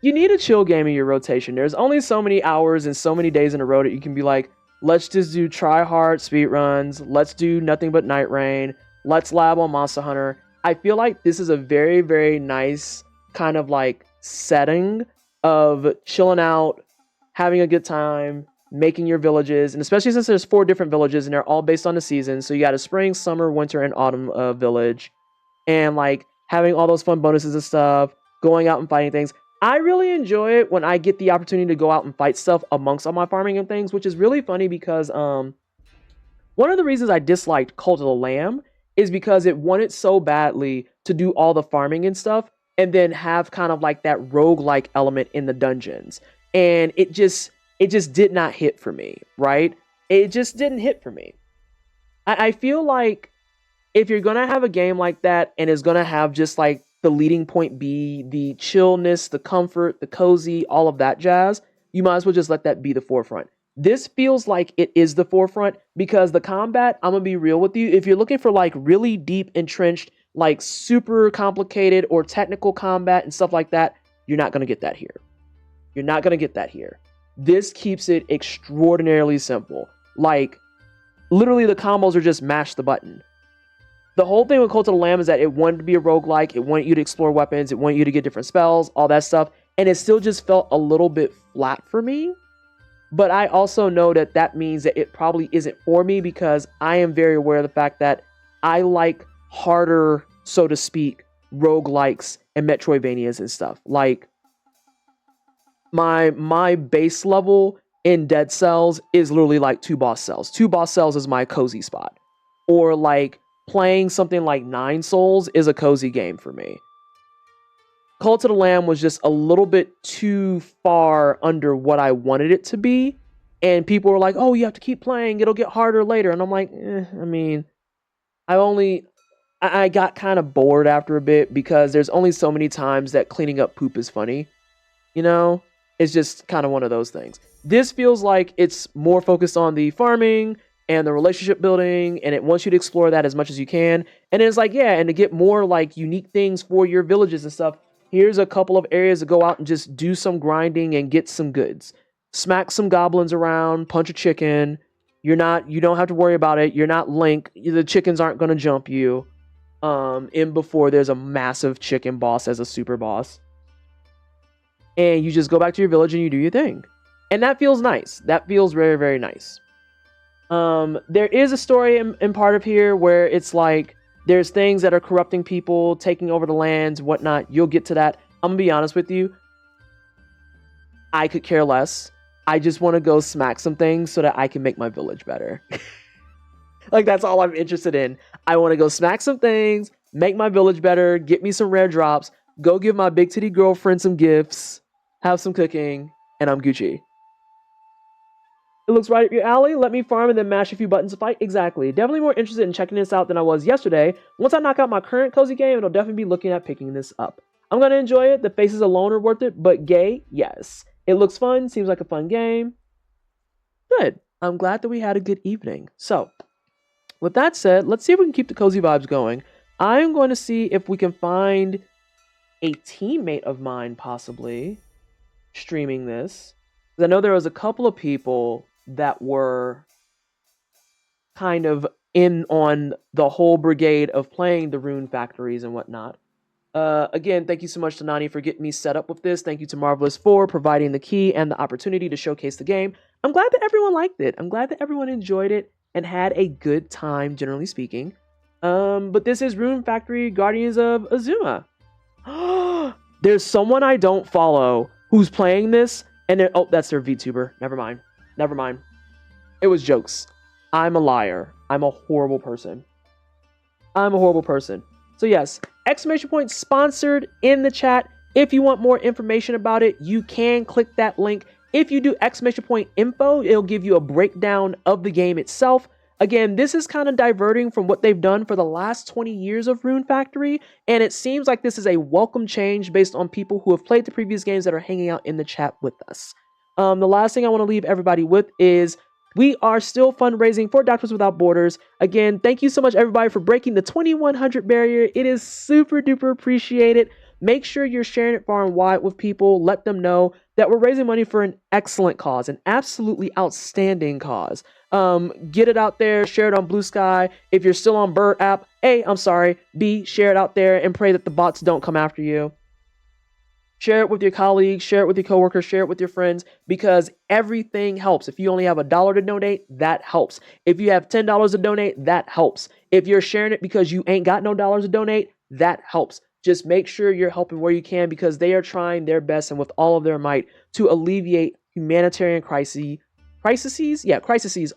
Speaker 1: You need a chill game in your rotation. There's only so many hours and so many days in a row that you can be like, let's just do try hard speed runs. Let's do nothing but Night Rain. Let's lab on Monster Hunter. I feel like this is a very, very nice kind of like setting of chilling out, having a good time, making your villages, and especially since there's 4 different villages and they're all based on the season. So you got a spring, summer, winter, and autumn village, and like having all those fun bonuses and stuff, going out and fighting things. I really enjoy it when I get the opportunity to go out and fight stuff amongst all my farming and things, which is really funny because one of the reasons I disliked Cult of the Lamb is because it wanted so badly to do all the farming and stuff and then have kind of like that roguelike element in the dungeons. And it just did not hit for me, right? It just didn't hit for me. I feel like if you're going to have a game like that and it's going to have just like the leading point be the chillness, the comfort, the cozy, all of that jazz, you might as well just let that be the forefront. This feels like it is the forefront because the combat, I'm going to be real with you, if you're looking for like really deep, entrenched, like super complicated or technical combat and stuff like that, you're not going to get that here. You're not going to get that here. This keeps it extraordinarily simple. Like, literally the combos are just mash the button. The whole thing with Cult of the Lamb is that it wanted to be a roguelike, it wanted you to explore weapons, it wanted you to get different spells, all that stuff, and it still just felt a little bit flat for me. But I also know that that means that it probably isn't for me because I am very aware of the fact that I like harder, so to speak, roguelikes and Metroidvanias and stuff. Like, my base level in Dead Cells is literally like 2 boss cells. 2 boss cells is my cozy spot. Or like playing something like 9 Souls is a cozy game for me. Cult of the Lamb was just a little bit too far under what I wanted it to be. And people were like, oh, you have to keep playing. It'll get harder later. And I'm like, I mean, I got kind of bored after a bit because there's only so many times that cleaning up poop is funny. You know? It's just kind of one of those things. This feels like it's more focused on the farming and the relationship building, and it wants you to explore that as much as you can. And it's like, yeah, and to get more like unique things for your villages and stuff, here's a couple of areas to go out and just do some grinding and get some goods. Smack some goblins around, punch a chicken. You don't have to worry about it. You're not Link. The chickens aren't going to jump you. In before there's a massive chicken boss as a super boss. And you just go back to your village and you do your thing. And that feels nice. That feels very, very nice. There is a story in part of here where it's like there's things that are corrupting people, taking over the lands, whatnot. You'll get to that. I'm gonna be honest with you. I could care less. I just want to go smack some things so that I can make my village better. Like, that's all I'm interested in. I want to go smack some things, make my village better, get me some rare drops, go give my big titty girlfriend some gifts, have some cooking, and I'm Gucci. It looks right up your alley. Let me farm and then mash a few buttons to fight. Exactly. Definitely more interested in checking this out than I was yesterday. Once I knock out my current cozy game, it'll definitely be looking at picking this up. I'm going to enjoy it. The faces alone are worth it, but gay, yes. It looks fun. Seems like a fun game. Good. I'm glad that we had a good evening. So, with that said, let's see if we can keep the cozy vibes going. I'm going to see if we can find a teammate of mine possibly streaming this. I know there was a couple of people that were kind of in on the whole brigade of playing the Rune factories and whatnot. Again, thank you so much to Nani for getting me set up with this. Thank you to Marvelous for providing the key and the opportunity to showcase the game. I'm glad that everyone liked it. I'm glad that everyone enjoyed it and had a good time, generally speaking. But this is Rune Factory Guardians of Azuma. There's someone I don't follow who's playing this, and oh, that's their VTuber. Never mind. It was jokes. I'm a liar. I'm a horrible person. I'm a horrible person. So yes, exclamation point sponsored in the chat. If you want more information about it, you can click that link. If you do exclamation point info, it'll give you a breakdown of the game itself. Again, this is kind of diverting from what they've done for the last 20 years of Rune Factory, and it seems like this is a welcome change based on people who have played the previous games that are hanging out in the chat with us. The last thing I want to leave everybody with is we are still fundraising for Doctors Without Borders. Again, thank you so much, everybody, for breaking the 2,100 barrier. It is super duper appreciated. Make sure you're sharing it far and wide with people. Let them know that we're raising money for an excellent cause, an absolutely outstanding cause. Get it out there, share it on Blue Sky. If you're still on Bird app, A, I'm sorry, B, share it out there and pray that the bots don't come after you. Share it with your colleagues, share it with your coworkers, share it with your friends, because everything helps. If you only have $1 to donate, that helps. If you have $10 to donate, that helps. If you're sharing it because you ain't got no dollars to donate, that helps. Just make sure you're helping where you can, because they are trying their best and with all of their might to alleviate humanitarian crises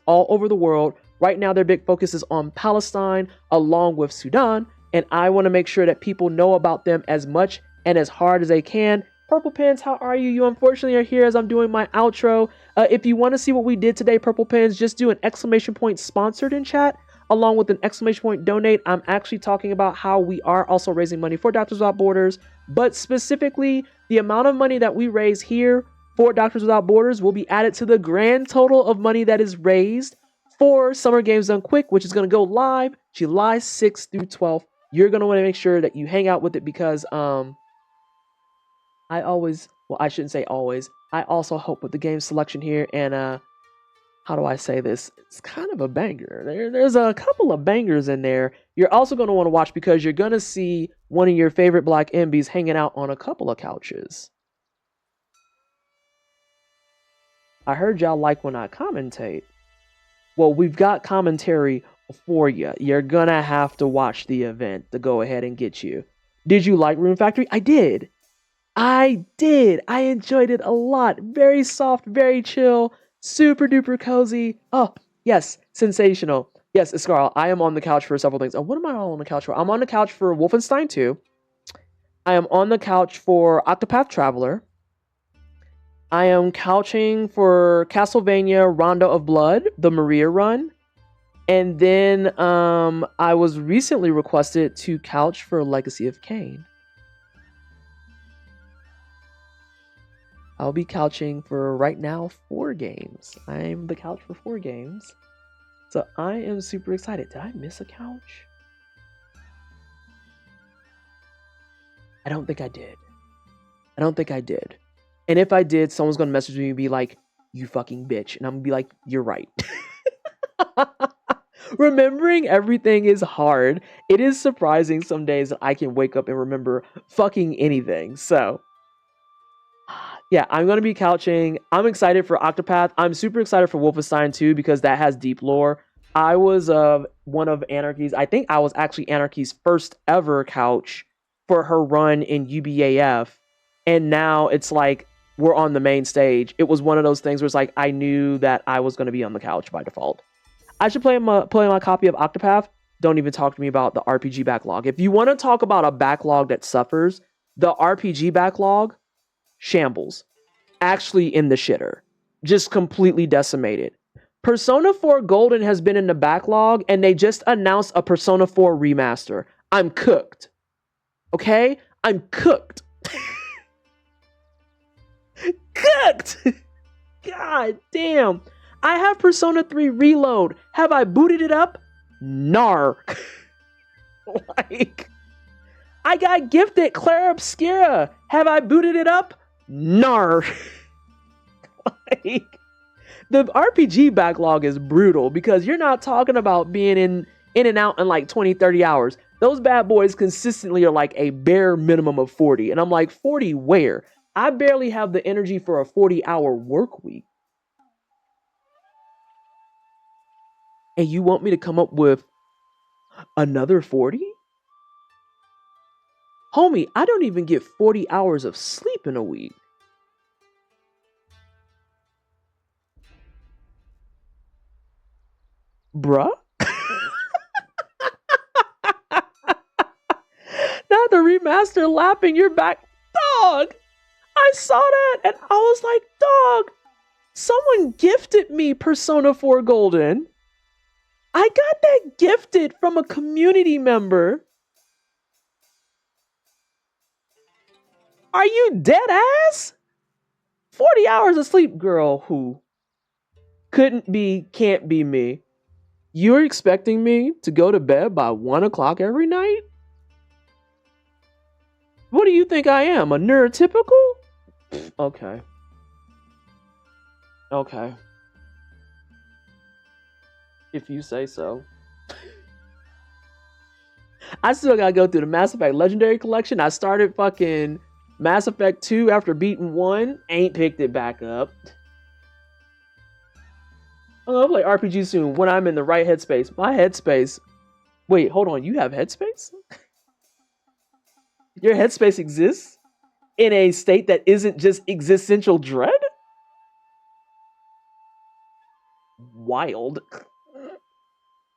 Speaker 1: all over the world. Right now, their big focus is on Palestine along with Sudan, and I want to make sure that people know about them as much and as hard as they can. Purple Pins, how are you? You unfortunately are here as I'm doing my outro. If you want to see what we did today, Purple Pins, just do an exclamation point sponsored in chat along with an exclamation point donate. I'm actually talking about how we are also raising money for Doctors Without Borders, but specifically the amount of money that we raise here for Doctors Without Borders will be added to the grand total of money that is raised for Summer Games Done Quick, which is going to go live July 6th through 12th. You're going to want to make sure that you hang out with it, because I also help with the game selection here, and how do I say this? It's kind of a banger. There's a couple of bangers in there. You're also going to want to watch, because you're going to see one of your favorite Black MBs hanging out on a couple of couches. I heard y'all like when I commentate. Well, we've got commentary for you. You're going to have to watch the event to go ahead and get you. Did you like Rune Factory? I did. I enjoyed it a lot. Very soft, very chill, super duper cozy. Oh, yes, sensational. Yes, Scarl, I am on the couch for several things. Oh, what am I all on the couch for? I'm on the couch for Wolfenstein 2. I am on the couch for Octopath Traveler. I am couching for Castlevania Rondo of Blood, the Maria run. And then I was recently requested to couch for Legacy of Kain. I'll be couching for, right now, 4 games. I'm the couch for 4 games. So I am super excited. Did I miss a couch? I don't think I did. And if I did, someone's going to message me and be like, you fucking bitch. And I'm going to be like, you're right. Remembering everything is hard. It is surprising some days that I can wake up and remember fucking anything. So yeah, I'm going to be couching. I'm excited for Octopath. I'm super excited for Wolfenstein 2 because that has deep lore. I was one of Anarchy's, I think I was actually Anarchy's first ever couch for her run in UBAF. And now it's like we're on the main stage. It was one of those things where it's like I knew that I was going to be on the couch by default. I should play my copy of Octopath. Don't even talk to me about the RPG backlog. If you want to talk about a backlog that suffers, the RPG backlog shambles. Actually in the shitter. Just completely decimated. Persona 4 Golden has been in the backlog, and they just announced a Persona 4 remaster. I'm cooked. Okay? I'm cooked. Cooked! God damn. I have Persona 3 Reload. Have I booted it up? Nar. Like, I got gifted Clara Obscura. Have I booted it up? Nar. Like, the RPG backlog is brutal because you're not talking about being in and out in like 20-30 hours. Those bad boys consistently are like a bare minimum of 40. And I'm like, 40 where? I barely have the energy for a 40-hour work week. And you want me to come up with another 40? Homie, I don't even get 40 hours of sleep in a week. Bruh? Not the remaster lapping your back. Dog! I saw that and I was like, dog, someone gifted me Persona 4 Golden. I got that gifted from a community member. Are you dead ass? 40 hours of sleep, girl. Who? Can't be me. You're expecting me to go to bed by 1 o'clock every night? What do you think I am, a neurotypical? Okay. Okay. If you say so. I still gotta go through the Mass Effect Legendary Collection. I started fucking Mass Effect 2 after beating 1. Ain't picked it back up. I'll play RPG soon when I'm in the right headspace. My headspace. Wait, hold on. You have headspace? Your headspace exists in a state that isn't just existential dread? Wild.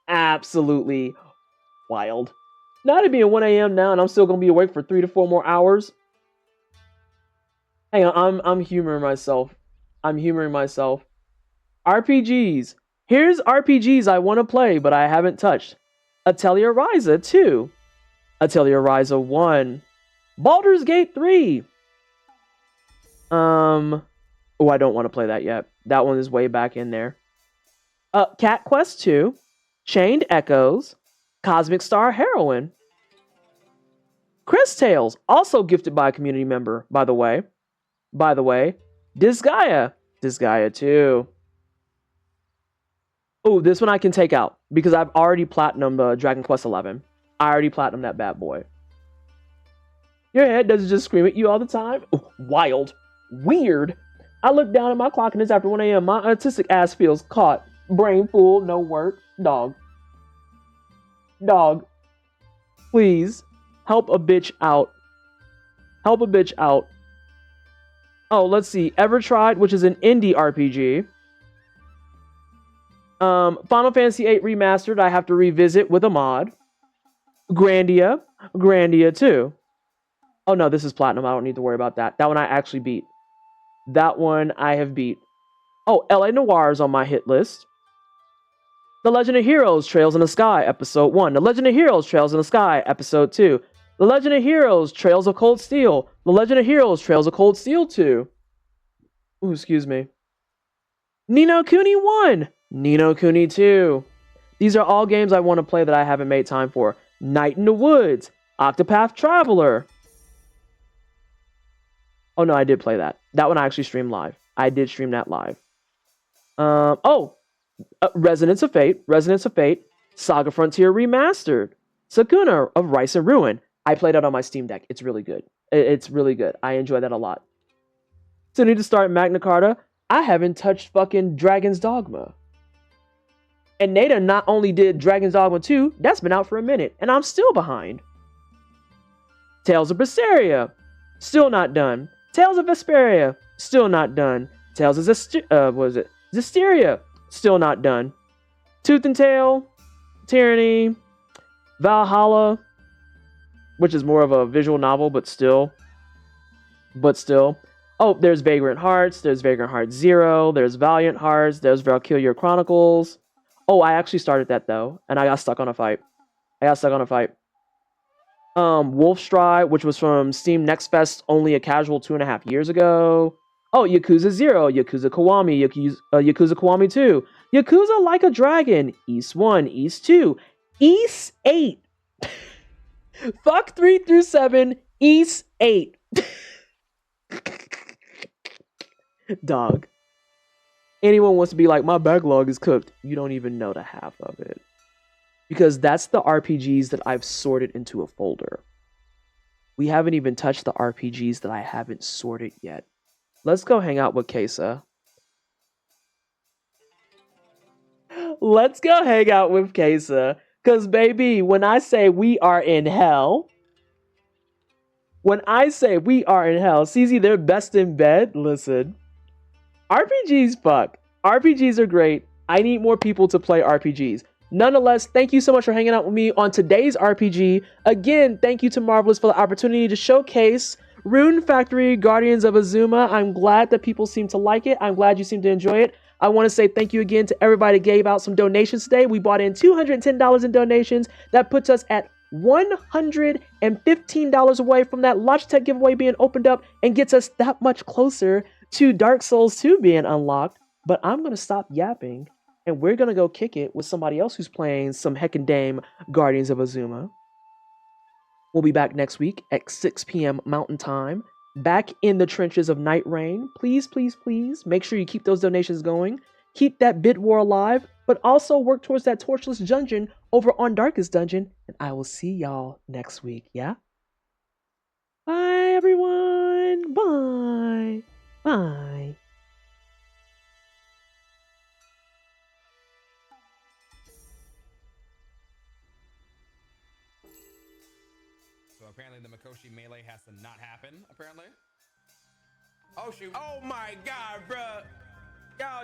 Speaker 1: Absolutely wild. Not to be at 1 a.m. now and I'm still going to be awake for 3 to 4 more hours. Hang on, I'm humoring myself. RPGs. Here's RPGs I want to play, but I haven't touched. Atelier Ryza 2. Atelier Ryza 1. Baldur's Gate 3. Oh, I don't want to play that yet. That one is way back in there. Cat Quest 2. Chained Echoes. Cosmic Star Heroine. Chris Tales, also gifted by a community member, by the way. Disgaea 2. Oh, this one I can take out because I've already platinumed Dragon Quest 11. I already platinumed that bad boy. Your head doesn't just scream at you all the time. Ooh, wild. Weird. I look down at my clock and it's after 1 a.m. My autistic ass feels caught. Brain full, no work. Dog. Please. Help a bitch out. Oh, let's see. Ever Tried, which is an indie RPG. Final Fantasy VIII Remastered, I have to revisit with a mod. Grandia 2. Oh no, this is Platinum. I don't need to worry about that. That one I actually beat. That one I have beat. Oh, LA Noire is on my hit list. The Legend of Heroes Trails in the Sky, Episode 1. The Legend of Heroes Trails in the Sky, Episode 2. The Legend of Heroes Trails of Cold Steel. The Legend of Heroes Trails of Cold Steel 2. Ooh, excuse me. Ni no Kuni 1. Ni no Kuni 2. These are all games I want to play that I haven't made time for. Night in the Woods. Octopath Traveler. Oh no, I did play that. That one I actually streamed live. I did stream that live. Resonance of Fate. Saga Frontier Remastered. Sakuna of Rice and Ruin. I played it on my Steam Deck. It's really good. It's really good. I enjoy that a lot. So I need to start Magna Carta. I haven't touched fucking Dragon's Dogma. And Nada not only did Dragon's Dogma 2, that's been out for a minute, and I'm still behind. Tales of Berseria, still not done. Tales of Vesperia, still not done. Tales of Zestiria, still not done. Tooth and Tail, Tyranny, Valhalla, which is more of a visual novel, but still. Oh, there's Vagrant Hearts, there's Vagrant Hearts 0, there's Valiant Hearts, there's Valkyria Chronicles. Oh, I actually started that though, and I got stuck on a fight. Wolfstride, which was from Steam Next Fest only a casual 2.5 years ago. Oh, Yakuza 0, Yakuza Kiwami, Yakuza Kiwami 2, Yakuza Like a Dragon, East 1, East 2, East 8. Fuck 3 through 7, East 8. Dog. Anyone wants to be like, my backlog is cooked. You don't even know the half of it. Because that's the RPGs that I've sorted into a folder. We haven't even touched the RPGs that I haven't sorted yet. Let's go hang out with Kesa. Because, baby, when I say we are in hell, CZ, they're best in bed. Listen. RPGs fuck. RPGs are great. I need more people to play RPGs. Nonetheless, thank you so much for hanging out with me on today's RPG. Again, thank you to Marvelous for the opportunity to showcase Rune Factory Guardians of Azuma. I'm glad that people seem to like it. I'm glad you seem to enjoy it. I want to say thank you again to everybody that gave out some donations today. We bought in $210 in donations. That puts us at $115 away from that Logitech giveaway being opened up and gets us that much closer to Dark Souls 2 being unlocked. But I'm going to stop yapping and we're going to go kick it with somebody else who's playing some heckin' dame Guardians of Azuma. We'll be back next week at 6 p.m. Mountain Time, back in the trenches of Night Rain. Please, please, please make sure you keep those donations going. Keep that bid war alive, but also work towards that torchless dungeon over on Darkest Dungeon. And I will see y'all next week, yeah? Bye, everyone. Bye. Bye.
Speaker 2: So apparently the Mikoshi melee has to not happen, apparently. Oh shoot. Oh my god, bruh. Y'all